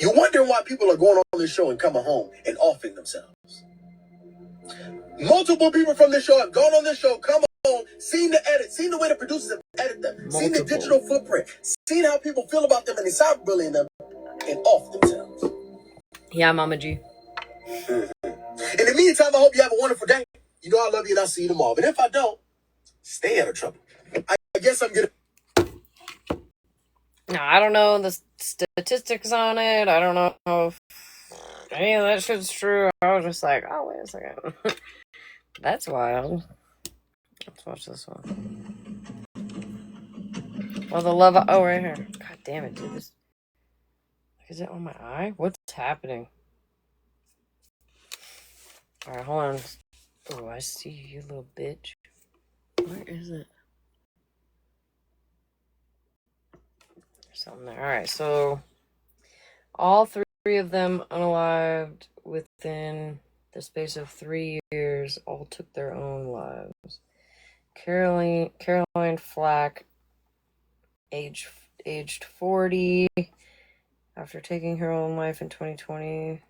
You wonder why people are going on this show and coming home and offing themselves. Multiple people from this show have gone on this show, come home, seen the edit, seen the way the producers have edited them, seen the digital footprint, seen how people feel about them and they cyberbullying them and off themselves. Yeah, Mama G. In the meantime, I hope you have a wonderful day. You know I love you and I'll see you tomorrow. But if I don't, stay out of trouble. I guess I'm gonna. No, I don't know the statistics on it. I don't know if any of that shit's true. I was just like, oh, wait a second. That's wild. Let's watch this one. Well, the love. Oh, right here. God damn it, dude. Is it on my eye? What's happening? Alright, hold on. Oh, I see you, little bitch. Where is it? There's something there. Alright, so all three of them unalived within the space of 3 years all took their own lives. Caroline Flack, aged 40, after taking her own life in 2020.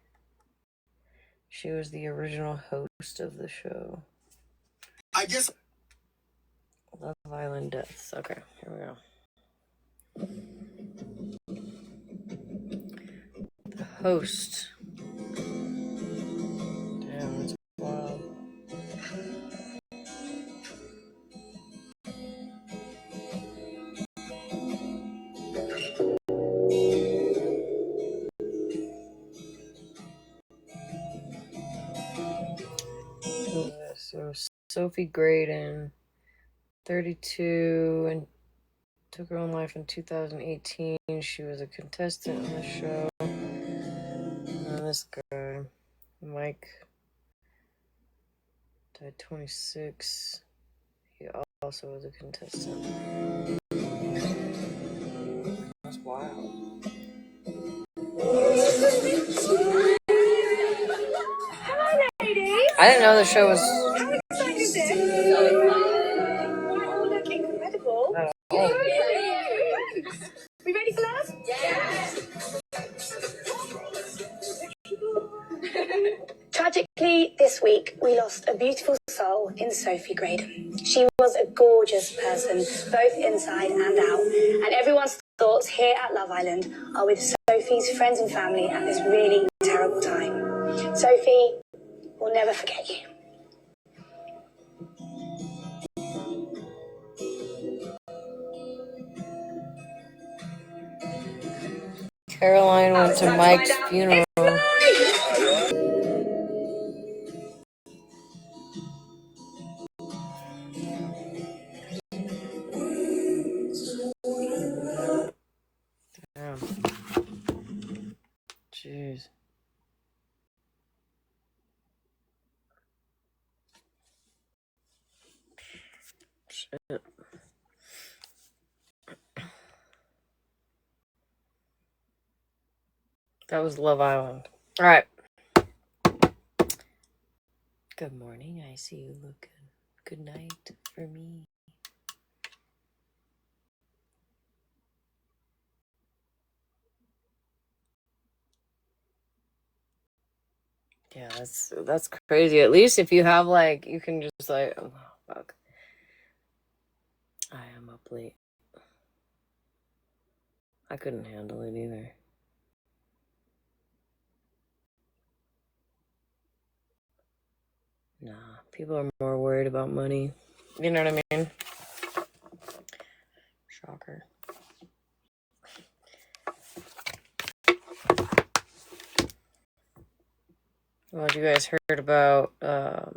She was the original host of the show. I guess. Love Island deaths. Okay, here we go. The host. Damn, that's wild. So Sophie Graydon, 32, and took her own life in 2018. She was a contestant on the show. And this guy, Mike, died 26. He also was a contestant. That's wild. Hello, ladies. I didn't know the show was. How exciting is this? You all look incredible. We ready for love? Yes. Tragically, this week, we lost a beautiful soul in Sophie Graydon. She was a gorgeous person, both inside and out. And everyone's thoughts here at Love Island are with Sophie's friends and family at this really terrible time. Sophie, we'll never forget you. Caroline went to Mike's funeral. Damn. Jeez. Shit. That was Love Island. All right. Good morning. I see you look good. Good night for me. Yeah, that's crazy. At least if you have like, you can just like, oh fuck. I am up late. I couldn't handle it either. Nah, people are more worried about money. You know what I mean? Shocker. Well, you guys heard about I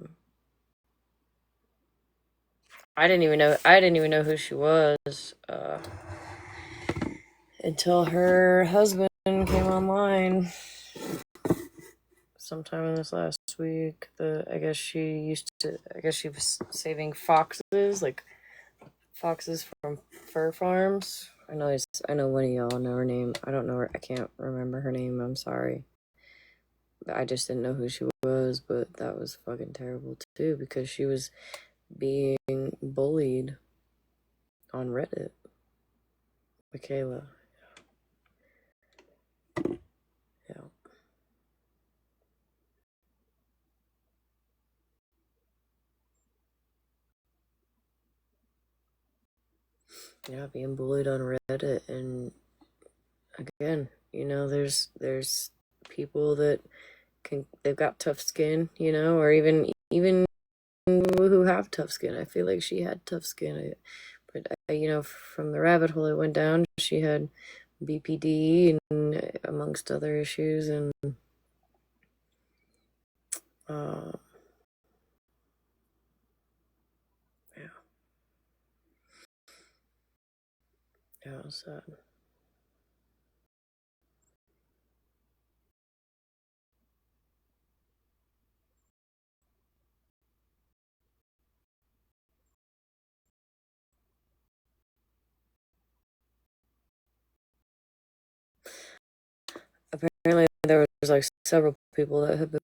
didn't even know who she was until her husband came online sometime in this last week. I guess she was saving foxes, like foxes from fur farms. I know one of y'all know her name. I don't know her. I can't remember her name. I'm sorry. I just didn't know who she was, but that was fucking terrible too because she was being bullied on Reddit. Michaela. Yeah. Yeah, being bullied on Reddit, and again, there's people that they've got tough skin, or even who have tough skin. I feel like she had tough skin, but from the rabbit hole it went down, she had BPD and amongst other issues, and yeah, sad. several people that have been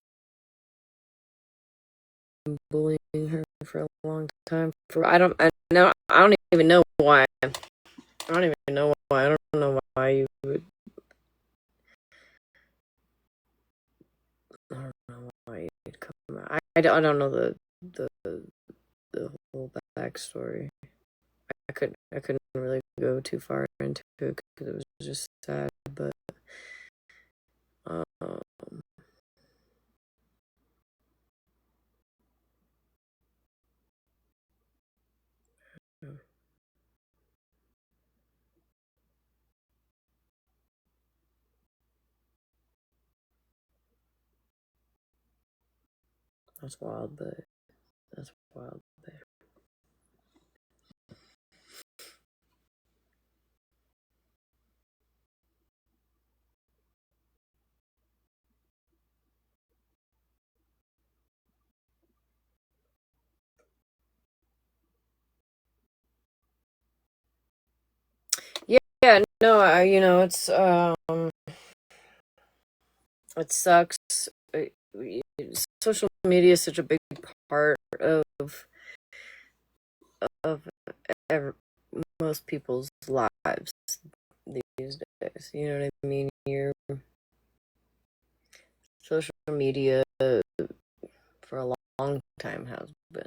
bullying her for a long time. I don't even know why. I don't even know why. I don't know why you would. I don't know why you'd come out. I don't know the whole backstory. I couldn't really go too far into it because it was just sad. But that's wild. But that's wild. But. Yeah, no, it sucks. Social media is such a big part of most people's lives these days. You know what I mean? Your social media for a long time has been.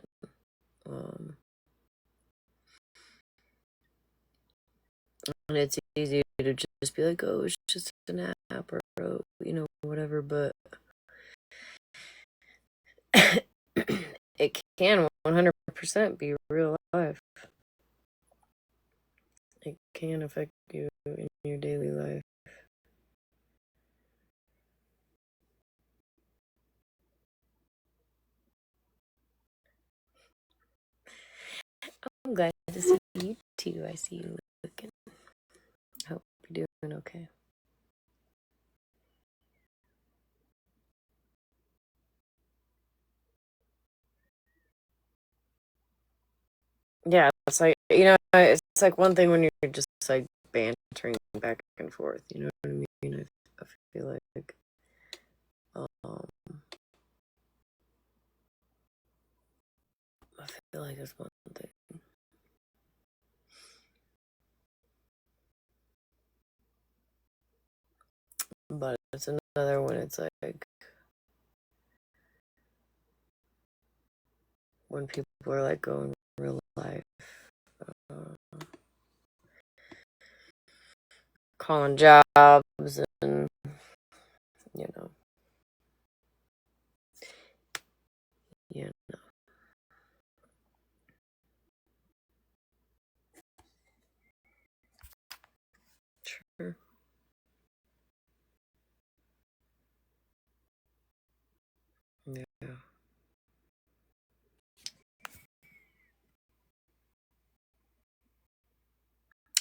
And it's easy to just be like, oh, it's just an app or whatever, but it can 100% be real life. It can affect you in your daily life. I'm glad to see you too. I see you looking. Hope you're doing okay. Yeah, it's like, it's like one thing when you're just like bantering back and forth, you know what I mean? I feel like it's one thing. But it's another when it's like when people are like going real life, calling jobs and Sure. Yeah.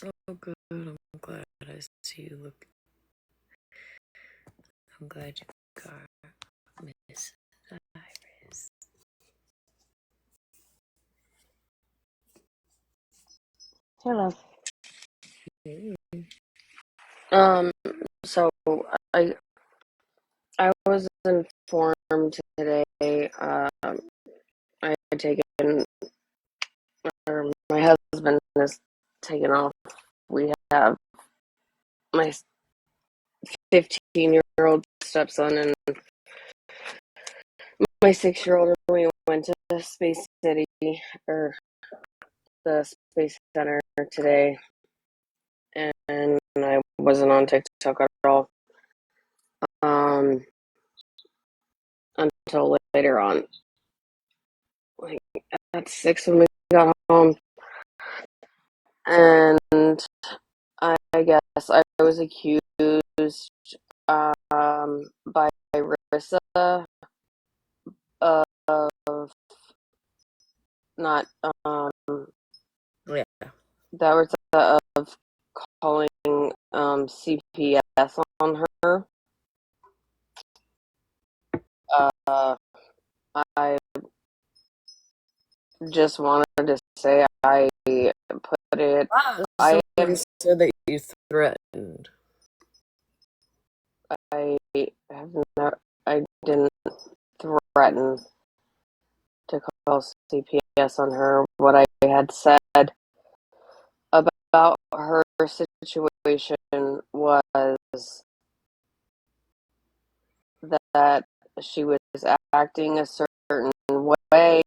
Oh, good. I'm glad I see you look. I'm glad you got Miss Iris. Hello. So I was informed today. I had taken, or my husband has taken off. We have my 15-year-old stepson and my 6-year-old, and we went to Space City or the Space Center today, and I wasn't on TikTok at all until later on, like at 6 when we got home, and I guess I was accused by Rissa of not that was of calling CPS on her. I just wanted to say I put it. I said that you threatened. I have didn't threaten to call CPS on her. What I had said about her situation was that she was acting a certain way,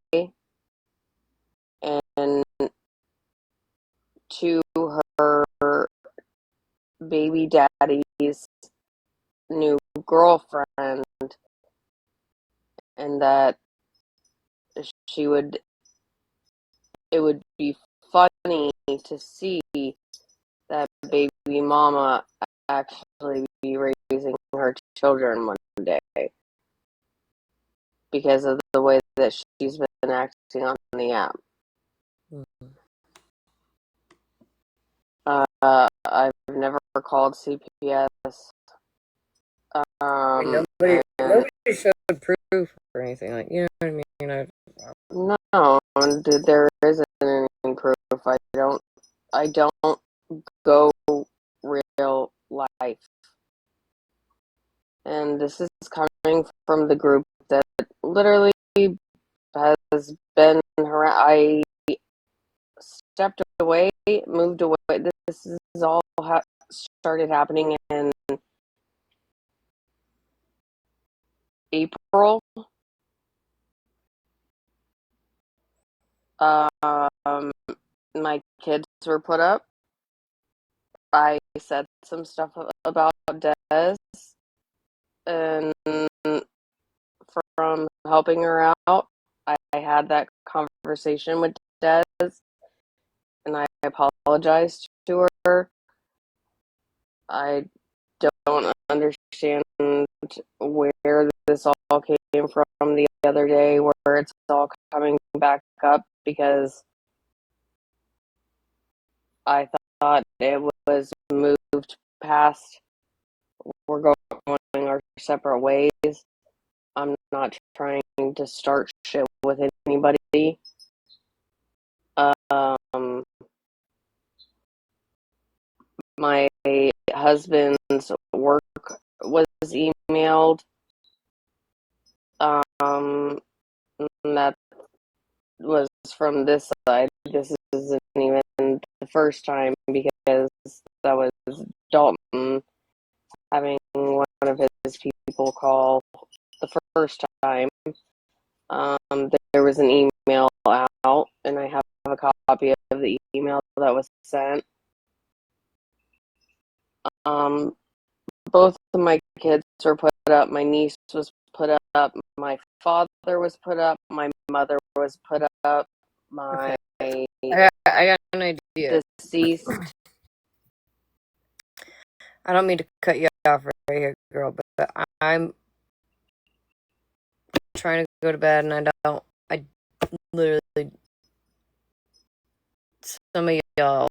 and to her baby daddy's new girlfriend, and that it would be funny to see that baby mama actually be raising her children one day because of the way that she's been acting on the app. I've never called CPS. Nobody showed proof or anything, like, you know what I mean? No, there isn't any proof. I don't go real life. And this is coming from the group that literally has been I stepped away, moved away. This is all started happening in April. My kids were put up. I said some stuff about Des, and from helping her out, I had that conversation with Des, and I apologized to her. I don't understand where this all came from the other day, where it's all coming back up, because I thought it was moved past. We're going our separate ways. I'm not trying to start shit with anybody. My husband's work was emailed. That was from this side. This isn't even the first time, because that was Dalton having one of his people call the first time. There was an email out, and I have a copy of the email that was sent. Both of my kids were put up. My niece was put up. My father was put up. My mother was put up. My I got an idea. Deceased. I don't mean to cut you off right here, girl, but I'm trying to go to bed, and I literally, some of y'all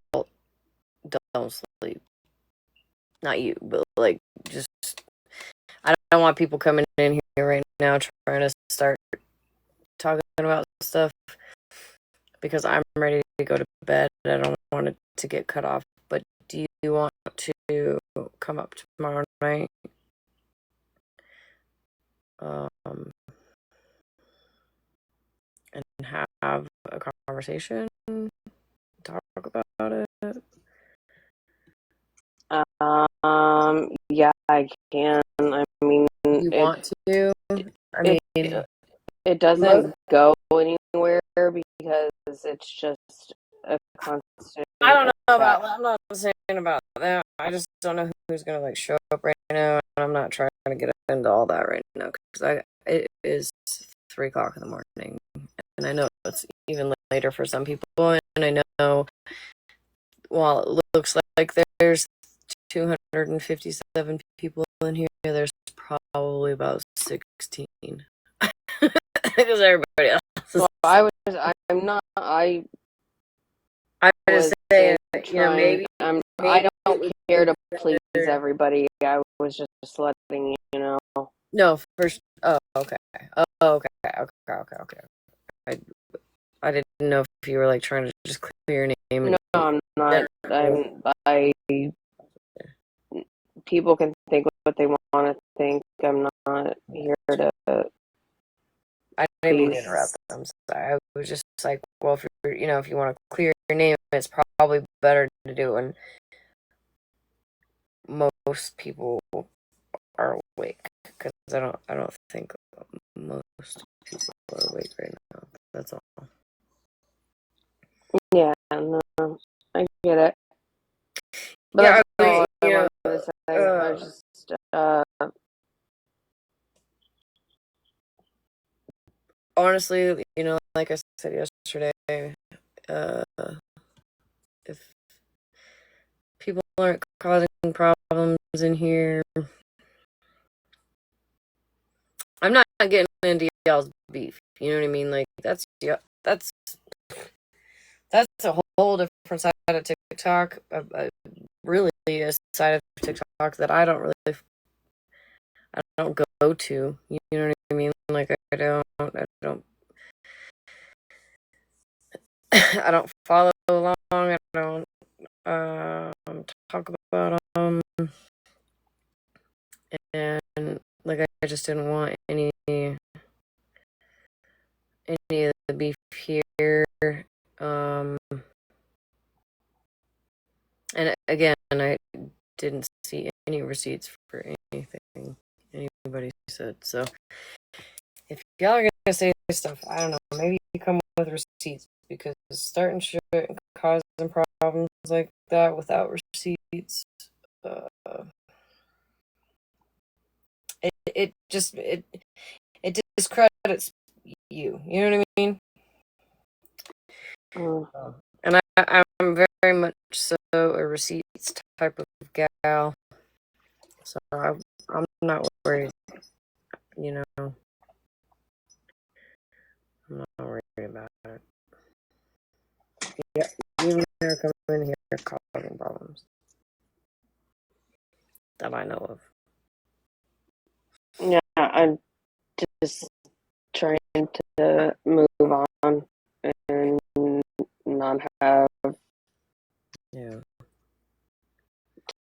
don't sleep. Not you, but like, just, I don't want people coming in here right now trying to start talking about stuff, because I'm ready to go to bed. I don't want it to get cut off. But do you want to come up tomorrow night? And have a conversation, talk about it. Yeah, I can. I mean, you want to? I mean, it doesn't go anywhere, because it's just a constant. I don't know about. I'm not saying about that. I just don't know who's gonna like show up right now, and I'm not trying to get into all that right now, because it is 3 o'clock in the morning, and I know it's even later for some people, and I know while it looks like there's 257 people in here, there's probably about 16. Because everybody else is... Well, I'm just saying, you know, maybe I don't care to please everybody. I was just letting you know. No, first. Oh, okay. Oh, okay. I didn't know if you were like trying to just clear your name. No, I'm not. People can think what they want to think. I'm not here to I didn't mean to interrupt. I'm sorry. I was just like, well, if you're, if you want to clear your name, it's probably better to do it when most people are awake, because I don't think most people are awake right now. That's all. Yeah, no, I get it. But Yeah, that's all I wanted to say. I was just, honestly, like I said yesterday, if people aren't causing problems in here, I'm not getting into y'all's beef. You know what I mean? Like, that's a whole different side of TikTok. Really a side of TikTok that I don't go to. You know what I mean? Like, I don't I don't follow along. I don't talk about them, and like I just didn't want any of the beef here. And again, I didn't see any receipts for anything anybody said. So if y'all are gonna say stuff, I don't know, maybe you come with receipts, because starting shit and causing problems like that without receipts, it discredits you. You know what I mean? And I'm very much so a receipts type of gal, so I'm not worried. I'm not worried about it. Yeah, you never come in here causing problems that I know of. yeah, I'm just trying to move on and not have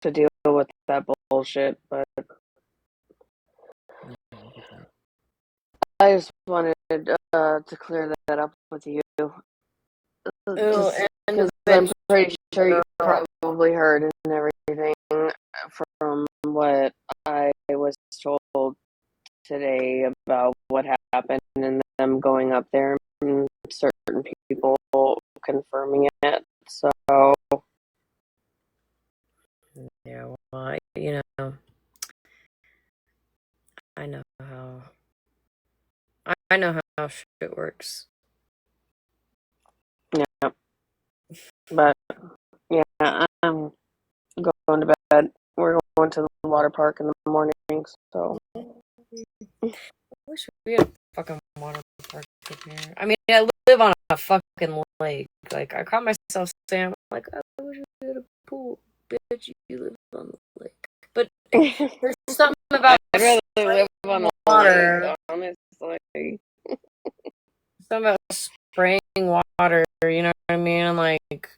to deal with that bullshit. But I just wanted to clear that up with you. Just because I'm pretty sure you probably heard and everything from what I was told today about what happened and them going up there and certain people confirming it. So yeah, well, I know how shit works. yeah, but yeah, I'm going to bed. We're going to the water park in the morning, so. I wish we had a fucking water park up here. I mean, I live on a fucking lake. Like, I caught myself saying, like, I wish we had a pool. Bitch, you live on the lake. But there's something about I'd rather live on the water. Lake, honestly. Something about spraying water, you know what I mean? Like,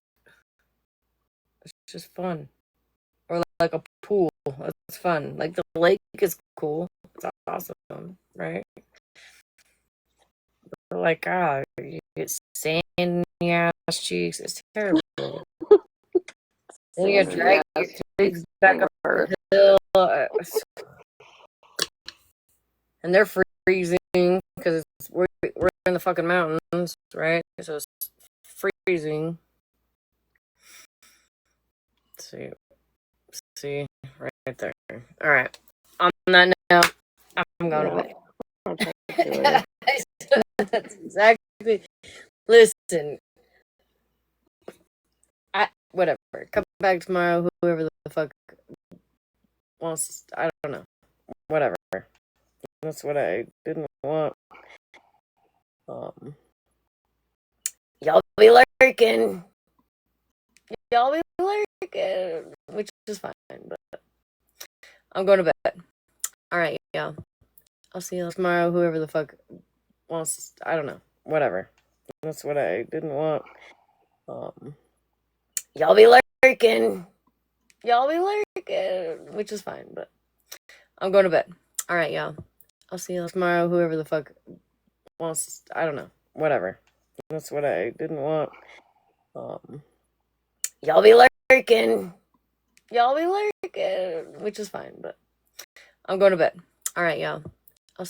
it's just fun. Or like a pool. It's fun. Like, the lake is cool. It's awesome, right? But like, you get sand in your ass cheeks. It's terrible. Then you gotta drag your legs back up the hill. And they're freezing because we're in the fucking mountains, right? So it's freezing. Let's see, right there. All right. On that note, I'm going to That's exactly. Listen, whatever. Come back tomorrow. Whoever the fuck wants. I don't know. Whatever. That's what I didn't want. Y'all be lurking. Y'all be lurking, which is fine. But I'm going to bed. All right, y'all. I'll see you tomorrow. Whoever the fuck wants. I don't know. Whatever. That's what I didn't want. Y'all be lurking. Y'all be lurking, which is fine. But I'm going to bed. All right, y'all. I'll see you tomorrow. Whoever the fuck wants, I don't know, whatever. That's what I didn't want. Y'all be lurking. Y'all be lurking, which is fine, but I'm going to bed. All right, y'all.